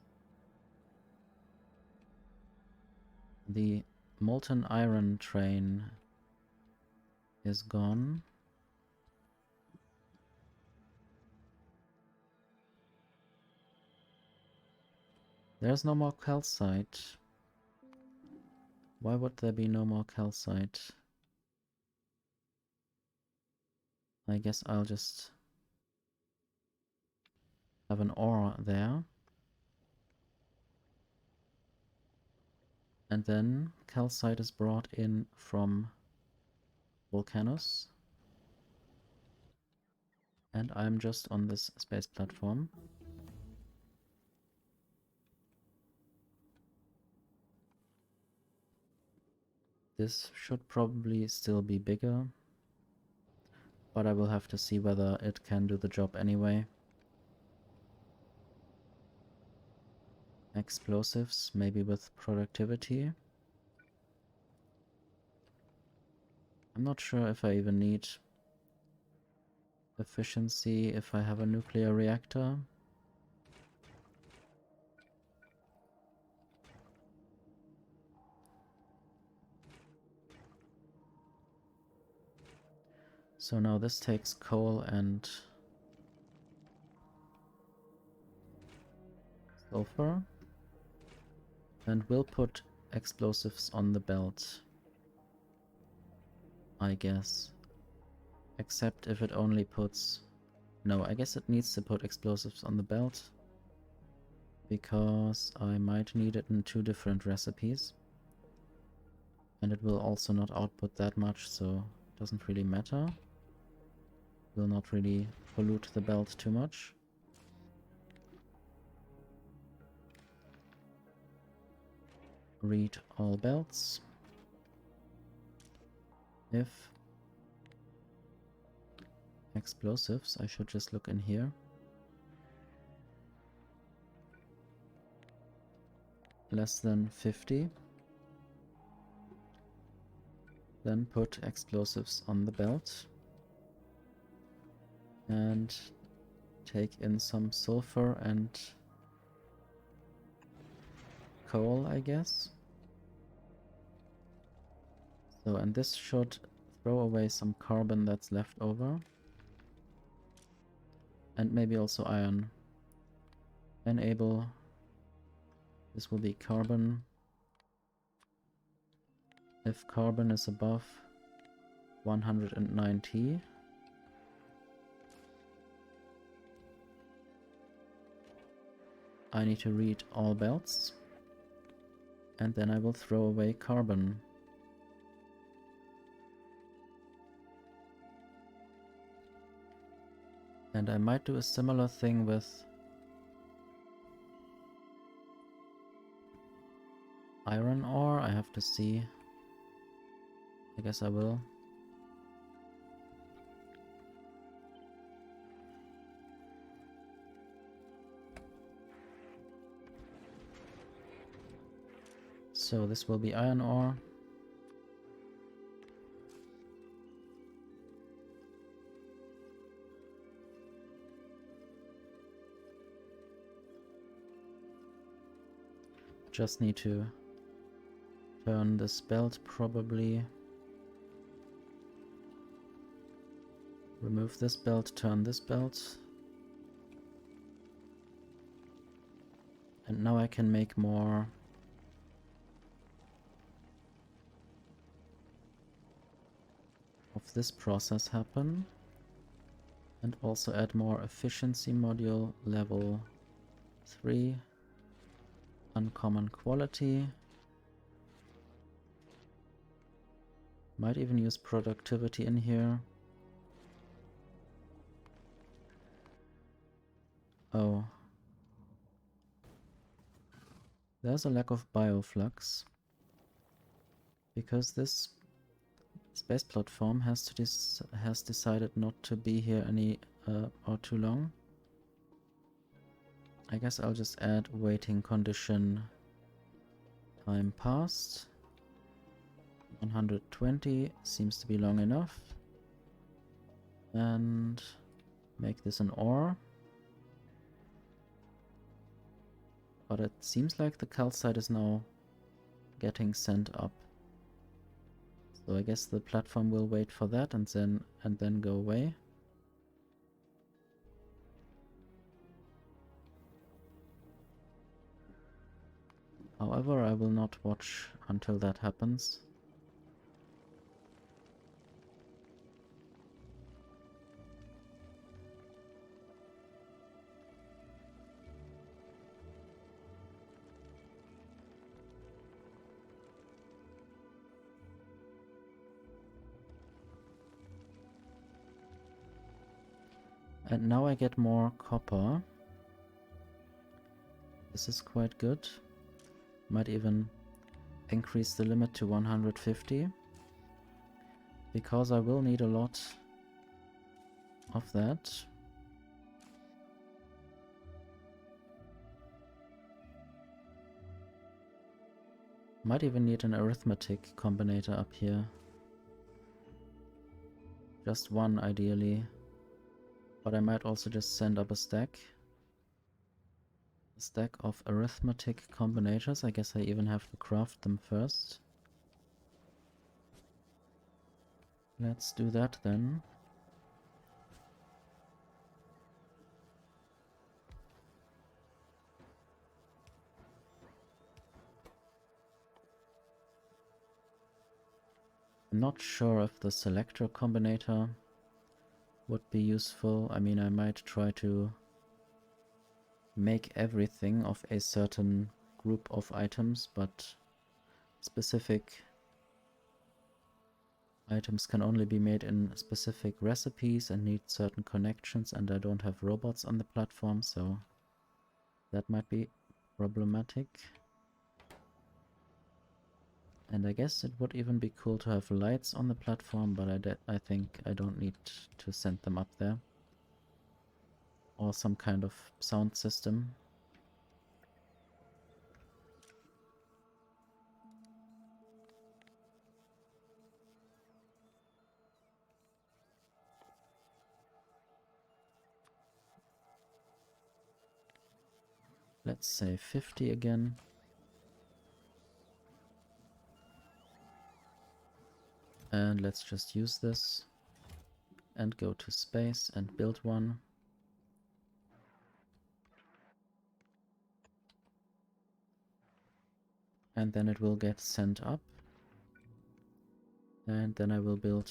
The molten iron train is gone. There's no more calcite. Why would there be no more calcite? I guess I'll just have an ore there. And then calcite is brought in from volcanoes. And I'm just on this space platform. This should probably still be bigger. but I will have to see whether it can do the job anyway. Explosives, maybe with productivity. I'm not sure if I even need efficiency if I have a nuclear reactor. So now this takes coal and sulfur, and we'll put explosives on the belt, I guess. Except if it only puts... No, I guess it needs to put explosives on the belt, because I might need it in 2 different recipes. And it will also not output that much, so it doesn't really matter. Will not really pollute the belt too much. Read all belts. If explosives, I should just look in here. Less than 50. Then put explosives on the belt. And take in some sulfur and coal, I guess. So, and this should throw away some carbon that's left over. And maybe also iron. Enable. This will be carbon. If carbon is above 190. I need to read all belts. And then I will throw away carbon. And I might do a similar thing with iron ore. I have to see. I guess I will. So this will be iron ore. Just need to turn this belt probably. Remove this belt, turn this belt. And now I can make more of this process happen. And also add more efficiency module level 3. Uncommon quality. Might even use productivity in here. Oh. There's a lack of bioflux. Because this space platform has decided not to be here any or too long. I guess I'll just add waiting condition time passed. 120 seems to be long enough. And make this an ore. But it seems like the calcite is now getting sent up. So I guess the platform will wait for that and then go away. However, I will not watch until that happens. And now I get more copper. This is quite good. Might even increase the limit to 150. Because I will need a lot of that. Might even need an arithmetic combinator up here. Just one, ideally. But I might also just send up a stack. A stack of arithmetic combinators. I guess I even have to craft them first. Let's do that then. I'm not sure if the selector combinator would be useful. I mean, I might try to make everything of a certain group of items, but specific items can only be made in specific recipes and need certain connections, and I don't have robots on the platform, so that might be problematic. And I guess it would even be cool to have lights on the platform, but I think I don't need to send them up there. Or some kind of sound system. Let's say 50 again. And let's just use this and go to space and build one. And then it will get sent up. And then I will build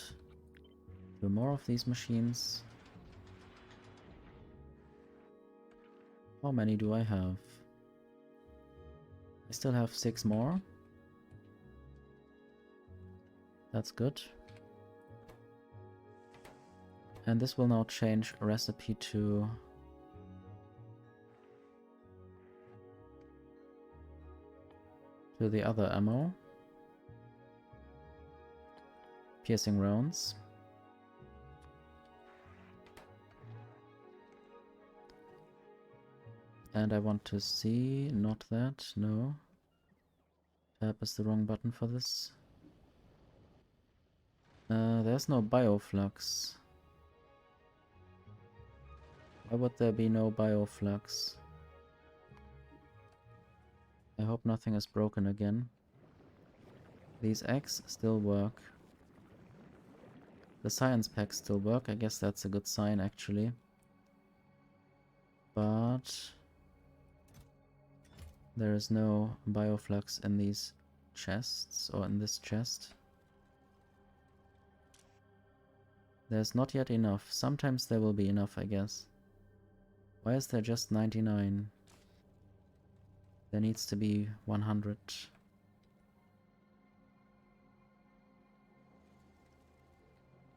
2 more of these machines. How many do I have? I still have 6 more. That's good. And this will now change recipe to the other ammo. Piercing rounds. And I want to see, not that, no. Tab is the wrong button for this. There's no bioflux. Why would there be no bioflux? I hope nothing is broken again. These eggs still work. The science packs still work. I guess that's a good sign, actually. But there is no bioflux in these chests, or in this chest. There's not yet enough. Sometimes there will be enough, I guess. Why is there just 99? There needs to be 100.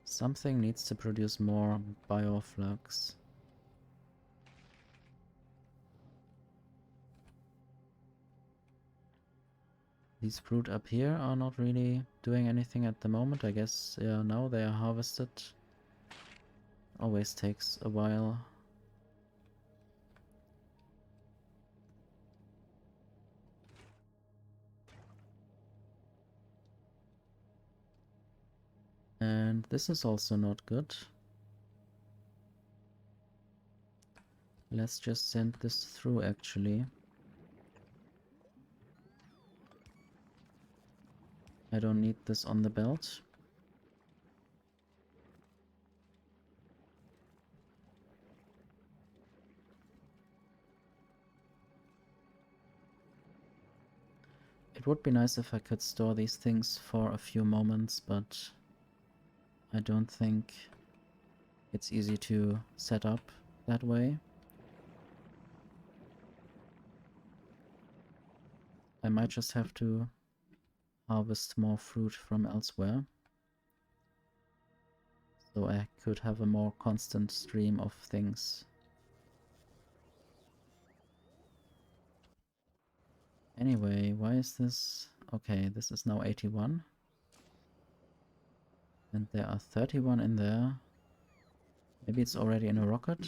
Something needs to produce more bioflux. These fruit up here are not really doing anything at the moment. I guess, yeah, now they are harvested. Always takes a while. And this is also not good. Let's just send this through, actually. I don't need this on the belt. It would be nice if I could store these things for a few moments, but I don't think it's easy to set up that way. I might just have to harvest more fruit from elsewhere, so I could have a more constant stream of things. Anyway, why is this? Okay, this is now 81. And there are 31 in there. Maybe it's already in a rocket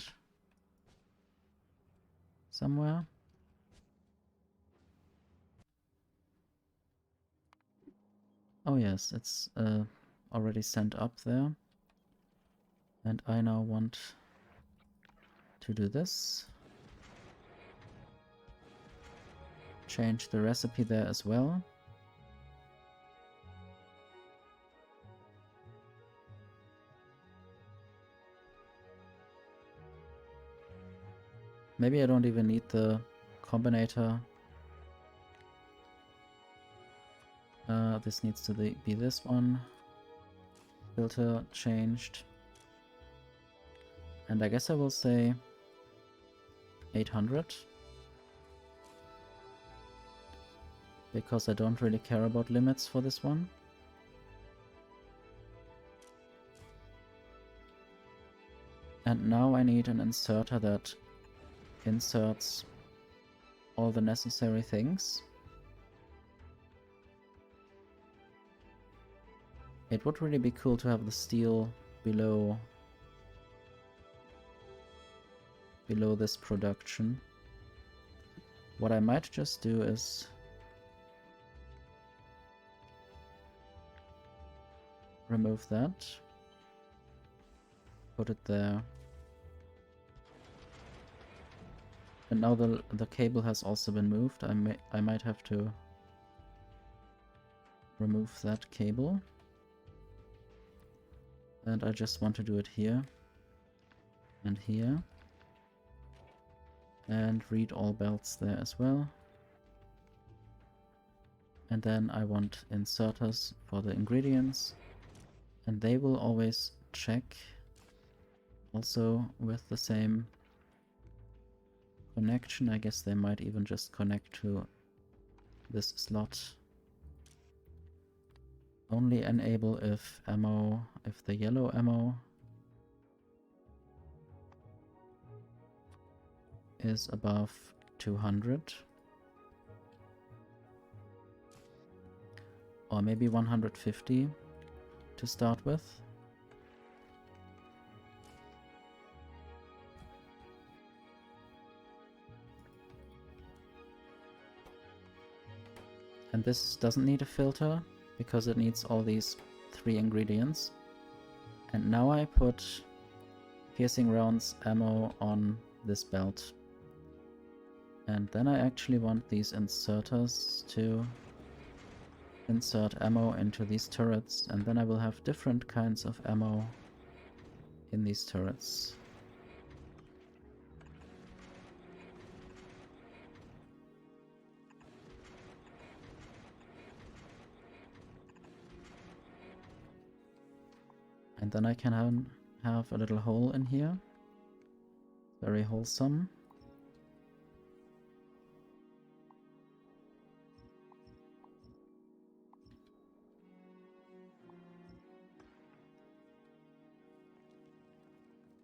somewhere. Oh yes, it's already sent up there. And I now want to do this. Change the recipe there as well. Maybe I don't even need the combinator. This needs to be this one. Filter changed. And I guess I will say 800. Because I don't really care about limits for this one. And now I need an inserter that inserts all the necessary things. It would really be cool to have the steel below this production. What I might just do is remove that, put it there, and now the cable has also been moved. I might have to remove that cable, and I just want to do it here and here, and read all belts there as well. And then I want inserters for the ingredients, and they will always check also with the same connection. I guess they might even just connect to this slot. Only enable if the yellow ammo is above 200. Or maybe 150 to start with. And this doesn't need a filter because it needs all these 3 ingredients. And now I put piercing rounds ammo on this belt. And then I actually want these inserters to insert ammo into these turrets, and then I will have different kinds of ammo in these turrets. And then I can have a little hole in here. Very wholesome.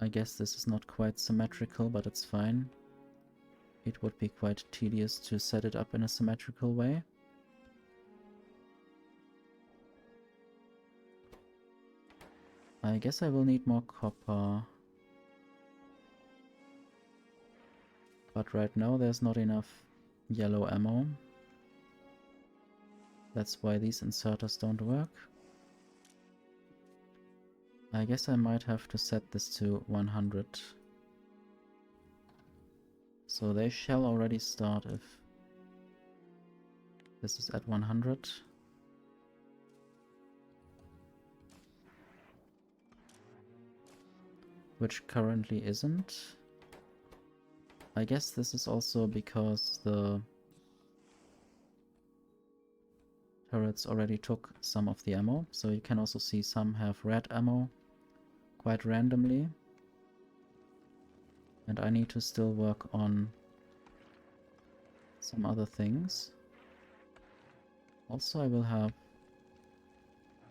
I guess this is not quite symmetrical, but it's fine. It would be quite tedious to set it up in a symmetrical way. I guess I will need more copper. But right now there's not enough yellow ammo. That's why these inserters don't work. I guess I might have to set this to 100. So they shall already start if this is at 100. Which currently isn't. I guess this is also because the turrets already took some of the ammo, so you can also see some have red ammo quite randomly. And I need to still work on some other things. Also, I will have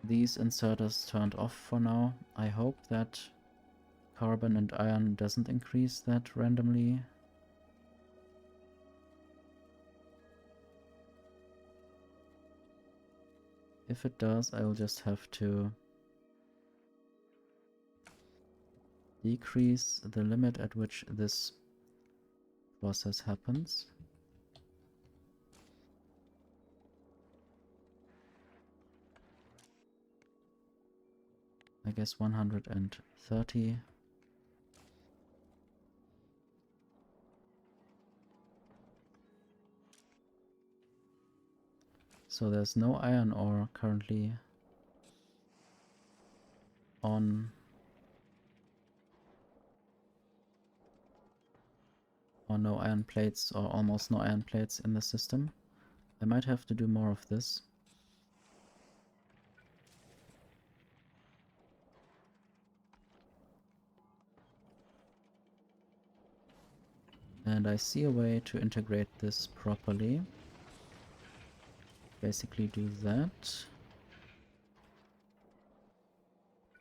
these inserters turned off for now. I hope that carbon and iron doesn't increase that randomly. If it does, I will just have to decrease the limit at which this process happens. I guess 130. So there's no iron ore currently on, or no iron plates, or almost no iron plates in the system. I might have to do more of this. And I see a way to integrate this properly. Basically do that.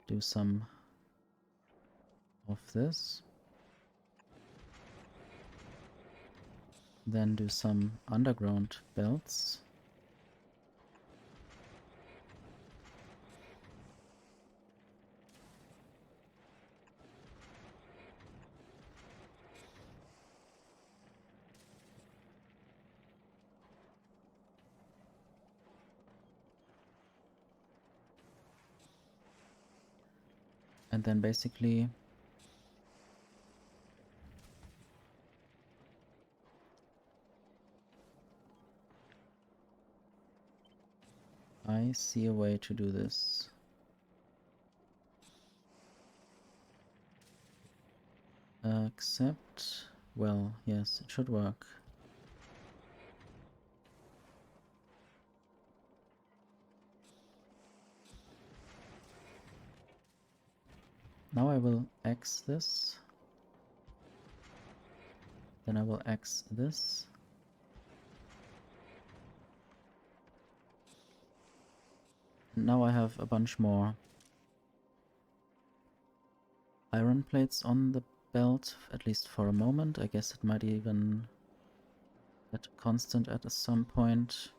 Do some of this. Then do some underground belts. And then basically I see a way to do this. Except, well, yes, it should work. Now I will X this. Then I will X this. And now I have a bunch more iron plates on the belt, at least for a moment. I guess it might even get constant at some point,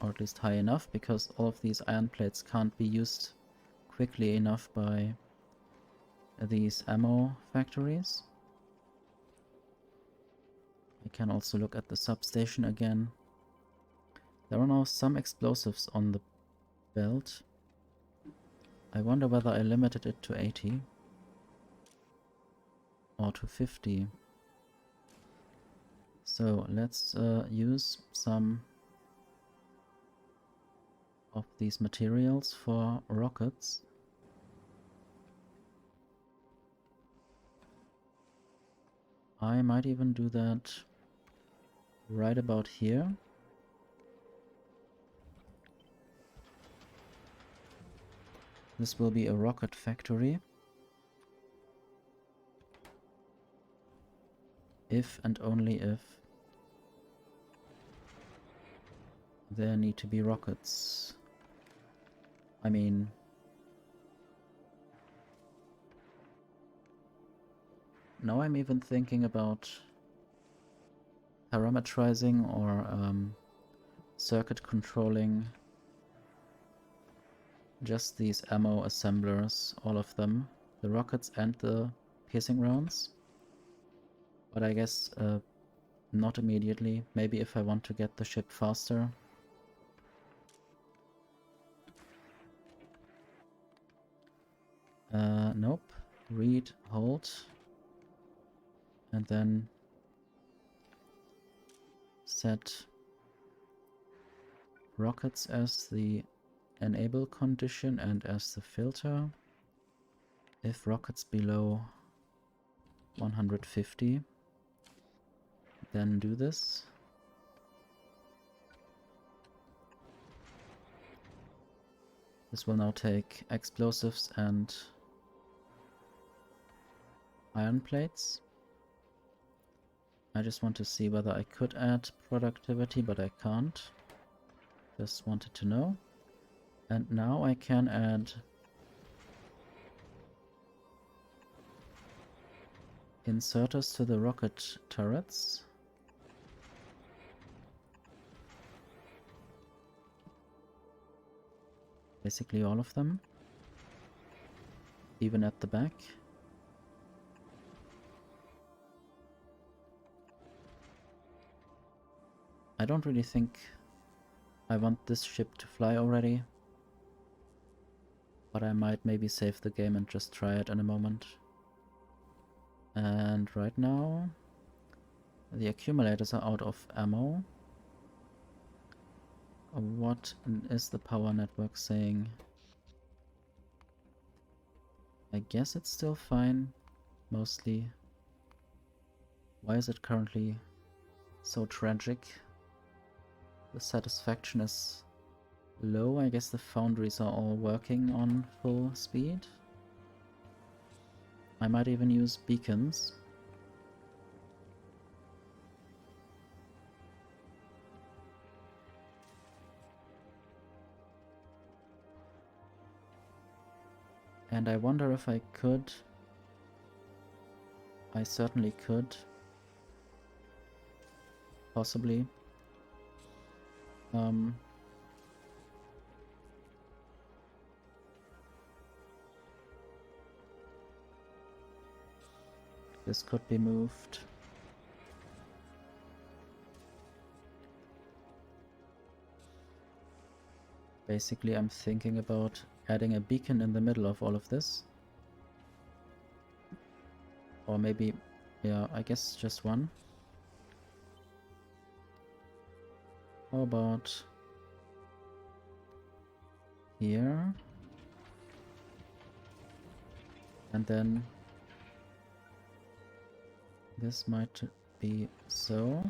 or at least high enough, because all of these iron plates can't be used quickly enough by these ammo factories. I can also look at the substation again. There are now some explosives on the belt. I wonder whether I limited it to 80 or to 50. So let's use some of these materials for rockets. I might even do that right about here. This will be a rocket factory. If and only if there need to be rockets. I mean, now I'm even thinking about parametrizing or circuit controlling just these ammo assemblers, all of them, the rockets and the piercing rounds. But I guess not immediately. Maybe if I want to get the ship faster. Nope. Read, hold. And then set rockets as the enable condition and as the filter. If rockets below 150, then do this. This will now take explosives and iron plates. I just want to see whether I could add productivity, but I can't. Just wanted to know. And now I can add inserters to the rocket turrets. Basically all of them. Even at the back. I don't really think I want this ship to fly already. But I might maybe save the game and just try it in a moment. And right now, the accumulators are out of ammo. What is the power network saying? I guess it's still fine, mostly. Why is it currently so tragic? The satisfaction is low. I guess the foundries are all working on full speed. I might even use beacons. And I wonder if I could. I certainly could. Possibly. This could be moved. Basically, I'm thinking about adding a beacon in the middle of all of this. Or maybe, yeah, I guess just one. How about here? And then this might be so.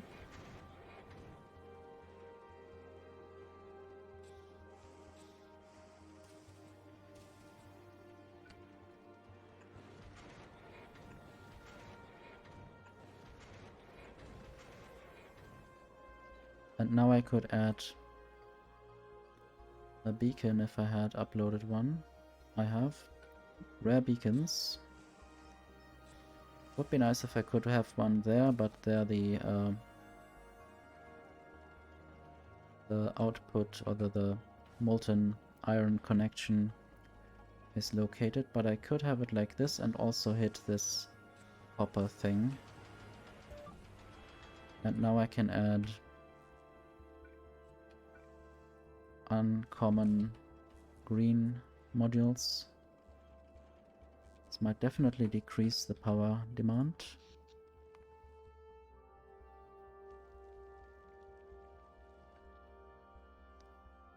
And now I could add a beacon if I had uploaded one. I have rare beacons. Would be nice if I could have one there, but there the output or the molten iron connection is located. But I could have it like this and also hit this copper thing. And now I can add uncommon green modules. This might definitely decrease the power demand.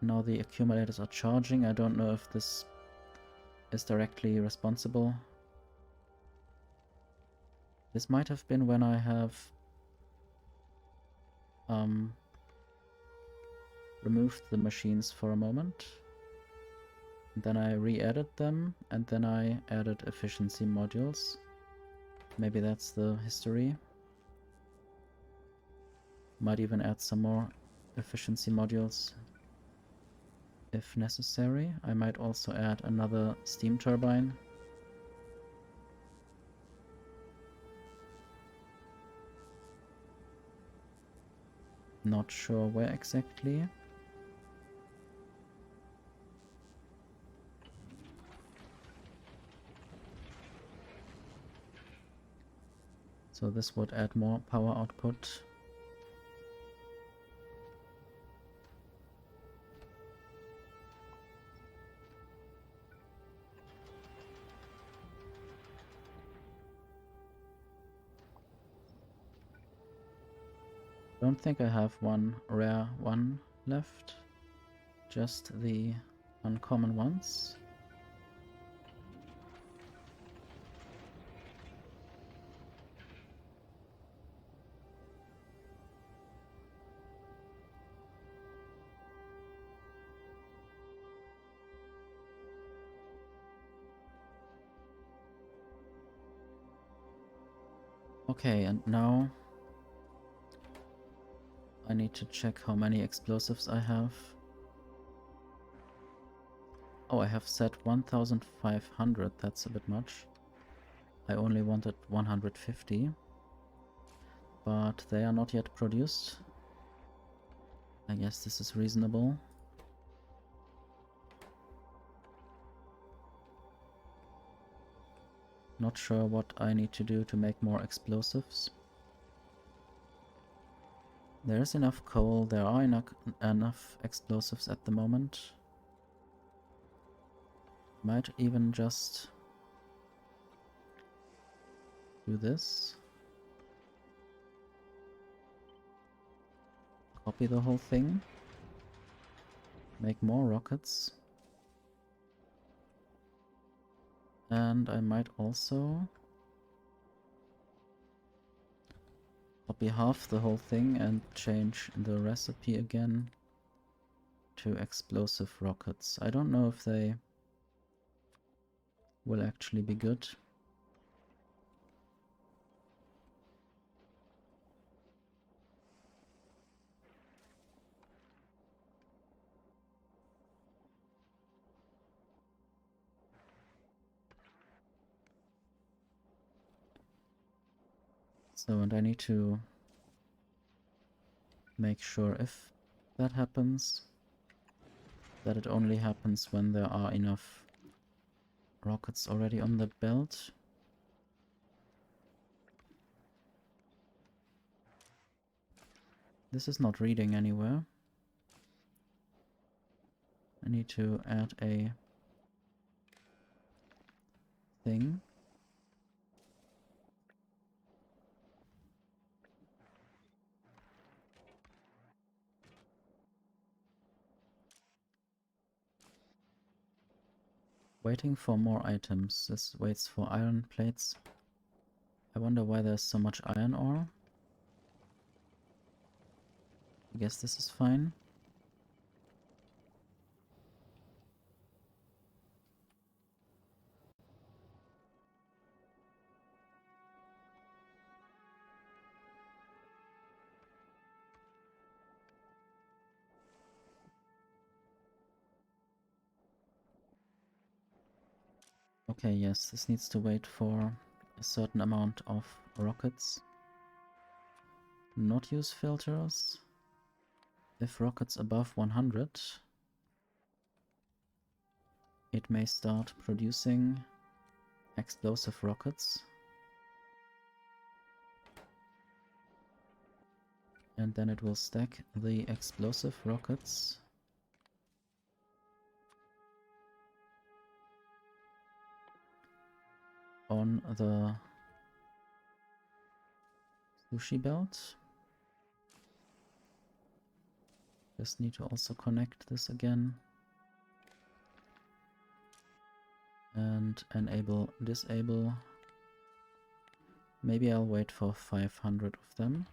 Now the accumulators are charging. I don't know if this is directly responsible. This might have been when I have removed the machines for a moment. Then I re-added them, and then I added efficiency modules. Maybe that's the history. Might even add some more efficiency modules if necessary. I might also add another steam turbine. Not sure where exactly. So this would add more power output. Don't think I have one rare one left. Just the uncommon ones. Okay, and now I need to check how many explosives I have. Oh, I have set 1500, that's a bit much. I only wanted 150. But they are not yet produced. I guess this is reasonable. Not sure what I need to do to make more explosives. There's enough coal, there are enough explosives at the moment. Might even just do this. Copy the whole thing. Make more rockets. And I might also copy half the whole thing and change the recipe again to explosive rockets. I don't know if they will actually be good. So, and I need to make sure if that happens, that it only happens when there are enough rockets already on the belt. This is not reading anywhere. I need to add a thing. Waiting for more items. This waits for iron plates. I wonder why there's so much iron ore. I guess this is fine. Okay, yes, this needs to wait for a certain amount of rockets. Not use filters. If rockets above 100, it may start producing explosive rockets. And then it will stack the explosive rockets on the sushi belt. Just need to also connect this again. And enable, disable. Maybe I'll wait for 500 of them.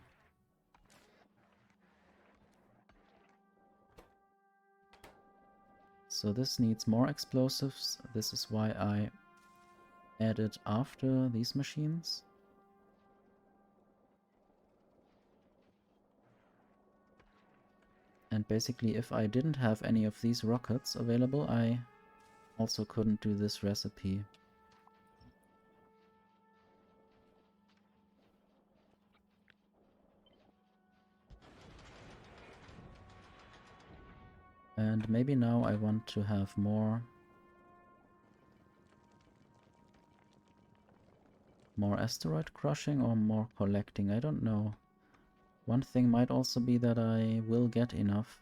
So this needs more explosives. This is why I added after these machines. And basically, if I didn't have any of these rockets available, I also couldn't do this recipe. And maybe now I want to have more asteroid crushing or more collecting, I don't know. One thing might also be that I will get enough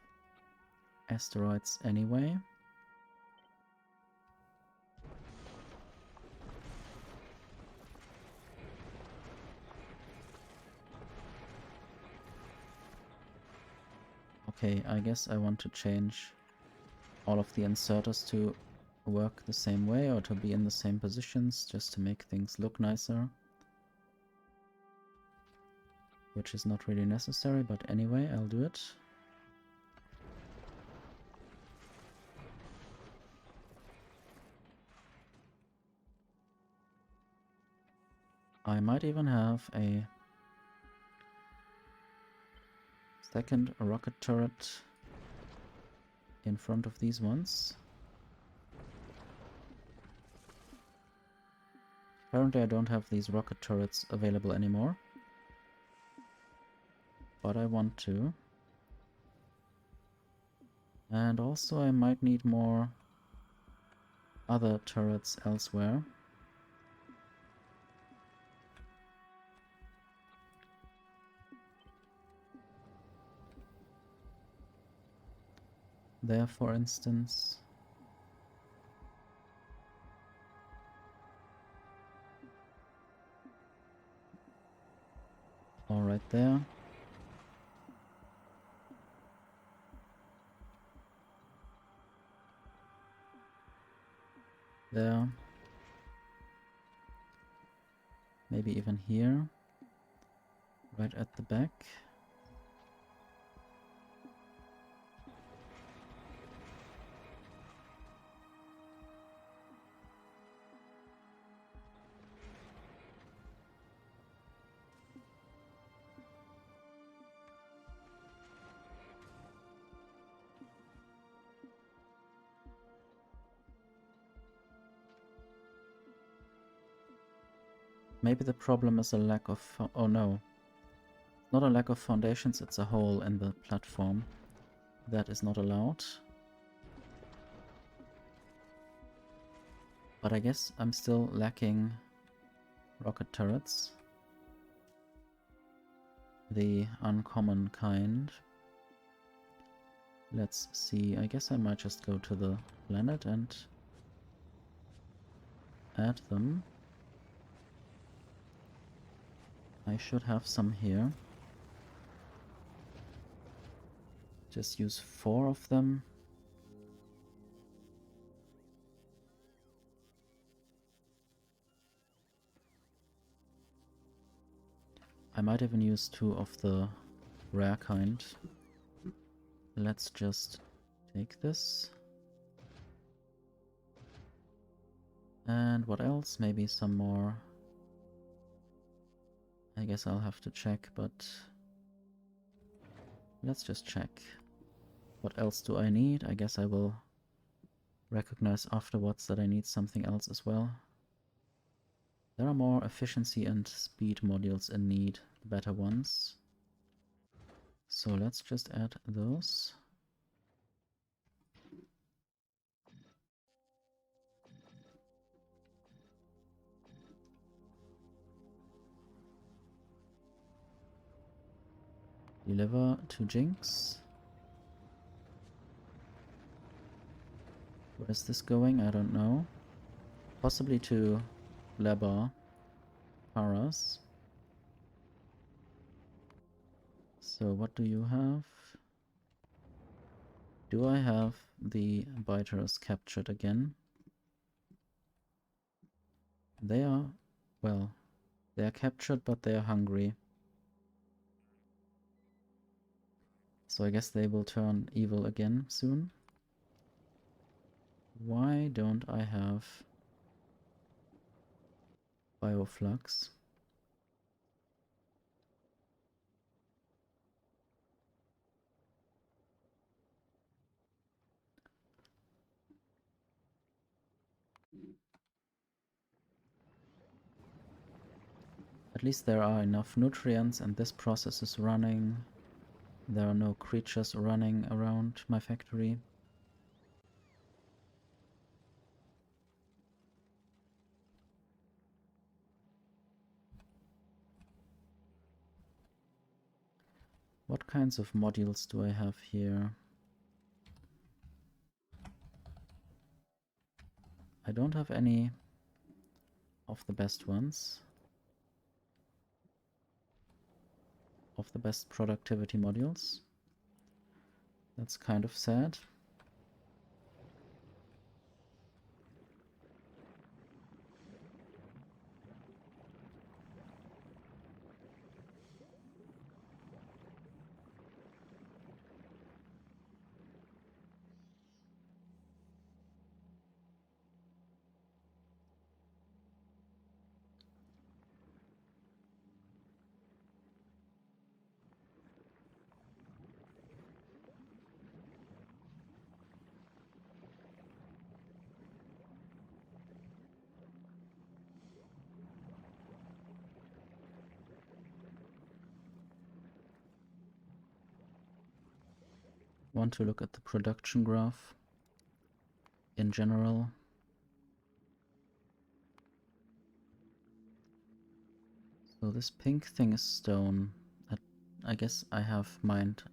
asteroids anyway. Okay, I guess I want to change all of the inserters to work the same way or to be in the same positions just to make things look nicer. Which is not really necessary, but anyway, I'll do it. I might even have a second rocket turret in front of these ones. Apparently I don't have these rocket turrets available anymore, but I want to. And also I might need more other turrets elsewhere. there, for instance. All right there. There. Maybe even here. Right at the back. Maybe the problem is a lack of... oh no. Not a lack of foundations, it's a hole in the platform. That is not allowed. But I guess I'm still lacking rocket turrets. The uncommon kind. Let's see, I guess I might just go to the planet and add them. I should have some here. Just use 4 of them. I might even use 2 of the rare kind. Let's just take this. And what else? Maybe some more. I guess I'll have to check, but let's just check. What else do I need? I guess I will recognize afterwards that I need something else as well. There are more efficiency and speed modules in need, the better ones. So let's just add those. Deliver to Jinx. Where is this going? I don't know. Possibly to Lebar Paras. So what do you have? Do I have the biters captured again? They are, well, they are captured, but they are hungry. So I guess they will turn evil again soon. Why don't I have Bioflux? At least there are enough nutrients and this process is running. There are no creatures running around my factory. What kinds of modules do I have here? I don't have any of the best ones. Of the best productivity modules. That's kind of sad. Want to look at the production graph in general. So this pink thing is stone. I guess I have mined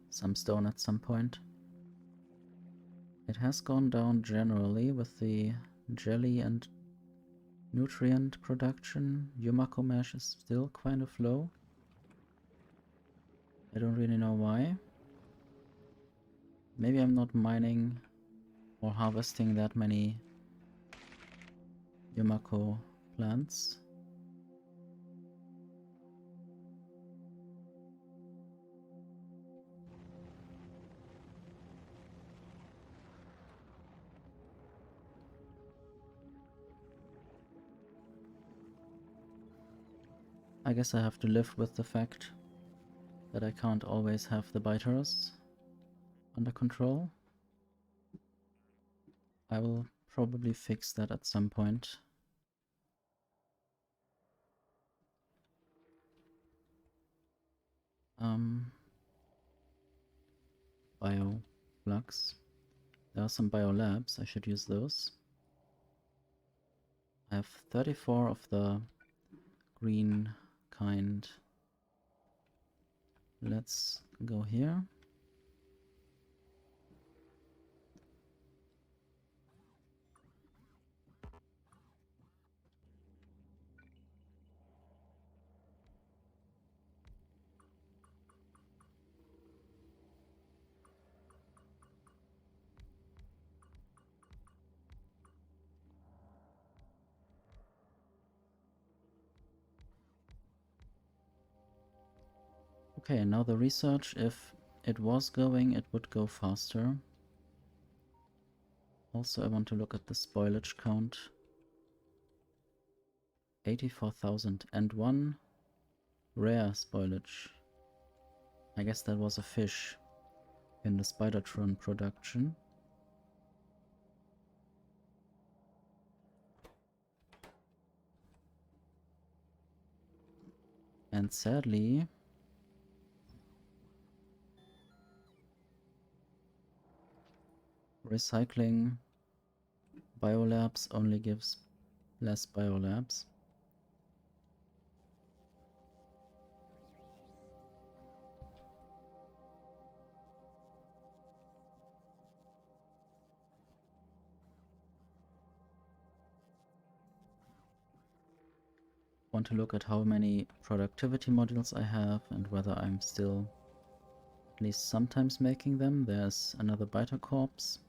some stone at some point. It has gone down generally with the jelly and nutrient production. Yumako mesh is still kind of low. I don't really know why. Maybe I'm not mining or harvesting that many Yumako plants. I guess I have to live with the fact that I can't always have the biters under control. I will probably fix that at some point. Bioflux. There are some biolabs, I should use those. I have 34 of the green kind. Let's go here. Okay, now the research, if it was going, it would go faster. Also, I want to look at the spoilage count. 84,000 and one rare spoilage. I guess that was a fish in the Spidertron production. And sadly, recycling biolabs only gives less biolabs. Want to look at how many productivity modules I have and whether I'm still at least sometimes making them. There's another biter corpse.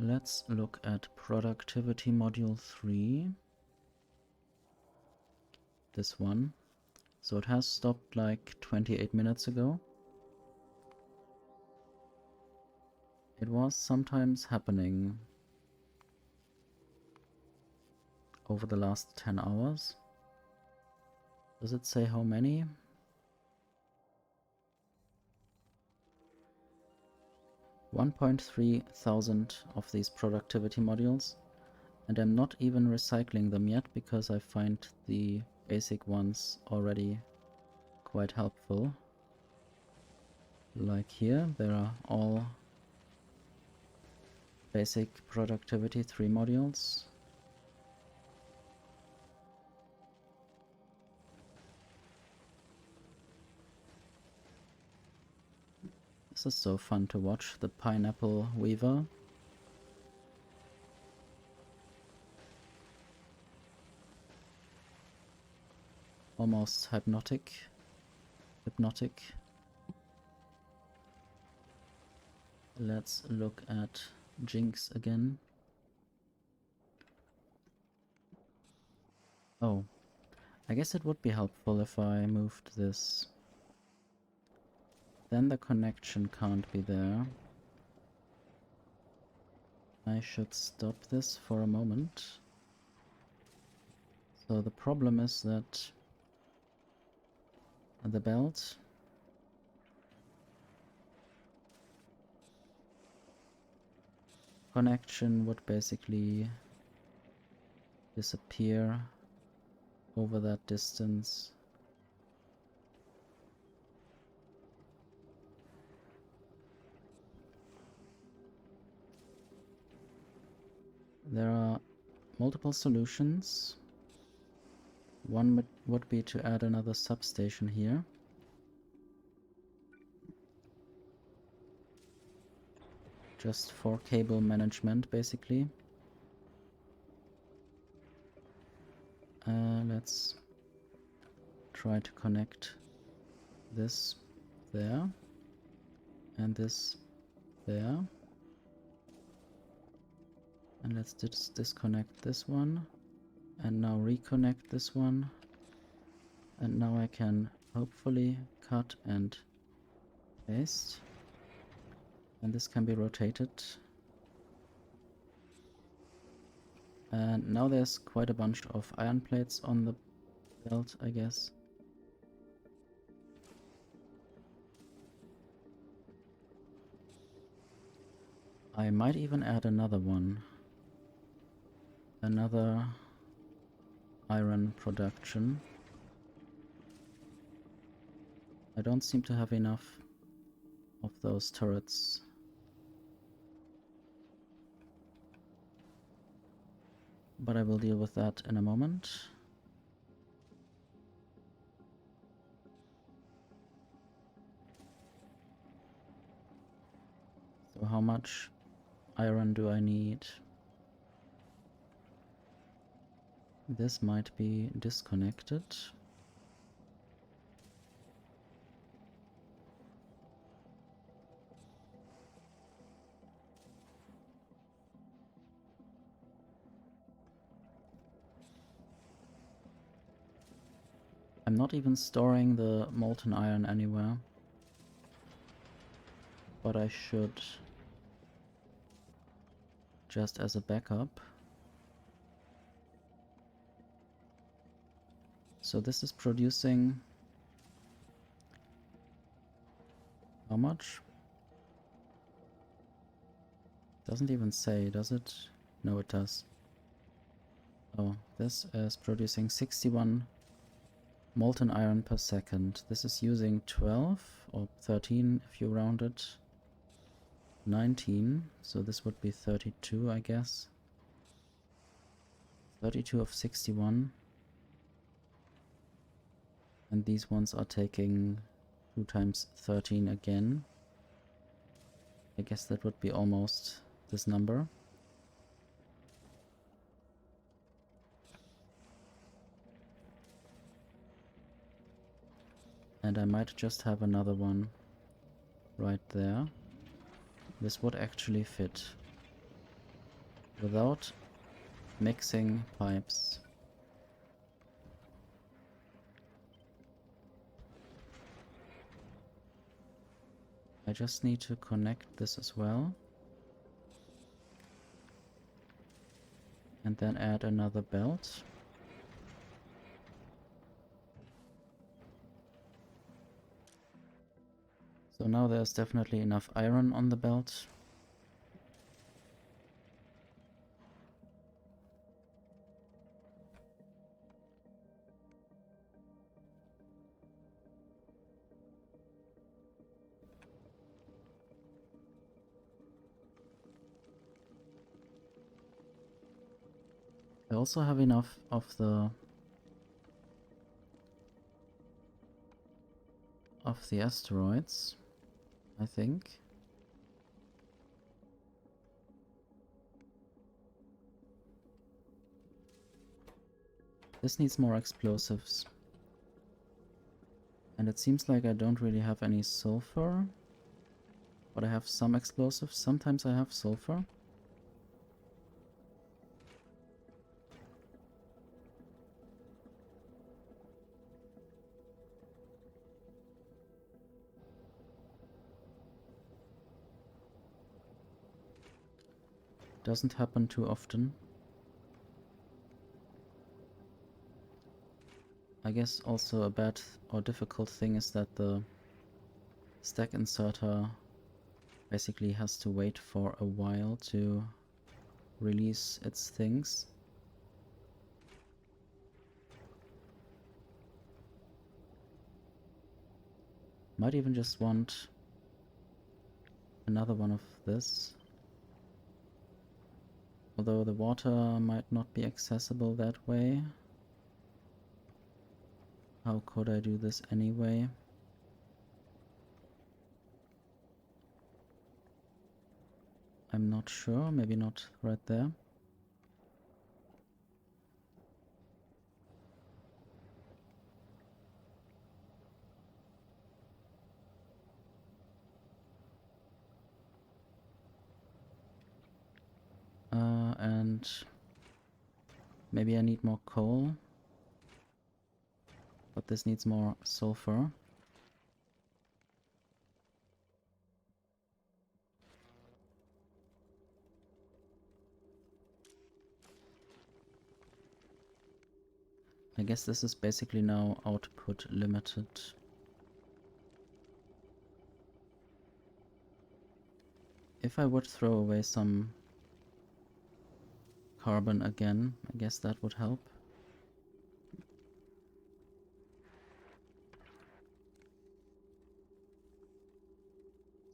Let's look at productivity module 3. This one. So it has stopped like 28 minutes ago. It was sometimes happening over the last 10 hours. Does it say how many? $1,300 of these productivity modules, and I'm not even recycling them yet because I find the basic ones already quite helpful. Like here, there are all basic productivity 3 modules. This is so fun to watch, the pineapple weaver. Almost hypnotic. Let's look at Jinx again. Oh, I guess it would be helpful if I moved this. Then the connection can't be there. I should stop this for a moment. So the problem is that the belt connection would basically disappear over that distance. There are multiple solutions. One would be to add another substation here. Just for cable management, basically. Let's try to connect this there and this there. And let's disconnect this one and now reconnect this one. And now I can hopefully cut and paste. And this can be rotated. And now there's quite a bunch of iron plates on the belt, I guess. I might even add another one. Another iron production. I don't seem to have enough of those turrets. But I will deal with that in a moment. So how much iron do I need? This might be disconnected. I'm not even storing the molten iron anywhere. But I should, just as a backup. So this is producing how much? Doesn't even say, does it? No, it does. Oh, this is producing 61 molten iron per second. This is using 12 or 13 if you round it. 19, so this would be 32, I guess. 32 of 61. And these ones are taking 2 times 13 again. I guess that would be almost this number. And I might just have another one right there. This would actually fit without mixing pipes. I just need to connect this as well. And then add another belt. So now there's definitely enough iron on the belt. I also have enough of the asteroids, I think. This needs more explosives. And it seems like I don't really have any sulfur. But I have some explosives. Sometimes I have sulfur. Doesn't happen too often. I guess also a bad or difficult thing is that the stack inserter basically has to wait for a while to release its things. Might even just want another one of this. Although the water might not be accessible that way. How could I do this anyway? I'm not sure, maybe not right there. And maybe I need more coal, but this needs more sulfur. I guess this is basically now output limited. If I would throw away some carbon again, I guess that would help.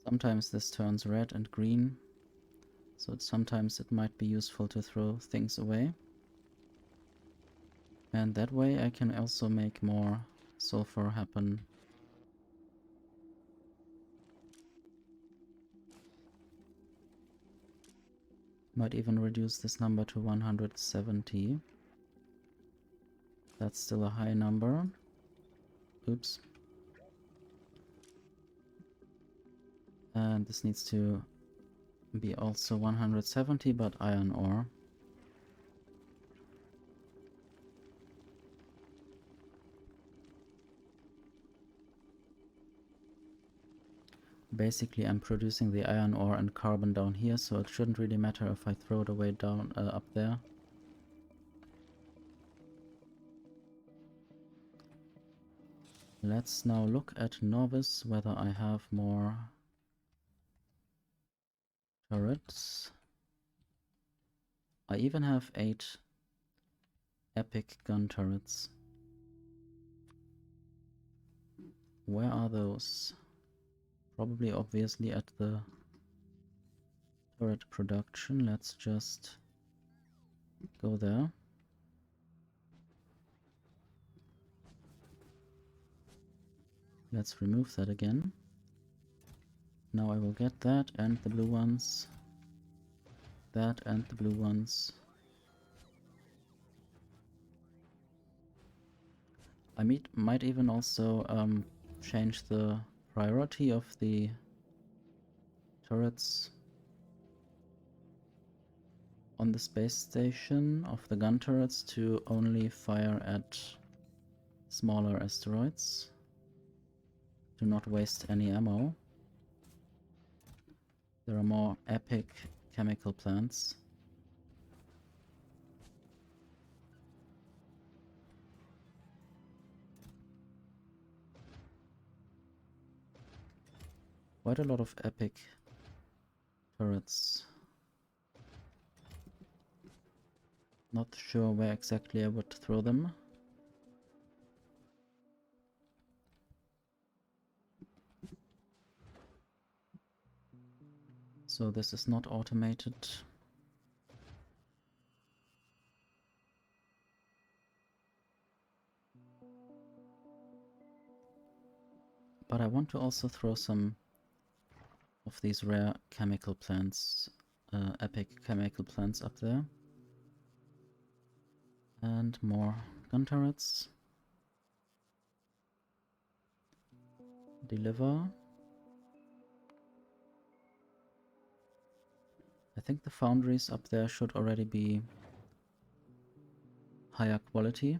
Sometimes this turns red and green, so sometimes it might be useful to throw things away. And that way I can also make more sulfur happen. Might even reduce this number to 170. That's still a high number. Oops. And this needs to be also 170, but iron ore. Basically, I'm producing the iron ore and carbon down here, so it shouldn't really matter if I throw it away down up there. Let's now look at Novice, whether I have more turrets. I even have 8 epic gun turrets. Where are those? Probably obviously at the turret production. Let's just go there. Let's remove that again. Now I will get that and the blue ones. That and the blue ones. I might even also change the priority of the turrets on the space station of the gun turrets to only fire at smaller asteroids. Do not waste any ammo. There are more epic chemical plants. Quite a lot of epic turrets. Not sure where exactly I would throw them. So this is not automated. But I want to also throw some of these rare chemical plants, epic chemical plants up there. And more gun turrets. Deliver. I think the foundries up there should already be higher quality.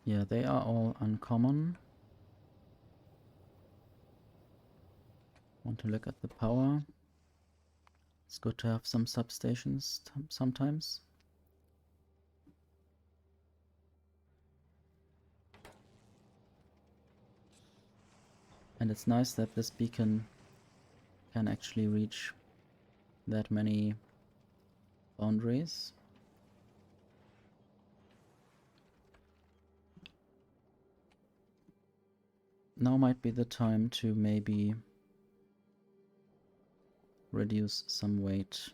Yeah, they are all uncommon. Want to look at the power. It's good to have some substations sometimes. And it's nice that this beacon can actually reach that many boundaries. Now might be the time to maybe reduce some weight.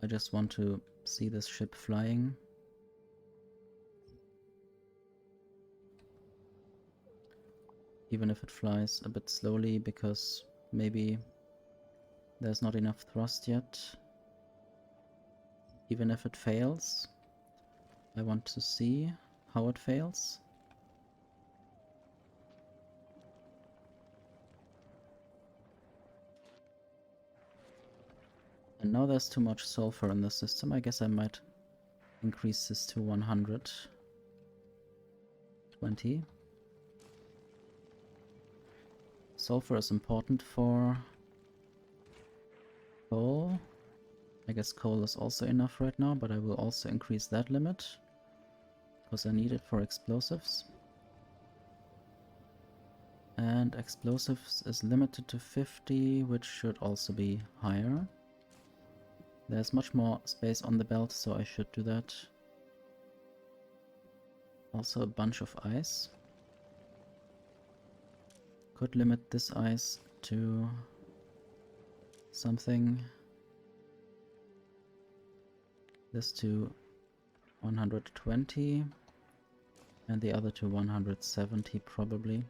I just want to see this ship flying. Even if it flies a bit slowly, because maybe there's not enough thrust yet. Even if it fails, I want to see how it fails. And now there's too much sulfur in the system. I guess I might increase this to 120. Sulfur is important for coal. I guess coal is also enough right now, but I will also increase that limit because I need it for explosives. And explosives is limited to 50, which should also be higher. There's much more space on the belt, so I should do that. Also a bunch of ice. Could limit this ice to something. This to 120 and the other to 170 probably.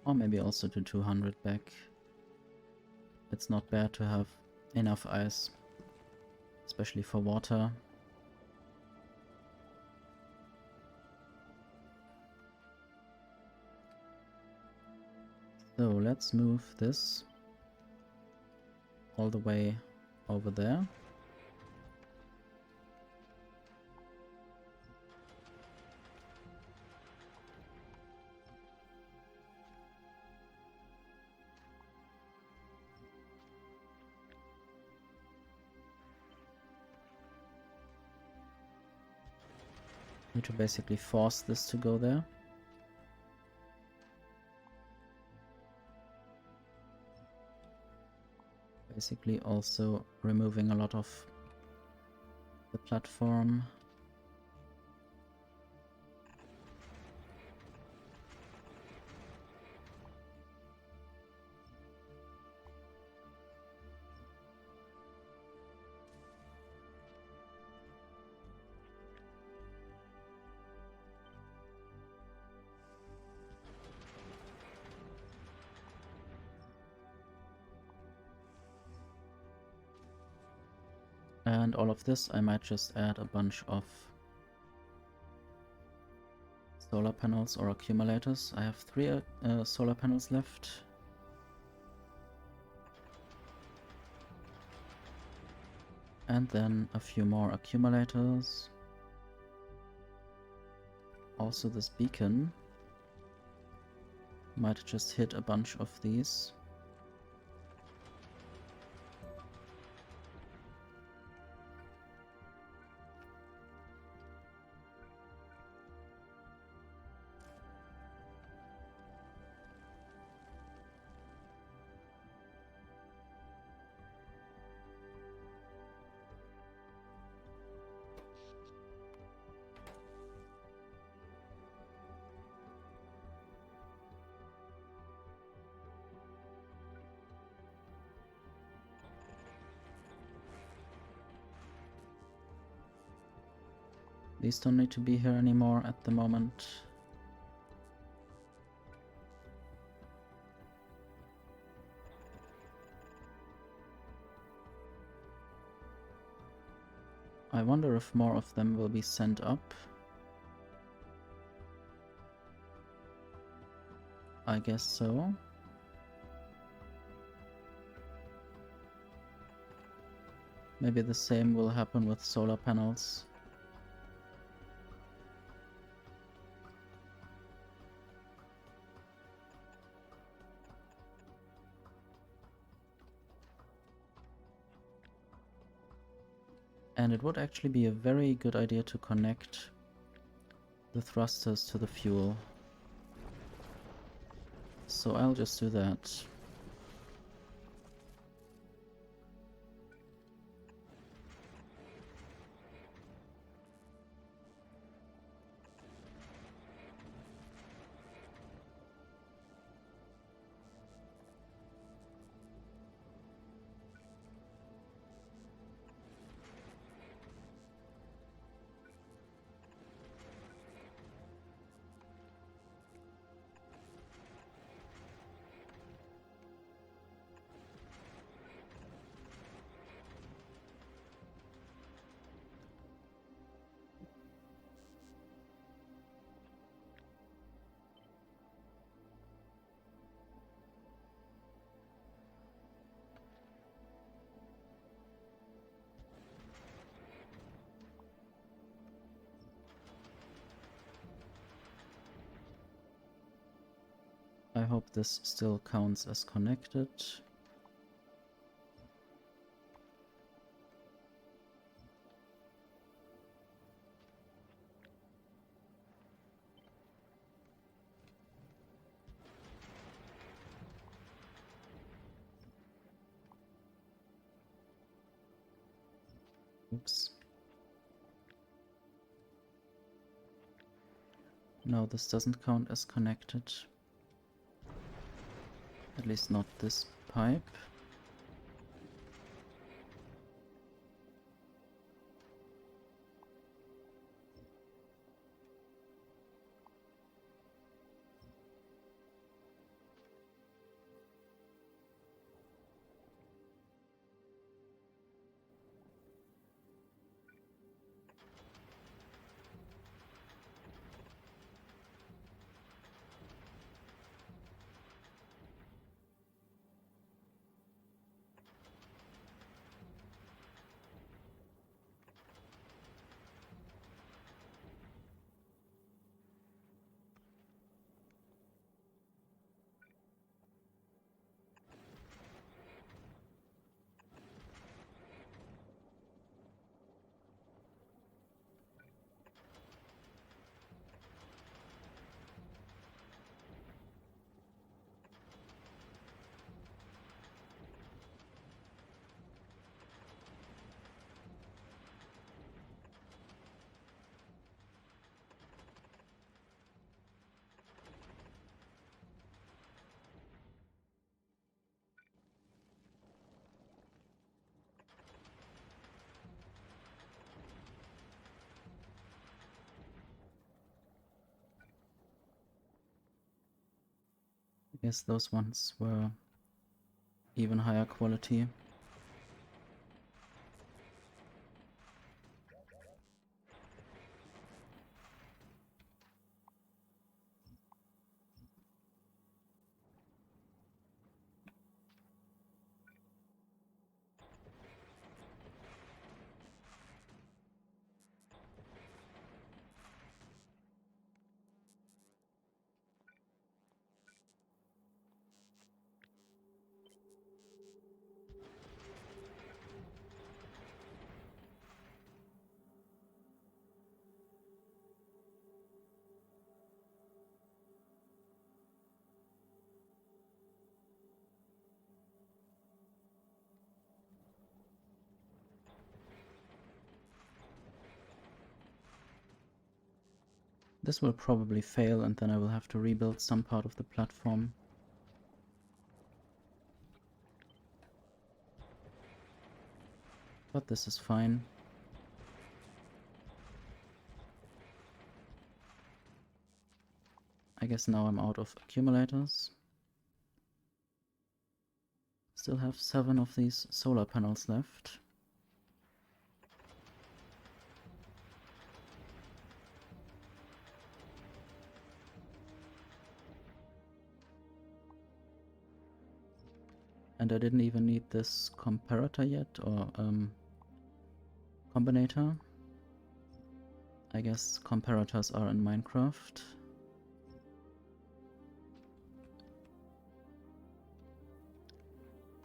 Or maybe also to 200 back. It's not bad to have enough ice, especially for water. So let's move this all the way over there. Need to basically force this to go there. Basically also removing a lot of the platform. And all of this, I might just add a bunch of solar panels or accumulators. I have 3 solar panels left. And then a few more accumulators. Also this beacon might just hit a bunch of these. These don't need to be here anymore at the moment. I wonder if more of them will be sent up. I guess so. Maybe the same will happen with solar panels. And it would actually be a very good idea to connect the thrusters to the fuel. So I'll just do that. I hope this still counts as connected. Oops. No, this doesn't count as connected. At least not this pipe. I guess those ones were even higher quality. This will probably fail, and then I will have to rebuild some part of the platform. But this is fine. I guess now I'm out of accumulators. Still have 7 of these solar panels left. And I didn't even need this comparator yet, or combinator. I guess comparators are in Minecraft.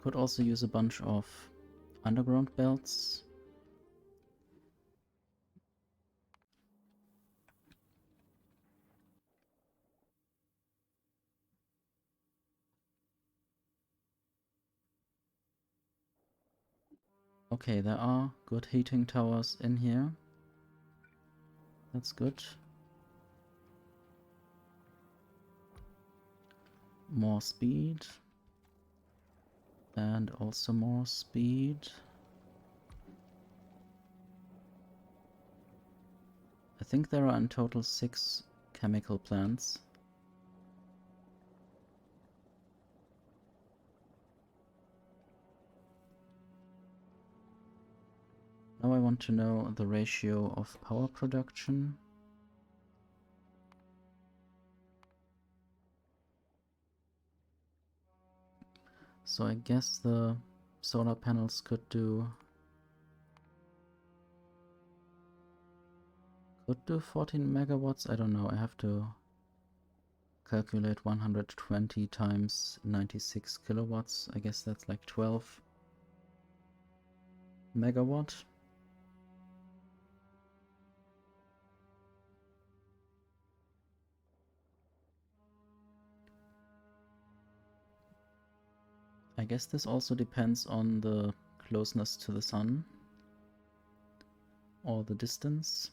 Could also use a bunch of underground belts. Okay, there are good heating towers in here. That's good. More speed. And also more speed. I think there are in total 6 chemical plants. Now I want to know the ratio of power production. So I guess the solar panels could do 14 megawatts. I don't know. I have to calculate 120 times 96 kilowatts. I guess that's like 12 megawatt. I guess this also depends on the closeness to the sun or the distance.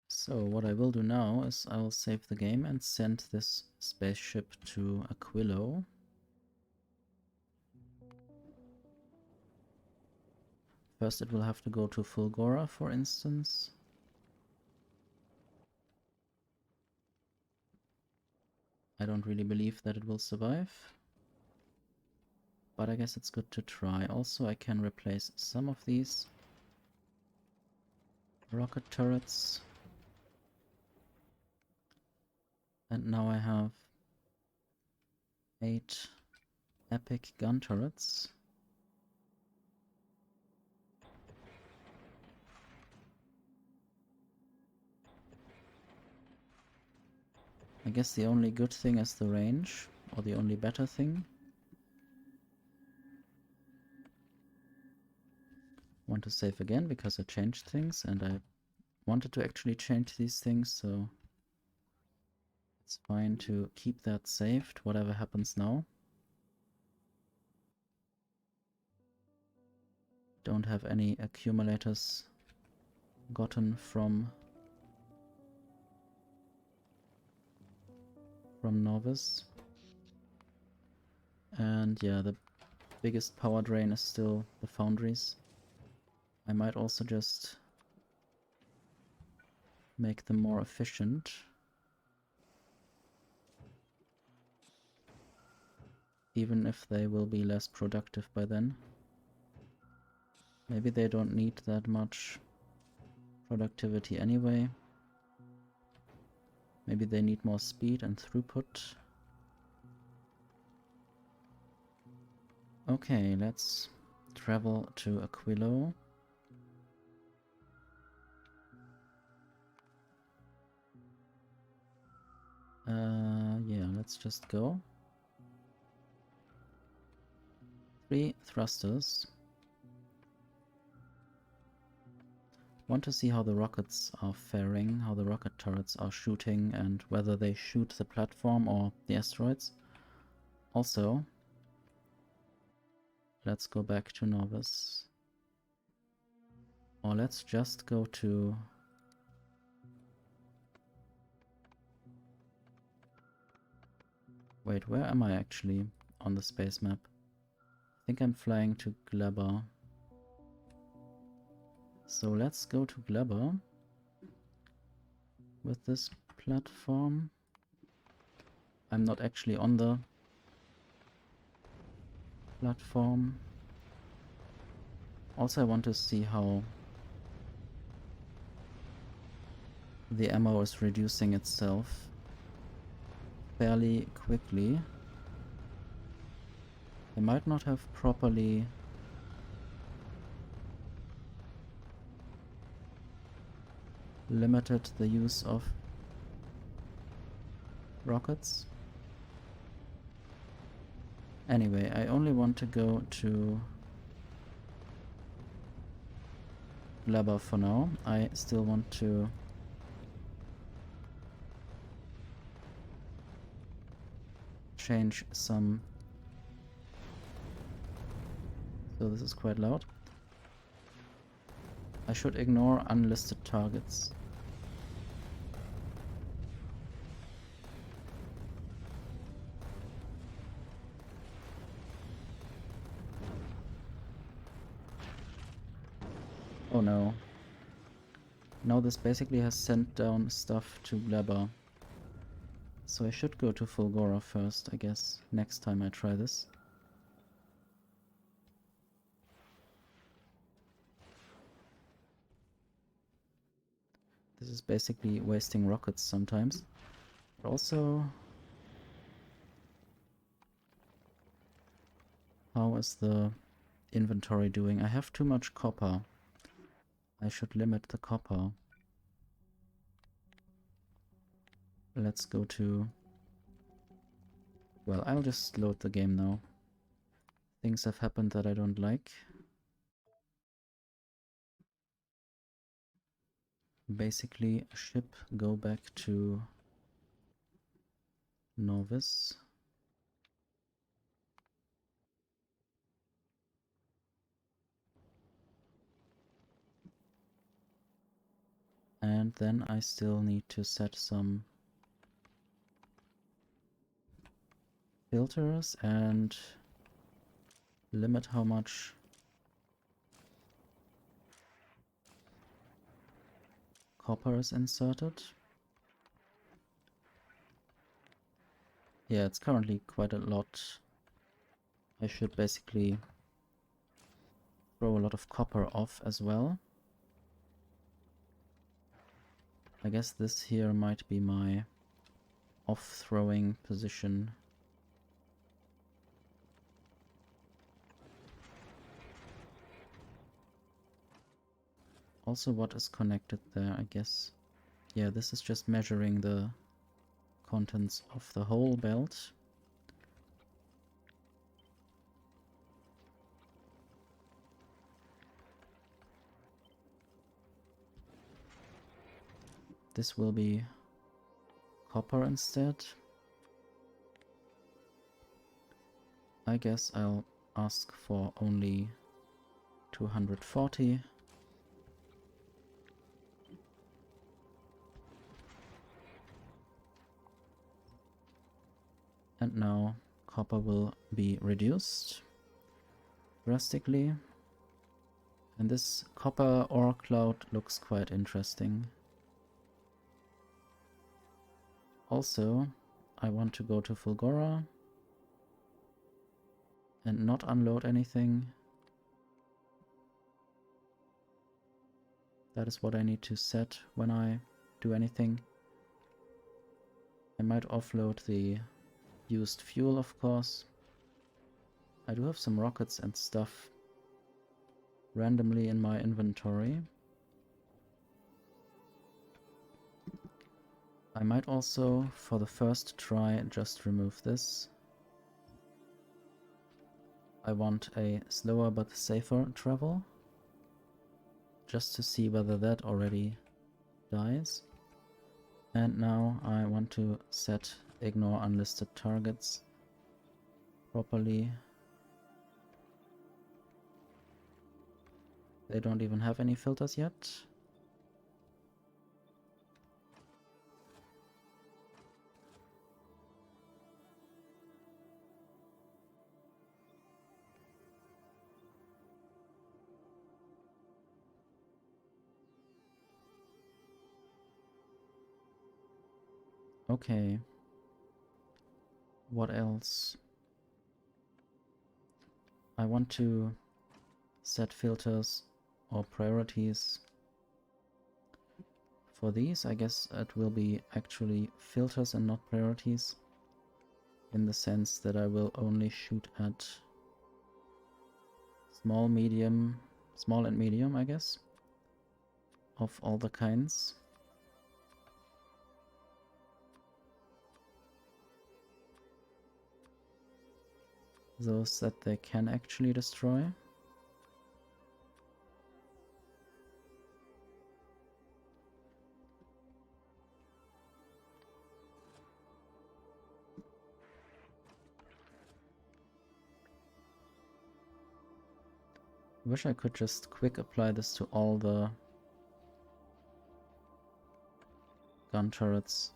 So what I will do now is I will save the game and send this spaceship to Aquilo. First it will have to go to Fulgora, for instance. I don't really believe that it will survive, but I guess it's good to try. Also, I can replace some of these rocket turrets. And now I have 8 epic gun turrets. I guess the only good thing is the range, or the only better thing. Want to save again because I changed things and I wanted to actually change these things, so it's fine to keep that saved, whatever happens now. Don't have any accumulators gotten from Novice. And yeah, the biggest power drain is still the foundries. I might also just make them more efficient. Even if they will be less productive by then. Maybe they don't need that much productivity anyway. Maybe they need more speed and throughput. Okay, let's travel to Aquilo. Yeah, let's just go. 3 thrusters. Want to see how the rockets are faring, how the rocket turrets are shooting, and whether they shoot the platform or the asteroids. Also, let's go back to Novice. Or let's just go to... Wait, where am I actually on the space map? I think I'm flying to Glabber. So let's go to Glabber with this platform. I'm not actually on the platform. Also, I want to see how the ammo is reducing itself fairly quickly. I might not have properly limited the use of rockets. Anyway, I only want to go to blabber for now. I still want to change some. So this is quite loud. I should ignore unlisted targets. Oh no. Now this basically has sent down stuff to blabber. So I should go to Fulgora first, I guess, next time I try this. This is basically wasting rockets sometimes. But also... how is the inventory doing? I have too much copper. I should limit the copper. Let's go to... well, I'll just load the game now. Things have happened that I don't like. Basically, ship, go back to Novice. And then I still need to set some filters and limit how much copper is inserted. Yeah, it's currently quite a lot. I should basically throw a lot of copper off as well. I guess this here might be my off-throwing position. Also, what is connected there, I guess? Yeah, this is just measuring the contents of the whole belt. This will be copper instead. I guess I'll ask for only 240. And now copper will be reduced drastically. And this copper ore cloud looks quite interesting. Also, I want to go to Fulgora and not unload anything. That is what I need to set when I do anything. I might offload the used fuel, of course. I do have some rockets and stuff randomly in my inventory. I might also, for the first try, just remove this. I want a slower but safer travel, just to see whether that already dies. And now I want to set ignore unlisted targets properly. They don't even have any filters yet. Okay. What else? I want to set filters or priorities. For these, I guess it will be actually filters and not priorities, in the sense that I will only shoot at small and medium, I guess, of all the kinds. Those that they can actually destroy. I wish I could just quick apply this to all the gun turrets.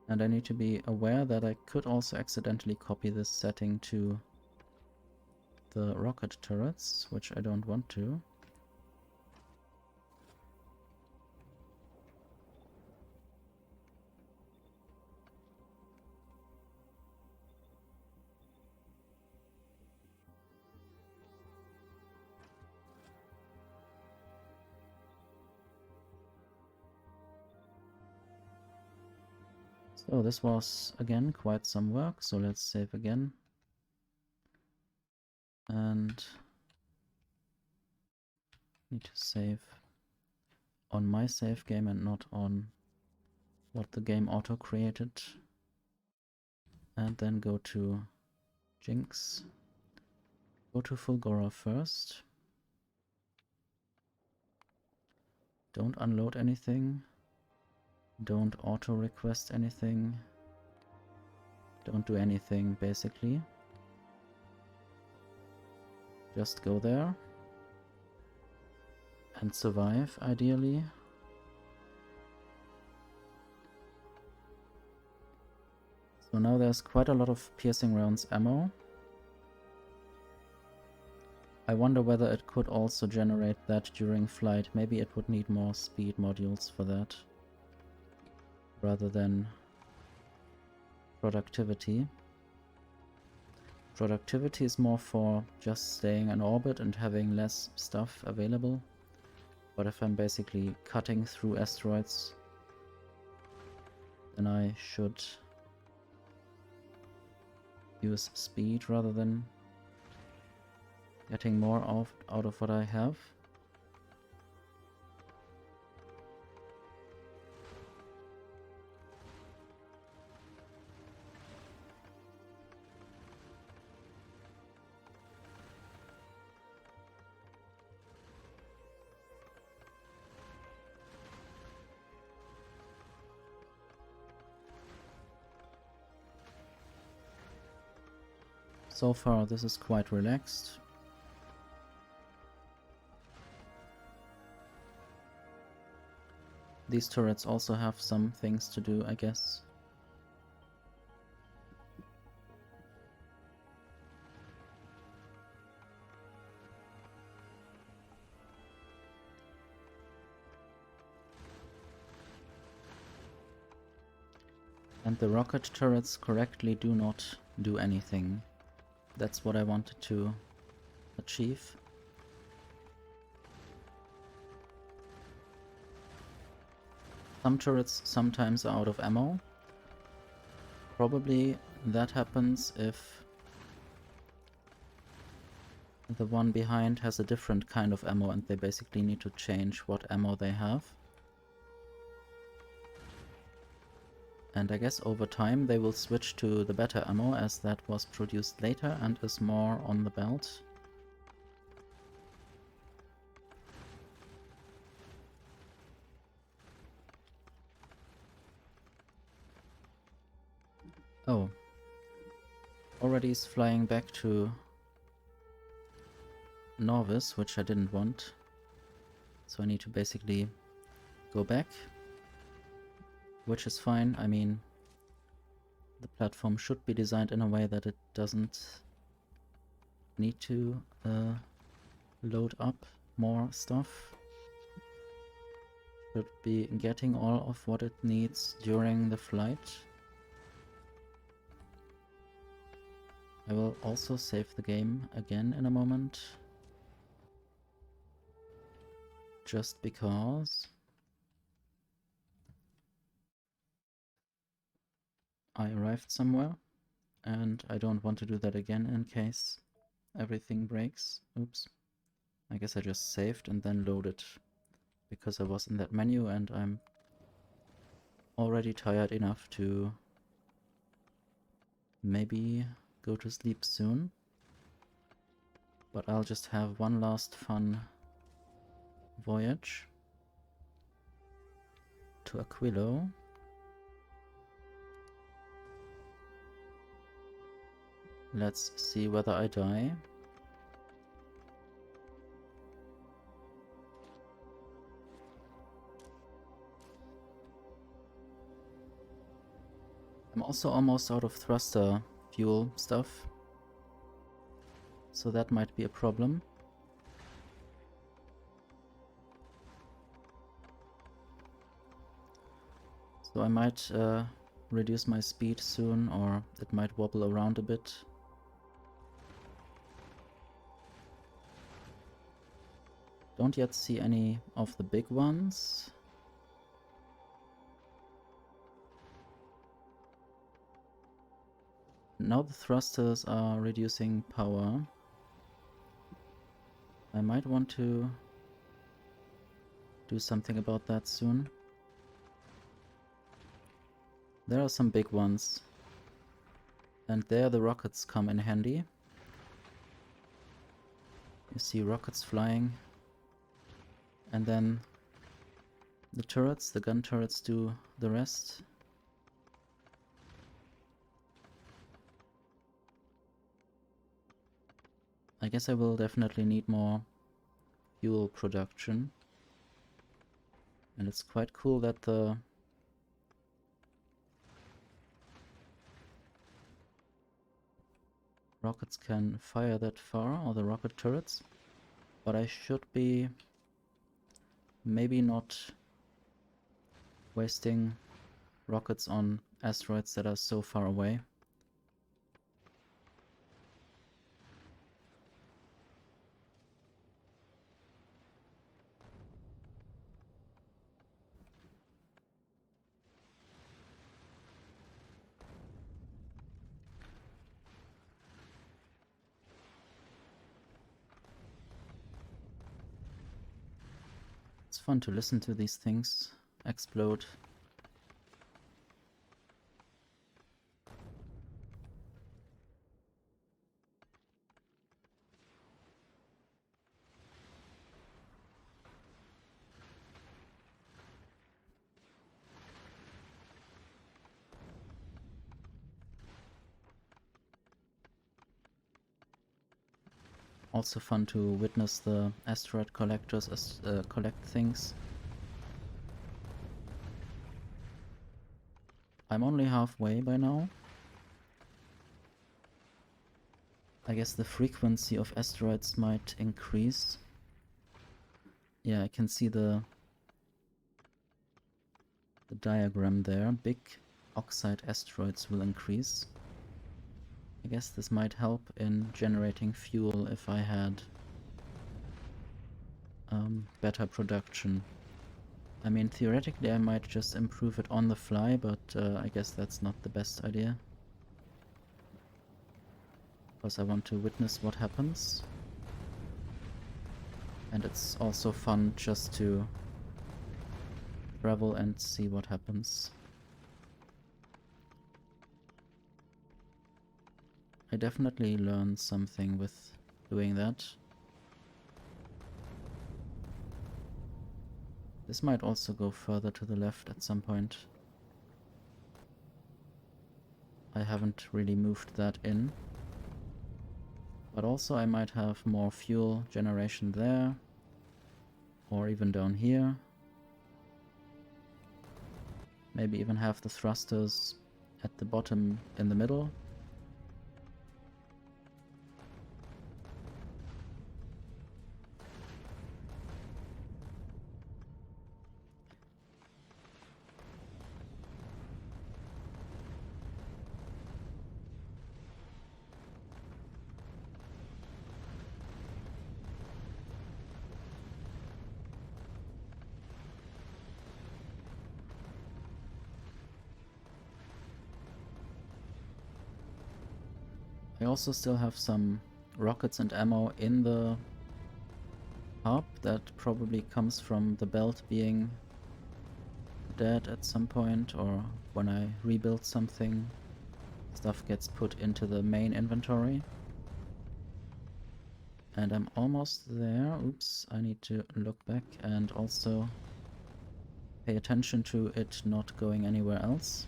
And I need to be aware that I could also accidentally copy this setting to the rocket turrets, which I don't want to. So this was again quite some work, so let's save again. And need to save on my save game and not on what the game auto created. And then go to Jinx. Go to Fulgora first. Don't unload anything. Don't auto request anything. Don't do anything basically. Just go there and survive ideally. So now there's quite a lot of piercing rounds ammo. I wonder whether it could also generate that during flight. Maybe it would need more speed modules for that rather than productivity. Productivity is more for just staying in orbit and having less stuff available. But if I'm basically cutting through asteroids, then I should use speed rather than getting more out of what I have. So far this is quite relaxed. These turrets also have some things to do, I guess. And the rocket turrets correctly do not do anything. That's what I wanted to achieve. Some turrets sometimes are out of ammo. Probably that happens if the one behind has a different kind of ammo and they basically need to change what ammo they have. And I guess over time they will switch to the better ammo as that was produced later and is more on the belt. Oh. Already is flying back to Norvis, which I didn't want. So I need to basically go back. Which is fine. I mean, the platform should be designed in a way that it doesn't need to load up more stuff. Should be getting all of what it needs during the flight. I will also save the game again in a moment. Just because I arrived somewhere and I don't want to do that again in case everything breaks. Oops. I guess I just saved and then loaded because I was in that menu and I'm already tired enough to maybe go to sleep soon. But I'll just have one last fun voyage to Aquilo. Let's see whether I die. I'm also almost out of thruster fuel stuff, so that might be a problem. So I might reduce my speed soon, or it might wobble around a bit. Don't yet see any of the big ones. Now the thrusters are reducing power. I might want to do something about that soon. There are some big ones. And there the rockets come in handy. You see rockets flying. And then the turrets, the gun turrets, do the rest. I guess I will definitely need more fuel production. And it's quite cool that the rockets can fire that far, or the rocket turrets. But I should be maybe not wasting rockets on asteroids that are so far away. It's fun to listen to these things explode. Also fun to witness the asteroid collectors collect things. I'm only halfway by now. I guess the frequency of asteroids might increase. Yeah, I can see the diagram there. Big oxide asteroids will increase. I guess this might help in generating fuel if I had better production. I mean, theoretically I might just improve it on the fly, but I guess that's not the best idea. Because I want to witness what happens. And it's also fun just to travel and see what happens. I definitely learned something with doing that. This might also go further to the left at some point. I haven't really moved that in. But also I might have more fuel generation there. Or even down here. Maybe even have the thrusters at the bottom in the middle. I also still have some rockets and ammo in the hub that probably comes from the belt being dead at some point, or when I rebuild something, stuff gets put into the main inventory. And I'm almost there. Oops, I need to look back and also pay attention to it not going anywhere else.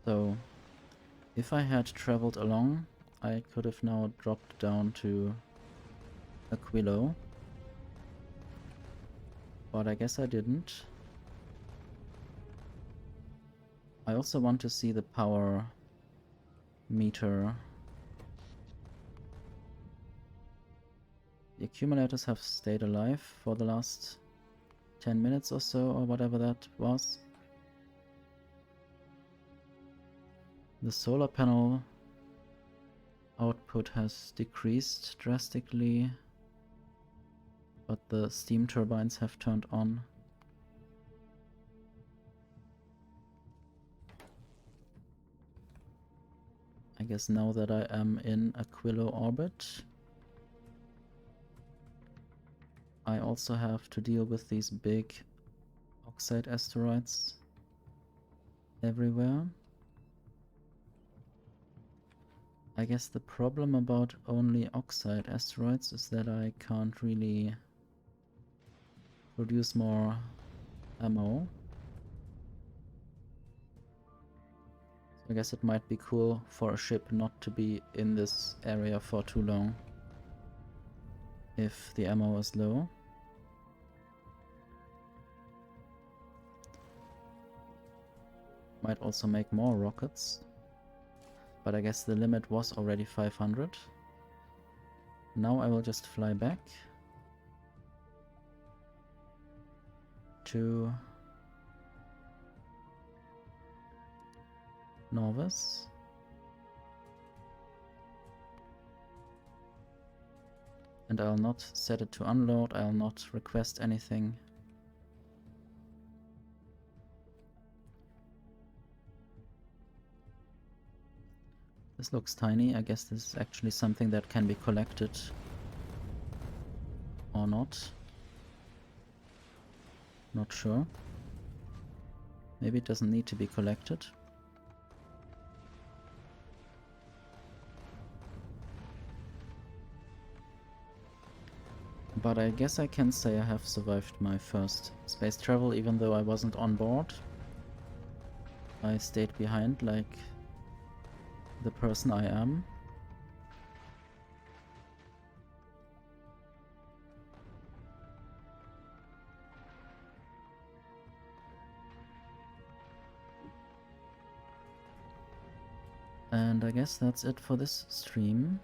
So if I had traveled along, I could have now dropped down to Aquilo. But I guess I didn't. I also want to see the power meter. The accumulators have stayed alive for the last 10 minutes or so, or whatever that was. The solar panel output has decreased drastically, but the steam turbines have turned on. I guess now that I am in Aquilo orbit, I also have to deal with these big oxide asteroids everywhere. I guess the problem about only oxide asteroids is that I can't really produce more ammo. I guess it might be cool for a ship not to be in this area for too long if the ammo is low. Might also make more rockets, but I guess the limit was already 500. Now I will just fly back to Norvis. And I'll not set it to unload, I'll not request anything. This looks tiny, I guess this is actually something that can be collected or not. Not sure. Maybe it doesn't need to be collected. But I guess I can say I have survived my first space travel, even though I wasn't on board. I stayed behind like the person I am. And I guess that's it for this stream.